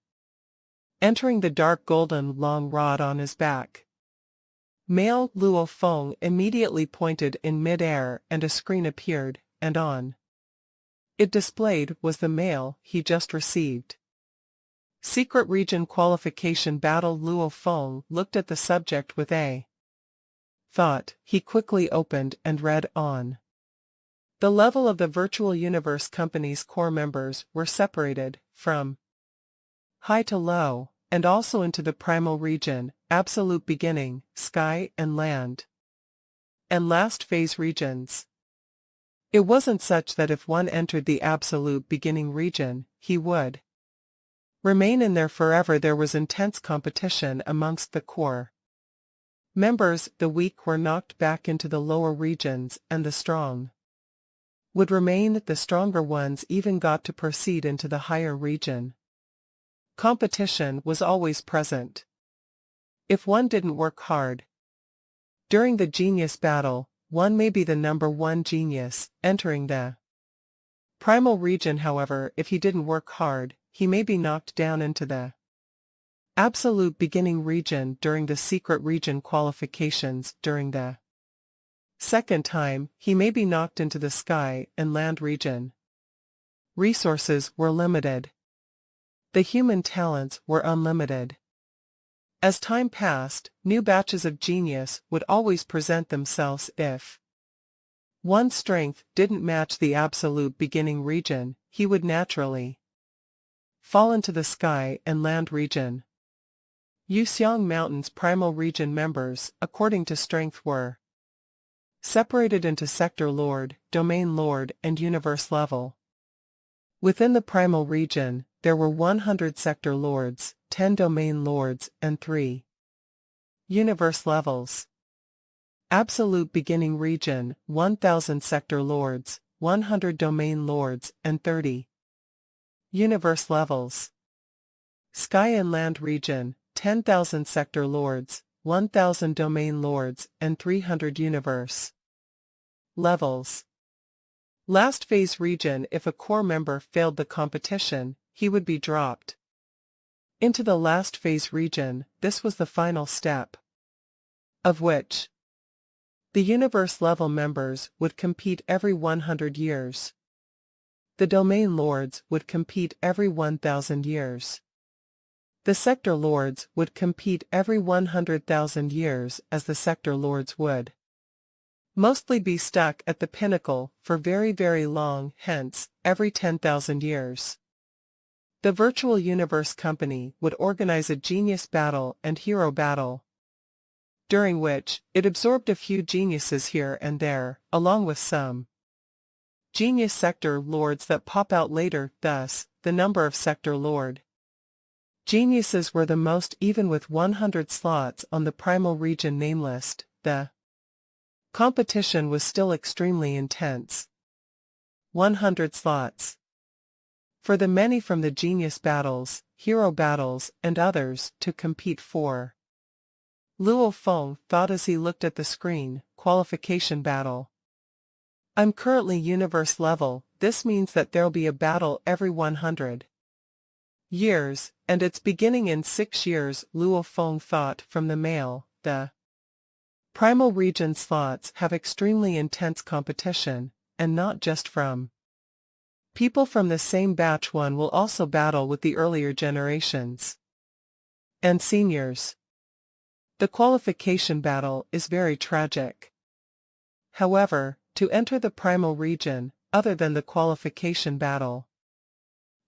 Speaker 1: entering the dark golden long rod on his back. Male Luo Feng immediately pointed in mid-air and a screen appeared, and on it displayed was the mail he just received. Secret Region Qualification Battle. Luo Feng looked at the subject with a thought. He quickly opened and read on. The level of the Virtual Universe Company's core members were separated from high to low, and also into the primal region, absolute beginning, sky and land, and last phase regions. It wasn't such that if one entered the absolute beginning region, he would remain in there forever. There was intense competition amongst the core members. The weak were knocked back into the lower regions, and the strong would remain. The stronger ones even got to proceed into the higher region. Competition was always present. If one didn't work hard during the genius battle, one may be the number one genius entering the primal region. However, if he didn't work hard, he may be knocked down into the absolute beginning region during the secret region qualifications. During the second time, he may be knocked into the sky and land region. Resources were limited. The human talents were unlimited. As time passed, new batches of genius would always present themselves. If one's strength didn't match the absolute beginning region, he would naturally fall into the sky and land region. Yuxiang Mountain's primal region members, according to strength, were separated into Sector Lord, Domain Lord, and Universe level. Within the primal region, there were 100 Sector Lords, 10 Domain Lords, and 3 Universe levels. Absolute beginning region, 1,000 Sector Lords, 100 Domain Lords, and 30 Universe levels. Sky and Land region, 10,000 Sector Lords, 1,000 Domain Lords, and 300 Universe levels. Last phase region. If a core member failed the competition, he would be dropped into the last phase region. This was the final step, of which the universe level members would compete every 100 years. The domain lords would compete every 1,000 years. The sector lords would compete every 100,000 years, as the sector lords would mostly be stuck at the pinnacle for very, very long, hence, every 10,000 years. The virtual universe company would organize a genius battle and hero battle, during which it absorbed a few geniuses here and there, along with some genius sector lords that pop out later. Thus, the number of sector lord geniuses were the most even with 100 slots on the primal region name list. The competition was still extremely intense. 100 slots. For the many from the genius battles, hero battles, and others to compete for. Luo Feng thought as he looked at the screen, qualification battle. I'm currently universe level, this means that there'll be a battle every 100 years, and it's beginning in 6 years, Luo Feng thought from the mail. The primal region slots have extremely intense competition, and not just from people from the same batch. One will also battle with the earlier generations and seniors. The qualification battle is very tragic. However, to enter the primal region, other than the qualification battle,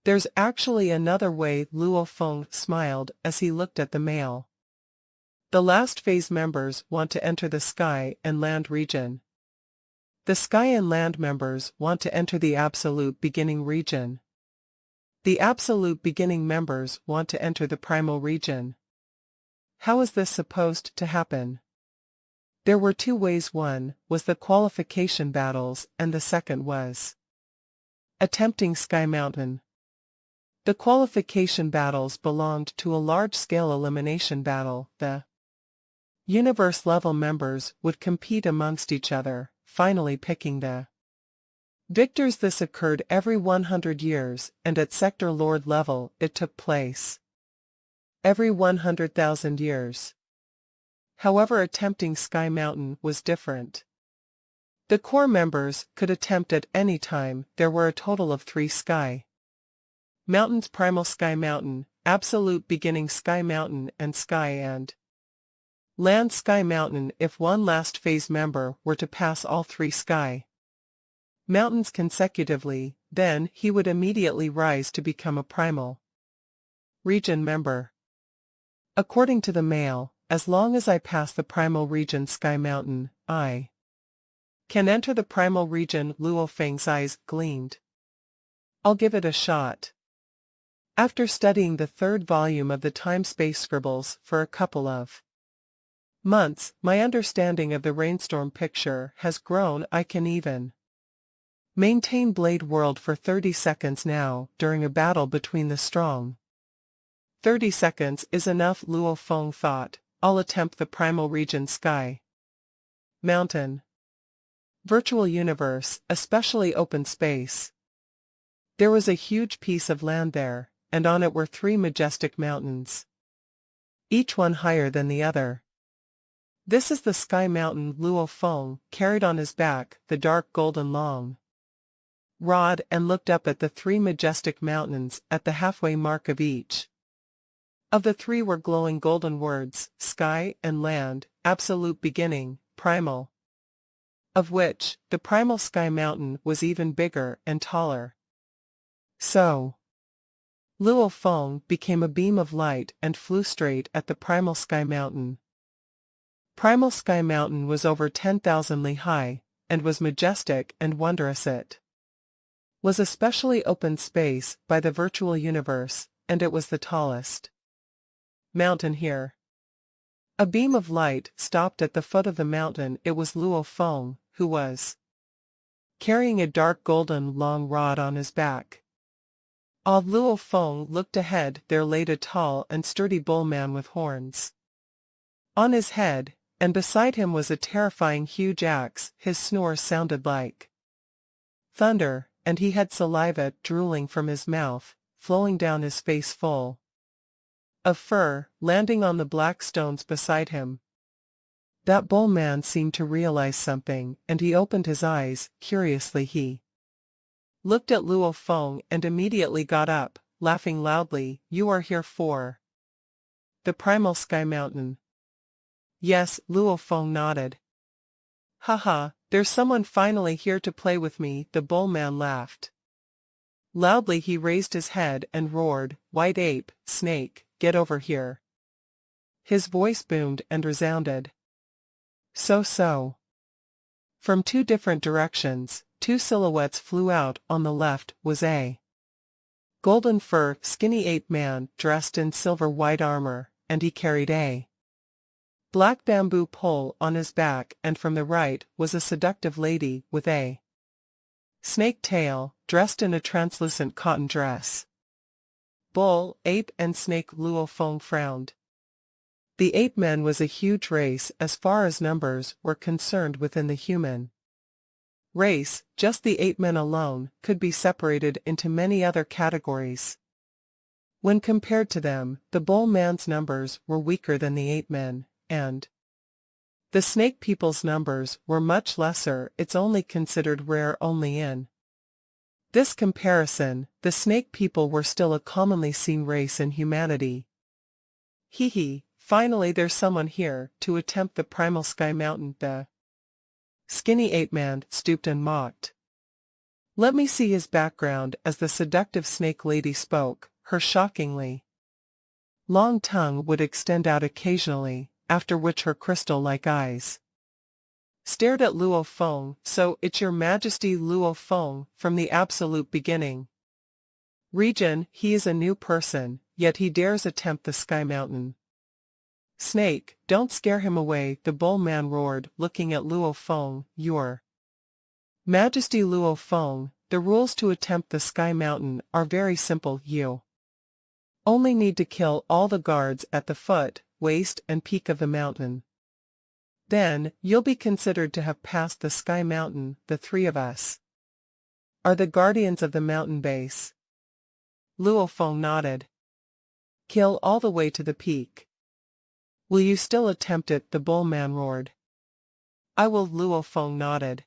Speaker 1: there's actually another way. Luo Feng smiled as he looked at the mail. The last phase members want to enter the sky and land region. The sky and land members want to enter the absolute beginning region. The absolute beginning members want to enter the primal region. How is this supposed to happen? There were two ways. One was the qualification battles and the second was attempting Sky Mountain. The qualification battles belonged to a large-scale elimination battle. The universe-level members would compete amongst each other, finally picking the victors. This occurred every 100 years, and at sector lord level it took place every 100,000 years. However, attempting Sky Mountain was different. The core members could attempt at any time. There were a total of 3 Sky Mountains: Primal Sky Mountain, Absolute Beginning Sky Mountain, and Sky and Land Sky Mountain. If one last phase member were to pass all 3 Sky Mountains consecutively, then he would immediately rise to become a primal region member. According to the mail, as long as I pass the primal region Sky Mountain, I can enter the primal region. Luo Feng's eyes gleamed. I'll give it a shot. After studying the 3rd volume of the Time-Space Scribbles for a couple of months, my understanding of the Rainstorm picture has grown. I can even maintain Blade World for 30 seconds now, during a battle between the strong. 30 seconds is enough, Luo Feng thought. I'll attempt the primal region Sky Mountain. Virtual universe, especially open space. There was a huge piece of land there, and on it were 3 majestic mountains, each one higher than the other. This is the Sky Mountain. Luo Feng carried on his back the dark golden long rod and looked up at the 3 majestic mountains. At the halfway mark of each of the 3 were glowing golden words: Sky and Land, Absolute Beginning, Primal. Of which, the primal Sky Mountain was even bigger and taller. So, Luo Feng became a beam of light and flew straight at the primal Sky Mountain. Primal Sky Mountain was over 10,000 li high, and was majestic and wondrous. It was especially open space by the virtual universe, and it was the tallest mountain here. A beam of light stopped at the foot of the mountain. It was Luo Feng, who was carrying a dark golden long rod on his back. As Luo Feng looked ahead, there lay a tall and sturdy bullman with horns on his head, and beside him was a terrifying huge axe. His snore sounded like thunder, and he had saliva drooling from his mouth, flowing down his face full of fur, landing on the black stones beside him. That bullman seemed to realize something, and he opened his eyes. Curiously, he looked at Luo Feng and immediately got up, laughing loudly. You are here for the primal sky mountain. Yes, Luo Feng nodded. Haha, there's someone finally here to play with me, the bull man laughed. Loudly he raised his head and roared, White ape, snake, get over here. His voice boomed and resounded. So. From two different directions, two silhouettes flew out. On the left was a golden fur, skinny ape man dressed in silver white armor, and he carried a black bamboo pole on his back, and from the right was a seductive lady with a snake tail, dressed in a translucent cotton dress. Bull, ape and snake. Luo Feng frowned. The ape man was a huge race as far as numbers were concerned within the human race. Just the ape men alone could be separated into many other categories. When compared to them, the bull man's numbers were weaker than the ape men, and the snake people's numbers were much lesser. It's only considered rare only in this comparison. The snake people were still a commonly seen race in humanity. Hee. Finally there's someone here to attempt the primal sky mountain. The skinny ape man stooped and mocked. Let me see his background. As the seductive snake lady spoke, her shockingly long tongue would extend out occasionally, after which her crystal-like eyes stared at Luo Feng. So it's your majesty, Luo Feng, from the absolute beginning region. He is a new person, yet he dares attempt the sky mountain. Snake, don't scare him away, the bull man roared, looking at Luo Feng. Your majesty, Luo Feng, the rules to attempt the sky mountain are very simple. You only need to kill all the guards at the foot, waist and peak of the mountain. Then, you'll be considered to have passed the sky mountain. The three of us are the guardians of the mountain base. Luo Feng nodded. Kill all the way to the peak. Will you still attempt it? The bull man roared. I will. Luo Feng nodded.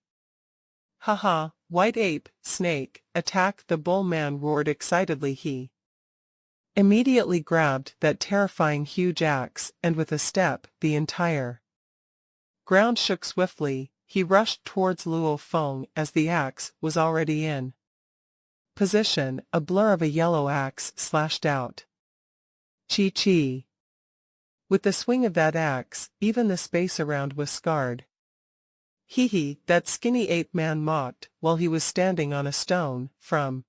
Speaker 1: Haha, white ape, snake, attack, the bull man roared excitedly. He immediately grabbed that terrifying huge axe, and with a step, the entire ground shook swiftly. He rushed towards Luo Feng as the axe was already in position. A blur of a yellow axe slashed out. Chi. With the swing of that axe, even the space around was scarred. Hee, that skinny ape man mocked, while he was standing on a stone. From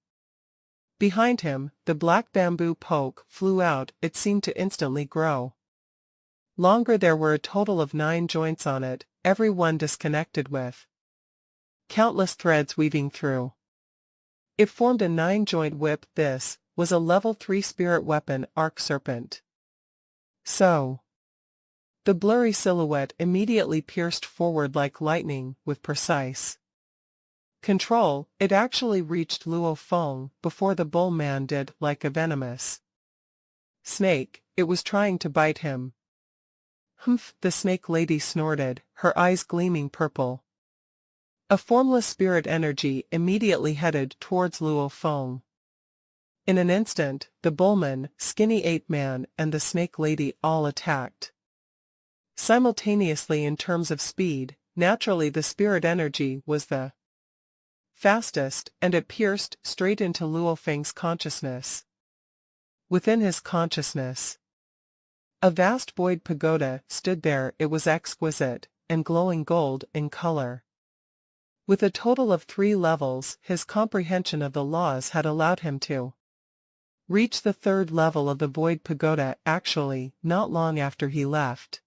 Speaker 1: behind him, the black bamboo poke flew out. It seemed to instantly grow longer. There were a total of 9 joints on it, every one disconnected with countless threads weaving through. It formed a 9-joint whip. This was a level 3 spirit weapon, arc serpent. So the blurry silhouette immediately pierced forward like lightning. With precise control, it actually reached Luo Feng before the bull man did. Like a venomous snake, it was trying to bite him. Humph, the snake lady snorted, her eyes gleaming purple. A formless spirit energy immediately headed towards Luo Feng. In an instant, the bullman, skinny ape man, and the snake lady all attacked simultaneously. In terms of speed, naturally the spirit energy was the fastest, and it pierced straight into Luo Feng's consciousness. Within his consciousness, a vast void pagoda stood there. It was exquisite, and glowing gold in color. With a total of 3 levels, his comprehension of the laws had allowed him to reach the 3rd level of the void pagoda. Actually, not long after he left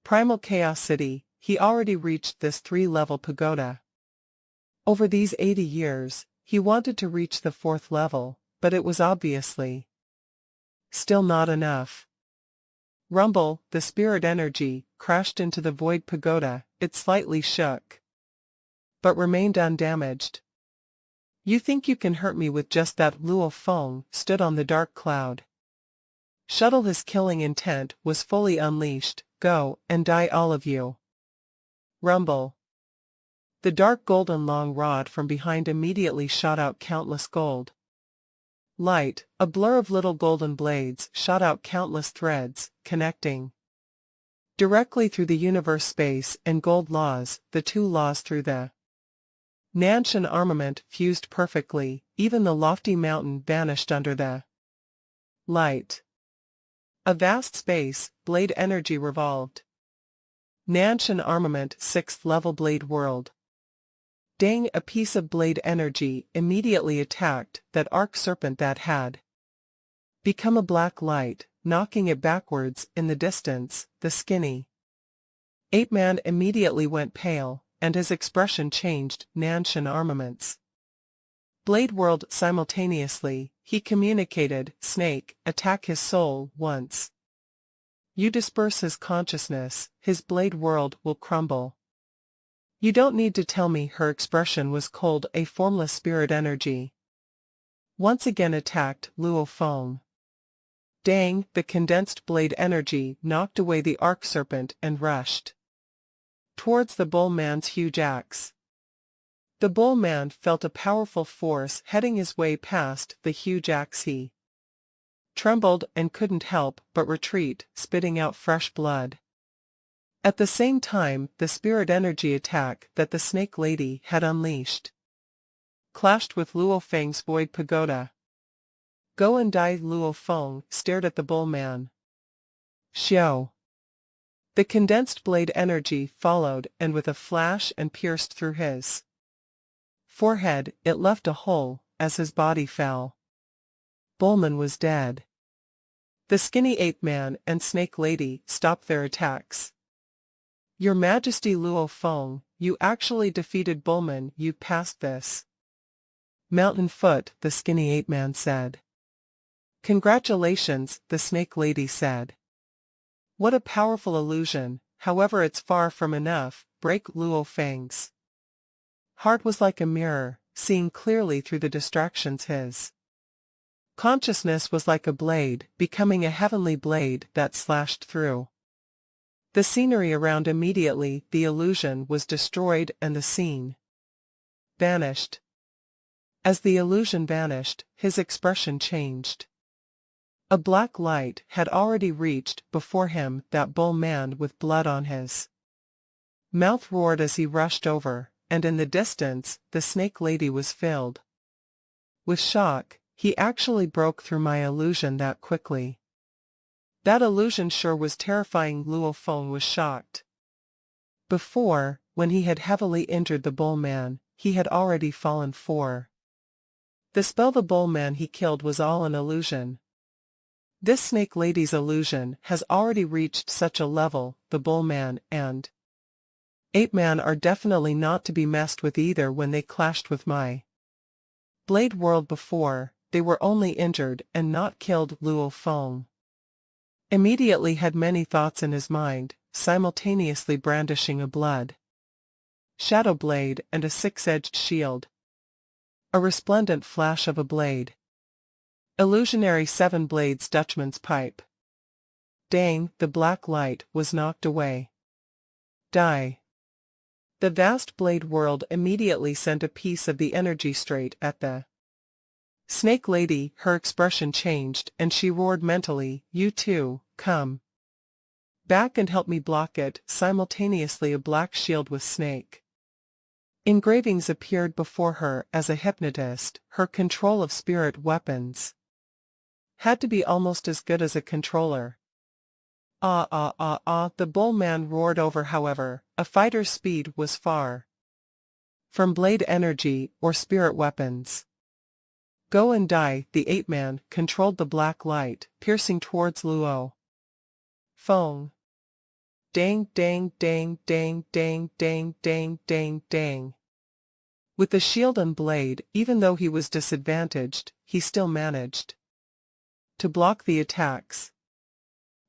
Speaker 1: Primal Chaos City, he already reached this 3-level pagoda. Over these 80 years, he wanted to reach the 4th level, but it was obviously still not enough. Rumble, the spirit energy, crashed into the void pagoda. It slightly shook, but remained undamaged. You think you can hurt me with just that? Luo Feng stood on the dark cloud shuttle. His killing intent was fully unleashed. Go and die, all of you. Rumble. The dark golden long rod from behind immediately shot out countless gold. Light, a blur of little golden blades, shot out countless threads, connecting directly through the universe space and gold laws, the two laws through the Nanshan armament fused perfectly, even the lofty mountain vanished under the light. A vast space, blade energy revolved. Nanshan armament 6th level blade world. Dang, a piece of blade energy immediately attacked that arc serpent that had become a black light, knocking it backwards in the distance. The skinny ape man immediately went pale, and his expression changed. Nanshan armaments blade world simultaneously. He communicated, snake, attack his soul once. You disperse his consciousness, his blade world will crumble. You don't need to tell me. Her expression was cold. A formless spirit energy once again attacked Luo Feng. Dang, the condensed blade energy knocked away the arc serpent and rushed towards the bull man's huge axe. The bull man felt a powerful force heading his way past the huge axe. He trembled and couldn't help but retreat, spitting out fresh blood. At the same time, the spirit energy attack that the snake lady had unleashed clashed with Luo Feng's void pagoda. Go and die. Luo Feng stared at the bull man. Xiao. The condensed blade energy followed, and with a flash and pierced through his forehead, it left a hole as his body fell. Bullman was dead. The skinny ape man and snake lady stopped their attacks. Your Majesty Luo Feng, you actually defeated Bullman. You passed this mountain foot, the skinny ape man said. Congratulations, the snake lady said. What a powerful illusion, however it's far from enough. Break. Luo Feng's heart was like a mirror, seeing clearly through the distractions. His consciousness was like a blade, becoming a heavenly blade that slashed through the scenery around. Immediately, the illusion was destroyed and the scene vanished. As the illusion vanished, his expression changed. A black light had already reached before him. That bull man with blood on his mouth roared as he rushed over, and in the distance, the snake lady was filled with shock. He actually broke through my illusion that quickly. That illusion sure was terrifying. Luo Feng was shocked. Before, when he had heavily injured the bull man, he had already fallen for the spell. The bull man he killed was all an illusion. This snake lady's illusion has already reached such a level. The bull man and ape man are definitely not to be messed with either. When they clashed with my blade world before, they were only injured and not killed. Luo Feng immediately had many thoughts in his mind, simultaneously brandishing a blood shadow blade and a six-edged shield. A resplendent flash of a blade. Illusionary 7 blades Dutchman's pipe. Dang, the black light was knocked away. Die. The vast blade world immediately sent a piece of the energy straight at the snake lady. Her expression changed and she roared mentally, you too, come back and help me block it. Simultaneously a black shield with snake engravings appeared before her. As a hypnotist, her control of spirit weapons had to be almost as good as a controller. The bull man roared over. However, a fighter's speed was far from blade energy or spirit weapons. Go and die. The ape man controlled the black light, piercing towards Luo Feng. Dang, dang, dang, dang, dang, dang, dang, dang, dang. With the shield and blade, even though he was disadvantaged, he still managed to block the attacks.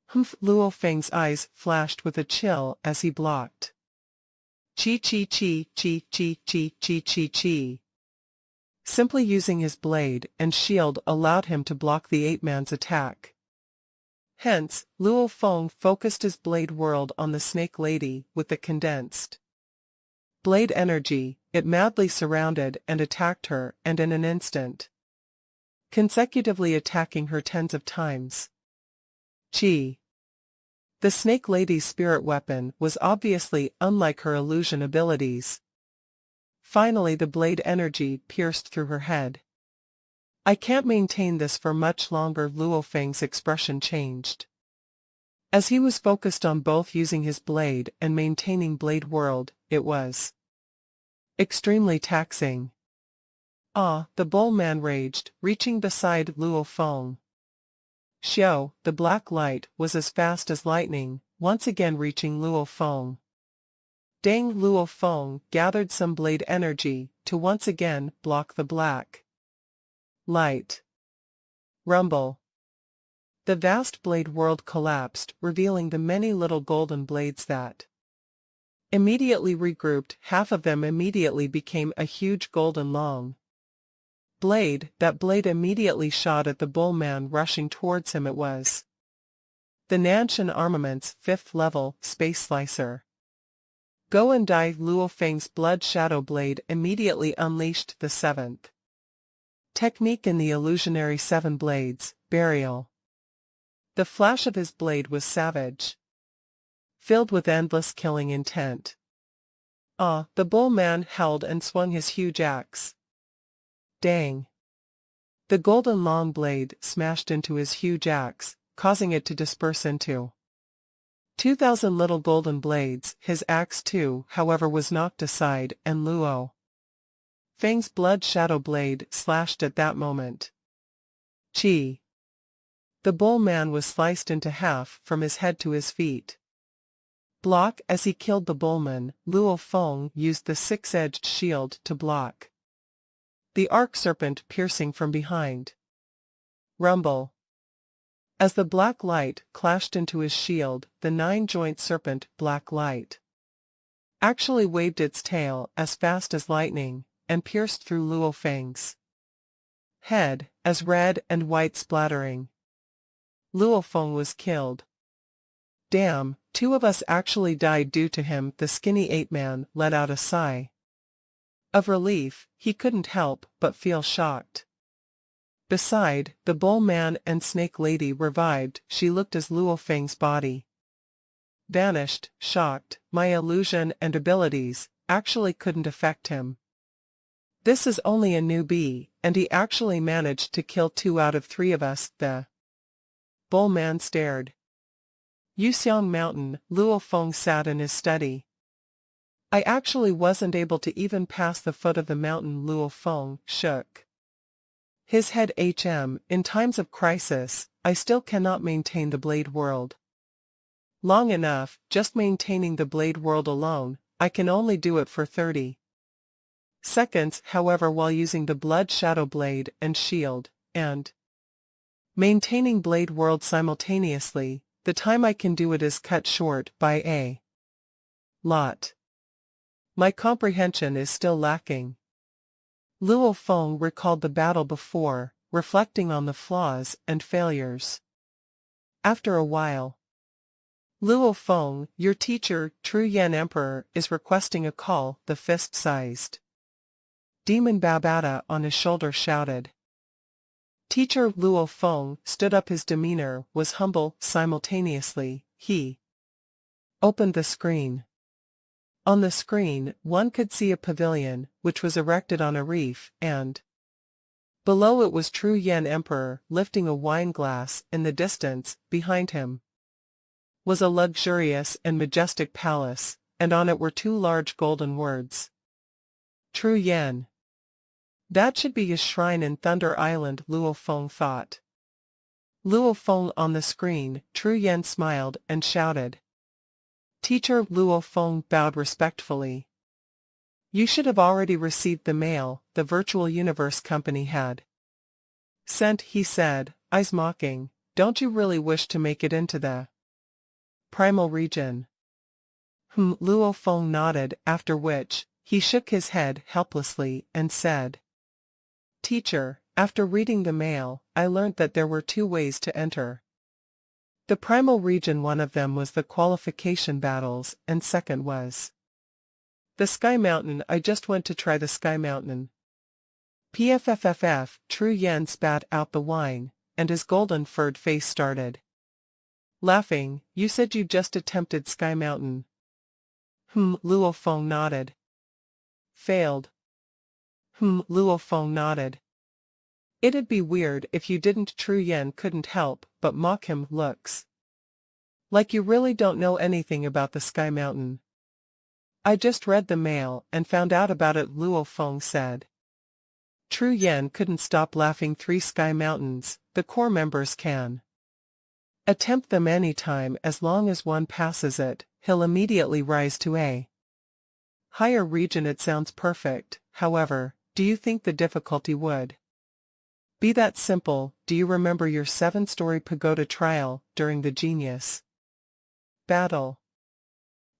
Speaker 1: Humph! Luo Feng's eyes flashed with a chill as he blocked. Chi chi chi chi chi chi chi chi chi. Simply using his blade and shield allowed him to block the ape man's attack. Hence, Luo Feng focused his blade world on the snake lady with the condensed blade energy, it madly surrounded and attacked her, and in an instant, consecutively attacking her tens of times. Gee. The Snake Lady's spirit weapon was obviously unlike her illusion abilities. Finally the blade energy pierced through her head. I can't maintain this for much longer. Luo Feng's expression changed. As he was focused on both using his blade and maintaining Blade World, it was extremely taxing. Ah, the bull man raged, reaching beside Luo Feng. Xiao, the black light, was as fast as lightning, once again reaching Luo Feng. Dang, Luo Feng gathered some blade energy to once again block the black light. Rumble. The vast blade world collapsed, revealing the many little golden blades that immediately regrouped. Half of them immediately became a huge golden long blade. That blade immediately shot at the bull man rushing towards him. It was the Nanshan Armaments 5th level Space Slicer. Go and die. Luo Feng's blood shadow blade immediately unleashed the 7th technique in the illusionary 7 blades, Burial. The flash of his blade was savage, filled with endless killing intent. Ah, the bull man howled and swung his huge axe. Dang. The golden long blade smashed into his huge axe, causing it to disperse into 2,000 little golden blades. His axe too, however, was knocked aside, and Luo Feng's blood shadow blade slashed at that moment. Chi. The bull man was sliced into half from his head to his feet. Block. As he killed the bullman, Luo Feng used the 6-edged shield to block the arc serpent piercing from behind. Rumble. As the black light clashed into his shield, the 9-joint serpent black light actually waved its tail as fast as lightning, and pierced through Luo Feng's head, as red and white splattering. Luo Feng was killed. Damn, 2 of us actually died due to him. The skinny ape-man let out a sigh of relief. He couldn't help but feel shocked. Beside, the bull man and Snake Lady revived. She looked as Luo Feng's body vanished, shocked. My illusion and abilities actually couldn't affect him. This is only a newbie, and he actually managed to kill 2 out of 3 of us. The bull man stared. Yuxiang Mountain. Luo Feng sat in his study. I actually wasn't able to even pass the foot of the mountain. Luo Feng shook his head. In times of crisis, I still cannot maintain the blade world long enough. Just maintaining the blade world alone, I can only do it for 30 seconds. However, while using the blood shadow blade and shield, and maintaining blade world simultaneously, the time I can do it is cut short by a lot. My comprehension is still lacking. Luo Feng recalled the battle before, reflecting on the flaws and failures. After a while, Luo Feng, your teacher, True Yan Emperor, is requesting a call. The fist-sized demon Babata on his shoulder shouted. Teacher Luo Feng stood up. His demeanor was humble. Simultaneously, he opened the screen. On the screen, one could see a pavilion, which was erected on a reef, and below it was True Yan Emperor lifting a wine glass. In the distance, behind him, was a luxurious and majestic palace, and on it were 2 large golden words. True Yan. That should be his shrine in Thunder Island, Luo Feng thought. Luo Feng on the screen. True Yan smiled and shouted. Teacher. Luo Feng bowed respectfully. You should have already received the mail the Virtual Universe Company had sent, he said, eyes mocking. Don't you really wish to make it into the primal region? Luo Feng nodded, after which, he shook his head helplessly and said, Teacher, after reading the mail, I learnt that there were 2 ways to enter the primal region. One of them was the qualification battles, and second was The Sky Mountain. I just went to try the Sky Mountain. Pfffff. Tru Yen spat out the wine, and his golden-furred face started laughing. You said you just attempted Sky Mountain. Luo Feng nodded. Failed. Luo Feng nodded. It'd be weird if you didn't. Tru Yen couldn't help but mock him. Looks like you really don't know anything about the Sky Mountain. I just read the mail and found out about it, Luo Feng said. Tru Yen couldn't stop laughing. 3 Sky Mountains, the core members can attempt them anytime as long as one passes it. He'll immediately rise to a higher region. It sounds perfect. However, do you think the difficulty would be that simple? Do you remember your 7-story pagoda trial during the genius battle?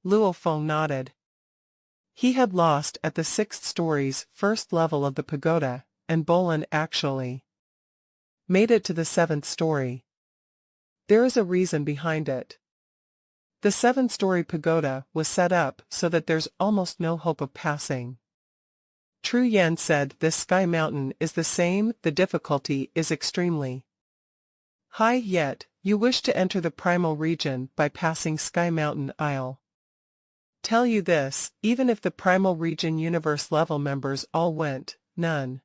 Speaker 1: Luo Feng nodded. He had lost at the 6th story's first level of the pagoda, and Bolin actually made it to the 7th story. There is a reason behind it. The 7-story pagoda was set up so that there's almost no hope of passing. Tru Yen said this Sky Mountain is the same. The difficulty is extremely high, yet you wish to enter the primal region by passing Sky Mountain. I'll tell you this, even if the primal region universe level members all went, none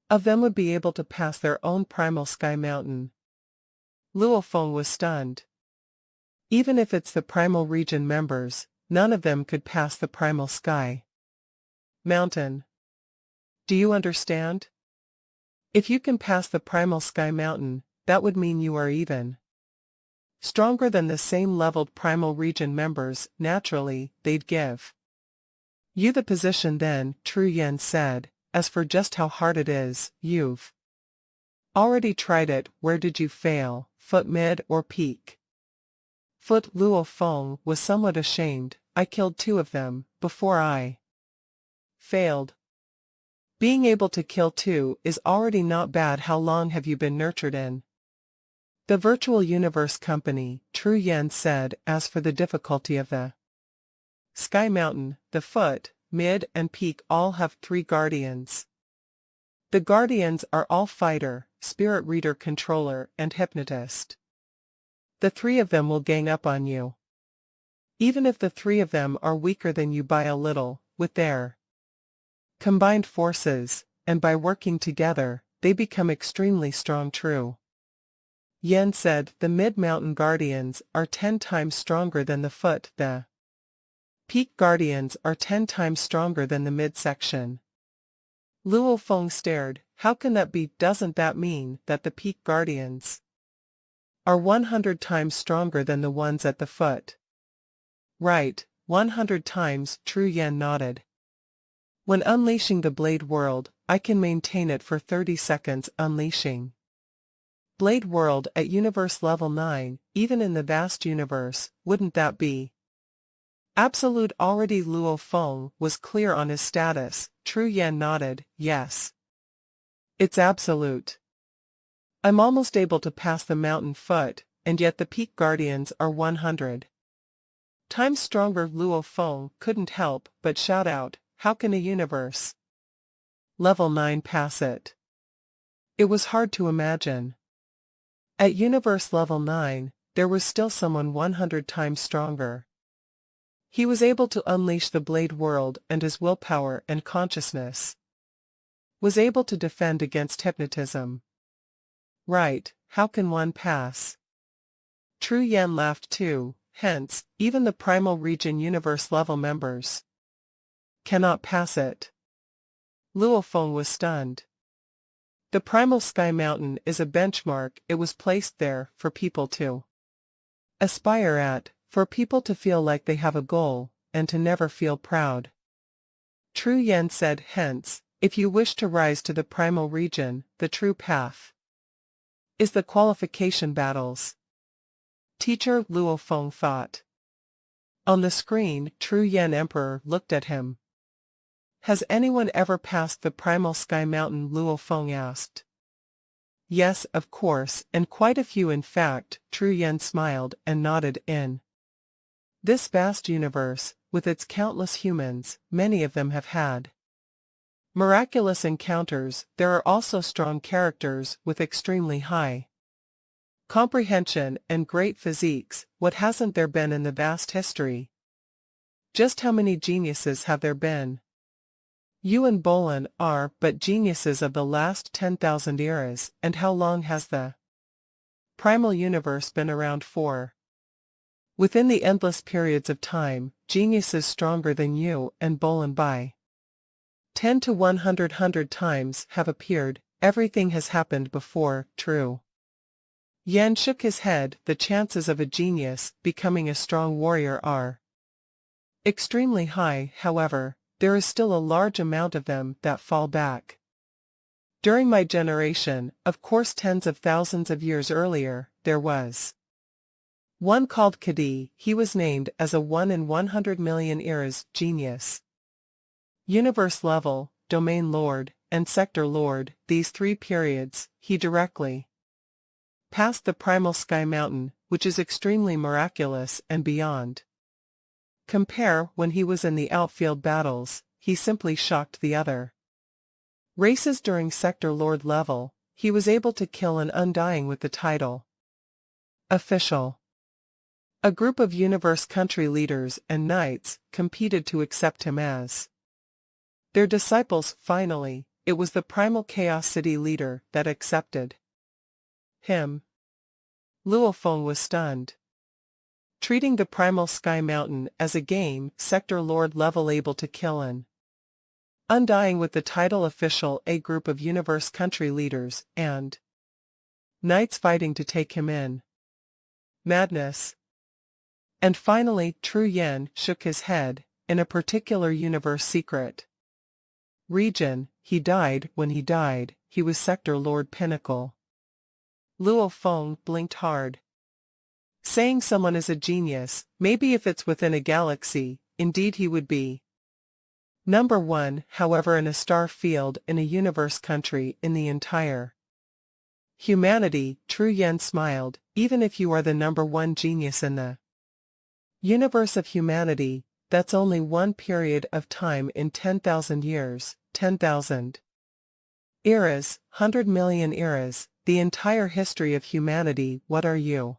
Speaker 1: of them would be able to pass their own primal Sky Mountain. Luo Feng was stunned. Even if it's the primal region members, none of them could pass the primal Sky Mountain. Do you understand? If you can pass the primal Sky Mountain, that would mean you are even stronger than the same leveled primal region members. Naturally, they'd give you the position then, Tru Yen said. As for just how hard it is, you've already tried it. Where did you fail, foot, mid, or peak? Foot. Luo Feng was somewhat ashamed. I killed 2 of them before I failed. Being able to kill 2 is already not bad. How long have you been nurtured in the virtual universe company? Tru Yen said. As for the difficulty of the Sky Mountain, the foot, mid, and peak all have 3 guardians. The guardians are all fighter, spirit reader, controller, and hypnotist. The 3 of them will gang up on you. Even if the 3 of them are weaker than you by a little, with their combined forces, and by working together, they become extremely strong. Tru Yen said. The mid-mountain guardians are 10 times stronger than the foot. The peak guardians are 10 times stronger than the midsection. Luo Feng stared. How can that be? Doesn't that mean that the peak guardians are 100 times stronger than the ones at the foot? Right, 100 times, Tru Yen nodded. When unleashing the Blade World, I can maintain it for 30 seconds. Unleashing Blade World at universe level 9, even in the vast universe, wouldn't that be absolute? Already Luo Feng was clear on his status. Tru Yen nodded. Yes. It's absolute. I'm almost able to pass the mountain foot, and yet the peak guardians are 100 times stronger. Luo Feng couldn't help but shout out, how can a universe level 9 pass it? It was hard to imagine. At universe level 9, there was still someone 100 times stronger. He was able to unleash the Blade World, and his willpower and consciousness was able to defend against hypnotism. Right, how can one pass? Tru Yen laughed too. Hence, even the primal region universe level members cannot pass it. Luo Feng was stunned. The primal Sky Mountain is a benchmark. It was placed there for people to aspire at, for people to feel like they have a goal, and to never feel proud. Tru Yen said. Hence, if you wish to rise to the primal region, the true path is the qualification battles. Teacher, Luo Feng thought. On the screen, Tru Yen Emperor looked at him. Has anyone ever passed the primal Sky Mountain? Luo Feng asked. Yes, of course, and quite a few in fact. Tru Yen smiled and nodded. In this vast universe, with its countless humans, many of them have had miraculous encounters. There are also strong characters with extremely high comprehension and great physiques. What hasn't there been in the vast history? Just how many geniuses have there been? You and Bolin are but geniuses of the last 10,000 eras, and how long has the primal universe been around for? Within the endless periods of time, geniuses stronger than you and Bolin by 10 to 100 times have appeared. Everything has happened before, true. Yan shook his head. The chances of a genius becoming a strong warrior are extremely high. However, there is still a large amount of them that fall back. During my generation, of course tens of thousands of years earlier, there was one called Kadi. He was named as a 1 in 100 million eras genius. Universe level, domain lord, and sector lord, these three periods, he directly passed the primal sky mountain, which is extremely miraculous, and beyond compare. When he was in the outfield battles, he simply shocked the other races. During sector lord level, he was able to kill an undying with the title official. A group of universe country leaders and knights competed to accept him as their disciples. Finally, it was the primal chaos city leader that accepted him. Luo Feng was stunned. Treating the primal sky mountain as a game, sector lord level able to kill an undying with the title official, a group of universe country leaders and knights fighting to take him in. Madness. And finally, True Yen shook his head. In a particular universe secret region, he died. When he died, he was sector lord pinnacle. Luo Feng blinked hard. Saying someone is a genius, maybe if it's within a galaxy, indeed he would be number one. However, in a star field, in a universe country, in the entire humanity, True Yen smiled. Even if you are the number one genius in the universe of humanity, that's only one period of time in 10,000 years, 10,000 eras, 100 million eras, the entire history of humanity. What are you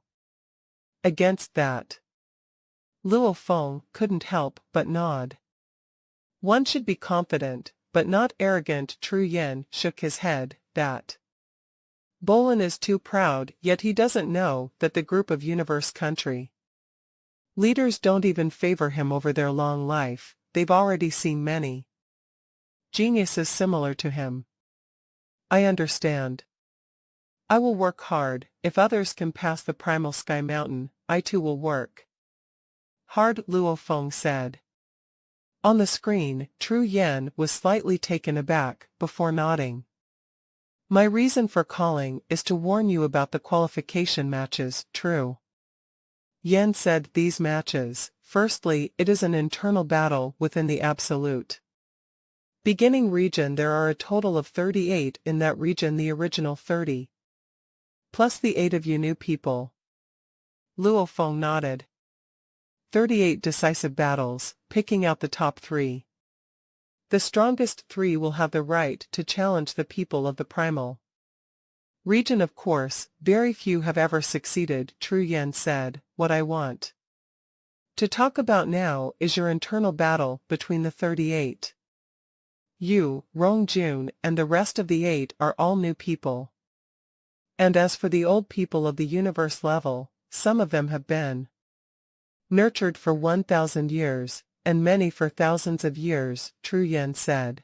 Speaker 1: against that? Luo Feng couldn't help but nod. One should be confident, but not arrogant. True Yen shook his head. That Bolin is too proud, yet he doesn't know that the group of universe country leaders don't even favor him over their long life. They've already seen many geniuses similar to him. I understand. I will work hard. If others can pass the primal sky mountain, I too will work hard, Luo Feng said. On the screen, True Yen was slightly taken aback, before nodding. My reason for calling is to warn you about the qualification matches. True Yen said. These matches, firstly, it is an internal battle within the absolute beginning region. There are a total of 38 in that region, the original 30. Plus the 8 of you new people. Luo Feng nodded. 38 decisive battles, picking out the top 3. The strongest 3 will have the right to challenge the people of the primal region. Of course, very few have ever succeeded, True Yen said. What I want to talk about now is your internal battle between the 38. You, Rong Jun, and the rest of the 8 are all new people. And as for the old people of the universe level, some of them have been nurtured for 1,000 years, and many for thousands of years, True Yen said.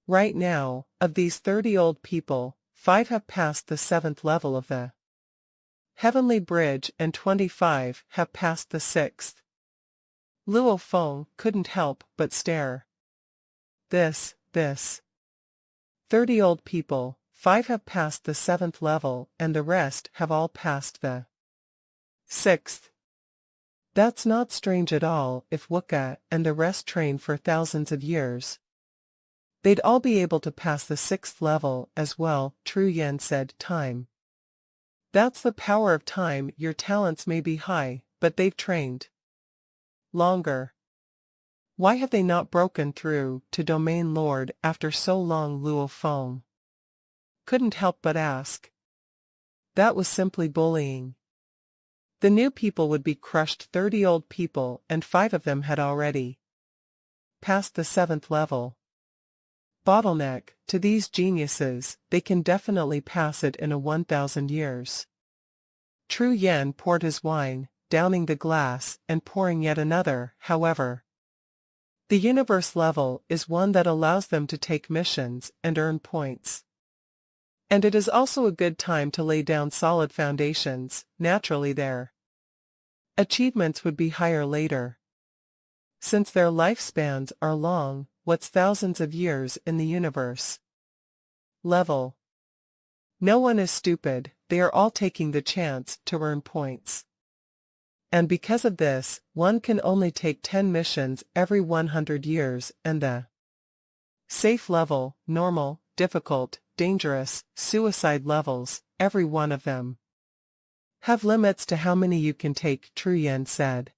Speaker 1: Right now, of these 30 old people, 5 have passed the 7th level of the Heavenly Bridge and 25 have passed the 6th. Luo Feng couldn't help but stare. This 30 old people, 5 have passed the 7th level and the rest have all passed the 6th. That's not strange at all. If Wuka and the rest train for thousands of years, they'd all be able to pass the 6th level as well, True Yen said. Time. That's the power of time. Your talents may be high, but they've trained longer. Why have they not broken through to Domain Lord after so long? Luo Feng couldn't help but ask. That was simply bullying. The new people would be crushed. 30 old people, and 5 of them had already passed the 7th level. Bottleneck, to these geniuses, they can definitely pass it in a 1,000 years. Tru Yan poured his wine, downing the glass and pouring yet another. However, the universe level is one that allows them to take missions and earn points. And it is also a good time to lay down solid foundations. Naturally their achievements would be higher later. Since their lifespans are long, what's thousands of years in the universe level? No one is stupid, they are all taking the chance to earn points. And because of this, one can only take 10 missions every 100 years, and the safe level, normal, difficult, dangerous, suicide levels, every one of them have limits to how many you can take, Tru Yan said.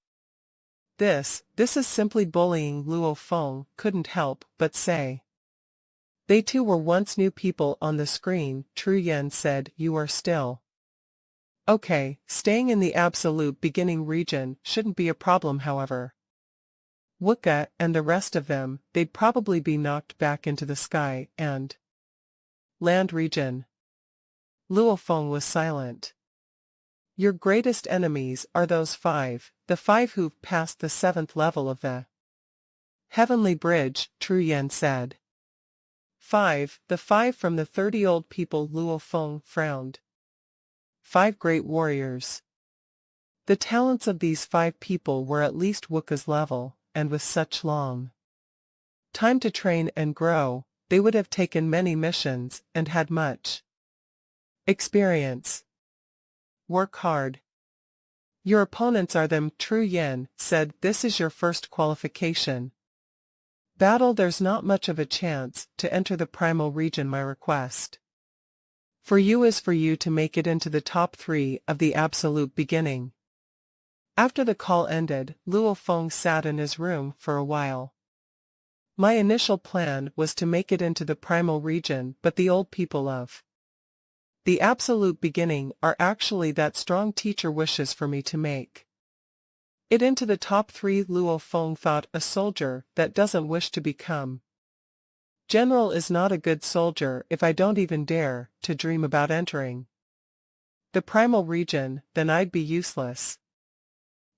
Speaker 1: This is simply bullying. Luo Feng couldn't help but say. They too were once new people on the screen. Tru Yan said, you are still okay. Staying in the absolute beginning region shouldn't be a problem. However, Wicca and the rest of them, they'd probably be knocked back into the sky and land region. Luo Feng was silent. Your greatest enemies are those 5, the 5 who've passed the 7th level of the heavenly bridge, Tru Yan said. 5, the 5 from the 30 old people. Luo Feng frowned. 5 great warriors. The talents of these 5 people were at least Wicca's level, and with such long time to train and grow, they would have taken many missions and had much experience. Work hard. Your opponents are them. Tru Yan said, this is your first qualification battle. There's not much of a chance to enter the primal region. My request for you is for you to make it into the top 3 of the absolute beginning. After the call ended, Luo Feng sat in his room for a while. My initial plan was to make it into the primal region, but the old people of the absolute beginning are actually that strong. Teacher wishes for me to make it into the top 3. Luo Feng thought, a soldier that doesn't wish to become general is not a good soldier. If I don't even dare to dream about entering the primal region, then I'd be useless.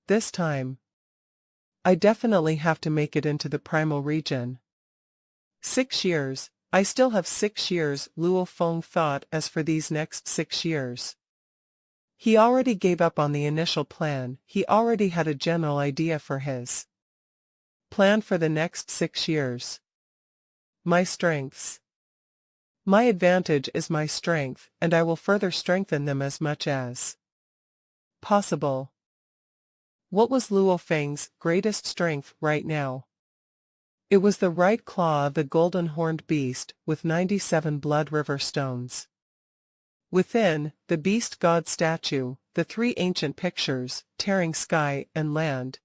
Speaker 1: This time, I definitely have to make it into the primal region. 6 years. I still have 6 years, Luo Feng thought. As for these next 6 years, he already gave up on the initial plan. He already had a general idea for his plan for the next 6 years. My strengths. My advantage is my strength, and I will further strengthen them as much as possible. What was Luo Feng's greatest strength right now? It was the right claw of the golden horned beast, with 97 blood river stones. Within, the beast god statue, the 3 ancient pictures, tearing sky and land.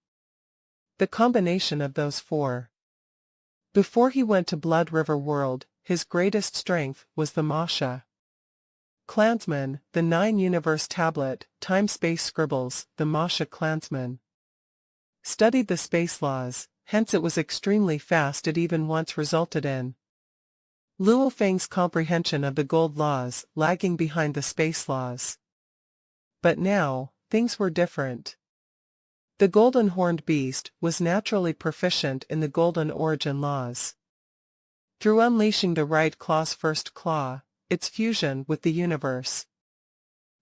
Speaker 1: The combination of those 4. Before he went to Blood River World, his greatest strength was the Masha Clansman, the 9 universe tablet, time-space scribbles. The Masha Clansman studied the space laws, hence it was extremely fast. It even once resulted in Luo Feng's comprehension of the gold laws lagging behind the space laws. But now, things were different. The golden horned beast was naturally proficient in the golden origin laws. Through unleashing the right claw's first claw, its fusion with the universe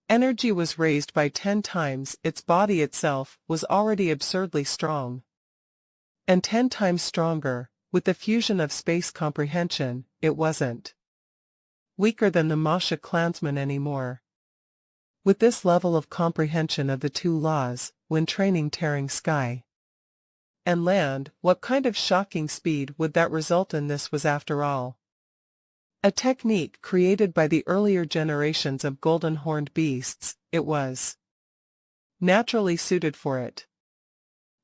Speaker 1: energy was raised by 10 times. Its body itself was already absurdly strong, and 10 times stronger. With the fusion of space comprehension, it wasn't weaker than the Masha Clansman anymore. With this level of comprehension of the 2 laws, when training tearing sky and land, what kind of shocking speed would that result in? This was, after all, a technique created by the earlier generations of golden horned beasts. It was naturally suited for it.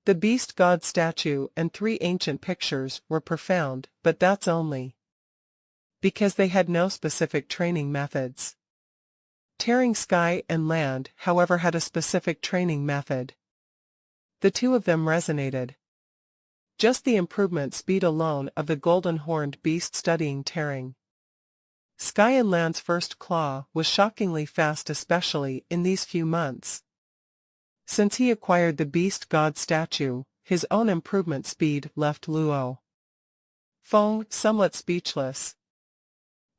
Speaker 1: The beast god statue and 3 ancient pictures were profound, but that's only because they had no specific training methods. Tearing sky and land, however, had a specific training method. The two of them resonated. Just the improvement speed alone of the golden-horned beast studying tearing sky and land's first claw was shockingly fast, especially in these few months. Since he acquired the beast god statue, his own improvement speed left Luo Feng somewhat speechless.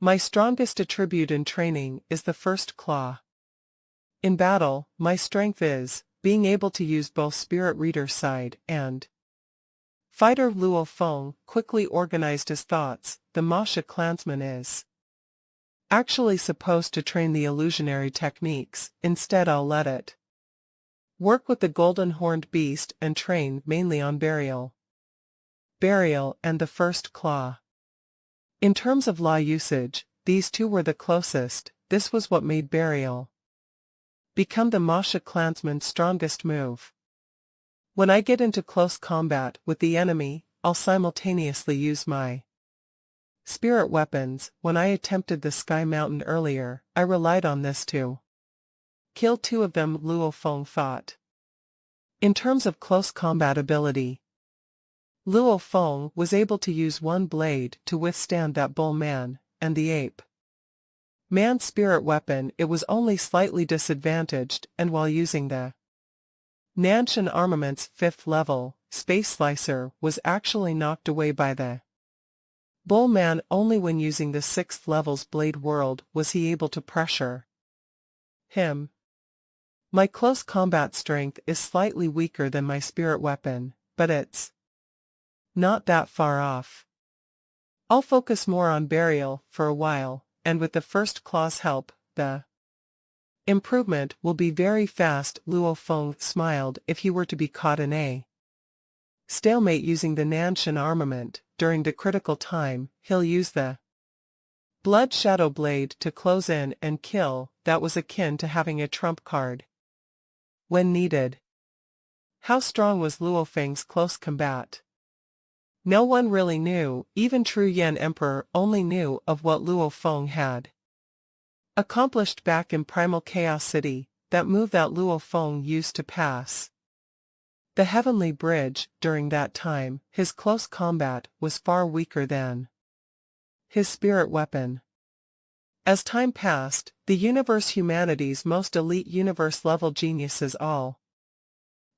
Speaker 1: My strongest attribute in training is the first claw. In battle, my strength is being able to use both spirit reader side and fighter. Luo Feng quickly organized his thoughts. The Masha clansman is actually supposed to train the illusionary techniques, instead I'll let it work with the golden-horned beast and train mainly on burial and the first claw. In terms of law usage, these two were the closest. This was what made burial become the Masha clansman's strongest move. When I get into close combat with the enemy, I'll simultaneously use my spirit weapons. When I attempted the Sky Mountain earlier, I relied on this to kill 2 of them, Luo Feng thought. In terms of close combat ability, Luo Feng was able to use one blade to withstand that bull man and the ape man's spirit weapon. It was only slightly disadvantaged, and while using the Nanshan armament's 5th level space slicer was actually knocked away by the bull man. Only when using the 6th level's blade world was he able to pressure him. My close combat strength is slightly weaker than my spirit weapon, but it's not that far off. I'll focus more on burial for a while, and with the first claw's help, the improvement will be very fast. Luo Feng smiled. If he were to be caught in a stalemate using the Nanshan armament during the critical time, he'll use the Blood Shadow Blade to close in and kill. That was akin to having a trump card when needed. How strong was Luo Feng's close combat? No one really knew. Even True Yan Emperor only knew of what Luo Feng had accomplished back in Primal Chaos City, that move that Luo Feng used to pass the Heavenly Bridge. During that time, his close combat was far weaker than his spirit weapon. As time passed, the universe, humanity's most elite universe-level geniuses, all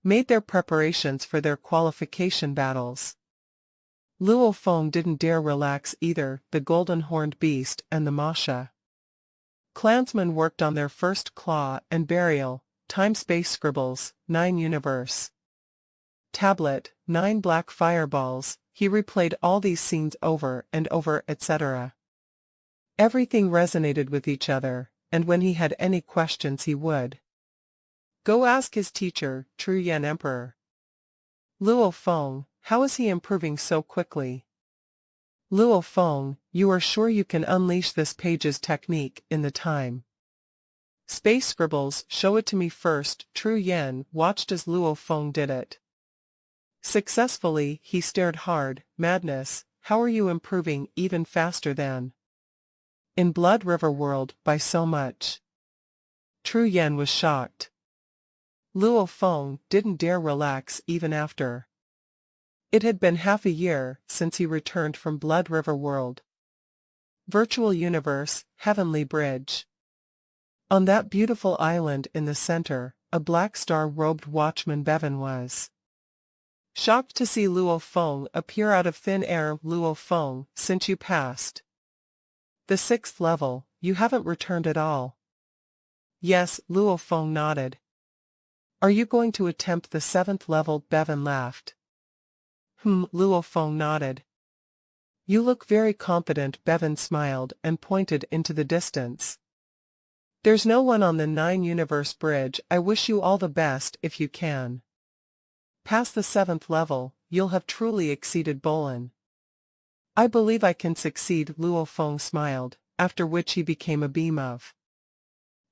Speaker 1: made their preparations for their qualification battles. Luo Feng didn't dare relax either. The golden-horned beast and the Masha clansmen worked on their first claw and burial, time-space scribbles, 9 universe tablet, 9 black fireballs. He replayed all these scenes over and over, etc. Everything resonated with each other, and when he had any questions he would go ask his teacher, True Yan Emperor. Luo Feng, how is he improving so quickly? Luo Feng, you are sure you can unleash this page's technique in the time space scribbles? Show it to me first. True Yan watched as Luo Feng did it successfully. He stared hard. Madness, how are you improving even faster than in Blood River World by so much? True Yan was shocked. Luo Feng didn't dare relax even after it had been half a year since he returned from Blood River World. Virtual Universe, Heavenly Bridge. On that beautiful island in the center, a black star-robed watchman Bevan was shocked to see Luo Feng appear out of thin air. Luo Feng, since you passed the 6th level, you haven't returned at all. Yes, Luo Feng nodded. Are you going to attempt the 7th level? Bevan laughed. Luo Feng nodded. You look very confident. Bevan smiled and pointed into the distance. There's no one on the 9 universe bridge. I wish you all the best. If you can pass the 7th level, you'll have truly exceeded Bolin. I believe I can succeed. Luo Feng smiled, after which he became a beam of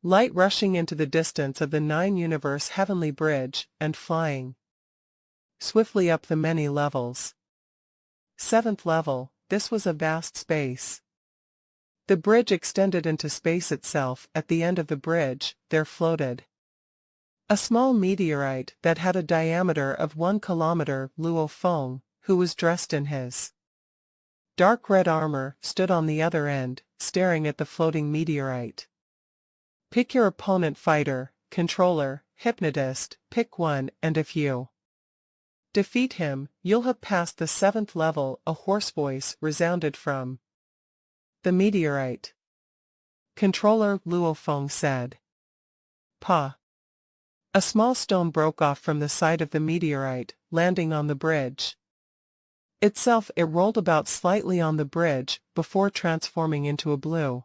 Speaker 1: light rushing into the distance of the 9 universe heavenly bridge, and flying swiftly up the many levels. 7th level, this was a vast space. The bridge extended into space itself. At the end of the bridge, there floated a small meteorite that had a diameter of 1 kilometer. Luo Feng, who was dressed in his dark red armor, stood on the other end, staring at the floating meteorite. Pick your opponent: fighter, controller, hypnotist. Pick one, and if you defeat him, you'll have passed the 7th level. A hoarse voice resounded from the meteorite. Controller, Luo Feng said. Pa. A small stone broke off from the side of the meteorite, landing on the bridge itself. It rolled about slightly on the bridge, before transforming into a blue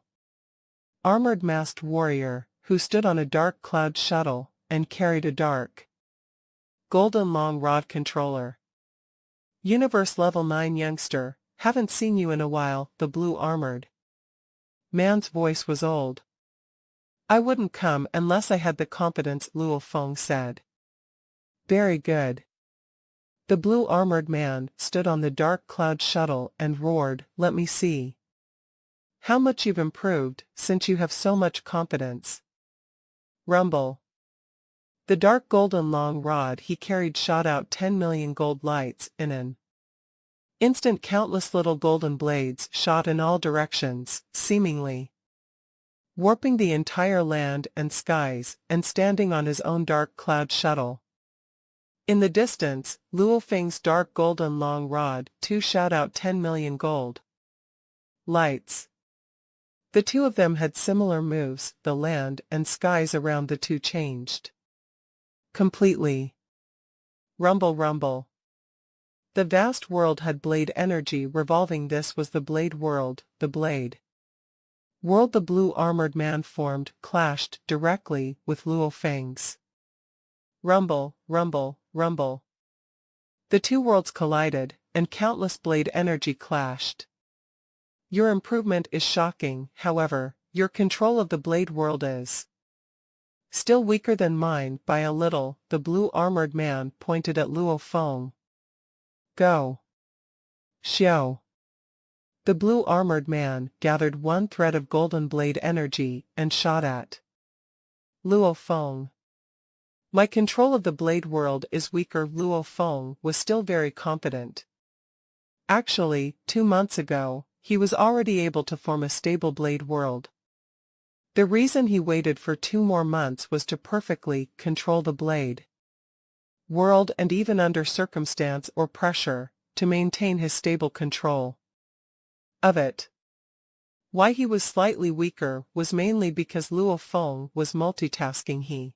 Speaker 1: armored masked warrior, who stood on a dark cloud shuttle, and carried a dark golden long rod. Controller. Universe level 9 youngster, haven't seen you in a while. The blue armored man's voice was old. I wouldn't come unless I had the competence, Luo Feng said. Very good. The blue armored man stood on the dark cloud shuttle and roared, let me see how much you've improved, since you have so much competence. Rumble. The dark golden long rod he carried shot out 10 million gold lights. In an instant, countless little golden blades shot in all directions, seemingly warping the entire land and skies, and standing on his own dark cloud shuttle. In the distance, Luo Feng's dark golden long rod too shot out 10 million gold lights. The two of them had similar moves. The land and skies around the two changed completely. Rumble, rumble. The vast world had blade energy revolving. This was the blade world. The blade world the blue armored man formed clashed directly with Luo Feng's. Rumble, rumble, rumble. The two worlds collided, and countless blade energy clashed. Your improvement is shocking. However, your control of the blade world is still weaker than mine by a little. The blue armored man pointed at Luo Feng. Go. Xiao. The blue armored man gathered one thread of golden blade energy and shot at Luo Feng. My control of the blade world is weaker. Luo Feng was still very competent. Actually, 2 months ago, he was already able to form a stable blade world. The reason he waited for 2 more months was to perfectly control the blade world, and even under circumstance or pressure, to maintain his stable control of it. Why he was slightly weaker was mainly because Luo Feng was multitasking. He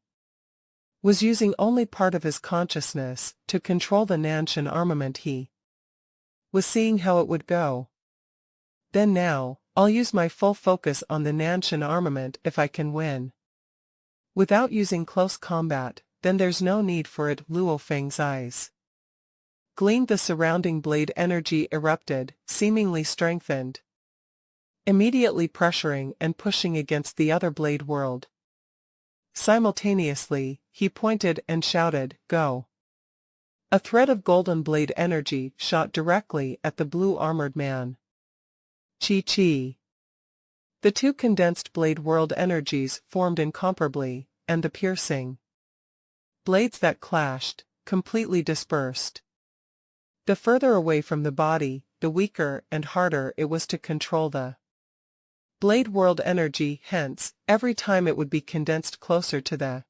Speaker 1: was using only part of his consciousness to control the Nanshan armament. He was seeing how it would go. Then now, I'll use my full focus on the Nanshan armament. If I can win without using close combat, then there's no need for it. Luo Feng's eyes gleamed. The surrounding blade energy erupted, seemingly strengthened, immediately pressuring and pushing against the other blade world. Simultaneously, he pointed and shouted, Go! A thread of golden blade energy shot directly at the blue armored man. Chi-chi. The two condensed blade world energies formed incomparably, and the piercing blades that clashed completely dispersed. The further away from the body, the weaker and harder it was to control the blade world energy. Hence, every time it would be condensed closer to the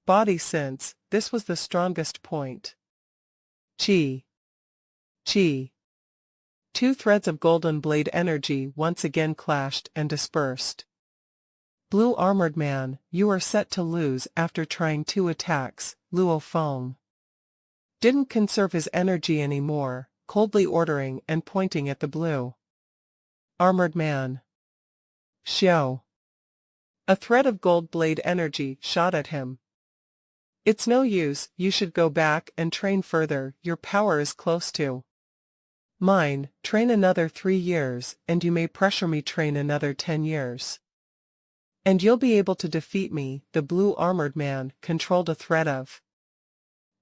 Speaker 1: body, since this was the strongest point. Chi. Chi. 2 threads of golden blade energy once again clashed and dispersed. Blue armored man, you are set to lose after trying 2 attacks. Luo Feng didn't conserve his energy anymore, coldly ordering and pointing at the blue armored man. Xiao. A thread of gold blade energy shot at him. It's no use, you should go back and train further. Your power is close to mine. Train another 3 years, and you may pressure me train another 10 years. And you'll be able to defeat me. The blue armored man controlled a thread of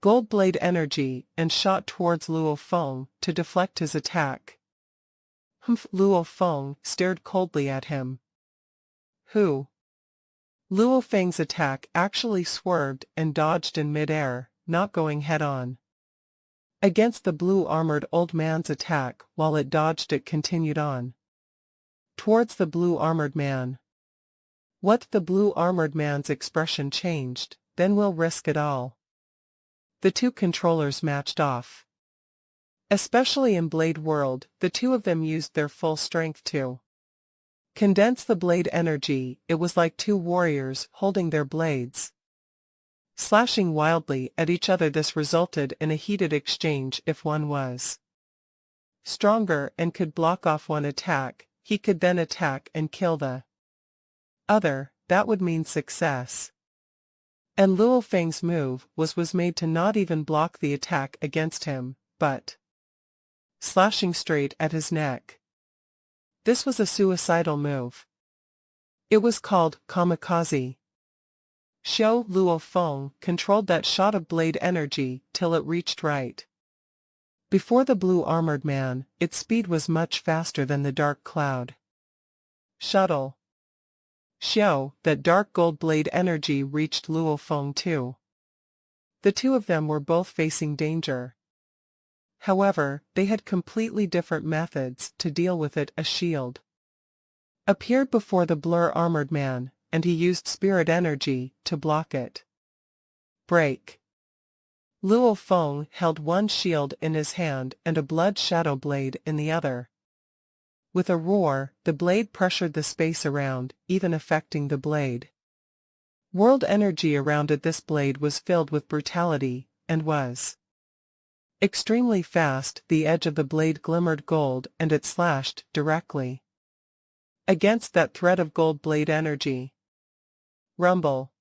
Speaker 1: gold blade energy and shot towards Luo Feng to deflect his attack. Humph! Luo Feng stared coldly at him. Who? Luo Feng's attack actually swerved and dodged in midair, not going head-on against the blue-armored old man's attack. While it dodged, it continued on towards the blue-armored man. What? The blue-armored man's expression changed. Then we'll risk it all. The two controllers matched off. Especially in Blade World, the two of them used their full strength to condense the blade energy. It was like two warriors holding their blades, slashing wildly at each other. This resulted in a heated exchange. If one was stronger and could block off one attack, he could then attack and kill the other. That would mean success. And Luo Feng's move was made to not even block the attack against him, but slashing straight at his neck. This was a suicidal move. It was called kamikaze. Luo Feng controlled that shot of blade energy till it reached right before the blue-armored man. Its speed was much faster than the dark cloud shuttle. That dark gold blade energy reached Luo Feng too. The two of them were both facing danger. However, they had completely different methods to deal with it. A shield appeared before the blur-armored man, and he used spirit energy to block it. Break. Luo Feng held one shield in his hand and a blood shadow blade in the other. With a roar, the blade pressured the space around, even affecting the blade world energy around it. This blade was filled with brutality, and was extremely fast. The edge of the blade glimmered gold, and it slashed directly against that thread of gold blade energy. Rumble.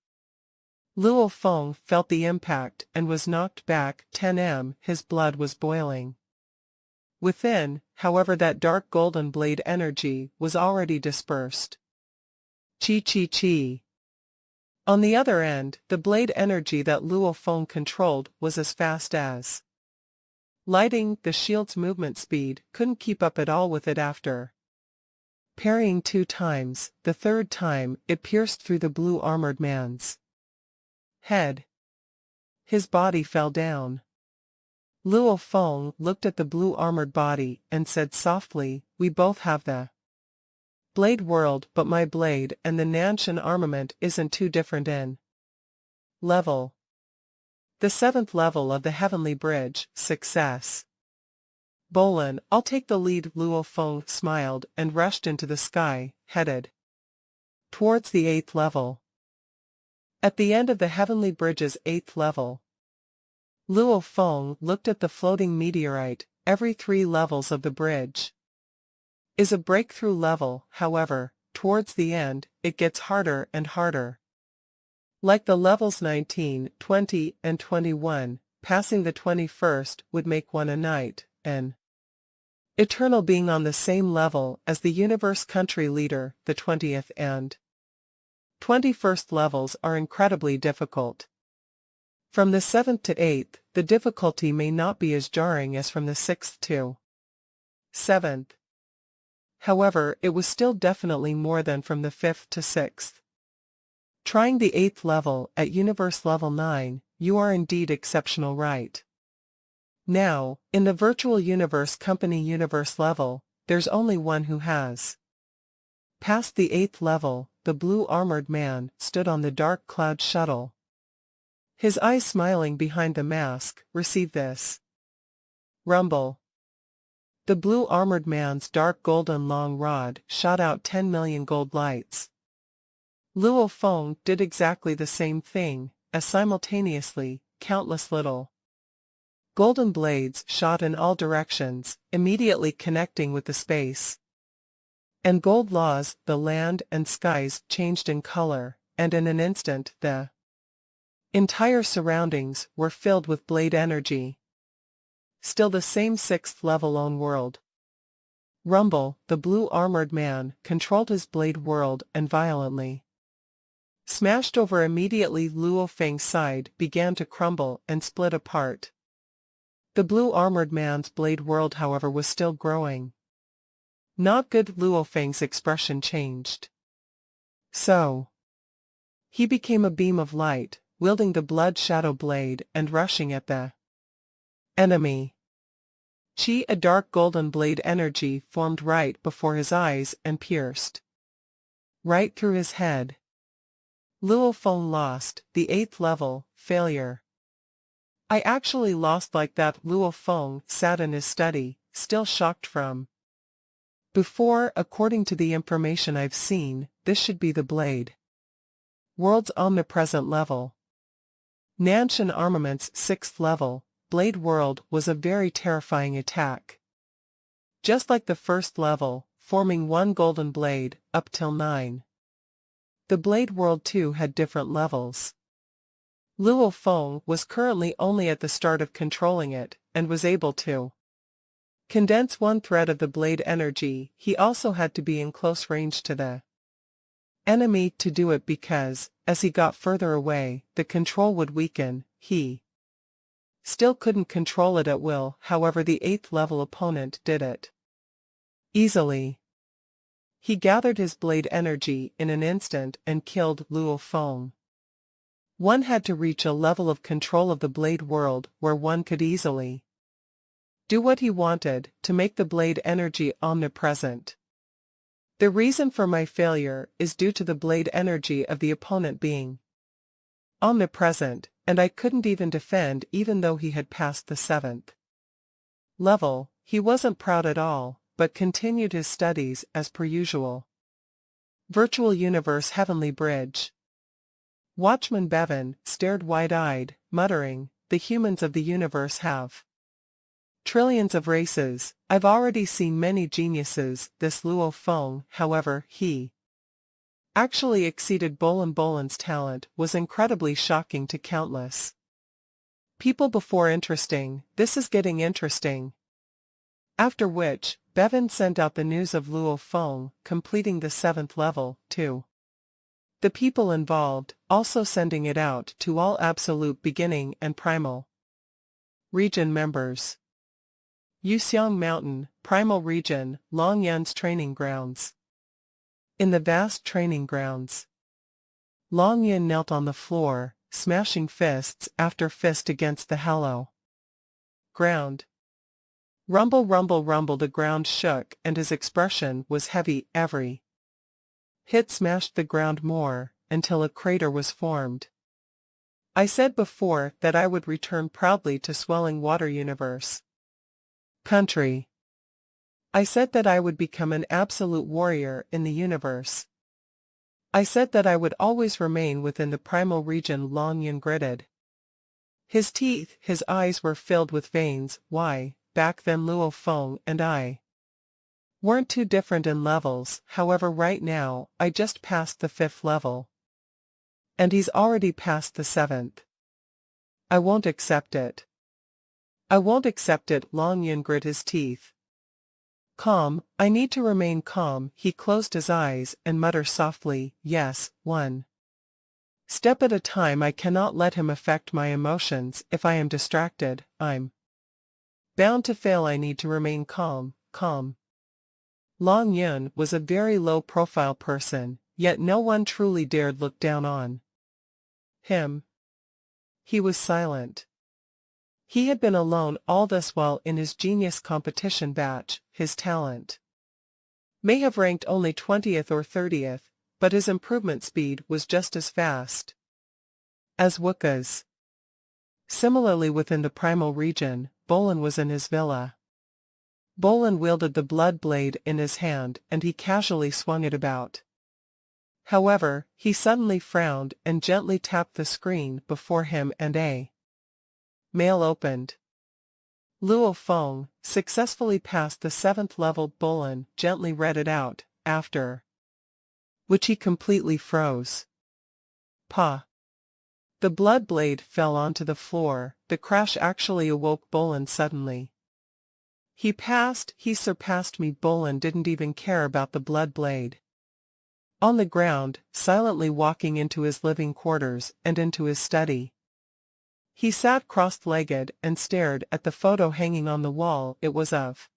Speaker 1: Luo Feng felt the impact and was knocked back 10 m. His blood was boiling within. However, that dark golden blade energy was already dispersed. Chi. On the other end, the blade energy that Luo Feng controlled was as fast as lighting. The shield's movement speed couldn't keep up at all with it. After parrying 2 times, the third time it pierced through the blue-armored man's head. His body fell down. Luo Feng looked at the blue-armored body and said softly, "We both have the blade world, but my blade and the Nanshan armament isn't too different in level. The 7th level of the Heavenly Bridge, success. Bolin, I'll take the lead." Luo Feng smiled and rushed into the sky, headed towards the 8th level. At the end of the Heavenly Bridge's 8th level, Luo Feng looked at the floating meteorite. Every 3 levels of the bridge is a breakthrough level. However, towards the end, it gets harder and harder. Like the levels 19, 20, and 21, passing the 21st would make one a knight, an eternal being on the same level as the universe country leader. The 20th and 21st levels are incredibly difficult. From the 7th to 8th, the difficulty may not be as jarring as from the 6th to 7th. However, it was still definitely more than from the 5th to 6th. Trying the 8th level at Universe Level 9, you are indeed exceptional, right? Now, in the Virtual Universe Company Universe level, there's only one who has passed the 8th level. The blue-armored man stood on the dark cloud shuttle, his eyes smiling behind the mask. "Receive this." Rumble. The blue-armored man's dark golden long rod shot out 10 million gold lights. Luo Feng did exactly the same thing, as simultaneously, countless little golden blades shot in all directions, immediately connecting with the space and gold laws. The land and skies changed in color, and in an instant the entire surroundings were filled with blade energy. Still the same 6th level own world. Rumble. The blue-armored man controlled his blade world and violently Smashed over immediately, Luo Feng's side began to crumble and split apart. The blue armored man's blade world, however, was still growing. Not good. Luo Feng's expression changed. So he became a beam of light, wielding the blood shadow blade and rushing at the enemy. Chi, a dark golden blade energy, formed right before his eyes and pierced right through his head. Luo Feng lost, the 8th level, failure. I actually lost like that. Luo Feng sat in his study, still shocked from before. According to the information I've seen, this should be the blade world's omnipresent level. Nanshan Armaments 6th level, Blade World was a very terrifying attack. Just like the first level, forming one golden blade, up till 9. The Blade World 2 had different levels. Luo Feng was currently only at the start of controlling it, and was able to condense one thread of the blade energy. He also had to be in close range to the enemy to do it because, as he got further away, the control would weaken. He still couldn't control it at will. However, the 8th level opponent did it easily. He gathered his blade energy in an instant and killed Luo Feng. One had to reach a level of control of the blade world where one could easily do what he wanted to make the blade energy omnipresent. The reason for my failure is due to the blade energy of the opponent being omnipresent, and I couldn't even defend even though he had passed the 7th level. He wasn't proud at all, but continued his studies as per usual. Virtual Universe Heavenly Bridge. Watchman Bevan stared wide-eyed, muttering, "The humans of the universe have trillions of races. I've already seen many geniuses." This Luo Feng, however, he actually exceeded Bolan. Bolan's talent was incredibly shocking to countless people before. Interesting, this is getting interesting. After which, Bevan sent out the news of Luo Feng completing the 7th level, to the people involved, also sending it out to all Absolute Beginning and Primal Region members. Yuxiang Mountain, Primal Region, Longyun's training grounds. In the vast training grounds, Longyun knelt on the floor, smashing fists after fist against the hollow ground. Rumble, rumble, rumble. The ground shook and his expression was heavy. Every hit smashed the ground more, until a crater was formed. I said before that I would return proudly to Swelling Water Universe country. I said that I would become an absolute warrior in the universe. I said that I would always remain within the primal region. Longyun gritted his teeth. His eyes were filled with veins. Why, back then Luo Feng and I weren't too different in levels. However, right now, I just passed the 5th level. And he's already past the 7th. I won't accept it. I won't accept it. Longyun grit his teeth. Calm, I need to remain calm. He closed his eyes and muttered softly, "Yes, one step at a time. I cannot let him affect my emotions. If I am distracted, I'm bound to fail. I need to remain calm, calm." Longyun was a very low-profile person, yet no one truly dared look down on him. He was silent. He had been alone all this while in his genius competition batch. His talent may have ranked only 20th or 30th, but his improvement speed was just as fast as Wukka's. Similarly, within the primal region, Bolan was in his villa. Bolan wielded the blood blade in his hand and he casually swung it about. However, he suddenly frowned and gently tapped the screen before him and a mail opened. Luo Feng successfully passed the 7th level. Bolan gently read it out, after which he completely froze. Pa! The blood blade fell onto the floor. The crash actually awoke Bolan suddenly. He surpassed me. Bolan didn't even care about the blood blade. On the ground, silently walking into his living quarters and into his study. He sat cross-legged and stared at the photo hanging on the wall. It was of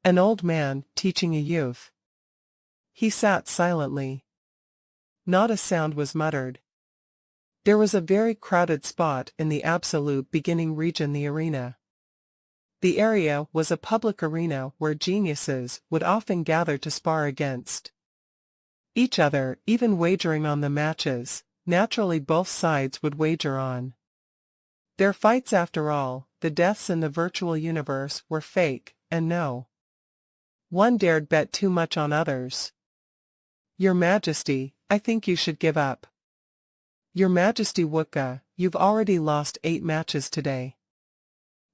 Speaker 1: an old man teaching a youth. He sat silently. Not a sound was muttered. There was a very crowded spot in the absolute beginning region, the arena. The area was a public arena where geniuses would often gather to spar against each other, even wagering on the matches. Naturally, both sides would wager on their fights. After all, the deaths in the virtual universe were fake, and no one dared bet too much on others. Your Majesty, I think you should give up. Your Majesty Wooka, you've already lost 8 matches today.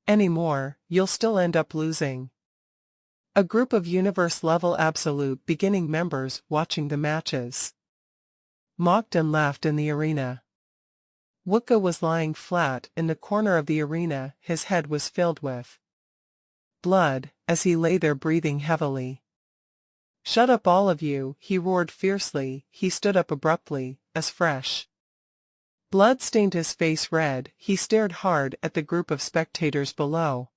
Speaker 1: Any more, you'll still end up losing. A group of universe-level absolute beginning members watching the matches mocked and laughed in the arena. Wooka was lying flat in the corner of the arena. His head was filled with blood, as he lay there breathing heavily. "Shut up, all of you," he roared fiercely. He stood up abruptly, as fresh blood stained his face red. He stared hard at the group of spectators below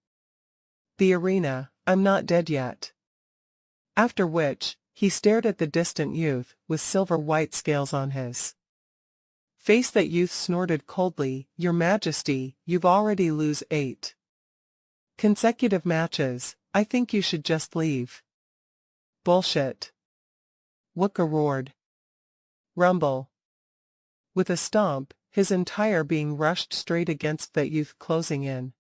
Speaker 1: the arena. "I'm not dead yet." After which, he stared at the distant youth, with silver-white scales on his face. That youth snorted coldly, "Your Majesty, you've already lose 8 consecutive matches. I think you should just leave." "Bullshit!" Wooka roared. Rumble. With a stomp, his entire being rushed straight against that youth, closing in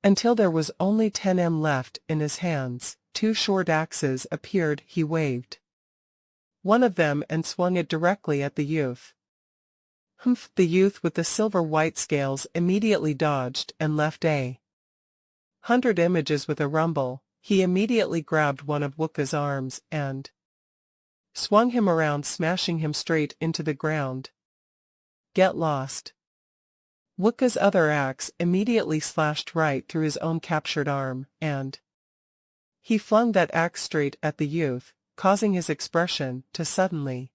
Speaker 1: until there was only 10 left in his hands. 2 short axes appeared. He waved one of them and swung it directly at the youth. Humph! The youth with the silver-white scales immediately dodged and left 100 images. With a rumble, he immediately grabbed one of Wooka's arms and swung him around, smashing him straight into the ground. "Get lost." Wooka's other axe immediately slashed right through his own captured arm, and he flung that axe straight at the youth, causing his expression to suddenly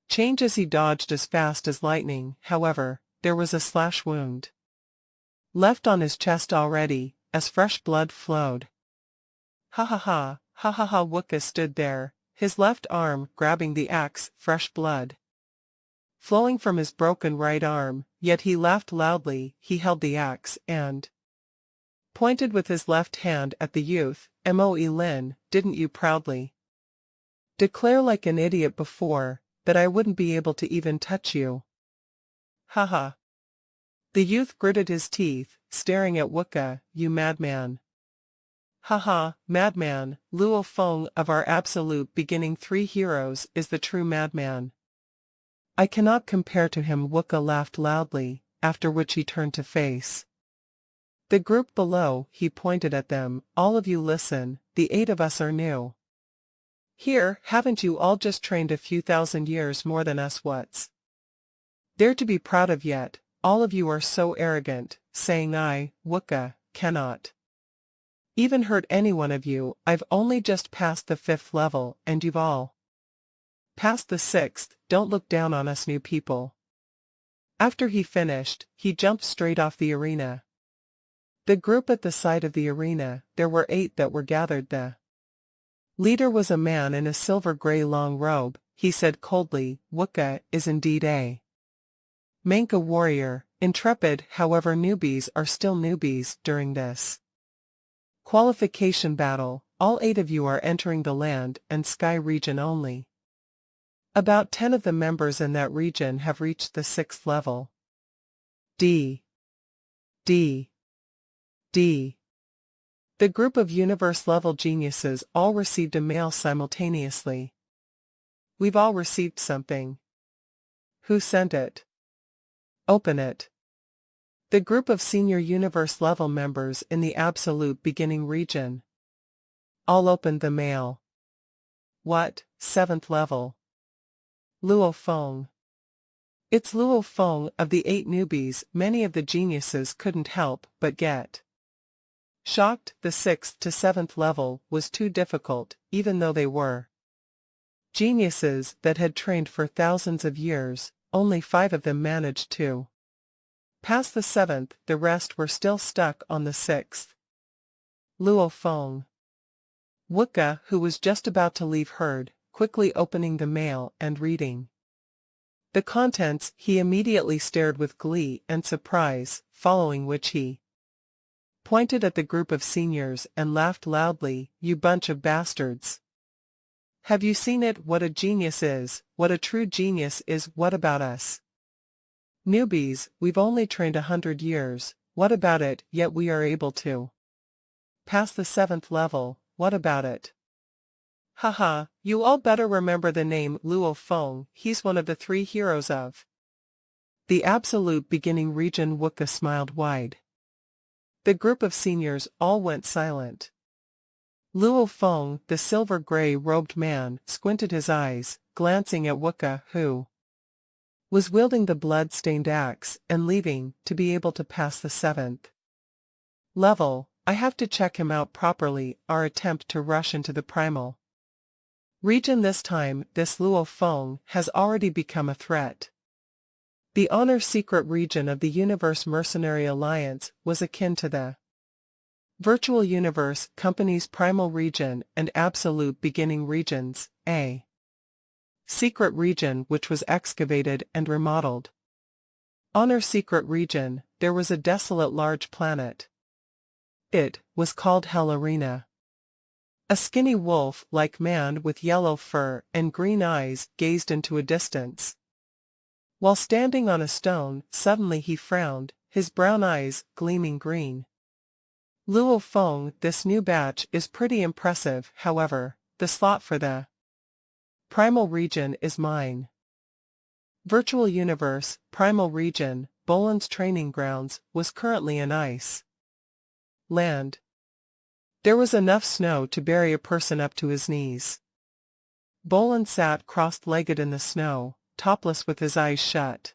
Speaker 1: change as he dodged as fast as lightning. However, there was a slash wound left on his chest already, as fresh blood flowed. "Ha ha ha, ha ha ha." Wooka stood there, his left arm grabbing the axe, fresh blood flowing from his broken right arm, yet he laughed loudly. He held the axe and pointed with his left hand at the youth. "Moe Lin, didn't you proudly declare like an idiot before that I wouldn't be able to even touch you?" "Ha ha." The youth gritted his teeth, staring at Wooka. "You madman." "Ha ha, madman. Luo Feng of our absolute beginning 3 heroes is the true madman. I cannot compare to him." Wooka laughed loudly, after which he turned to face the group below. He pointed at them. "All of you listen, the 8 of us are new here. Haven't you all just trained a few thousand years more than us? What's there to be proud of yet? All of you are so arrogant, saying I, Wooka, cannot even hurt any one of you. I've only just passed the 5th level, and you've all passed the 6th. Don't look down on us new people." After he finished, he jumped straight off the arena. The group at the side of the arena, there were 8 that were gathered. The leader was a man in a silver-gray long robe. He said coldly, "Wooka is indeed a Manka warrior, intrepid." However, newbies are still newbies during this qualification battle. All 8 of you are entering the land and sky region only. About 10 of the members in that region have reached the 6th level. D. D. D. The group of universe-level geniuses all received a mail simultaneously. "We've all received something." "Who sent it?" "Open it." The group of senior universe-level members in the absolute beginning region all opened the mail. "What, 7th level? Luo Feng." "It's Luo Feng." Of the 8 newbies, many of the geniuses couldn't help but get shocked. The 6th to 7th level was too difficult, even though they were Geniuses that had trained for thousands of years, only 5 of them managed to pass the 7th, the rest were still stuck on the 6th. Luo Feng. Wuka, who was just about to leave, heard, quickly opening the mail and reading the contents. He immediately stared with glee and surprise, following which he pointed at the group of seniors and laughed loudly. "You bunch of bastards. Have you seen it? What a genius is, what a true genius is. What about us newbies? We've only trained 100 years, what about it? Yet we are able to pass the 7th level, what about it? Haha, you all better remember the name Luo Feng. He's one of the 3 heroes of the absolute beginning region." Wuka smiled wide. The group of seniors all went silent. Luo Feng, the silver-gray-robed man, squinted his eyes, glancing at Wuka, who was wielding the blood-stained axe and leaving to be able to pass the 7th level. "I have to check him out properly." Our attempt to rush into the primal region this time, this Luo Feng has already become a threat. The honor secret region of the Universe Mercenary Alliance was akin to the Virtual Universe Company's primal region and absolute beginning regions, a secret region which was excavated and remodeled. Honor secret region, there was a desolate large planet. It was called Hell Arena. A skinny wolf-like man with yellow fur and green eyes gazed into a distance. While standing on a stone, suddenly he frowned, his brown eyes gleaming green. "Luo Feng, this new batch is pretty impressive. However, the slot for the primal region is mine." Virtual Universe, Primal Region, Bolan's training grounds, was currently in ice land. There was enough snow to bury a person up to his knees. Bolan sat crossed-legged in the snow, topless with his eyes shut.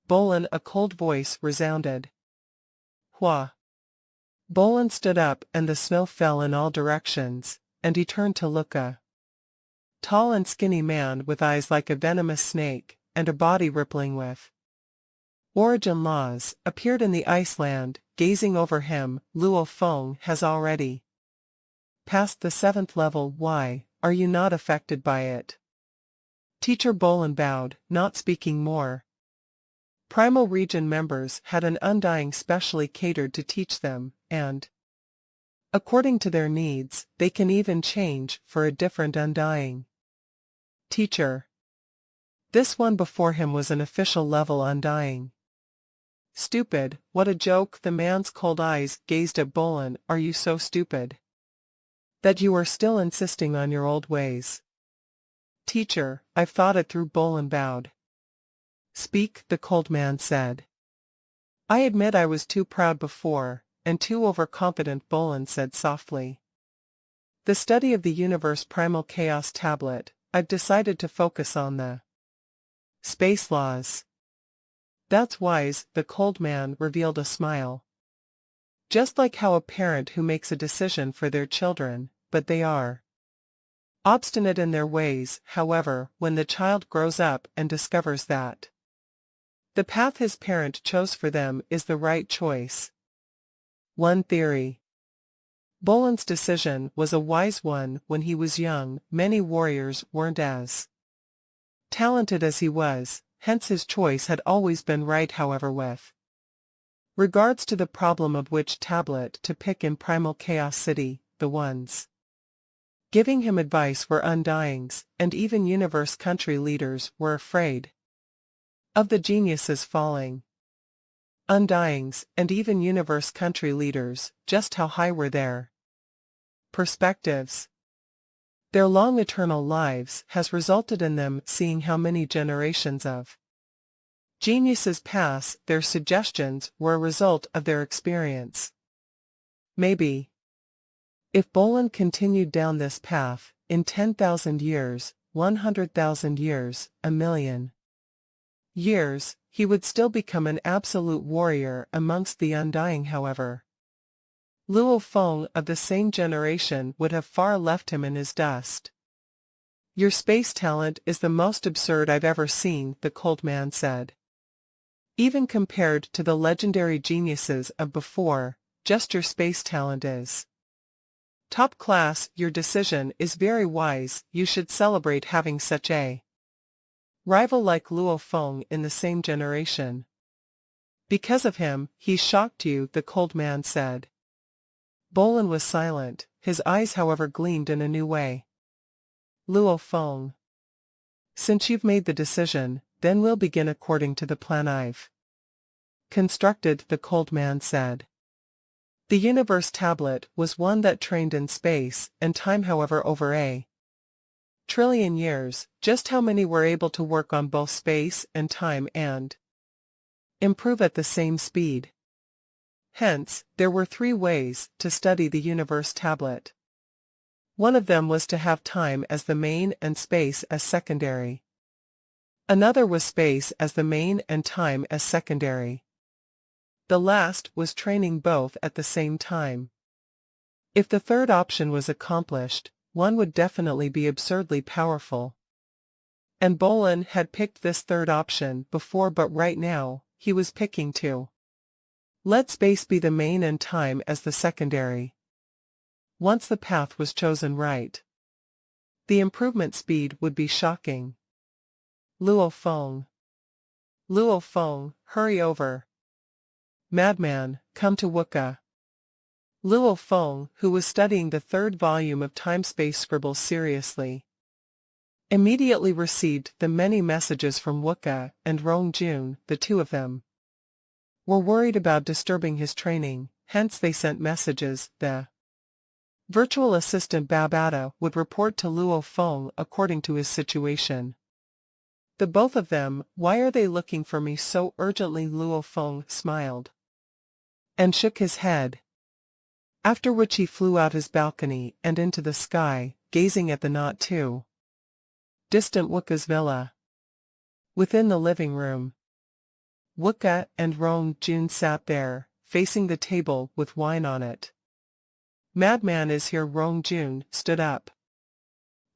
Speaker 1: "Bolan," a cold voice resounded. "Hua." Bolan stood up and the snow fell in all directions, and he turned to look. A tall and skinny man with eyes like a venomous snake, and a body rippling with origin laws, appeared in the Iceland, gazing over him. "Luo Feng has already passed the 7th level. Why are you not affected by it?" Teacher Bolan bowed, not speaking more. Primal region members had an undying specially catered to teach them, and according to their needs, they can even change for a different undying teacher. This one before him was an official level undying. "Stupid, what a joke." The man's cold eyes gazed at Bolan. "Are you so stupid that you are still insisting on your old ways?" "Teacher, I've thought it through." Bolan bowed. "Speak," the cold man said. "I admit I was too proud before, and too overconfident." Bolan said softly. "The study of the Universe Primal Chaos Tablet, I've decided to focus on the space laws." "That's wise." The cold man revealed a smile. "Just like how a parent who makes a decision for their children, but they are obstinate in their ways. However, when the child grows up and discovers that the path his parent chose for them is the right choice." One theory. Bolan's decision was a wise one. When he was young, many warriors weren't as talented as he was, hence his choice had always been right. However, with regards to the problem of which tablet to pick in Primal Chaos City, the ones giving him advice were undyings, and even universe country leaders were afraid of the geniuses falling. Undyings, and even universe country leaders, just how high were their perspectives? Their long eternal lives has resulted in them seeing how many generations of geniuses pass. Their suggestions were a result of their experience. Maybe if Bolan continued down this path, in 10,000 years, 100,000 years, 1,000,000 years, he would still become an absolute warrior amongst the undying. However, Luo Feng of the same generation would have far left him in his dust. Your space talent is the most absurd I've ever seen, the cold man said. Even compared to the legendary geniuses of before, just your space talent is top class. Your decision is very wise. You should celebrate having such a rival like Luo Feng in the same generation. Because of him, he shocked you, the cold man said. Bolin was silent, his eyes however gleamed in a new way. Luo Feng. Since you've made the decision, then we'll begin according to the plan I've constructed, the cold man said. The universe tablet was one that trained in space and time, however over a trillion years. Just how many were able to work on both space and time and improve at the same speed? Hence, there were 3 ways to study the universe tablet. One of them was to have time as the main and space as secondary. Another was space as the main and time as secondary. The last was training both at the same time. If the third option was accomplished, one would definitely be absurdly powerful. And Bolin had picked this third option before, but right now, he was picking to let space be the main and time as the secondary. Once the path was chosen right, the improvement speed would be shocking. Luo Feng. Luo Feng, hurry over. Madman, come to Wuka. Luo Feng, who was studying the 3rd volume of time-space scribbles seriously, immediately received the many messages from Wuka and Rong Jun. The 2 of them were worried about disturbing his training, hence they sent messages. The virtual assistant Babata would report to Luo Feng according to his situation. The both of them, why are they looking for me so urgently? Luo Feng smiled and shook his head. After which he flew out his balcony and into the sky, gazing at the not too distant Wuka's villa. Within the living room, Wuka and Rong Jun sat there, facing the table with wine on it. Madman is here. Rong Jun stood up.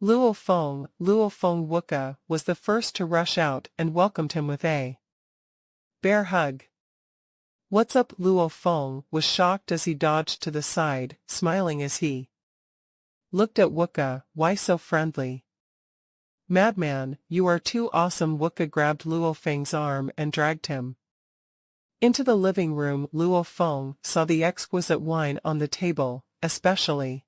Speaker 1: Luo Feng. Wuka was the first to rush out and welcomed him with a bear hug. What's up? Luo Feng was shocked as he dodged to the side, smiling as he looked at Wuka. Why so friendly? Madman, you are too awesome. Wuka grabbed Luo Feng's arm and dragged him into the living room. Luo Feng saw the exquisite wine on the table, especially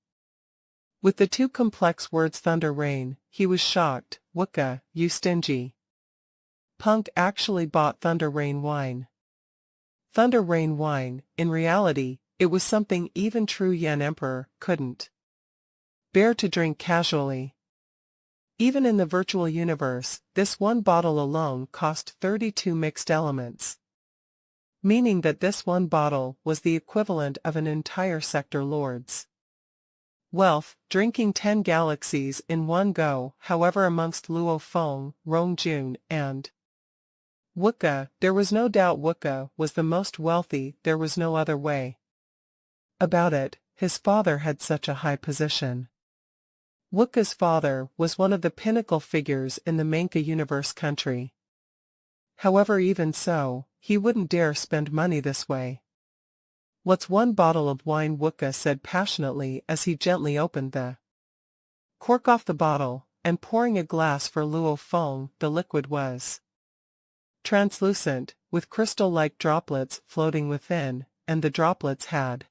Speaker 1: with the 2 complex words thunder rain. He was shocked. Wuka, you stingy punk, actually bought thunder rain wine. Thunder rain wine, in reality, it was something even true Yan Emperor couldn't bear to drink casually. Even in the virtual universe, this one bottle alone cost 32 mixed elements. Meaning that this one bottle was the equivalent of an entire sector lord's wealth, drinking 10 galaxies in one go. However, amongst Luo Feng, Rong Jun, and Wuka, there was no doubt Wuka was the most wealthy. There was no other way about it. His father had such a high position. Wuka's father was one of the pinnacle figures in the Manka universe country. However, even so, he wouldn't dare spend money this way. What's one bottle of wine? Wuka said passionately as he gently opened the cork off the bottle, and pouring a glass for Luo Feng. The liquid was translucent, with crystal-like droplets floating within, and the droplets had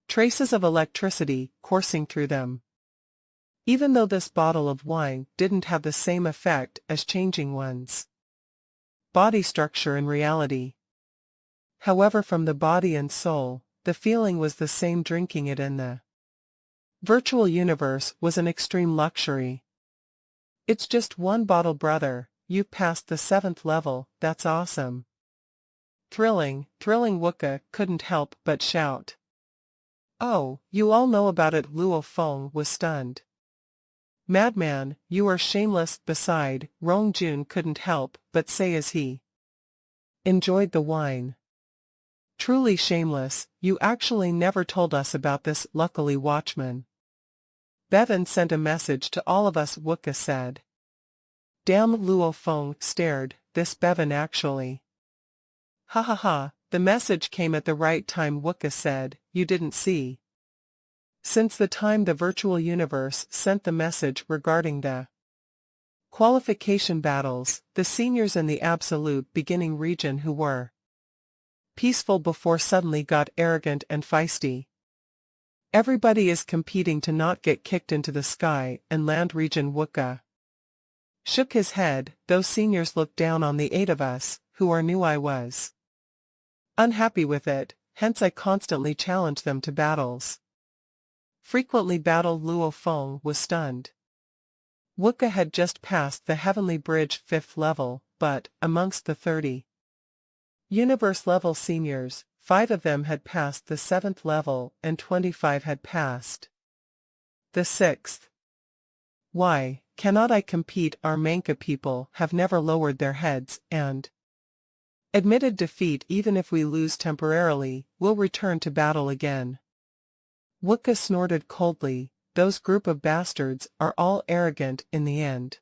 Speaker 1: traces of electricity coursing through them. Even though this bottle of wine didn't have the same effect as changing one's body structure in reality. However, from the body and soul, the feeling was the same. Drinking it in the virtual universe was an extreme luxury. It's just one bottle, brother. You've passed the 7th level. That's awesome. Thrilling. Wuka couldn't help but shout. Oh, you all know about it. Luo Feng was stunned. Madman, you are shameless. Beside, Rong Jun couldn't help but say as he enjoyed the wine. Truly shameless. You actually never told us about this. Luckily, Watchman Bevan sent a message to all of us, Wooka said. Damn, Luo Feng stared, this Bevan actually. Ha ha ha, the message came at the right time, Wooka said, you didn't see. Since the time the virtual universe sent the message regarding the qualification battles, the seniors in the absolute beginning region who were peaceful before suddenly got arrogant and feisty. Everybody is competing to not get kicked into the sky and land region. Wooka shook his head. Those seniors looked down on the 8 of us, who are new. I was unhappy with it, hence I constantly challenged them to battles. Frequently battled. Luo Feng was stunned. Wooka had just passed the Heavenly Bridge 5th level, but, amongst the 30 Universe level seniors, 5 of them had passed the 7th level and 25 had passed the 6th. Why cannot I compete? Our Manka people have never lowered their heads and admitted defeat. Even if we lose temporarily, we'll return to battle again. Wooka snorted coldly. Those group of bastards are all arrogant in the end.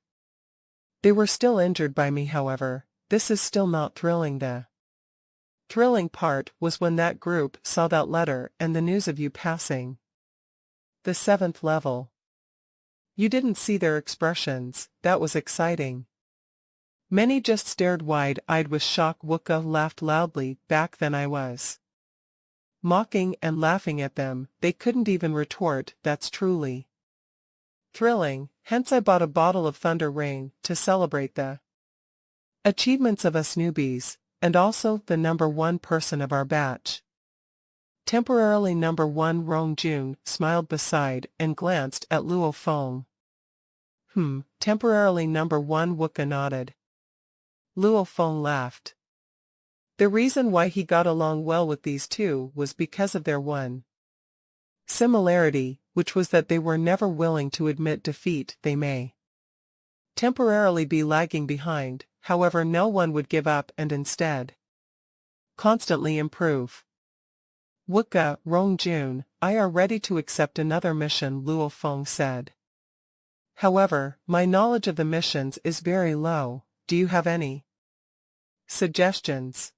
Speaker 1: They were still injured by me, however. This is still not thrilling. The thrilling part was when that group saw that letter and the news of you passing the 7th level. You didn't see their expressions. That was exciting. Many just stared wide-eyed with shock. Wooka laughed loudly. Back then I was mocking and laughing at them. They couldn't even retort. That's truly thrilling. Hence I bought a bottle of Thunder Rain to celebrate the achievements of us newbies, and also the number 1 person of our batch. Temporarily number 1 Rong Jun smiled beside and glanced at Luo Feng. Temporarily number 1 Wooka nodded. Luo Feng laughed. The reason why he got along well with these two was because of their one similarity, which was that they were never willing to admit defeat. They may temporarily be lagging behind, however no one would give up and instead constantly improve. Wooka, Rong Jun, I are ready to accept another mission, Luo Feng said. However, my knowledge of the missions is very low. Do you have any suggestions?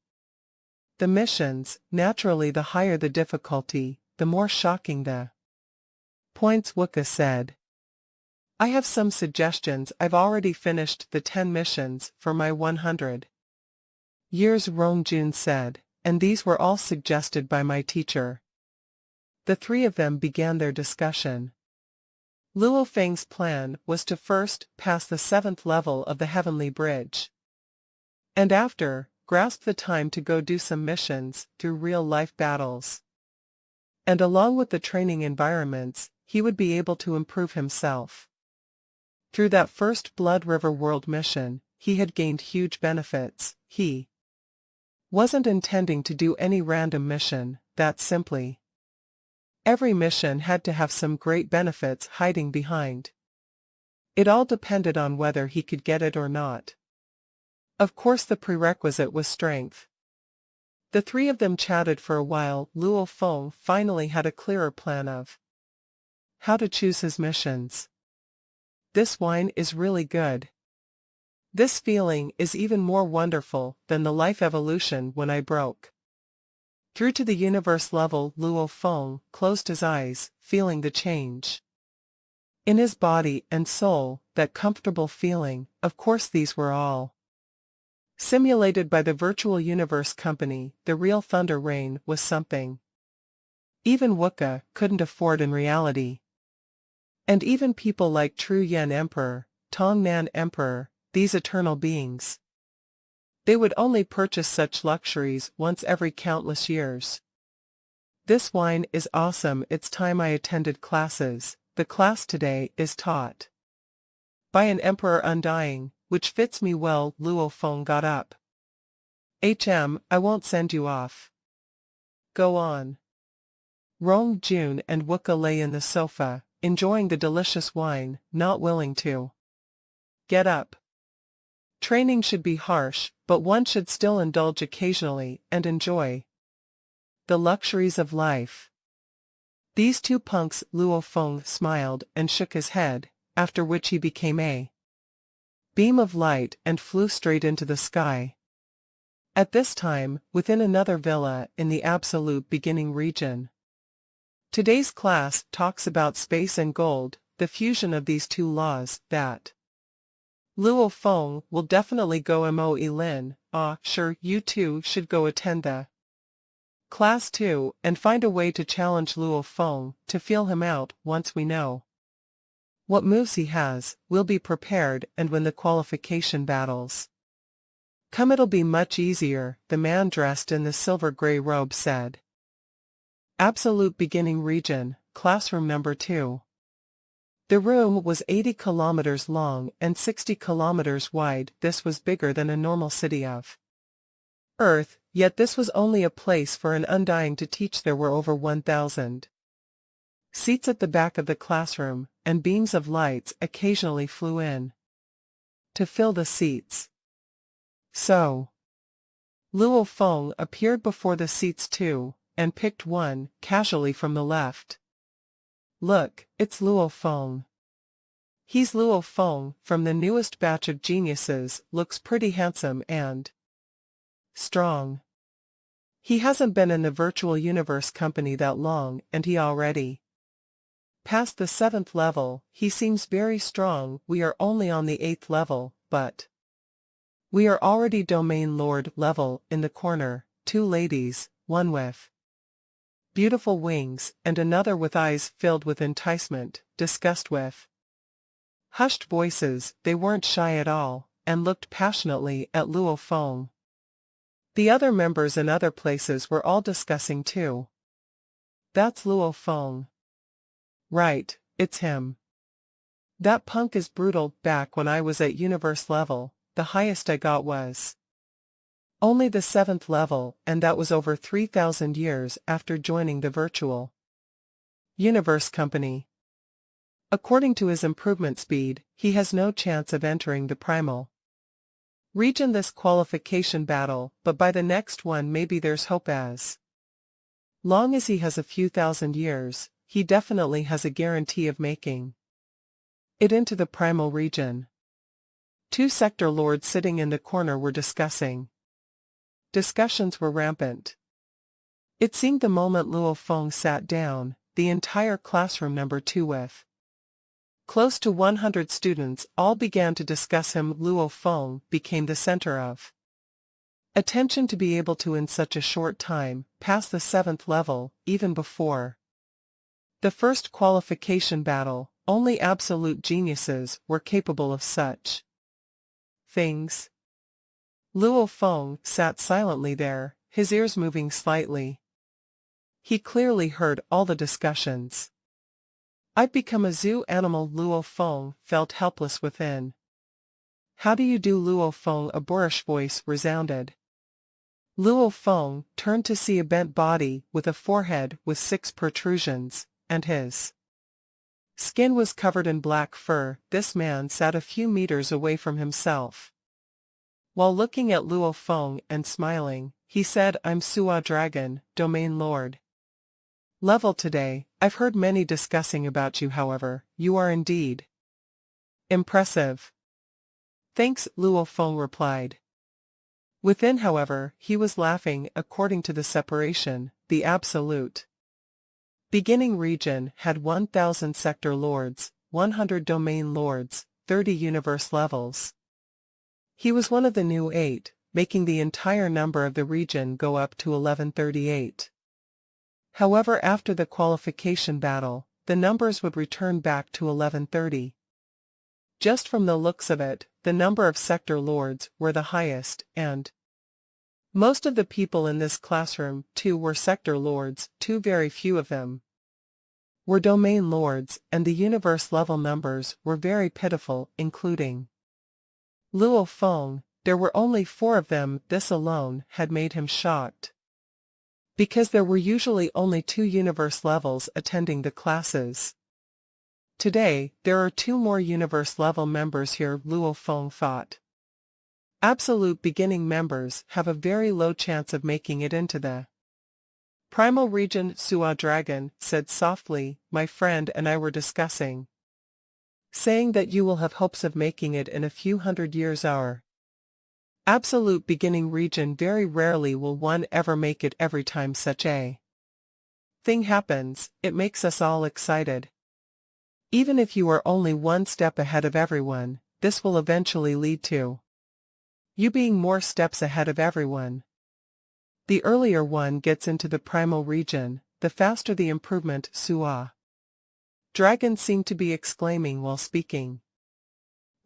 Speaker 1: The missions, naturally the higher the difficulty, the more shocking the points, Wooka said. I have some suggestions. I've already finished the 10 missions for my 100 years, Rong Jun said, and these were all suggested by my teacher. The 3 of them began their discussion. Luo Feng's plan was to first pass the 7th level of the Heavenly Bridge, and after, grasp the time to go do some missions through real-life battles. And along with the training environments, he would be able to improve himself. Through that first Blood River World mission, he had gained huge benefits. He wasn't intending to do any random mission, that simply. Every mission had to have some great benefits hiding behind. It all depended on whether he could get it or not. Of course the prerequisite was strength. The 3 of them chatted for a while. Luo Feng finally had a clearer plan of how to choose his missions. This wine is really good. This feeling is even more wonderful than the life evolution when I broke through to the universe level. Luo Feng closed his eyes, feeling the change in his body and soul, that comfortable feeling. Of course these were all simulated by the virtual universe company. The real Thunder Rain was something even Wooka couldn't afford in reality. And even people like True Yen Emperor, Tong Nan Emperor, these eternal beings, they would only purchase such luxuries once every countless years. This wine is awesome. It's time I attended classes. The class today is taught by an Emperor Undying, which fits me well. Luo Feng got up. I won't send you off. Go on. Rong Jun and Wooka lay in the sofa, enjoying the delicious wine, not willing to get up. Training should be harsh, but one should still indulge occasionally and enjoy the luxuries of life. These two punks. Luo Feng smiled and shook his head, after which he became a beam of light and flew straight into the sky. At this time, within another villa in the absolute beginning region. Today's class talks about space and gold, the fusion of these two laws, that Luo Feng will definitely go Mo Lin. Sure, you two should go attend the class too, and find a way to challenge Luo Feng, to feel him out. Once we know what moves he has, we'll be prepared, and when the qualification battles come it'll be much easier, the man dressed in the silver-gray robe said. Absolute beginning region, classroom number 2. The room was 80 kilometers long and 60 kilometers wide. This was bigger than a normal city of Earth, yet this was only a place for an undying to teach. There were over 1,000 seats at the back of the classroom, and beams of lights occasionally flew in to fill the seats. So, Luo Feng appeared before the seats too, and picked one, casually from the left. Look, it's Luo Feng. He's Luo Feng, from the newest batch of geniuses, looks pretty handsome and strong. He hasn't been in the virtual universe company that long, and he already passed the 7th level. He seems very strong. We are only on the 8th level, but we are already domain lord level. In the corner, 2 ladies, one with beautiful wings, and another with eyes filled with enticement, discussed with hushed voices. They weren't shy at all, and looked passionately at Luo Feng. The other members in other places were all discussing too. That's Luo Feng. Right, it's him. That punk is brutal. Back when I was at universe level, the highest I got was only the 7th level, and that was over 3,000 years after joining the virtual universe company. According to his improvement speed, he has no chance of entering the primal region this qualification battle, but by the next one maybe there's hope. As long as he has a few thousand years, he definitely has a guarantee of making it into the primal region. 2 sector lords sitting in the corner were discussing. Discussions were rampant. It seemed the moment Luo Feng sat down, the entire classroom number 2 with close to 100 students all began to discuss him. Luo Feng became the center of attention to be able to in such a short time pass the 7th level, even before the first qualification battle. Only absolute geniuses were capable of such things. Luo Feng sat silently there, his ears moving slightly. He clearly heard all the discussions. I've become a zoo animal. Luo Feng felt helpless within. How do you do, Luo Feng? A boorish voice resounded. Luo Feng turned to see a bent body with a forehead with 6 protrusions, and his skin was covered in black fur. This man sat a few meters away from himself. While looking at Luo Feng and smiling, he said, I'm Sua Dragon, Domain Lord level today. I've heard many discussing about you. However, you are indeed impressive. Thanks, Luo Feng replied. Within, however, he was laughing. According to the separation, the absolute beginning region had 1,000 sector lords, 100 domain lords, 30 universe levels. He was one of the new 8, making the entire number of the region go up to 1138. However, after the qualification battle, the numbers would return back to 1130. Just from the looks of it, the number of sector lords were the highest, and most of the people in this classroom too were sector lords. Too very few of them were domain lords, and the universe level numbers were very pitiful, including Luo Feng. There were only 4 of them. This alone had made him shocked, because there were usually only 2 universe levels attending the classes. Today, there are 2 more universe level members here, Luo Feng thought. Absolute beginning members have a very low chance of making it into the Primal Region Sua Dragon said softly, my friend and I were discussing. Saying that you will have hopes of making it in a few hundred years. Our absolute beginning region, very rarely will one ever make it. Every time such a thing happens, it makes us all excited. Even if you are only one step ahead of everyone, this will eventually lead to you being more steps ahead of everyone. The earlier one gets into the primal region, the faster the improvement. Sua Dragon seemed to be exclaiming while speaking.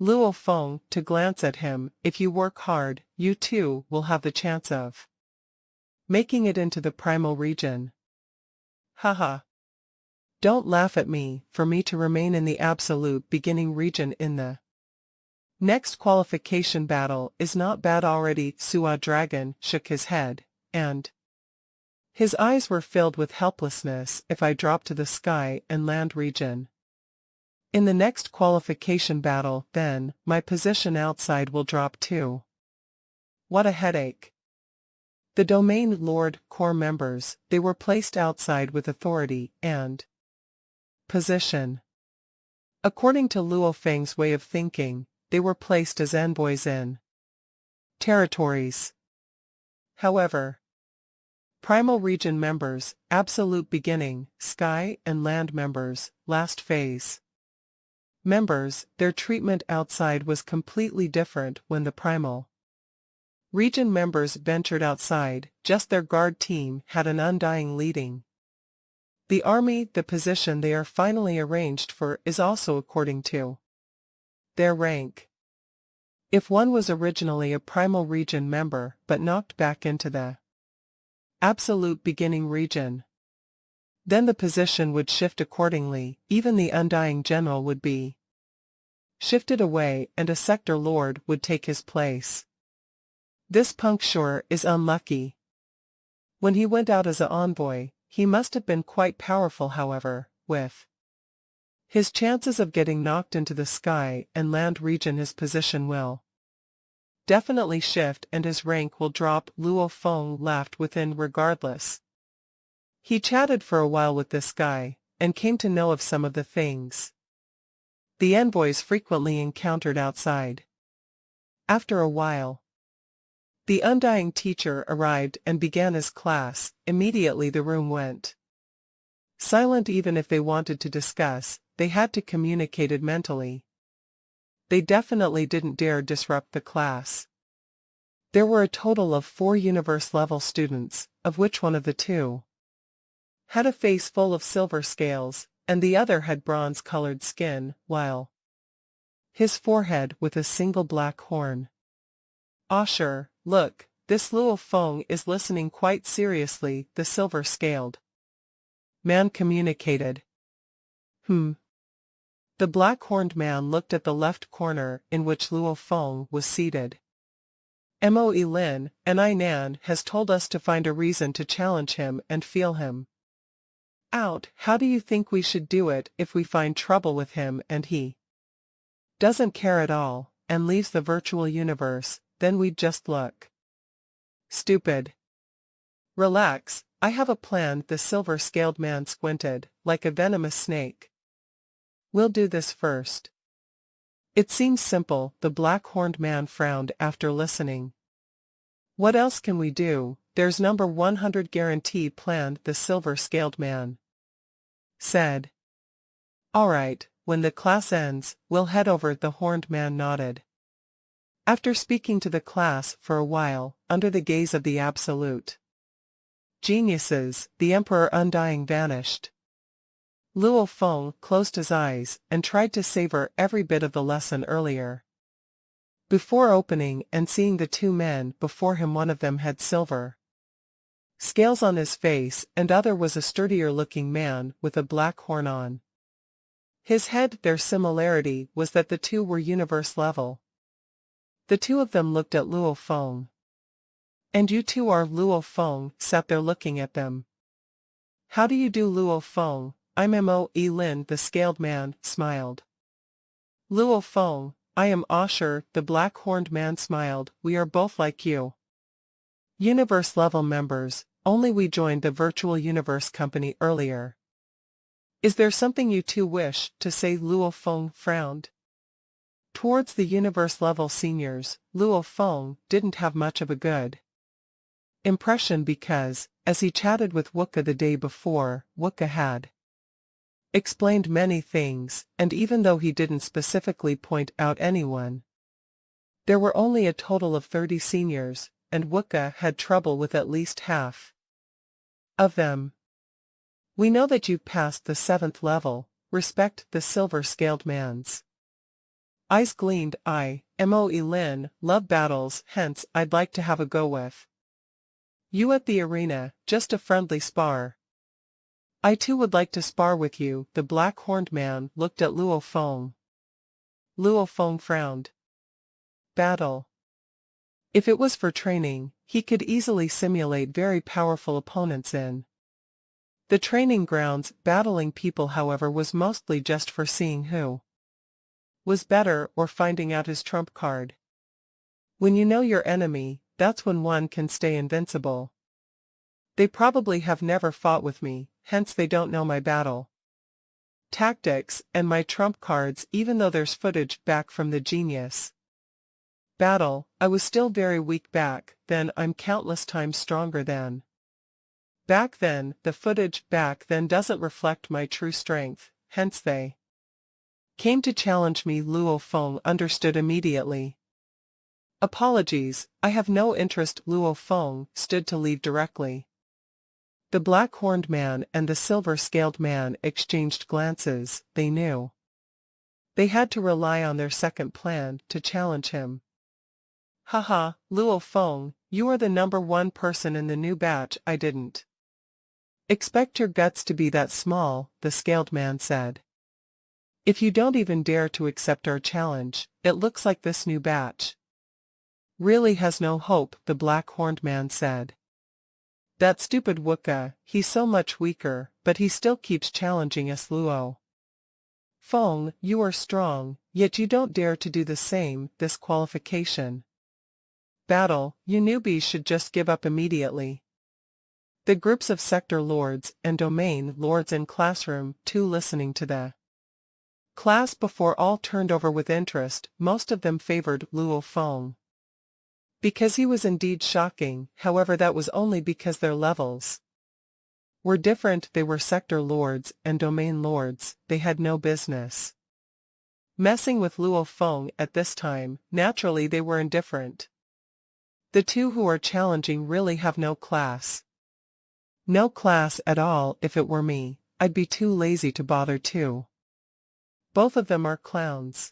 Speaker 1: Luo Feng, to glance at him, if you work hard, you too will have the chance of making it into the primal region. Haha. Don't laugh at me, for me to remain in the absolute beginning region in the next qualification battle is not bad already. Sua Dragon shook his head, and his eyes were filled with helplessness. If I drop to the sky and land region in the next qualification battle, then my position outside will drop too. What a headache. The Domain Lord Corps members, they were placed outside with authority and position. According to Luo Feng's way of thinking, they were placed as envoys in territories. However, Primal Region members, Absolute Beginning, Sky and Land members, Last Phase members, their treatment outside was completely different. When the Primal Region members ventured outside, just their guard team had an undying leading. The army, the position they are finally arranged for, is also according to their rank. If one was originally a Primal Region member but knocked back into the Absolute Beginning region, then the position would shift accordingly. Even the Undying General would be shifted away and a Sector Lord would take his place. This puncture is unlucky. When he went out as an envoy, he must have been quite powerful. However, with his chances of getting knocked into the Sky and Land region, his position will definitely shift and his rank will drop. Luo Feng laughed within. Regardless, he chatted for a while with this guy, and came to know of some of the things the envoys frequently encountered outside. After a while, the Undying Teacher arrived and began his class. Immediately the room went silent. Even if they wanted to discuss, they had to communicate it mentally. They definitely didn't dare disrupt the class. There were a total of 4 universe-level students, of which one of the 2 had a face full of silver scales, and the other had bronze-colored skin, while his forehead with a single black horn. Sure, look, this Luo Feng is listening quite seriously, the silver-scaled man communicated. The black-horned man looked at the left corner in which Luo Feng was seated. Moe Lin, and Nan has told us to find a reason to challenge him and feel him out. How do you think we should do it if we find trouble with him and he doesn't care at all, and leaves the virtual universe? Then we'd just look stupid. Relax, I have a plan. The silver-scaled man squinted, like a venomous snake. We'll do this first. It seems simple. The black-horned man frowned after listening. What else can we do? There's number 100 guarantee planned, the silver-scaled man said. Alright, when the class ends, we'll head over. The horned man nodded. After speaking to the class for a while, under the gaze of the absolute geniuses, the Emperor Undying vanished. Luo Feng closed his eyes and tried to savor every bit of the lesson earlier. Before opening and seeing the 2 men before him, one of them had silver scales on his face and other was a sturdier-looking man with a black horn on his head. Their similarity was that the 2 were universe level. The 2 of them looked at Luo Feng. And you 2 are? Luo Feng sat there looking at them. How do you do, Luo Feng? I'm Moe Lin. The scaled man smiled. Luo Feng, I am Sure. The black-horned man smiled. We are both like you. Universe-level members, only we joined the virtual universe company earlier. Is there something you two wish to say? Luo Feng frowned. Towards the universe-level seniors, Luo Feng didn't have much of a good impression because, as he chatted with Wuka the day before, Wuka had explained many things, and even though he didn't specifically point out anyone, there were only a total of 30 seniors, and Wuka had trouble with at least half of them. We know that you've passed the 7th level, respect the silver-scaled man's eyes gleamed. I, Moe Lin, love battles, hence I'd like to have a go with you at the arena, just a friendly spar. I too would like to spar with you. The black-horned man looked at Luo Feng. Luo Feng frowned. Battle. If it was for training, he could easily simulate very powerful opponents in the training grounds. Battling people, however, was mostly just for seeing who was better or finding out his trump card. When you know your enemy, that's when one can stay invincible. They probably have never fought with me, hence they don't know my battle tactics and my trump cards, even though there's footage back from the genius battle. I was still very weak back then. I'm countless times stronger than back then. The footage back then doesn't reflect my true strength, hence they came to challenge me. Luo Feng understood immediately. Apologies, I have no interest. Luo Feng stood to leave directly. The black-horned man and the silver-scaled man exchanged glances. They knew they had to rely on their second plan to challenge him. Haha, Luo Feng, you are the #1 person in the new batch. I didn't expect your guts to be that small, the scaled man said. If you don't even dare to accept our challenge, it looks like this new batch really has no hope, the black-horned man said. That stupid Wuka, he's so much weaker, but he still keeps challenging us. Luo Feng, you are strong, yet you don't dare to do the same. This qualification battle, you newbies should just give up immediately. The groups of sector lords and domain lords in classroom 2 listening to the class before all turned over with interest. Most of them favored Luo Feng because he was indeed shocking. However, that was only because their levels were different. They were sector lords and domain lords. They had no business messing with Luo Feng at this time. Naturally, they were indifferent. The two who are challenging really have no class. No class at all. If it were me, I'd be too lazy to bother too. Both of them are clowns.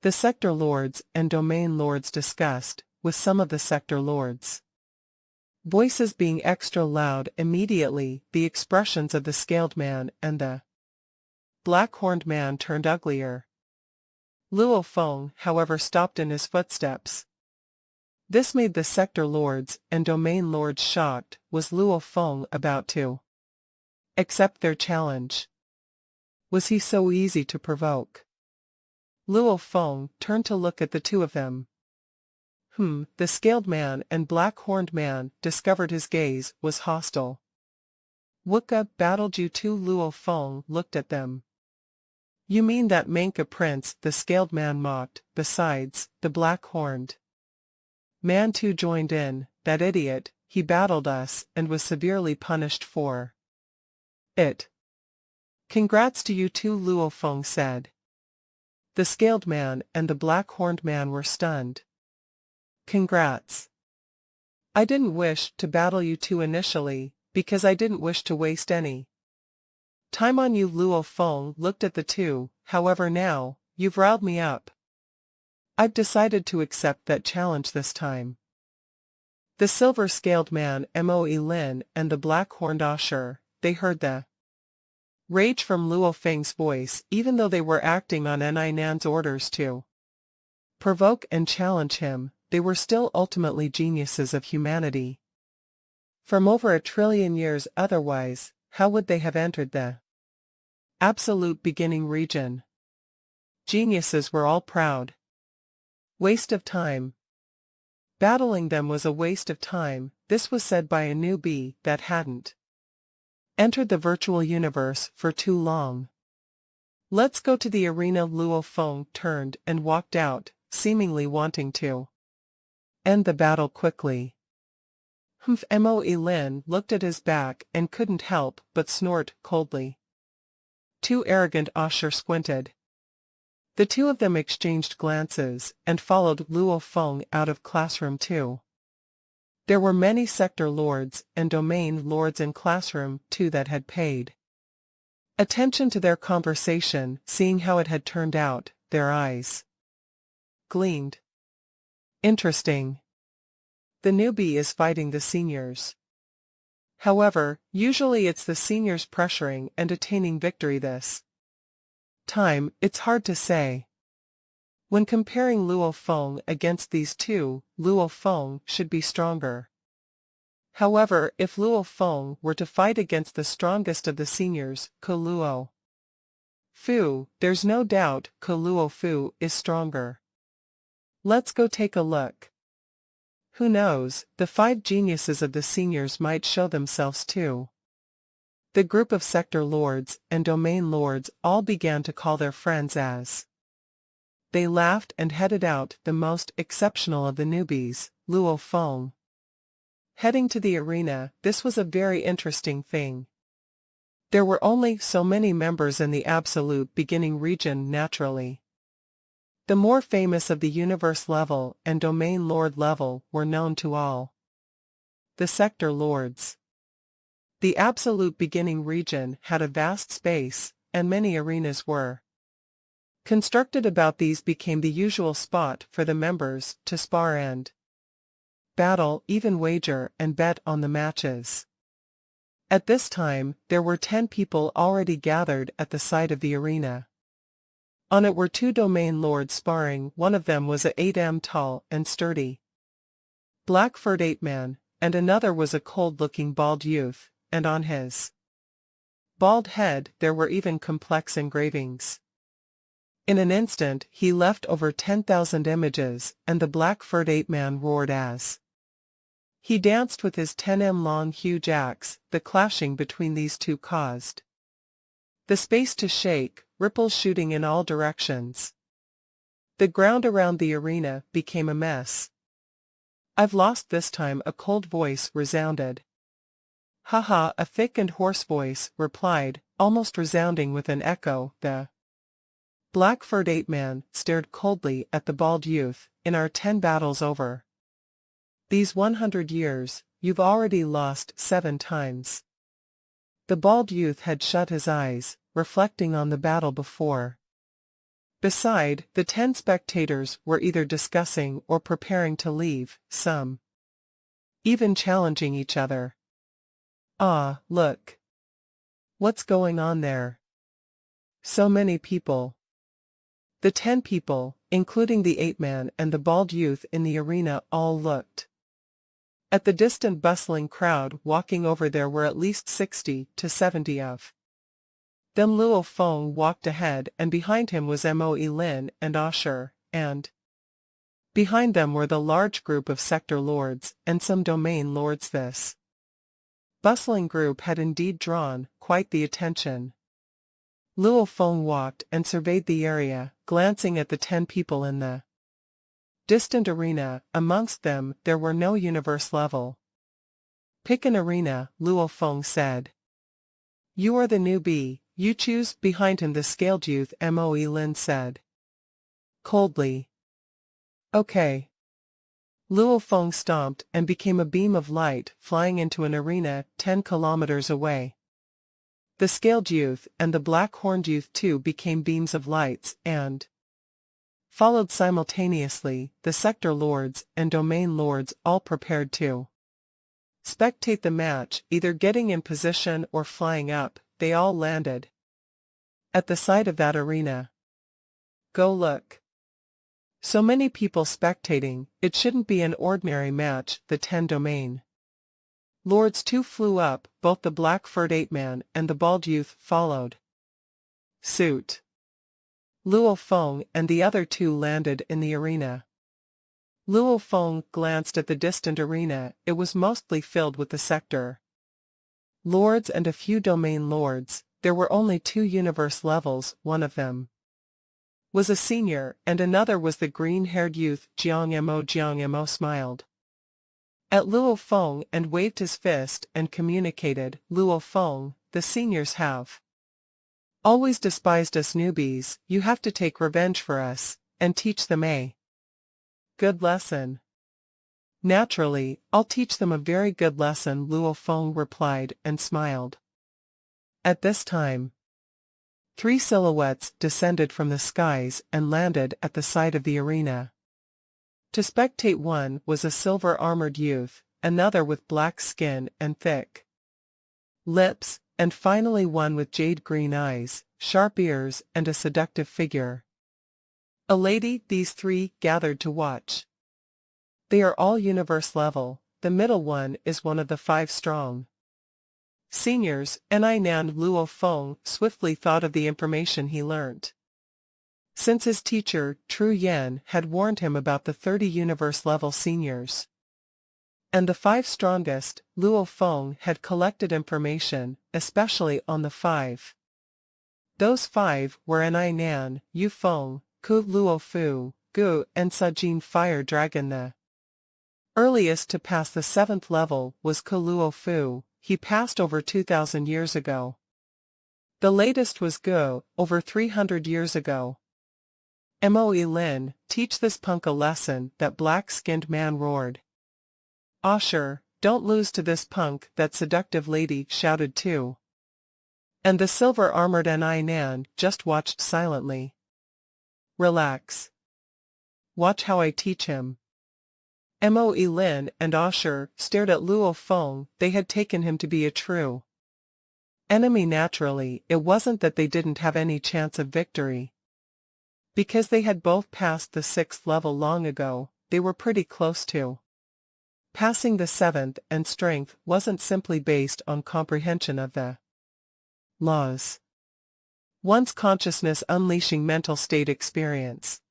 Speaker 1: The sector lords and domain lords discussed, with some of the sector lords' voices being extra loud. Immediately, the expressions of the scaled man and the black-horned man turned uglier. Luo Feng, however, stopped in his footsteps. This made the sector lords and domain lords shocked. Was Luo Feng about to accept their challenge? Was he so easy to provoke? Luo Feng turned to look at the two of them. The scaled man and black-horned man discovered his gaze was hostile. Wuka battled you too? Luo Feng looked at them. You mean that Manka prince? The scaled man mocked. Besides, the black-horned man too joined in. That idiot, he battled us and was severely punished for it. Congrats to you too, Luo Feng said. The scaled man and the black-horned man were stunned. Congrats. I didn't wish to battle you two initially, because I didn't wish to waste any time on you. Luo Feng looked at the two. However, now, you've riled me up. I've decided to accept that challenge this time. The silver-scaled man Moe Lin and the black-horned usher, they heard the rage from Luo Feng's voice, even though they were acting on Nan's orders to provoke and challenge him. They were still ultimately geniuses of humanity. From over 1 trillion years otherwise, how would they have entered the absolute beginning region? Geniuses were all proud. Waste of time. Battling them was a waste of time. This was said by a newbie that hadn't entered the virtual universe for too long. Let's go to the arena. Luo Feng turned and walked out, seemingly wanting to end the battle quickly. Moe Lin looked at his back and couldn't help but snort coldly. Too arrogant. Usher squinted. The two of them exchanged glances and followed Luo Feng out of classroom 2. There were many sector lords and domain lords in classroom 2 that had paid attention to their conversation. Seeing how it had turned out, their eyes gleamed. Interesting. The newbie is fighting the seniors. However, usually it's the seniors pressuring and attaining victory this time. It's hard to say. When comparing Luo Feng against these two, Luo Feng should be stronger. However, if Luo Feng were to fight against the strongest of the seniors, Luo Fu, there's no doubt Luo Fu is stronger. Let's go take a look. Who knows, the 5 geniuses of the seniors might show themselves too. The group of sector lords and domain lords all began to call their friends as they laughed and headed out. The most exceptional of the newbies, Luo Feng, heading to the arena. This was a very interesting thing. There were only so many members in the absolute beginning region naturally. The more famous of the universe level and domain lord level were known to all the sector lords. The absolute beginning region had a vast space, and many arenas were constructed about these. Became the usual spot for the members to spar and battle, even wager and bet on the matches. At this time, there were 10 people already gathered at the side of the arena. On it were 2 domain lords sparring. One of them was a 8 tall and sturdy black-furred ape-man, and another was a cold-looking bald youth, and on his bald head there were even complex engravings. In an instant he left over 10,000 images, and the black-furred ape-man roared as he danced with his 10 long huge axe. The clashing between these two caused the space to shake, ripples shooting in all directions. The ground around the arena became a mess. "I've lost this time," a cold voice resounded. "Haha," a thick and hoarse voice replied, almost resounding with an echo. The black-furred ape-man stared coldly at the bald youth. "In our 10 battles over these 100 years, you've already lost 7 times. The bald youth had shut his eyes, reflecting on the battle before. Beside, the 10 spectators were either discussing or preparing to leave, some even challenging each other. "Ah, look. What's going on there? So many people." The 10 people, including the ape-man and the bald youth in the arena, all looked at the distant bustling crowd walking over. There were at least 60 to 70 of them. Luo Feng walked ahead, and behind him was Moe Lin and Usher, and behind them were the large group of sector lords and some domain lords. This bustling group had indeed drawn quite the attention. Luo Feng walked and surveyed the area, glancing at the 10 people in the distant arena. Amongst them there were no universe level. "Pick an arena," Luo Feng said. "You are the newbie, you choose." Behind him the scaled youth Moe Lin said coldly. "Okay." Luo Feng stomped and became a beam of light flying into an arena 10 kilometers away. The scaled youth and the black-horned youth too became beams of lights, and followed simultaneously. The sector lords and domain lords all prepared to spectate the match, either getting in position or flying up. They all landed at the side of that arena. Go look. So many people spectating, it shouldn't be an ordinary match. The 10 domain lords too flew up, both the black-furred ape-man and the bald youth followed suit. Luo Feng and the other 2 landed in the arena. Luo Feng glanced at the distant arena. It was mostly filled with the sector lords and a few domain lords. There were only 2 universe levels, one of them was a senior, and another was the green-haired youth. Jiang Mo smiled at Luo Feng and waved his fist and communicated, Luo Feng, the seniors have always despised us newbies. You have to take revenge for us, and teach them a good lesson. Naturally, I'll teach them a very good lesson, Luo Feng replied and smiled. At this time, 3 silhouettes descended from the skies and landed at the side of the arena. To spectate, one was a silver-armored youth, another with black skin and thick lips, and finally one with jade-green eyes, sharp ears and a seductive figure. A lady. These 3 gathered to watch. They are all universe level. The middle one is one of the 5 strong seniors, Nan. Luo Feng swiftly thought of the information he learnt since his teacher, Tru Yan, had warned him about the 30 universe-level seniors. And the 5 strongest. Luo Feng had collected information, especially on the 5. Those 5 were Nan, Yu Feng, Ku Luo Fu, Gu, and Sajin Fire Dragon. The earliest to pass the 7th level was Ku Luo Fu. He passed over 2,000 years ago. The latest was Gu, over 300 years ago. Moe Lin, teach this punk a lesson, that black-skinned man roared. Sure, don't lose to this punk, that seductive lady shouted too. And the silver-armored Nan just watched silently. Relax. Watch how I teach him. Moe Lin and Sure stared at Luo Feng. They had taken him to be a true enemy. Naturally, it wasn't that they didn't have any chance of victory. Because they had both passed the 6th level long ago, they were pretty close to passing the 7th, and strength wasn't simply based on comprehension of the laws. One's consciousness unleashing mental state experience.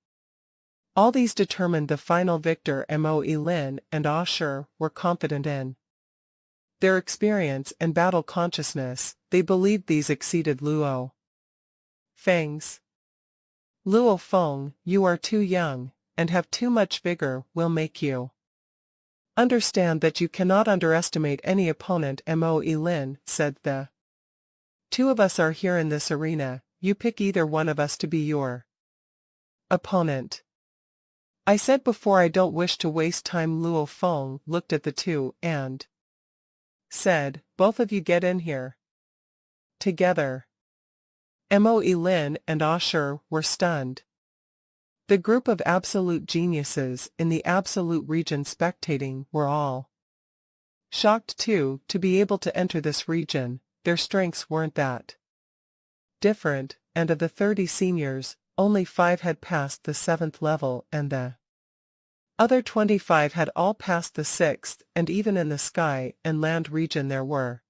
Speaker 1: All these determined the final victor. Moe Lin and Sure were confident in their experience and battle consciousness. They believed these exceeded Luo Feng's. Luo Feng, you are too young, and have too much vigor. Will make you understand that you cannot underestimate any opponent. Moe Lin said, the 2 of us are here in this arena. You pick either one of us to be your opponent. I said before I don't wish to waste time. Luo Feng looked at the 2 and said, both of you get in here together. Moe Lin and Sure were stunned. The group of absolute geniuses in the absolute region spectating were all shocked too, to be able to enter this region. Their strengths weren't that different, and of the 30 seniors, only 5 had passed the 7th level, and the other 25 had all passed the 6th, and even in the sky and land region there were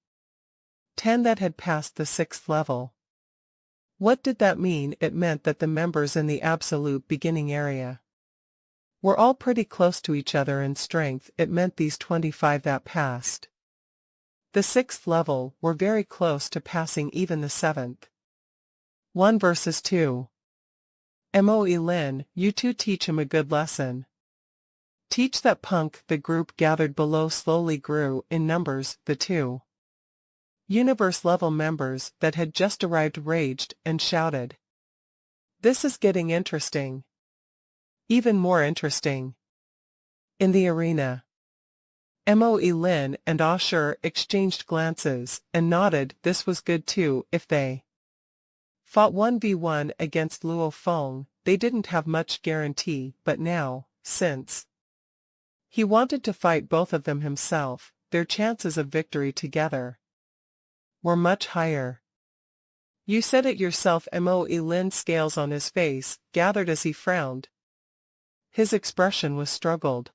Speaker 1: 10 that had passed the 6th level. What did that mean? It meant that the members in the absolute beginning area were all pretty close to each other in strength. It meant these 25 that passed the 6th level were very close to passing even the 7th. 1 versus 2. Moe Lin, you 2 teach him a good lesson. Teach that punk. The group gathered below slowly grew in numbers. The 2 universe-level members that had just arrived raged and shouted. This is getting interesting. Even more interesting. In the arena, Moe Lin and Sure exchanged glances and nodded. This was good too. If they fought 1v1 against Luo Feng, they didn't have much guarantee, but now, since he wanted to fight both of them himself, their chances of victory together were much higher. You said it yourself. Moe Lin's scales on his face gathered as he frowned. His expression was struggled.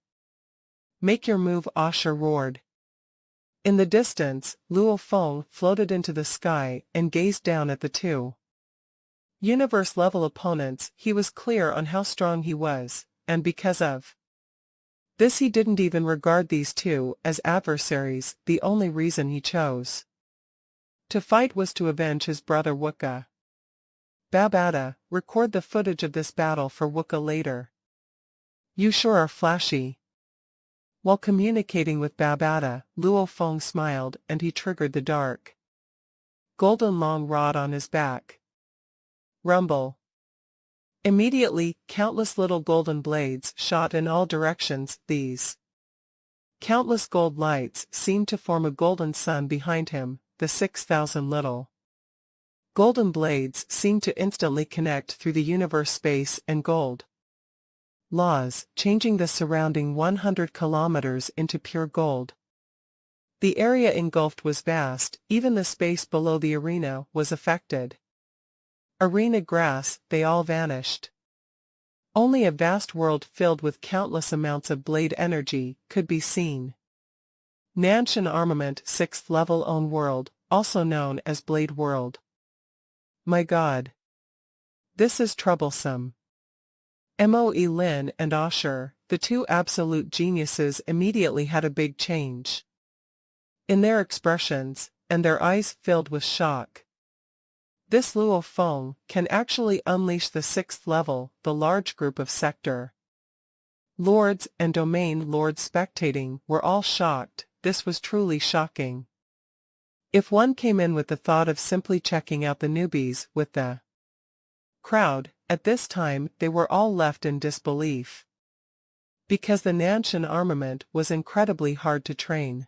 Speaker 1: Make your move, Sure roared. In the distance, Luo Feng floated into the sky and gazed down at the 2 universe-level opponents. He was clear on how strong he was, and because of This he didn't even regard these two as adversaries. The only reason he chose to fight was to avenge his brother Wukka. Babada, record the footage of this battle for Wukka later. You sure are flashy. While communicating with Babada, Luo Feng smiled and he triggered the dark golden long rod on his back. Rumble. Immediately, countless little golden blades shot in all directions. These countless gold lights seemed to form a golden sun behind him. The 6,000 little golden blades seemed to instantly connect through the universe, space, and gold laws, changing the surrounding 100 kilometers into pure gold. The area engulfed was vast. Even the space below the arena was affected. Arena grass, they all vanished. Only a vast world filled with countless amounts of blade energy could be seen. Nanshan Armament 6th level own world, also known as Blade World. My god. This is troublesome. Moe Lin and Asher, the two absolute geniuses, immediately had a big change in their expressions, and their eyes filled with shock. This Luo Feng can actually unleash the 6th level. The large group of sector lords and domain lords spectating were all shocked. This was truly shocking. If one came in with the thought of simply checking out the newbies with the crowd, at this time they were all left in disbelief. Because the Nanshan armament was incredibly hard to train.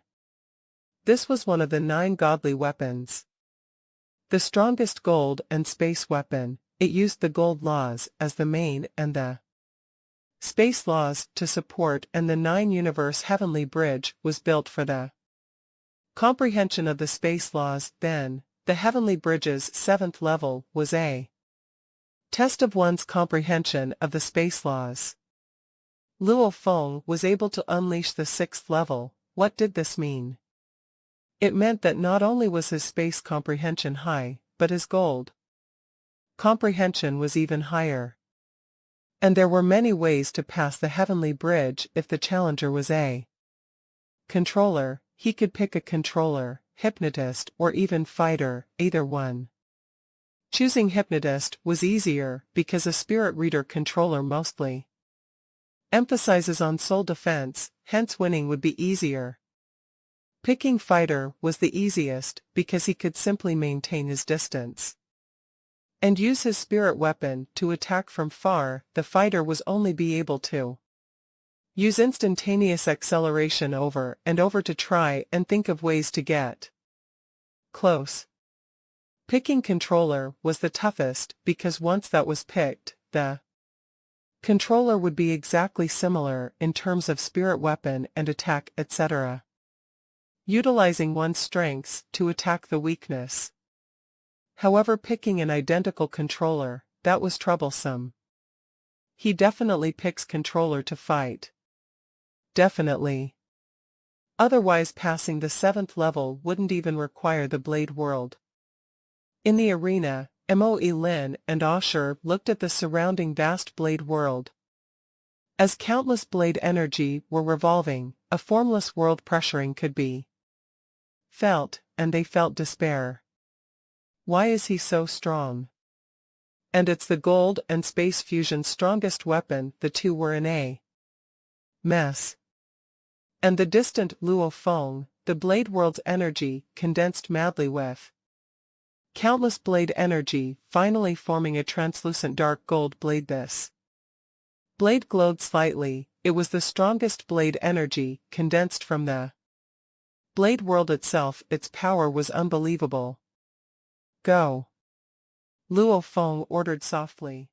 Speaker 1: This was one of the 9 godly weapons. The strongest gold and space weapon. It used the gold laws as the main and the space laws to support, and the 9 universe heavenly bridge was built for the comprehension of the space laws. Then, the heavenly bridge's 7th level was a test of one's comprehension of the space laws. Luo Feng was able to unleash the 6th level. What did this mean? It meant that not only was his space comprehension high, but his gold comprehension was even higher. And there were many ways to pass the heavenly bridge. If the challenger was a controller, he could pick a controller, hypnotist, or even fighter, either one. Choosing hypnotist was easier because a spirit reader controller mostly emphasizes on soul defense, hence winning would be easier. Picking fighter was the easiest because he could simply maintain his distance and use his spirit weapon to attack from far. The fighter was only be able to use instantaneous acceleration over and over to try and think of ways to get close. Picking controller was the toughest because once that was picked, the controller would be exactly similar in terms of spirit weapon and attack, etc. Utilizing one's strengths to attack the weakness. However, picking an identical controller, that was troublesome. He definitely picks controller to fight. Definitely. Otherwise passing the 7th level wouldn't even require the Blade World. In the arena, Moe Lin and Asher looked at the surrounding vast Blade World. As countless blade energy were revolving, a formless world pressuring could be felt, and they felt despair. Why is he so strong? And it's the gold and space fusion's strongest weapon. The two were in a mess. And the distant Luo Feng, the blade world's energy, condensed madly with countless blade energy, finally forming a translucent dark gold blade. This blade glowed slightly. It was the strongest blade energy, condensed from the blade world itself. Its power was unbelievable. Go. Luo Feng ordered softly.